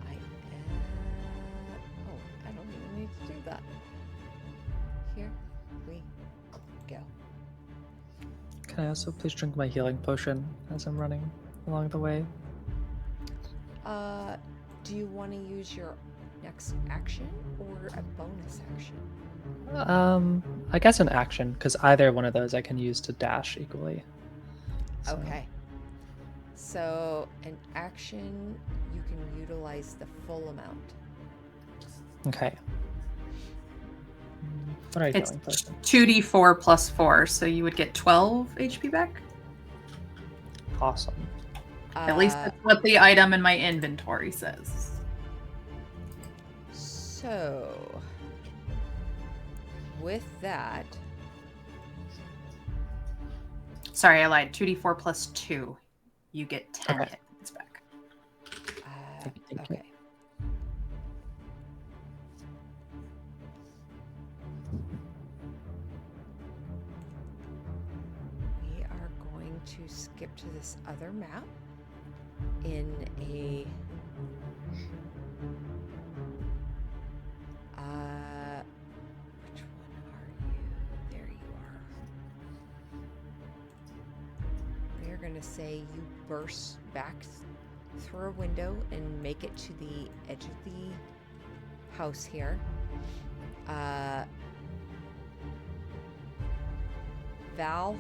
and I don't even need to do that. Here we go. Can I also please drink my healing potion as I'm running along the way? Do you want to use your next action or a bonus action? I guess an action, because either one of those I can use to dash equally. So- Okay. So, an action, you can utilize the full amount. Okay. What are you It's healing potion? 2d4 plus 4, so you would get 12 HP back. Awesome. At least that's what the item in my inventory says. So, with that, Sorry, I lied. 2d4 plus 2. You get 10 Okay. hit points back. Thank you. okay. We are going to skip to this other map in a which one are you? There you are. We are going to say you burst back through a window and make it to the edge of the house here. Val,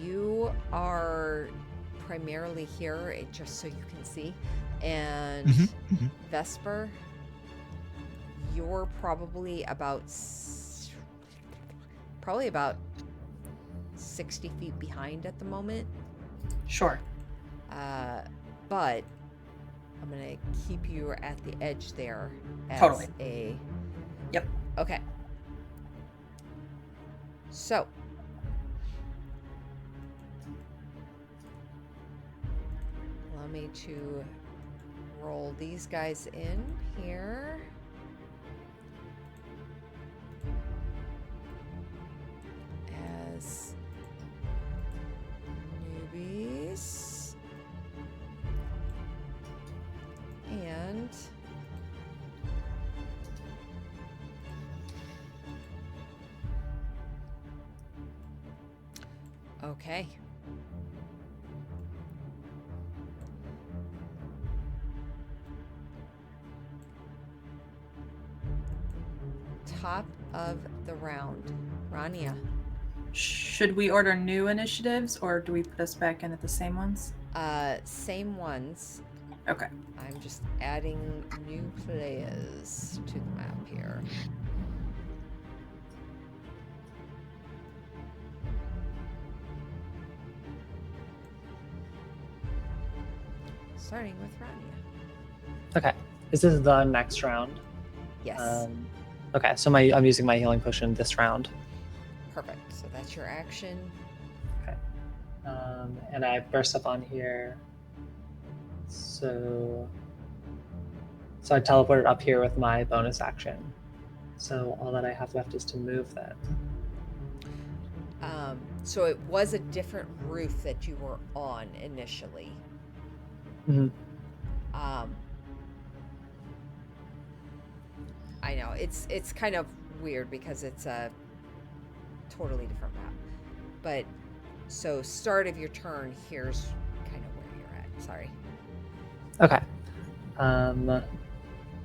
you are primarily here, just so you can see, and Vesper, you're probably about 60 feet behind at the moment. Sure. But I'm gonna keep you at the edge there as Totally. a. Yep. Okay. So. Allow me to roll these guys in here. As newbies. And okay. Top of the round. Rania. Should we order new initiatives, or do we put us back in at the same ones? Same ones. Okay. I'm just adding new players to the map here. Starting with Rania. Okay. Is this the next round? Yes. Okay, so I'm using my healing potion this round. Perfect. So that's your action. Okay. And I burst up on here. So I teleported up here with my bonus action. So all that I have left is to move then. So it was a different roof that you were on initially. Mm-hmm. I know it's kind of weird because it's a totally different map. But so start of your turn, here's kind of where you're at. Sorry. Okay.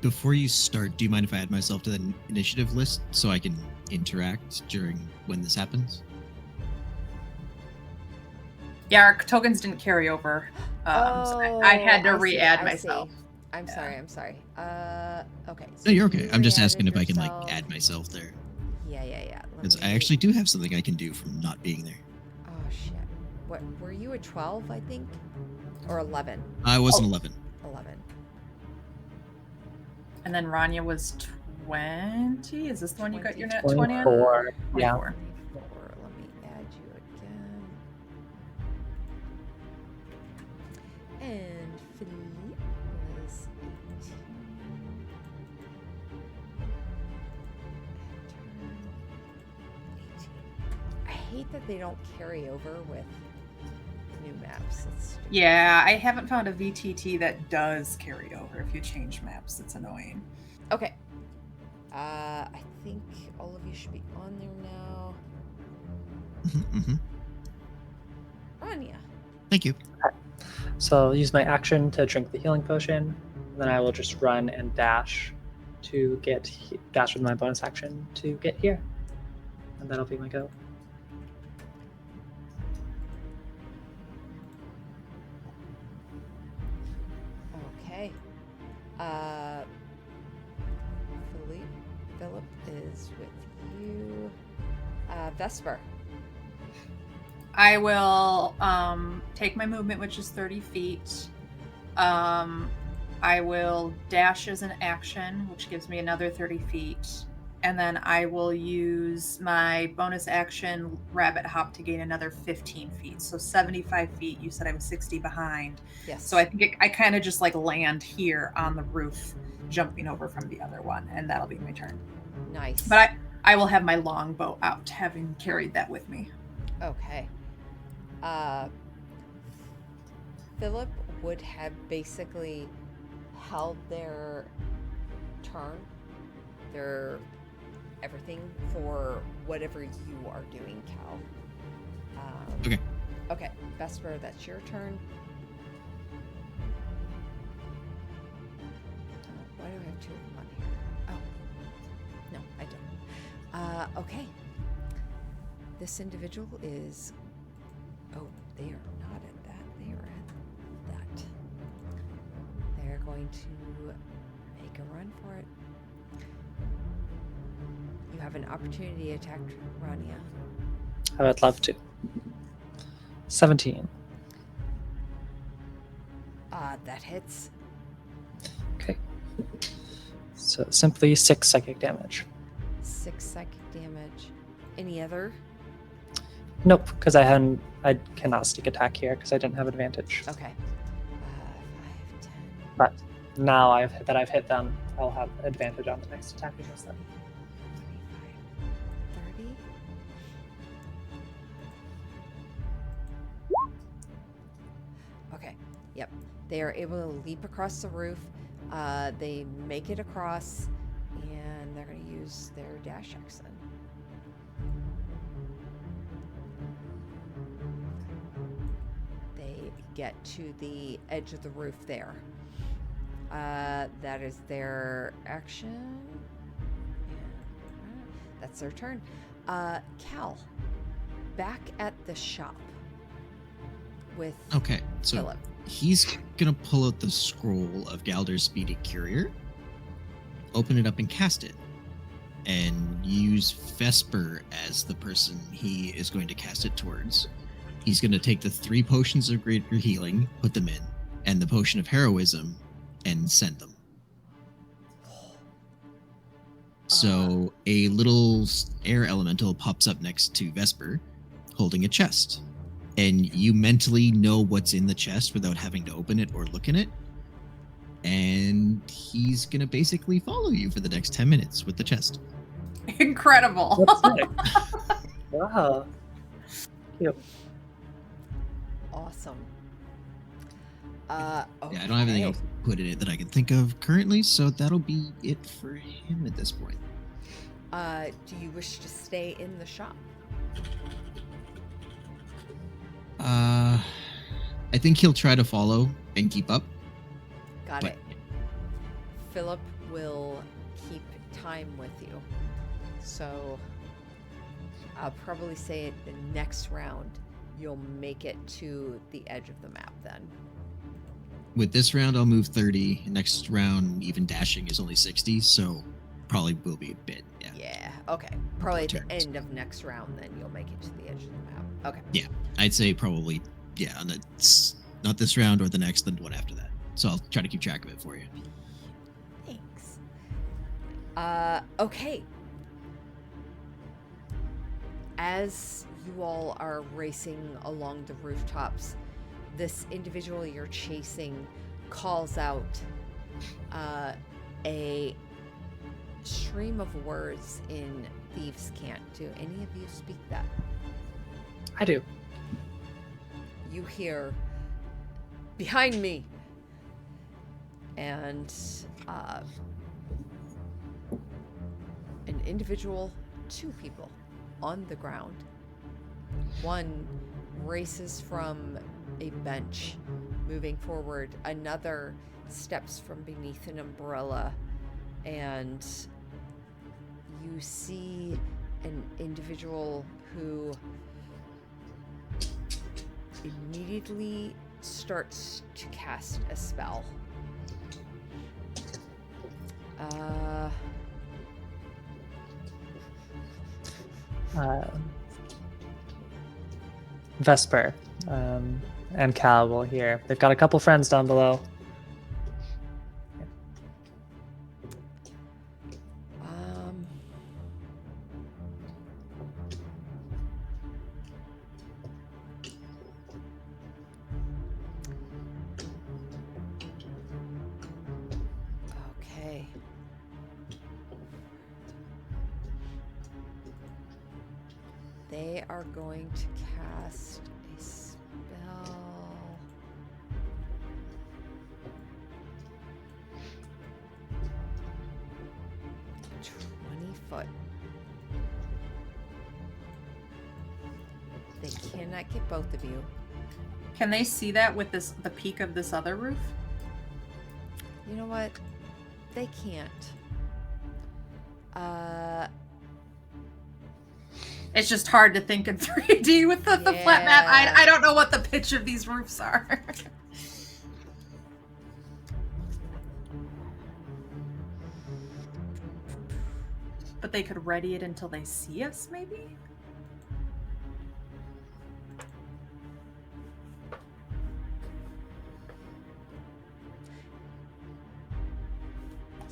Before you start, do you mind if I add myself to the initiative list so I can interact during when this happens? Yeah, our tokens didn't carry over. So I had to I see, re-add I myself. see. I'm sorry. Okay. No, you're okay. you I'm just re-added asking if I can yourself. add myself there. Yeah. Let Because me- I actually do have something I can do from not being there. Oh shit. What were you a 12, I think? Or 11? I was an 11. 11. And then Rania was 20. Is this the one you got your net 20 on? 24. Yeah. 24. 24. Let me add you again. And Philippe was 18. At turn 18. I hate that they don't carry over with new maps. That's stupid. Yeah, I haven't found a VTT that does carry over if you change maps. It's annoying. Okay. I think all of you should be on there now. Mm-hmm. Rania. Thank you. So I'll use my action to drink the healing potion. And then I will just run and dash to dash with my bonus action to get here. And that'll be my go. Okay. Philip is with you. Vesper. I will take my movement, which is 30 feet. I will dash as an action, which gives me another 30 feet. And then I will use my bonus action rabbit hop to gain another 15 feet. So 75 feet. You said I was 60 behind. Yes. So I think I kind of just like land here on the roof, jumping over from the other one, and that'll be my turn. Nice. But I will have my longbow out, having carried that with me. Okay. Philip would have basically held their turn, their everything for whatever you are doing, Cal. Okay. Okay, Vesper, that's your turn. Why do I have two of them on here? Oh, no, I don't. Okay. This individual is. Oh, they are not at that. They are at that. They're going to make a run for it. You have an opportunity to attack Rania. I would love to. 17. That hits. Okay. So simply 6 psychic damage. 6 psychic damage. Any other? Nope, because I cannot sneak attack here because I didn't have advantage. Okay. 5, 10. But now I've hit them, I'll have advantage on the next attack against them. 25, 30. Okay, yep. They are able to leap across the roof. They make it across, and they're going to use their dash action. They get to the edge of the roof there. That is their action. That's their turn. Cal, back at the shop with Okay, so Philip. he's gonna pull out the scroll of Galder's Speedy Courier, open it up and cast it, and use Vesper as the person he is going to cast it towards. He's going to take the 3 potions of greater healing, put them in, and the potion of heroism, and send them. So a little air elemental pops up next to Vesper, holding a chest. And you mentally know what's in the chest without having to open it or look in it. And he's going to basically follow you for the next 10 minutes with the chest. Incredible. That's sick. Wow. Cute. Awesome. Okay. Yeah, I don't have anything else to put in it that I can think of currently, so that'll be it for him at this point. Do you wish to stay in the shop? I think he'll try to follow and keep up. Got But- it. Philip will keep time with you. So I'll probably say the next round you'll make it to the edge of the map then. With this round, I'll move 30. Next round, even dashing is only 60, so probably will be a bit. Yeah. Yeah, okay. Probably at the turns. end of next round then you'll make it to the edge of the map. Okay. I'd say probably, yeah, on the, not this round or the next, then one after that. So I'll try to keep track of it for you. Thanks. Okay. As you all are racing along the rooftops, this individual you're chasing calls out a stream of words in Thieves' Cant. Do any of you speak that? I do. You hear behind me, and an individual, two people on the ground. One races from a bench, moving forward. Another steps from beneath an umbrella, and you see an individual who immediately starts to cast a spell. Vesper and Cal will hear. They've got a couple friends down below. Um, okay. They are going to cast a spell. Foot. They cannot get both of you. Can they see that with the peak of this other roof? You know what? They can't. It's just hard to think in 3D with the flat map. Yeah. I don't know what the pitch of these roofs are. But they could ready it until they see us, maybe?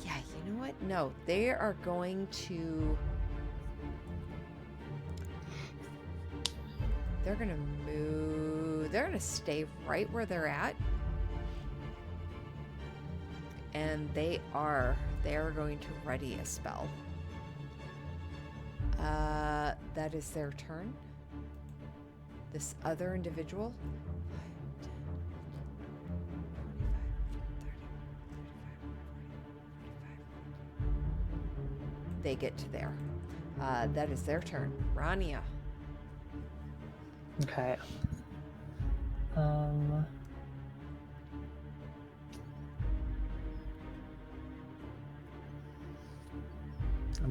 Yeah, you know what? No, they are going to. They're gonna move. They're gonna stay right where they're at. And they are going to ready a spell. That is their turn. This other individual. 5, 10, 20, 25, 35, 45, 45. They get to there. That is their turn. Rania. Okay. I'm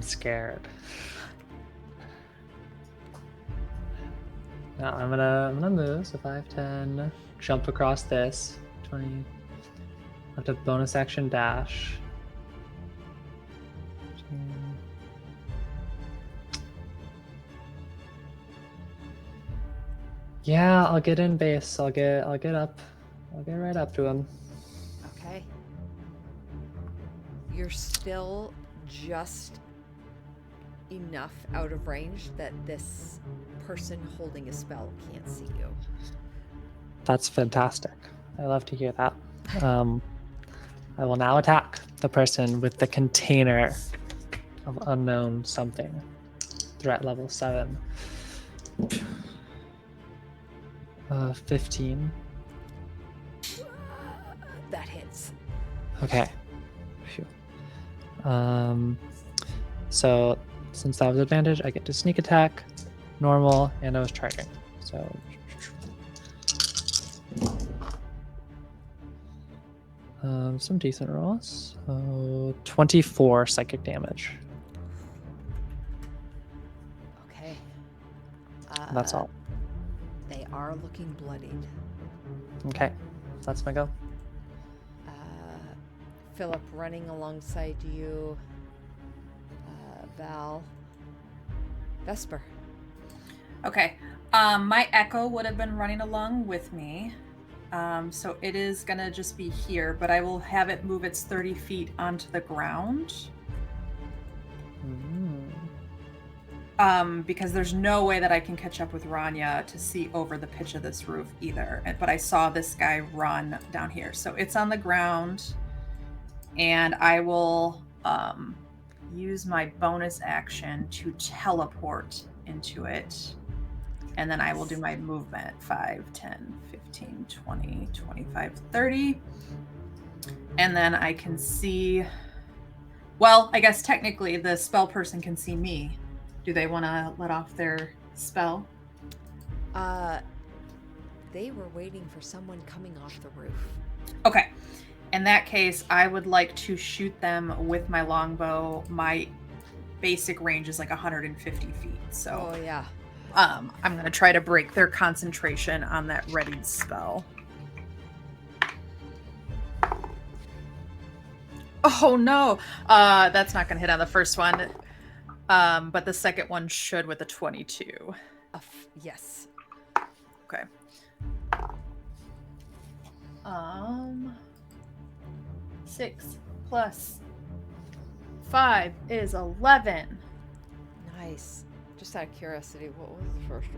scared. Now I'm gonna move. So 5, 10, jump across this. 20. I have to bonus action dash. Yeah, I'll get in base. I'll get up. I'll get right up to him. Okay. You're still just enough out of range that this person holding a spell can't see you. That's fantastic. I love to hear that. I will now attack the person with the container of unknown something. Threat level 7. 15. That hits. Okay. Phew. So since that was advantage, I get to sneak attack, normal, and I was charging. So Some decent rolls. So 24 psychic damage. Okay. That's all. They are looking bloodied. Okay, that's my go. Philip running alongside you. Val. Vesper. Okay. My echo would have been running along with me. So it is going to just be here, but I will have it move its 30 feet onto the ground. Because there's no way that I can catch up with Rania to see over the pitch of this roof either. But I saw this guy run down here. So it's on the ground. And I will use my bonus action to teleport into it. And then I will do my movement 5, 10, 15, 20, 25, 30. And then I can see... Well, I guess technically the spell person can see me. Do they want to let off their spell? They were waiting for someone coming off the roof. Okay. In that case, I would like to shoot them with my longbow. My basic range is like 150 feet. So Oh, yeah. I'm going to try to break their concentration on that readied spell. Oh, no. That's not going to hit on the first one. But the second one should with a 22. Yes. Okay. 6 plus 5 is 11. Nice. Just out of curiosity, what was the first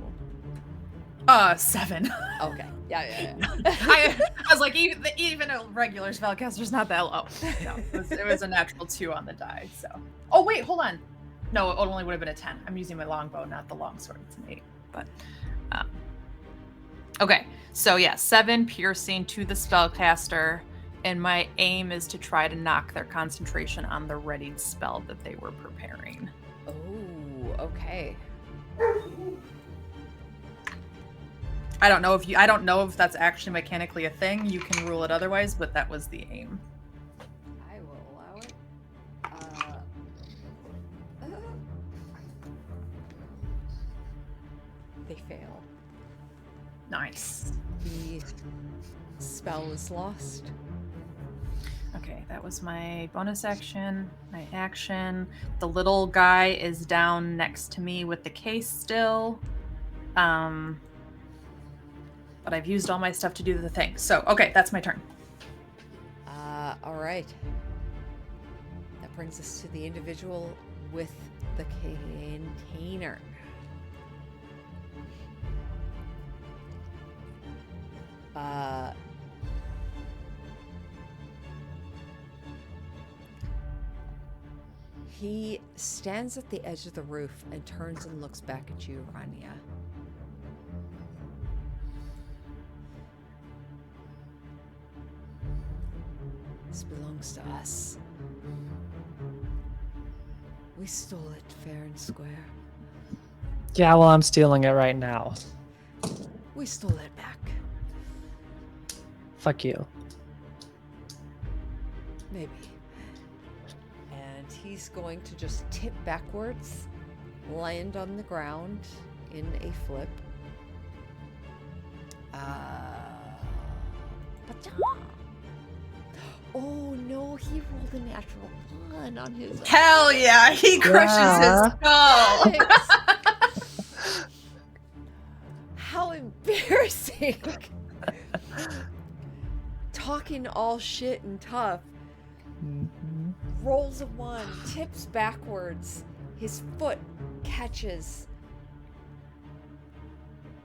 one? 7. Okay. Yeah. I was like, even a regular spellcaster's not that low. No, it was a natural 2 on the die. So. Oh wait, hold on. No, it only would have been a 10. I'm using my longbow, not the longsword. It's an 8. But okay. So yeah, 7 piercing to the spellcaster, and my aim is to try to knock their concentration on the readied spell that they were preparing. Oh, okay. I don't know if that's actually mechanically a thing. You can rule it otherwise, but that was the aim. I will allow it. They fail. Nice. The spell is lost. Okay, that was my bonus action, my action. The little guy is down next to me with the case still. But I've used all my stuff to do the thing. So, okay, that's my turn. All right. That brings us to the individual with the container. He stands at the edge of the roof and turns and looks back at you, Rania. This belongs to us. We stole it fair and square. Yeah, well, I'm stealing it right now. We stole it back. Fuck you. Maybe. And he's going to just tip backwards, land on the ground in a flip. Oh no, he rolled a natural 1 on his Hell yeah, he crushes his skull. How embarrassing. Talking all shit and tough. Mhm. Rolls a 1, tips backwards. His foot catches.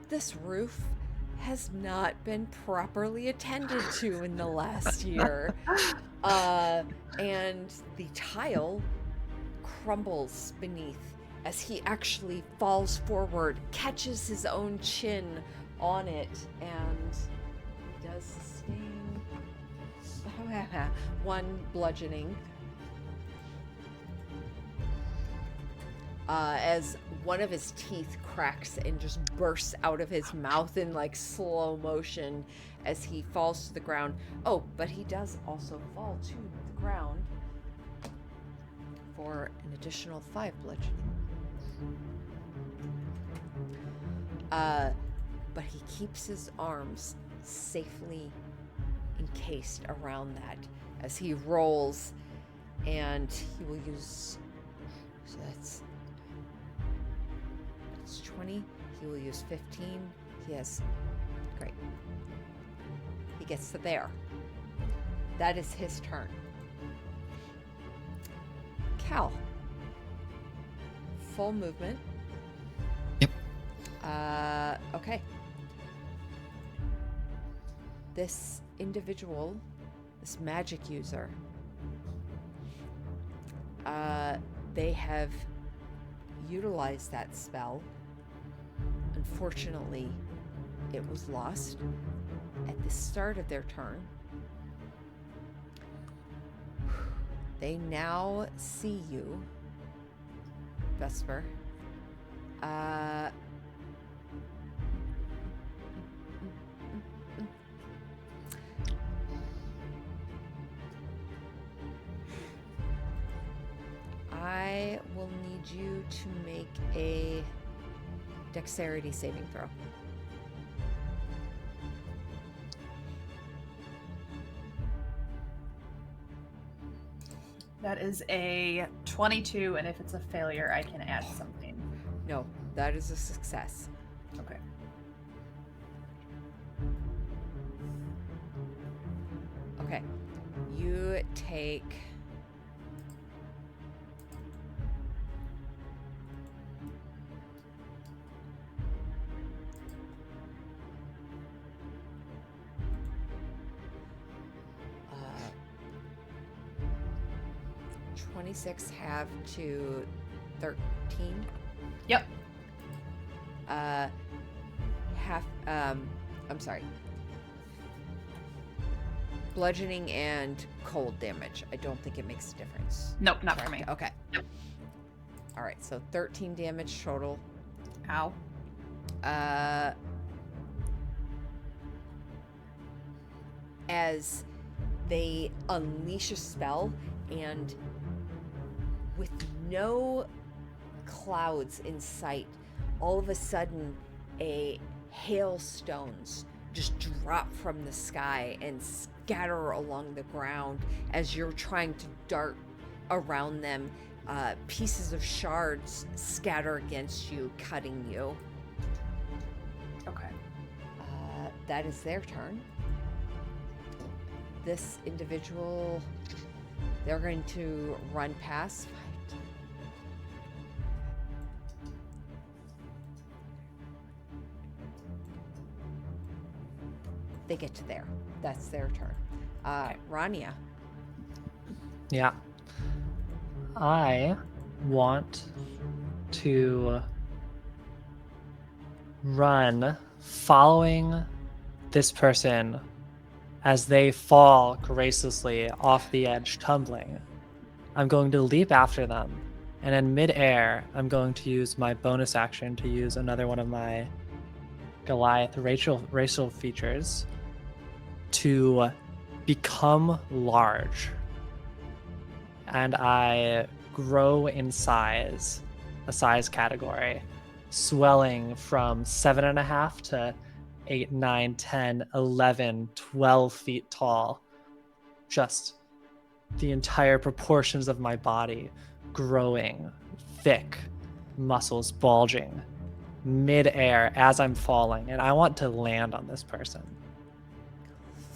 This roof has not been properly attended to in the last year. And the tile crumbles beneath as he actually falls forward, catches his own chin on it, and he does sustain 1 bludgeoning. as one of his teeth cracks and just bursts out of his mouth in like slow motion as he falls to the ground. Oh, but he does also fall to the ground for an additional 5 bludgeoning. But he keeps his arms safely encased around that as he rolls, and he will use, so that's 20. He will use 15. He has, great. He gets to there. That is his turn. Cal. Full movement. Yep. Okay. This individual, this magic user, they have utilized that spell. Unfortunately, it was lost at the start of their turn. They now see you, Vesper. I will need you to make a dexterity saving throw. That is a 22, and if it's a failure, I can add something. No, that is a success. Okay. Okay. You take uh, 26 half to 13. Yep. Half I'm sorry. Bludgeoning and cold damage. I don't think it makes a difference. Nope, not for me. Correct? Okay. Nope. All right, so 13 damage total. Ow. As they unleash a spell, and with no clouds in sight, all of a sudden a hailstones just drop from the sky and scatter along the ground as you're trying to dart around them. Pieces of shards scatter against you, cutting you. Okay. That is their turn. This individual, they're going to run past. They get to there. That's their turn. Rania. Yeah. I want to run following this person as they fall gracelessly off the edge, tumbling. I'm going to leap after them, and in midair, I'm going to use my bonus action to use another one of my Goliath racial features to become large. And I grow in size, a size category, swelling from 7.5 to 8, 9, 10, 11, 12 feet tall. Just the entire proportions of my body growing, thick, muscles bulging, mid-air as I'm falling. And I want to land on this person.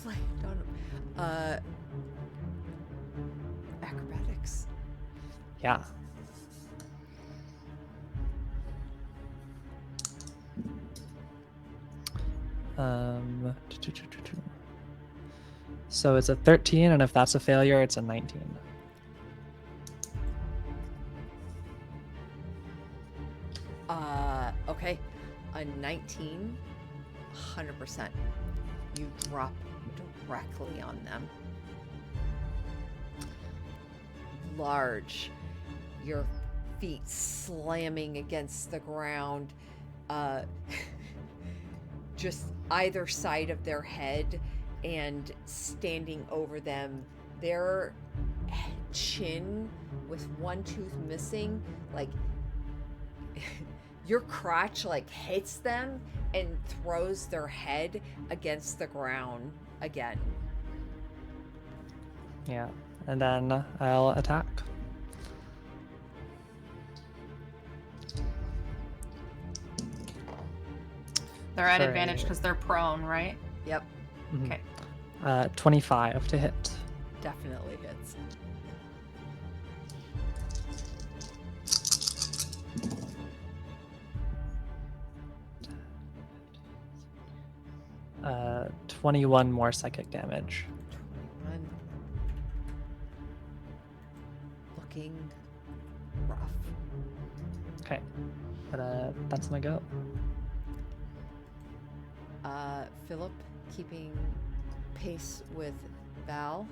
Land on him. Acrobatics. Yeah. So it's a 13, and if that's a failure, it's a 19. Okay. A 19, 100%. You drop directly on them. Large. Your feet slamming against the ground, just either side of their head, and standing over them, their chin with one tooth missing, like your crotch like hits them and throws their head against the ground again. Yeah. And then I'll attack. They're at For advantage a- because they're prone, right? Yep, Mhm. Okay. 25 to hit. definitely hits. Uh, 21 more psychic damage. 21. Looking rough. Okay. But that's my go. Philip, keeping pace with Val.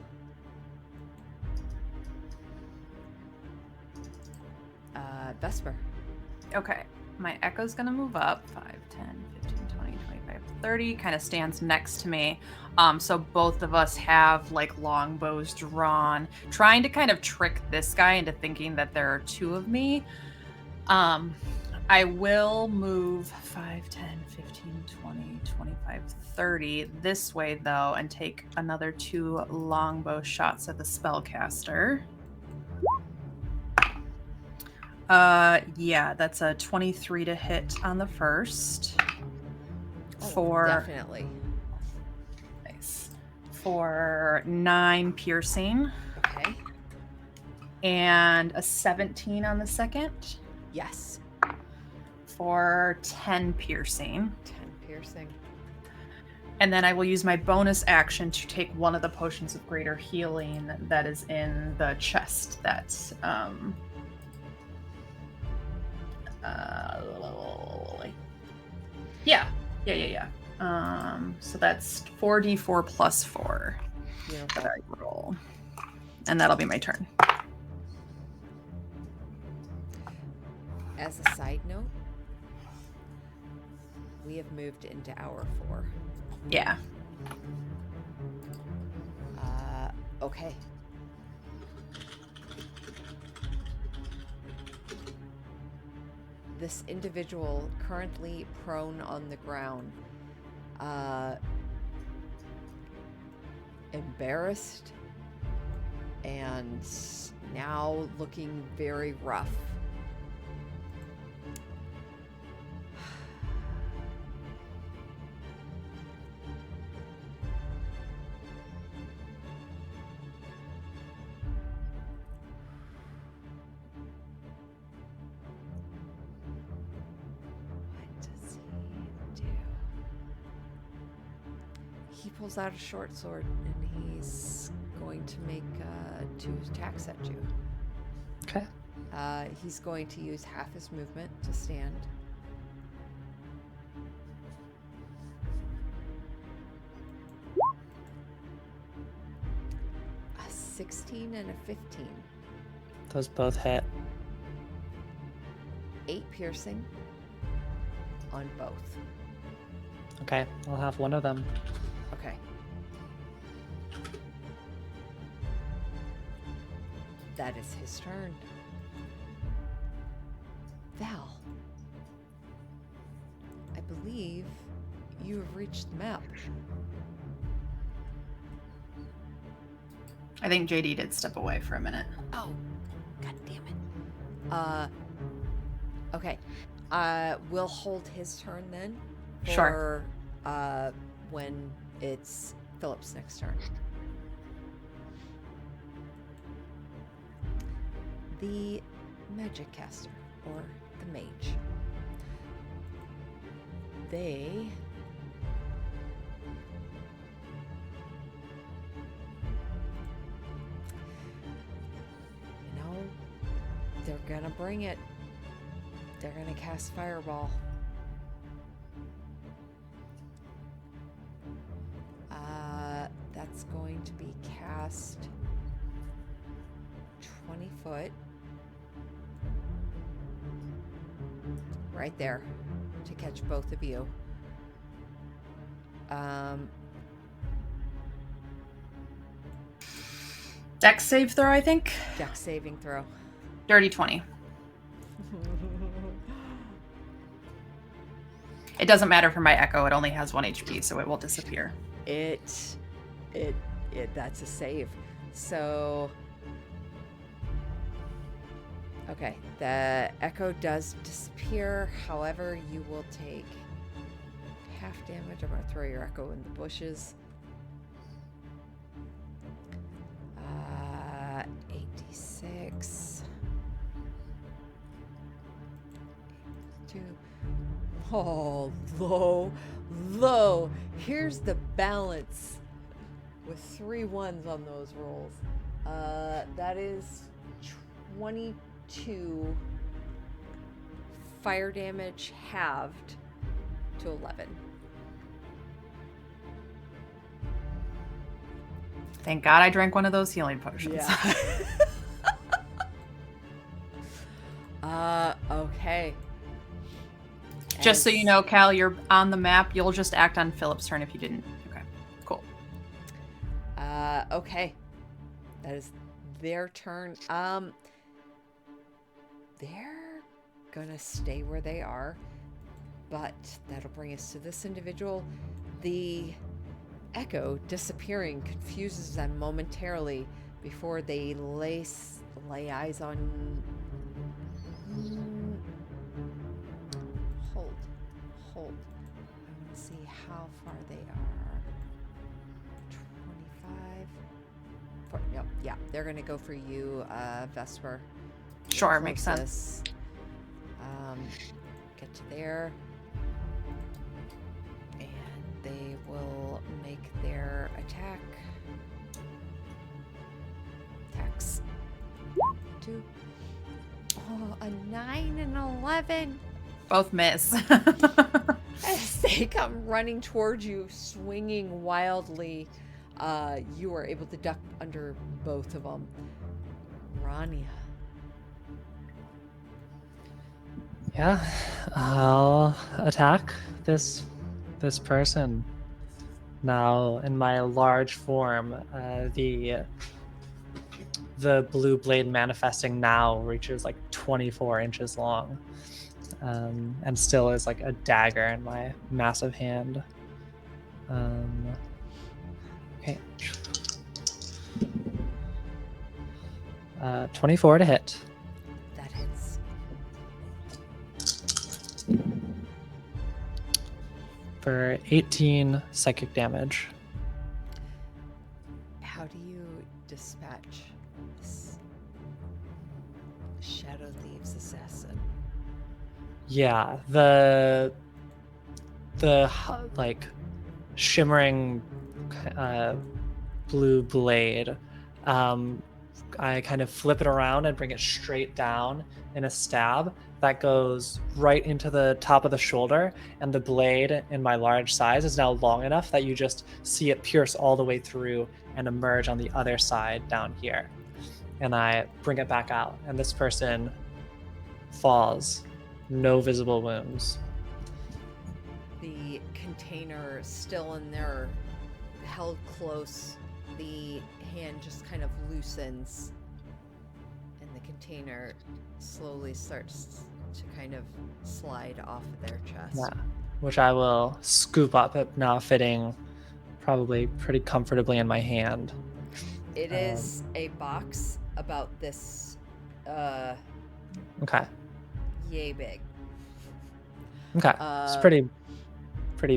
Vesper. Okay. My echo's going to move up 5, 10, 15, 20, 25, 30. Kind of stands next to me. So both of us have like longbows drawn, trying to kind of trick this guy into thinking that there are two of me. I will move 5, 10, 15, 20, 25, 30 this way, though, and take another 2 longbow shots at the spellcaster. Yeah, that's a 23 to hit on the first. For Definitely. nice. For 9 piercing Okay. and a 17 on the second Yes. for 10 piercing. 10 piercing. And then I will use my bonus action to take one of the potions of greater healing that is in the chest that yeah. So that's 4d4 plus 4 Beautiful. that I roll. And that'll be my turn. As a side note, we have moved into hour 4. Yeah. Okay. This individual currently prone on the ground, embarrassed and now looking very rough. What does he do? He pulls out a short sword and he's going to make 2 attacks at you. Okay. He's going to use half his movement to stand. A 16 and a 15. Those both hit. 8 piercing on both. Okay. I'll have one of them. Okay. That is his turn. Val, I believe you have reached the map. I think JD did step away for a minute. Oh, god damn it. Okay. We'll hold his turn then. Sure. For when it's Philip's next turn. The magic caster, or the mage. They they're gonna bring it. They're gonna cast Fireball. That's going to be cast 20 foot. right there to catch both of you. Dex save throw, I think. Dex saving throw. Dirty 20. It doesn't matter for my echo. It only has 1 HP, so it will disappear. It that's a save. So okay, the echo does disappear. However, you will take half damage. I'm gonna throw your echo in the bushes. 86. 2. Oh, low. Here's the balance with 3 ones on those rolls. That is 22 fire damage halved to 11. Thank God I drank one of those healing potions. Okay. Just so you know, Cal, you're on the map. You'll just act on Philip's turn if you didn't. Okay, cool. Okay. That is their turn. They're gonna stay where they are, but that'll bring us to this individual. The echo disappearing confuses them momentarily before they lay eyes on. Hold. I want to see how far they are. 25. Nope. Yeah, they're gonna go for you, Vesper. Sure, makes sense. Get to there, and they will make their attacks. 2. Oh, a 9 and 11. Both miss. As they come running towards you, swinging wildly, you are able to duck under both of them. Rania. Yeah, I'll attack this person. Now, in my large form, the blue blade manifesting now reaches like 24 inches long, and still is like a dagger in my massive hand. Okay. 24 to hit. That hits. For 18 psychic damage. How do you dispatch this Shadow Thieves assassin? Yeah, the like shimmering blue blade. I kind of flip it around and bring it straight down in a stab that goes right into the top of the shoulder, and the blade in my large size is now long enough that you just see it pierce all the way through and emerge on the other side down here. And I bring it back out, and this person falls. No visible wounds. The container still in there, held close. The hand just kind of loosens, and the container slowly starts to kind of slide off of their chest. Yeah, which I will scoop up, now fitting probably pretty comfortably in my hand. It is a box about this Okay. yay big. Okay. It's pretty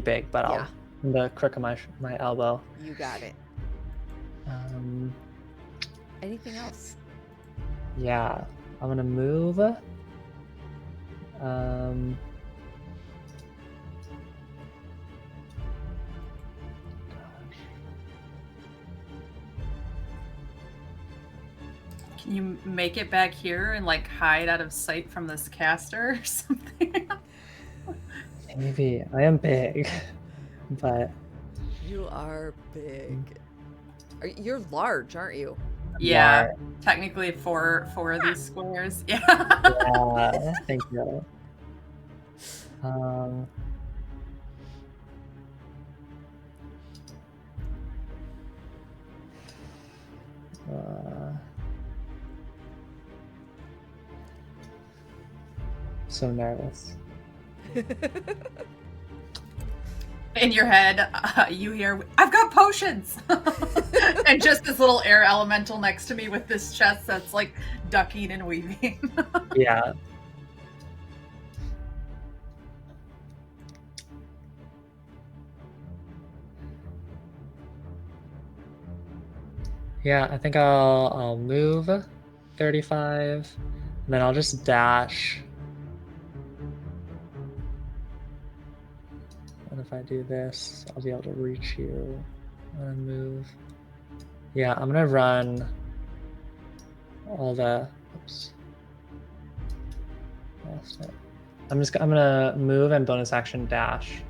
big, but yeah. I'll in the crook of my elbow. You got it. Anything else? Yeah, I'm gonna move. Can you make it back here and like hide out of sight from this caster or something? Maybe I am big, but You are big. You're large, aren't you? Yeah, technically four of these squares. Yeah. yeah, thank you. Um, uh, so nervous. In your head, you hear, "I've got potions!" And just this little air elemental next to me with this chest that's like ducking and weaving. Yeah. Yeah, I think I'll move 35, and then I'll just dash. And if I do this, I'll be able to reach you and move. Yeah, I'm gonna run all the. Oops. Lost it. I'm gonna move and bonus action dash,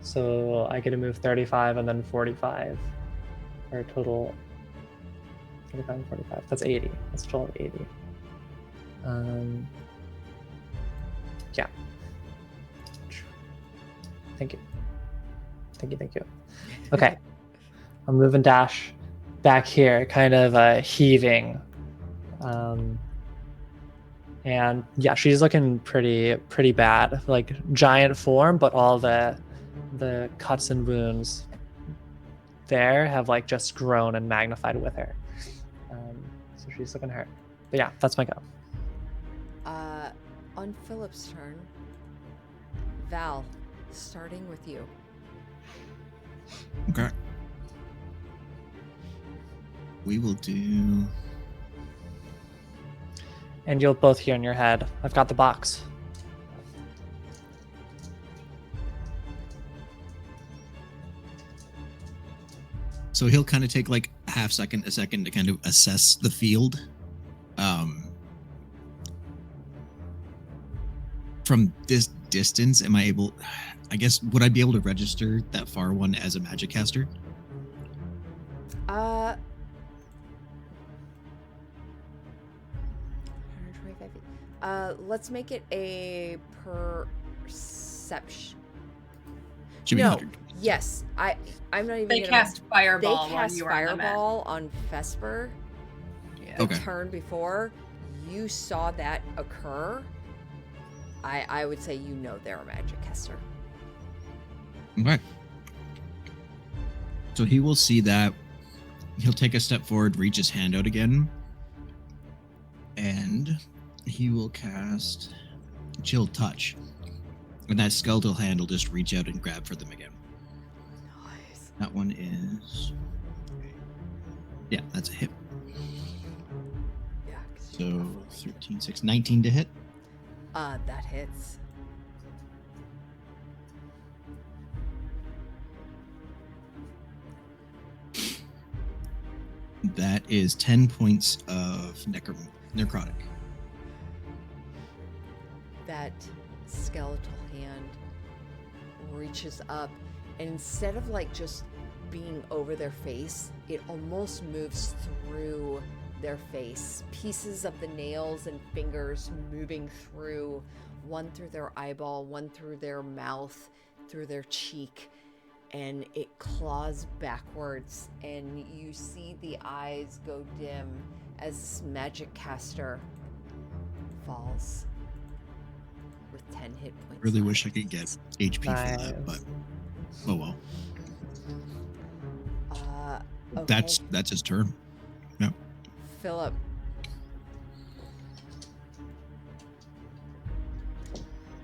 so I get to move 35 and then 45, for a total 35 and 45. That's 80. That's a total of 80. Yeah. Thank you. Thank you. Okay. I'm moving dash back here, kind of heaving. And yeah, she's looking pretty bad. Like giant form, but all the cuts and wounds there have like just grown and magnified with her. So she's looking hurt. But yeah, that's my go. On Philip's turn, Val, starting with you. Okay. We will do. And you'll both hear in your head, I've got the box. So he'll kind of take like a second to kind of assess the field. From this distance, am I able? I guess would I be able to register that far one as a magic caster? 125 feet. Let's make it a perception. Should be No. 100. Yes, I'm not even. They gonna, cast fireball. They while cast you are on the mat. fireball on Vesper. Yeah. The Okay. turn before, you saw that occur. I would say you know they're a magic caster. Okay. So he will see that. He'll take a step forward, reach his hand out again, and he will cast Chill Touch. And that skeletal hand will just reach out and grab for them again. Nice. That one is. Yeah, that's a hit. Yeah. 'Cause So you- 13, 6, 19 to hit. That hits. That is 10 points of necrotic. That skeletal hand reaches up, and instead of like just being over their face, it almost moves through their face. Pieces of the nails and fingers moving through, one through their eyeball, one through their mouth, through their cheek, and it claws backwards, and you see the eyes go dim as this magic caster falls with 10 hit points. Really left. wish I could get HP for that, but oh well. Okay. That's his turn. Yeah. Philip.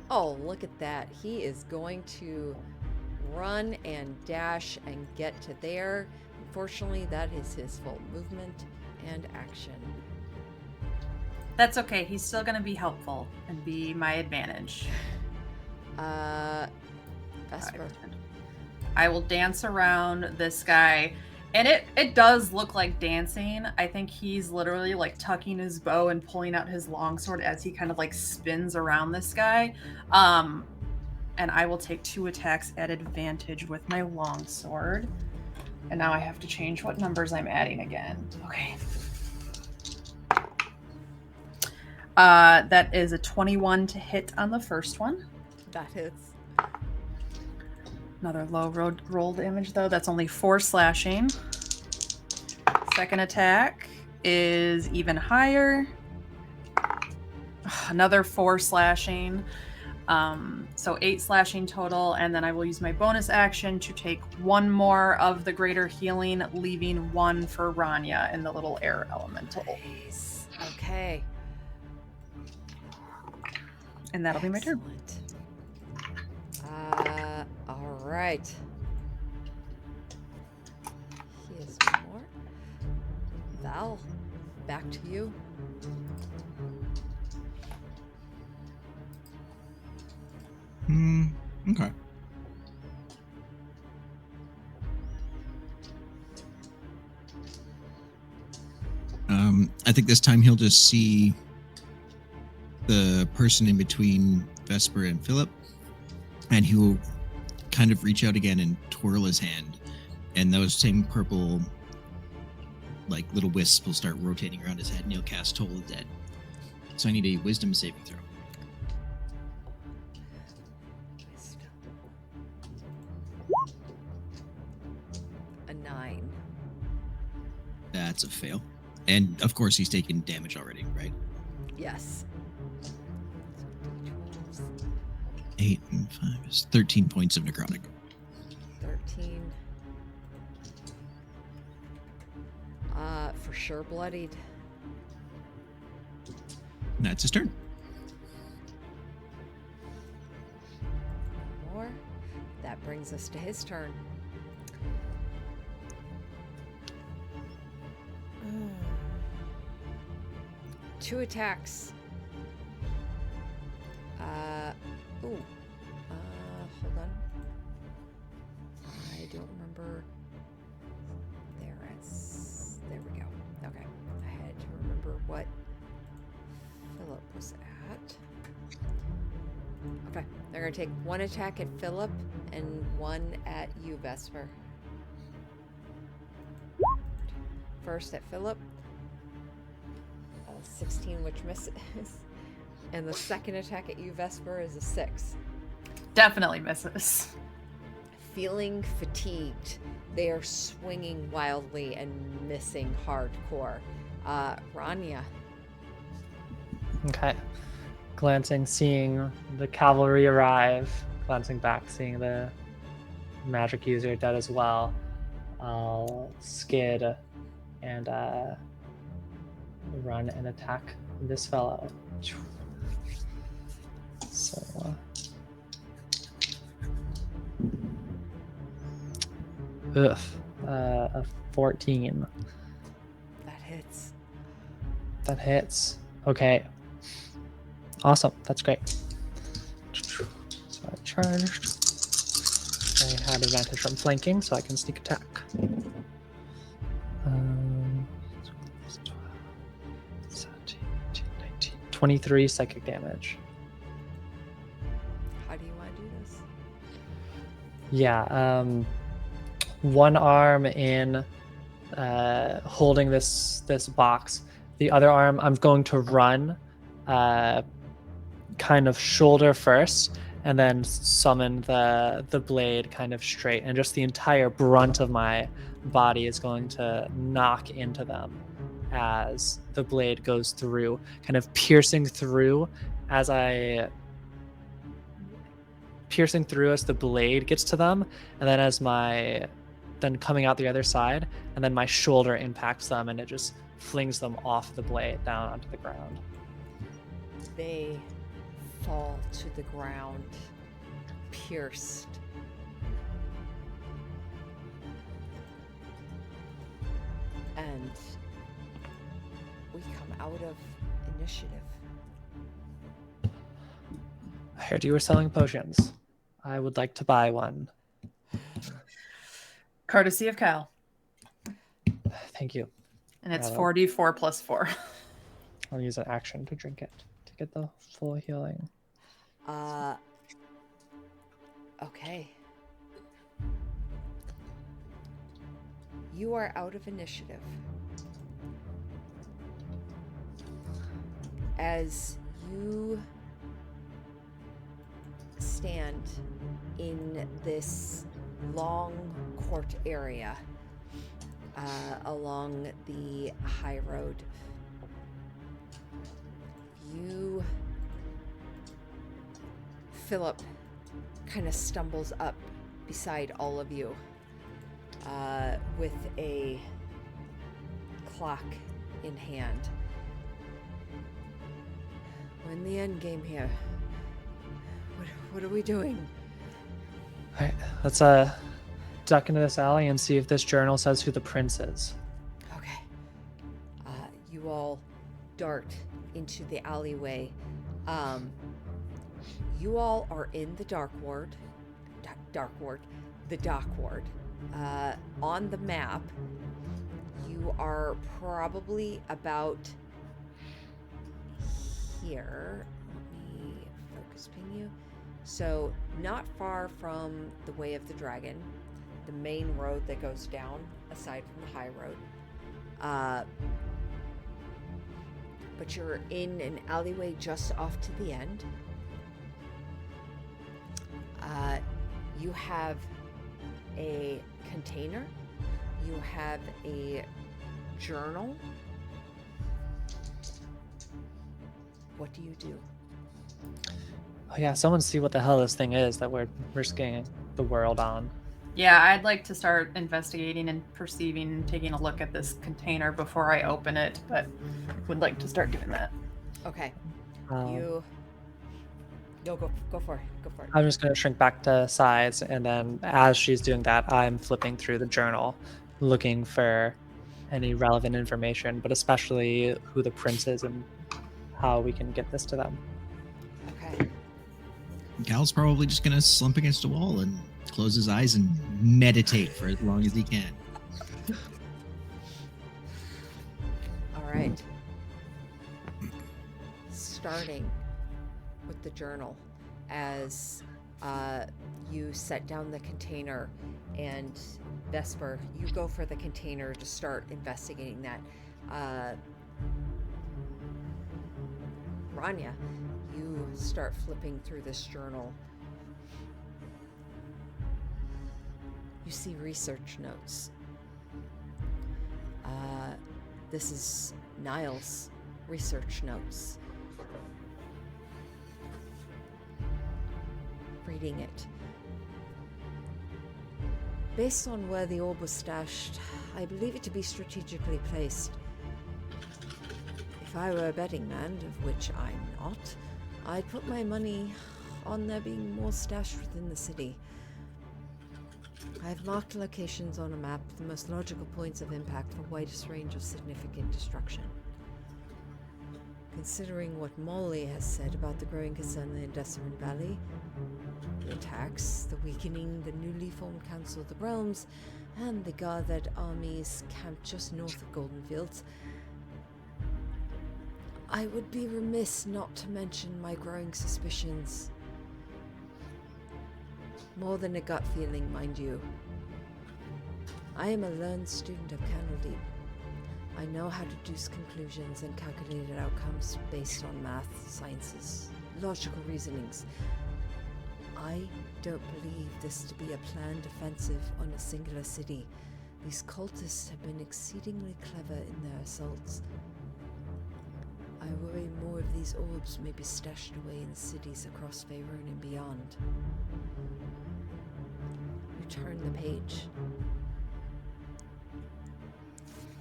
Oh, look at that. He is going to run and dash and get to there. Unfortunately, that is his full movement and action. That's okay. He's still going to be helpful and be my advantage. Vesper. I will dance around this guy. And it does look like dancing. I think he's literally like tucking his bow and pulling out his longsword as he kind of like spins around this guy. And I will take 2 attacks at advantage with my longsword. And now I have to change what numbers I'm adding again. Okay. That is a 21 to hit on the first one. That hits. Another low roll damage, though. That's only 4 slashing. Second attack is even higher. Another 4 slashing. So 8 slashing total, and then I will use my bonus action to take 1 more of the greater healing, leaving 1 for Rania in the little air elemental. Nice. Okay. And that'll be my turn. Excellent. All right. He is one more. Val, back to you. Okay. I think this time he'll just see the person in between Vesper and Philip, and he will kind of reach out again and twirl his hand, and those same purple, like little wisps, will start rotating around his head, and he'll cast Toll of Dead. So I need a Wisdom saving throw. A 9. That's a fail. And of course, he's taken damage already, right? Yes. 8 and 5 is 13 points of necrotic. 13. For sure bloodied. And that's his turn. More. That brings us to his turn. Two attacks. Hold on. I don't remember. There we go. Okay. I had to remember what Philip was at. Okay. They're going to take one attack at Philip and one at you, Vesper. First at Philip. 16, which misses. And the second attack at you, Vesper, is a 6. Definitely misses. Feeling fatigued, they are swinging wildly and missing hardcore. Rania. Okay. Glancing, seeing the cavalry arrive. Glancing back, seeing the magic user dead as well. I'll skid and run and attack this fellow. So, a 14. That hits. That hits. Okay. Awesome. That's great. So I charged. I had advantage from flanking, so I can sneak attack. 17, 18, 19, 23 psychic damage. How do you want to do this? Yeah, one arm in holding this box. The other arm, I'm going to run kind of shoulder first, and then summon the blade kind of straight, and just the entire brunt of my body is going to knock into them as the blade goes through, kind of piercing through as the blade gets to them, and then coming out the other side, and then my shoulder impacts them, and it just flings them off the blade down onto the ground. They fall to the ground, pierced. And we come out of initiative. I heard you were selling potions. I would like to buy one. Courtesy of Kyle. Thank you. And it's Yeah, 4d4 plus 4. I'll use an action to drink it to get the full healing. Okay. You are out of initiative. As you stand in this long court area along the high road. Philip kind of stumbles up beside all of you with a clock in hand. We're in the end game here. What are we doing? All right, let's duck into this alley and see if this journal says who the prince is. Okay. You all dart into the alleyway. You all are in the dock ward. On the map, you are probably about here. Let me focus ping you. So, not far from the Way of the Dragon, the main road that goes down, aside from the high road. But you're in an alleyway just off to the end. You have a container. You have a journal. What do you do? Oh yeah, someone see what the hell this thing is that we're risking the world on. Yeah, I'd like to start investigating and perceiving and taking a look at this container before I open it, but would like to start doing that. Okay. Um, No, go for it. Go for it. I'm just going to shrink back to sides, and then as she's doing that, I'm flipping through the journal, looking for any relevant information, but especially who the prince is and how we can get this to them. Okay. Gal's probably just gonna slump against a wall and close his eyes and meditate for as long as he can. All right. Starting with the journal, as you set down the container, and Vesper, you go for the container to start investigating that. Rania, you start flipping through this journal. You see research notes. This is Niall's research notes. Reading it. Based on where the orb was stashed, I believe it to be strategically placed. If I were a betting man, of which I'm not, I'd put my money on there being more stashed within the city. I've marked locations on a map, the most logical points of impact for widest range of significant destruction. Considering what Molly has said about the growing concern in the Desert Valley, the attacks, the weakening, the newly formed Council of the Realms, and the gathered armies camped just north of Golden Fields, I would be remiss not to mention my growing suspicions. More than a gut feeling, mind you. I am a learned student of Candledeep. I know how to deduce conclusions and calculated outcomes based on math, sciences, logical reasonings. I don't believe this to be a planned offensive on a singular city. These cultists have been exceedingly clever in their assaults. I worry more of these orbs may be stashed away in cities across Faerun and beyond. You turn the page.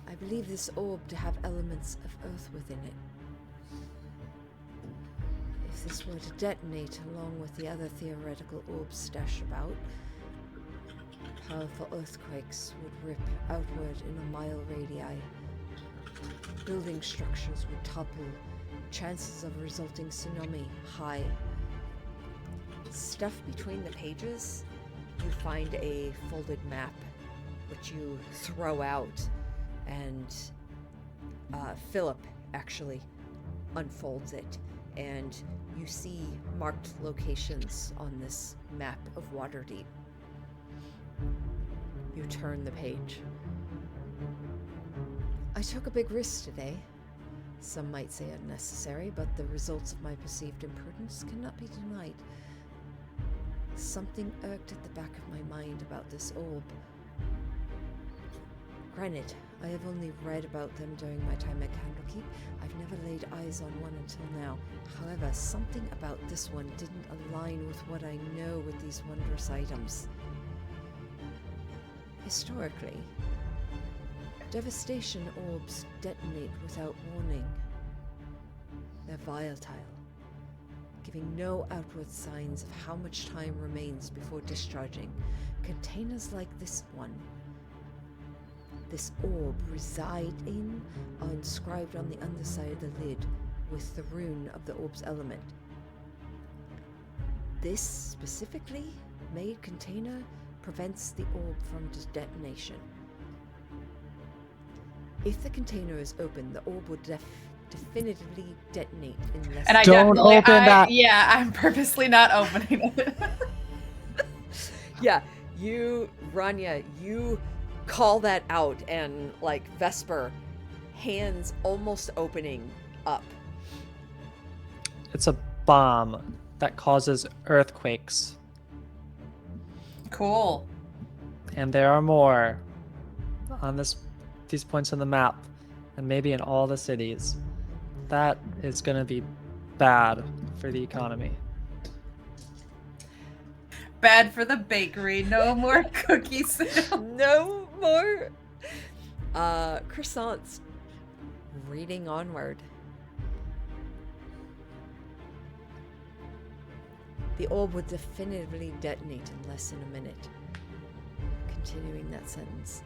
I believe this orb to have elements of Earth within it. If this were to detonate along with the other theoretical orbs stashed about, powerful earthquakes would rip outward in a mile radii. Building structures would topple, chances of a resulting tsunami high. Stuffed between the pages, you find a folded map, which you throw out, and Philip actually unfolds it, and you see marked locations on this map of Waterdeep. You turn the page. I took a big risk today. Some might say unnecessary, but the results of my perceived imprudence cannot be denied. something irked at the back of my mind about this orb. Granted, I have only read about them during my time at Candlekeep. I've never laid eyes on one until now. However, something about this one didn't align with what I know with these wondrous items. Historically, devastation orbs detonate without warning. They're volatile, giving no outward signs of how much time remains before discharging. Containers like this one, this orb residing, are inscribed on the underside of the lid with the rune of the orb's element. This specifically made container prevents the orb from detonation. If the container is open, the orb will definitively detonate in less And I Don't definitely, open that. Yeah, I'm purposely not opening it. Yeah, Rania, you call that out, and like Vesper, hands almost opening up. It's a bomb that causes earthquakes, Cool. and there are more on these points on the map, and maybe in all the cities. That is going to be bad for the economy. Bad for the bakery. No more cookie sales. No more croissants. Reading onward. The orb would definitively detonate in less than a minute. Continuing that sentence.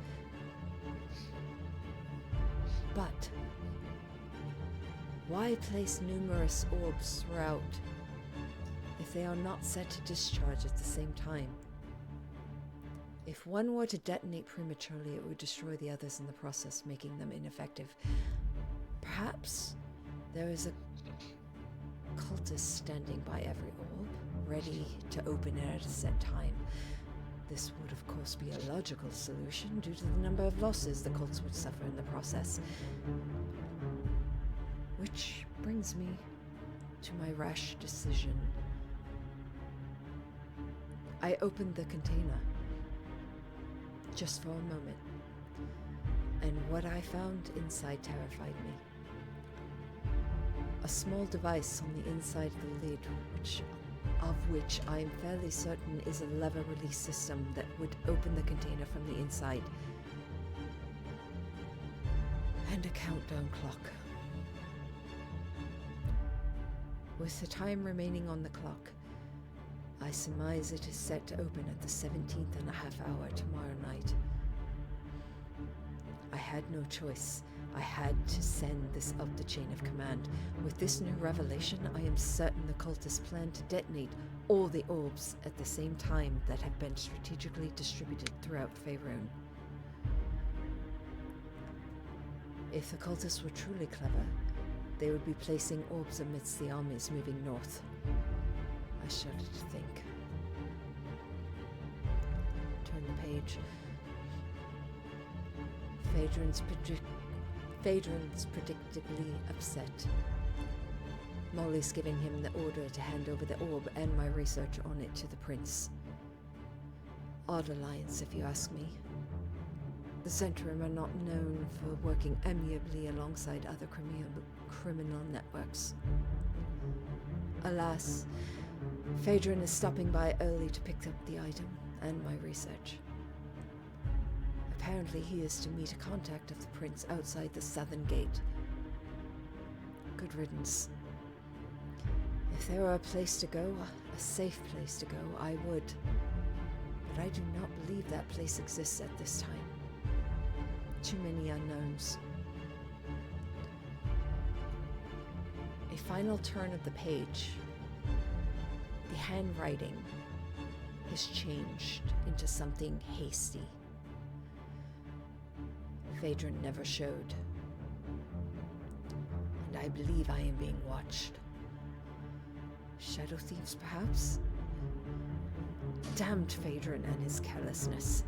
But why place numerous orbs throughout if they are not set to discharge at the same time? If one were to detonate prematurely, it would destroy the others in the process, making them ineffective. Perhaps there is a cultist standing by every orb, ready to open it at a set time. This would, of course, be a logical solution due to the number of losses the cults would suffer in the process. Which brings me to my rash decision. I opened the container, just for a moment, and what I found inside terrified me. A small device on the inside of the lid, of which I am fairly certain is a lever release system that would open the container from the inside. And a countdown clock. With the time remaining on the clock, I surmise it is set to open at the 17th and a half hour tomorrow night. I had no choice. I had to send this up the chain of command. With this new revelation, I am certain the cultists plan to detonate all the orbs at the same time that have been strategically distributed throughout Faerun. If the cultists were truly clever, they would be placing orbs amidst the armies moving north. I shudder to think. Turn the page. Phaedron's predictably upset. Molly's giving him the order to hand over the orb and my research on it to the prince. Odd alliance, if you ask me. The Zentrum are not known for working amiably alongside other criminal networks. Alas, Phaedron is stopping by early to pick up the item and my research. Apparently he is to meet a contact of the prince outside the southern gate. Good riddance. If there were a place to go, a safe place to go, I would. But I do not believe that place exists at this time. Too many unknowns. A final turn of the page. The handwriting has changed into something hasty. Phaedron never showed. And I believe I am being watched. Shadow thieves, perhaps? Damned Phaedron and his carelessness.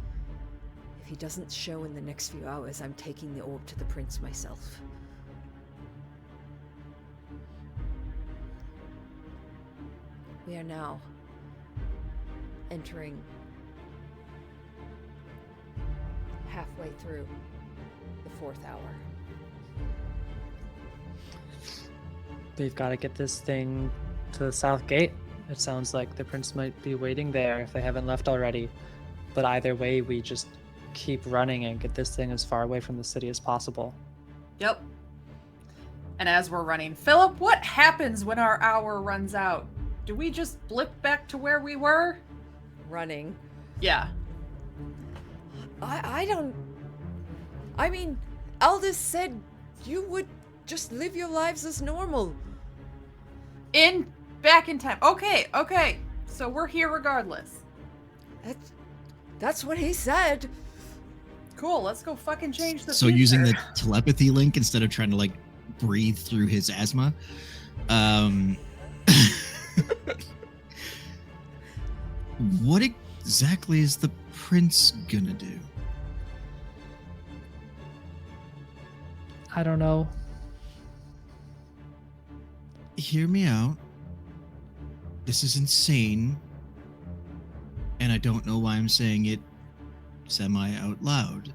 If he doesn't show in the next few hours, I'm taking the orb to the prince myself. We are now entering halfway through the 4th hour. We've got to get this thing to the south gate. It sounds like the prince might be waiting there if they haven't left already. But either way, we just keep running and get this thing as far away from the city as possible. Yep. And as we're running, Philip, what happens when our hour runs out? Do we just blip back to where we were? Running. Yeah. I don't. I mean, Aldous said you would just live your lives as normal. Back in time. Okay. So we're here regardless. That's what he said. Cool, let's go fucking change the So future. using the telepathy link instead of trying to like breathe through his asthma. What exactly is the prince gonna do? I don't know. Hear me out. This is insane. And I don't know why I'm saying it semi out loud.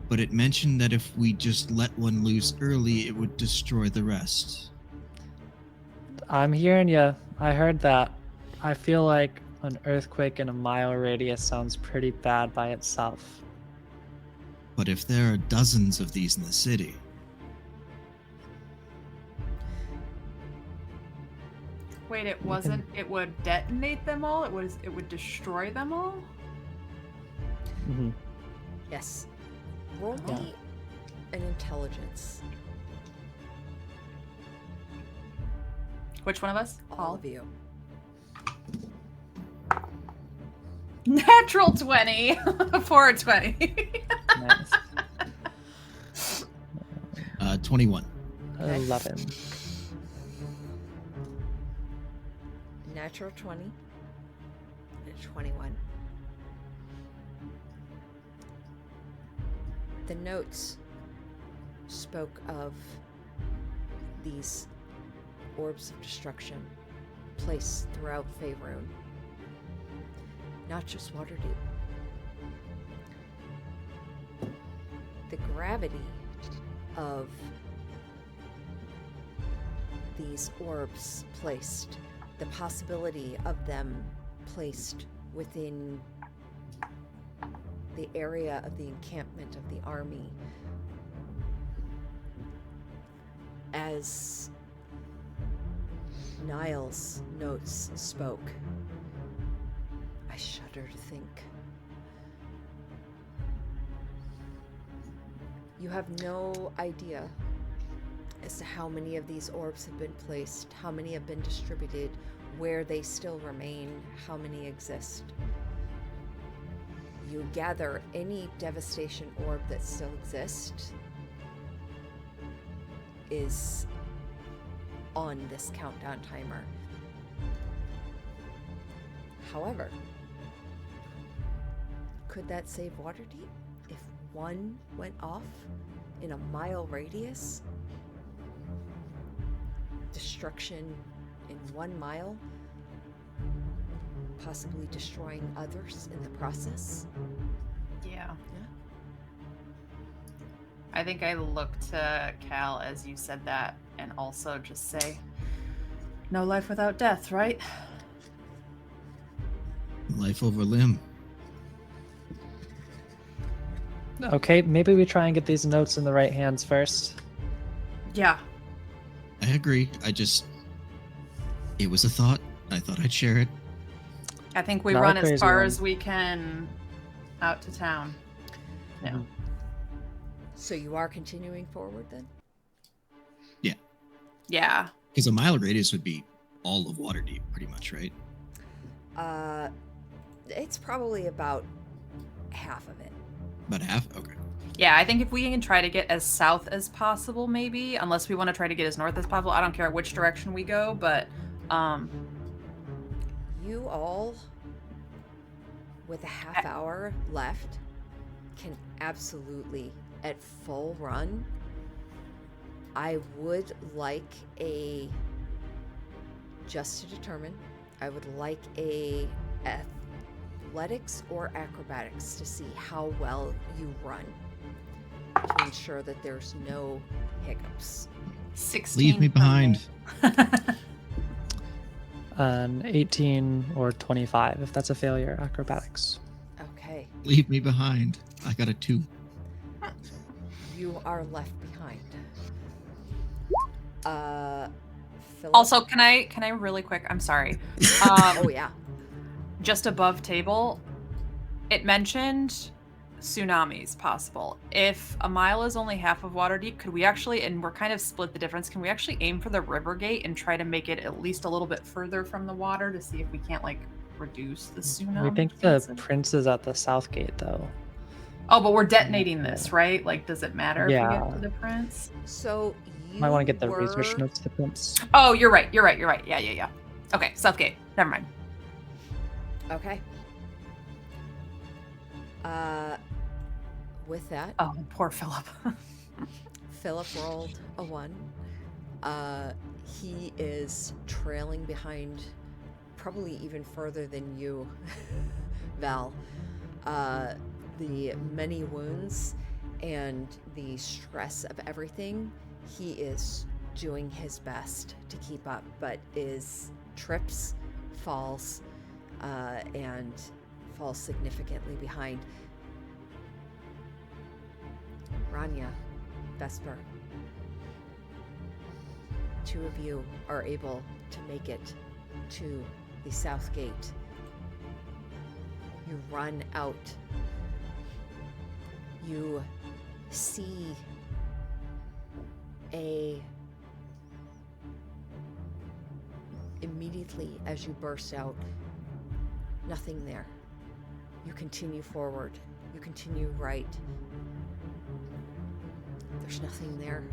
But it mentioned that if we just let one loose early, it would destroy the rest. I'm hearing you. I heard that. I feel like an earthquake in a mile radius sounds pretty bad by itself. But if there are dozens of these in the city, Wait, it wasn't. It would detonate them all. It would destroy them all. Mm-hmm. Yes. Roll Yeah. me an intelligence. Which one of us? All of you. Natural 20 for a 20. Nice. 21. 11. Natural 20 and 21. The notes spoke of these orbs of destruction placed throughout Faerun. Not just Waterdeep. The gravity of these orbs placed, the possibility of them placed within the area of the encampment of the army, as Niall's notes spoke. I shudder to think. You have no idea as to how many of these orbs have been placed, how many have been distributed, where they still remain, how many exist. You gather any devastation orb that still exists is on this countdown timer. However, could that save Waterdeep if one went off in a mile radius? Destruction in 1 mile, possibly destroying others in the process. Yeah. I think I look to Cal as you said that and also just say, no life without death, right? Life over limb. Okay, maybe we try and get these notes in the right hands first. Yeah. I agree. It was a thought. I thought I'd share it. I think we Not a run as crazy far one. as we can out to town. Yeah. Mhm. So you are continuing forward then? Yeah. Because a mile radius would be all of Waterdeep, pretty much, right? It's probably about half of it. About half? Okay. Yeah, I think if we can try to get as south as possible, maybe, unless we want to try to get as north as possible. I don't care which direction we go, but You all, with a half hour left, can absolutely, at full run, I would like just to determine, I would like a athletics or acrobatics to see how well you run to ensure that there's no hiccups. 16. Leave me for behind. An 18 or 25, if that's a failure, acrobatics. Okay, Leave me behind. I got a 2. you are left behind. Philip? Also, can I really quick? I'm sorry. Oh yeah. Just above table, it mentioned tsunamis possible. If a mile is only half of water deep, could we actually, and we're kind of split the difference, can we actually aim for the river gate and try to make it at least a little bit further from the water to see if we can't like reduce the tsunami? We think the chances? prince is at the south gate, though. Oh, but we're detonating this, right? Like, does it matter if we Yeah. get to the prince? So you Might want to get the were... research notes to the prince. Oh, you're right. Yeah. Okay, Southgate. Never mind. Okay. With that, Oh, poor Philip. Philip rolled a 1. He is trailing behind, probably even further than you, Val. The many wounds and the stress of everything, he is doing his best to keep up, but trips, falls, and falls significantly behind. Rania, Vesper, 2 of you are able to make it to the south gate. You run out. You see immediately as you burst out, nothing there. You continue forward. You continue right. There's nothing there.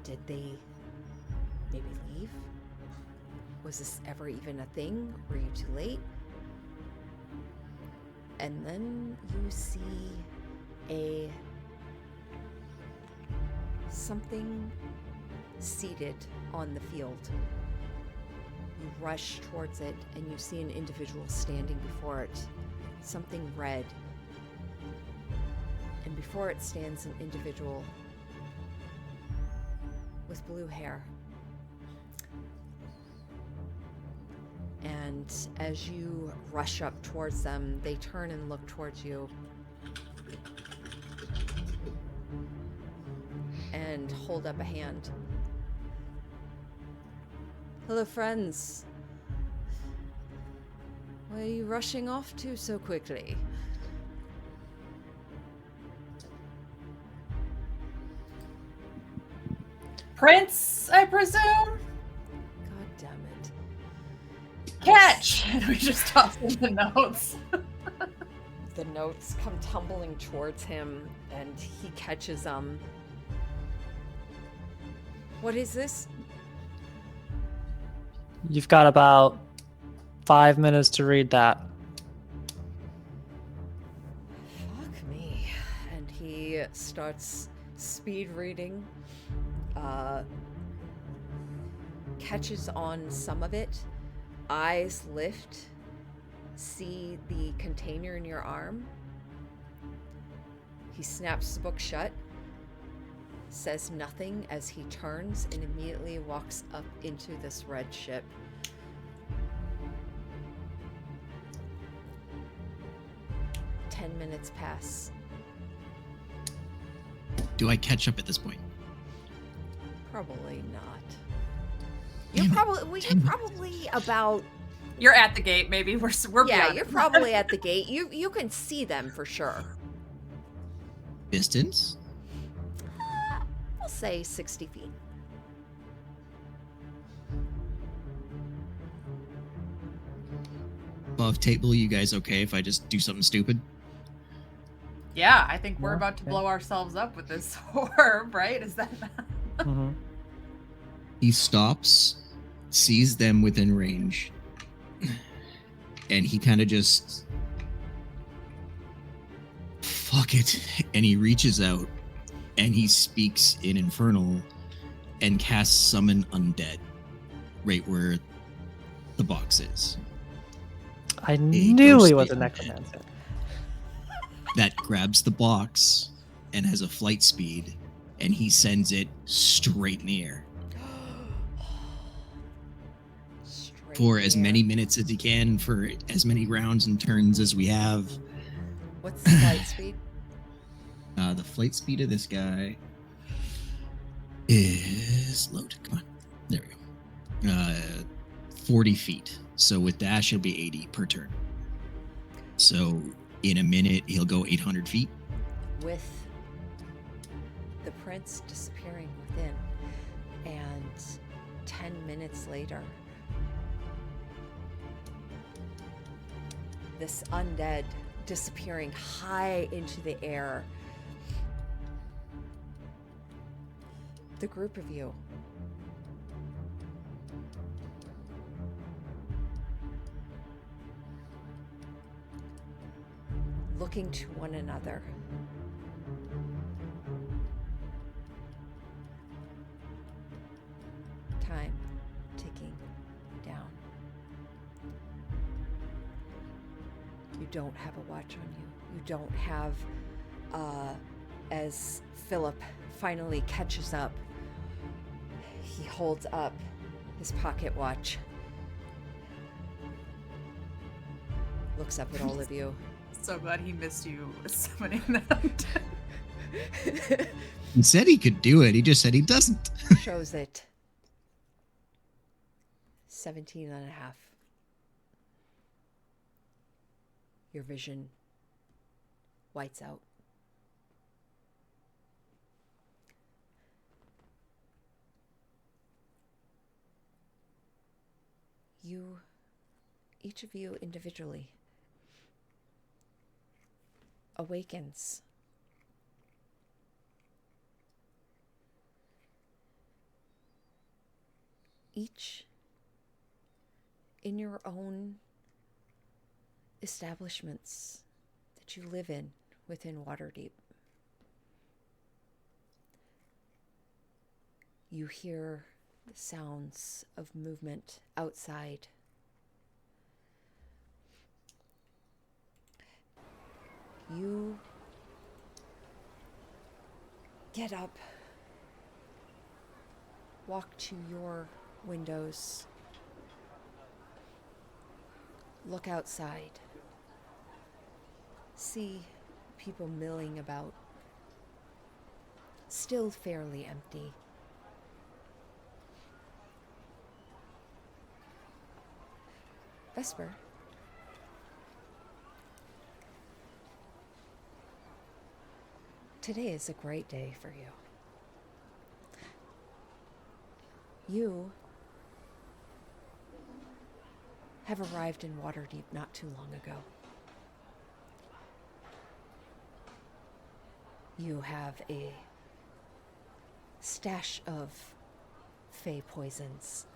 Did they maybe leave? Was this ever even a thing? Were you too late? And then you see something seated on the field. You rush towards it and you see an individual standing before it. Something red. And before it stands an individual with blue hair. And as you rush up towards them, they turn and look towards you. And hold up a hand. Hello, friends. Where are you rushing off to so quickly? Prince, I presume? God damn it. Catch! And we just toss in the notes. The notes come tumbling towards him, and he catches them. What is this? You've got about 5 minutes to read that. Fuck me. And he starts speed reading, catches on some of it, eyes lift, see the container in your arm. He snaps the book shut, says nothing as he turns and immediately walks up into this red ship. Minutes pass. Do I catch up at this point? Probably not. Damn You're it. probably about. You're at the gate, maybe. We're Yeah, beyond you're it. probably at the gate. You can see them for sure. Distance? I'll say 60 feet. Above table, you guys okay if I just do something stupid? Yeah, I think we're Yeah, about to okay. blow ourselves up with this orb, right? Is that not? Mm-hmm. He stops, sees them within range, and he kind of just fuck it, and he reaches out and he speaks in Infernal and casts Summon Undead right where the box is. I knew he was a ghostly necromancer. that grabs the box and has a flight speed, and he sends it straight in the air Straight for as there. many minutes as he can, for as many rounds and turns as we have. What's the flight speed? The flight speed of this guy is loaded. Come on. There we go. 40 feet. So with dash, it'll be 80 per turn. So in a minute, he'll go 800 feet. With the prince disappearing within, and 10 minutes later, this undead disappearing high into the air. The group of you looking to one another. Time ticking down. You don't have a watch on you. You don't have, as Philip finally catches up, he holds up his pocket watch, looks up at all of you. So glad he missed you summoning that. He said he could do it. He just said he doesn't. Shows it 17 and a half. Your vision whites out. You, each of you individually, awakens. Each in your own establishments that you live in within Waterdeep. You hear the sounds of movement outside. You get up, walk to your windows, look outside, see people milling about, still fairly empty. Vesper, today is a great day for you. You have arrived in Waterdeep not too long ago. You have a stash of fey poisons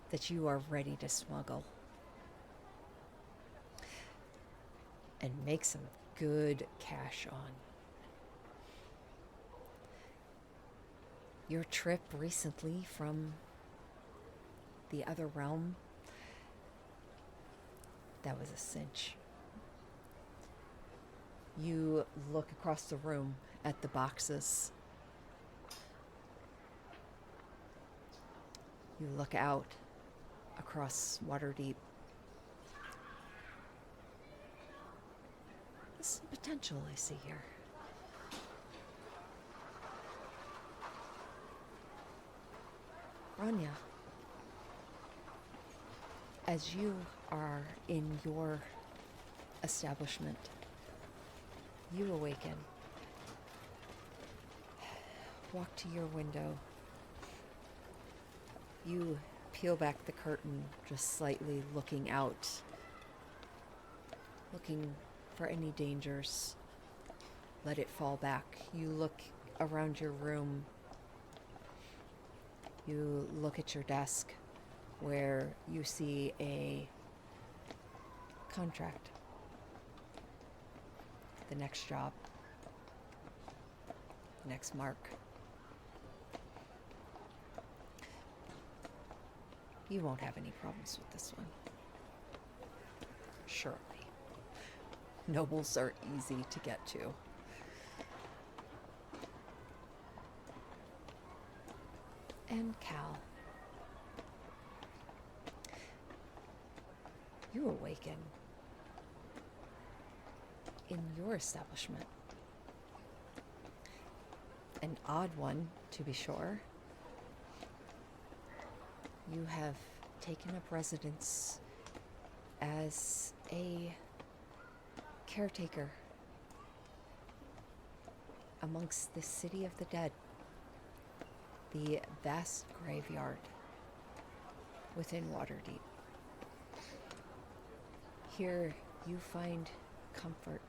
that you are ready to smuggle and make some good cash on. Your trip recently from the other realm, that was a cinch. You look across the room at the boxes. You look out across Waterdeep. There's some potential I see here. Rania, as you are in your establishment, you awaken, walk to your window. You peel back the curtain just slightly, looking out, looking for any dangers. Let it fall back. You look around your room. You look at your desk where you see a contract. The next job. Next mark. You won't have any problems with this one. Nobles are easy to get to. And Cal, you awaken in your establishment. An odd one, to be sure. You have taken up residence as a caretaker amongst the city of the dead, the vast graveyard within Waterdeep. Here you find comfort.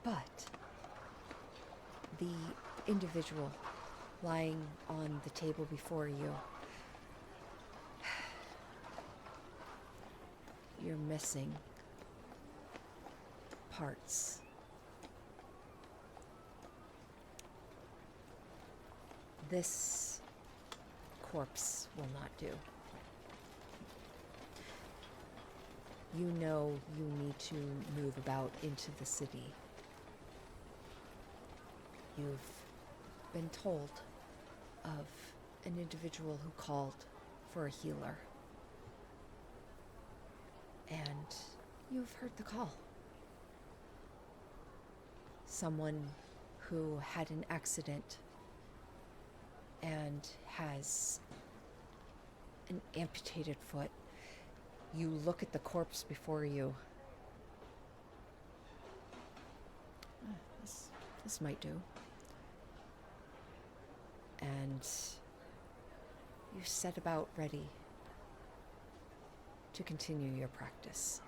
But the individual lying on the table before you, you're missing parts. This corpse will not do. You know you need to move about into the city. You've been told of an individual who called for a healer. And you've heard the call. Someone who had an accident and has an amputated foot. You look at the corpse before you. This might do. And you set about ready to continue your practice.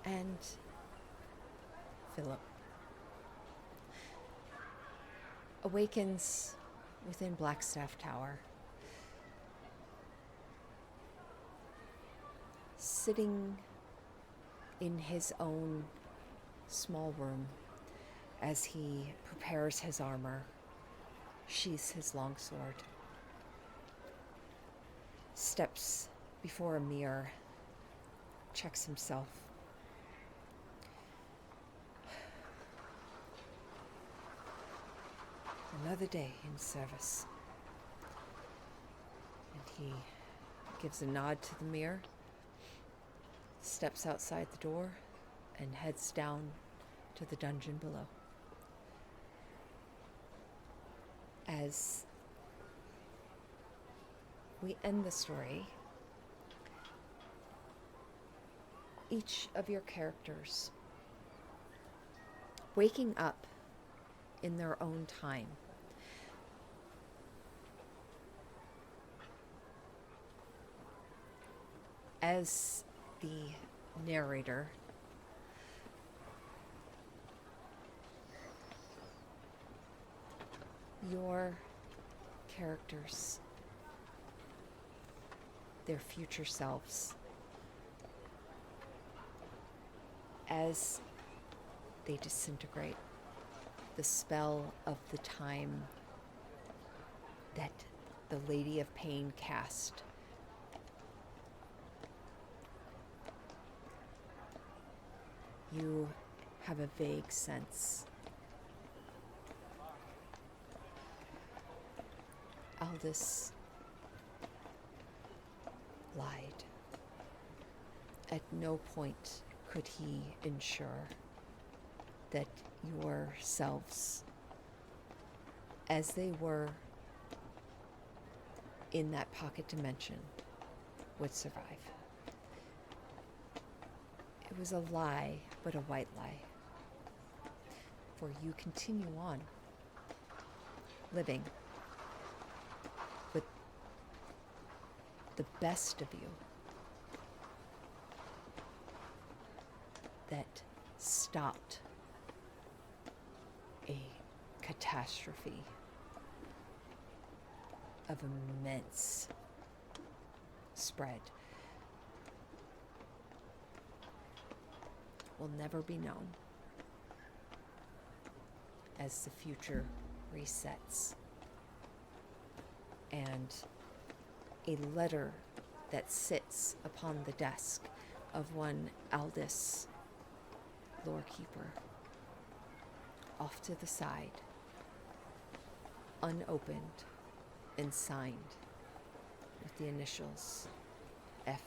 And Philip awakens within Blackstaff Tower, sitting in his own small room as he prepares his armor, sheathes his longsword, steps before a mirror, checks himself. Another day in service. And he gives a nod to the mirror, steps outside the door, and heads down to the dungeon below. As we end the story, each of your characters waking up in their own time. As the narrator, your characters, their future selves, as they disintegrate, the spell of the time that the Lady of Pain cast you have a vague sense. Aldous lied. At no point could he ensure that yourselves, as they were in that pocket dimension, would survive. It was a lie, but a white lie. For you continue on, living with the best of you that stopped a catastrophe of immense spread. Will never be known as the future resets and a letter that sits upon the desk of one Aldous Lorekeeper. Off to the side, unopened and signed with the initials FB.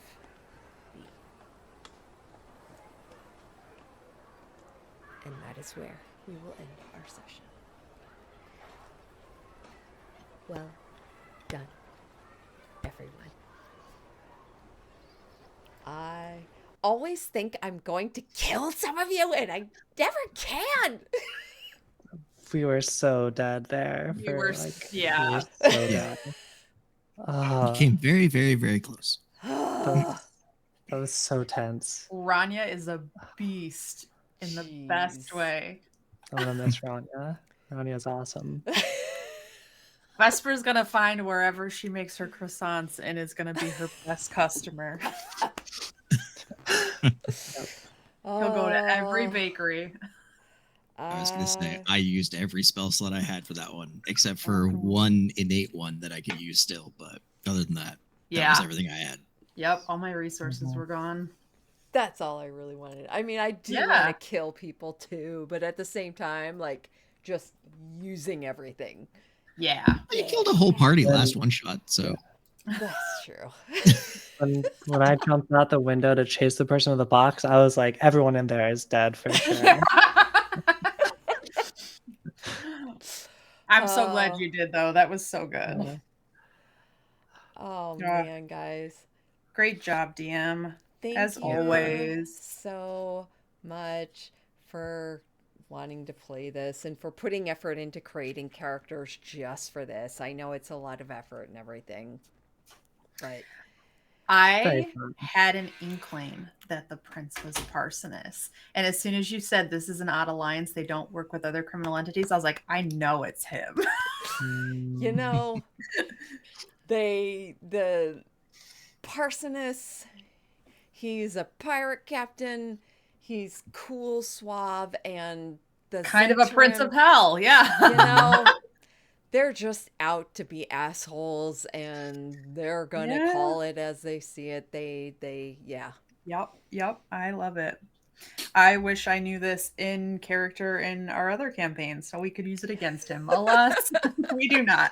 And that is where we will end our session. Well done, everyone. I always think I'm going to kill some of you, and I never can. We were so dead there. We for, were, like, yeah. we were so Yeah. dead. You Ah, came very, very, very close. that was so tense. Rania is a beast in the best Jeez. way. I'm gonna miss Rania. Rania's awesome. Vesper's gonna find wherever she makes her croissants and is gonna be her best customer. He'll go to every bakery. I was gonna say I used every spell slot I had for that one, except for one innate one that I could use still. But other than that, that was everything I had. Yep, all my resources were gone. That's all I really wanted. I mean, I do Yeah. want to kill people too, but at the same time, like, just using everything. Yeah. You killed a whole party last one shot, so That's true. When I jumped out the window to chase the person with the box, I was like, everyone in there is dead for sure. I'm so glad Oh. you did, though. That was so good. Yeah. Oh, Yeah. man, guys. Great job, DM. Thank As you always. so much for wanting to play this and for putting effort into creating characters just for this. I know it's a lot of effort and everything, but I Very fun. had an inkling that the prince was Parsonus. And as soon as you said this is an odd alliance, they don't work with other criminal entities, I was like, I know it's him. you know, the Parsonus, he's a pirate captain. He's cool, suave, and the Kind of a prince Centurion, of hell. Yeah. you know, they're just out to be assholes, and they're gonna Yeah. call it as they see it. Yeah. Yep. I love it. I wish I knew this in character in our other campaigns so we could use it against him. Alas, we do not.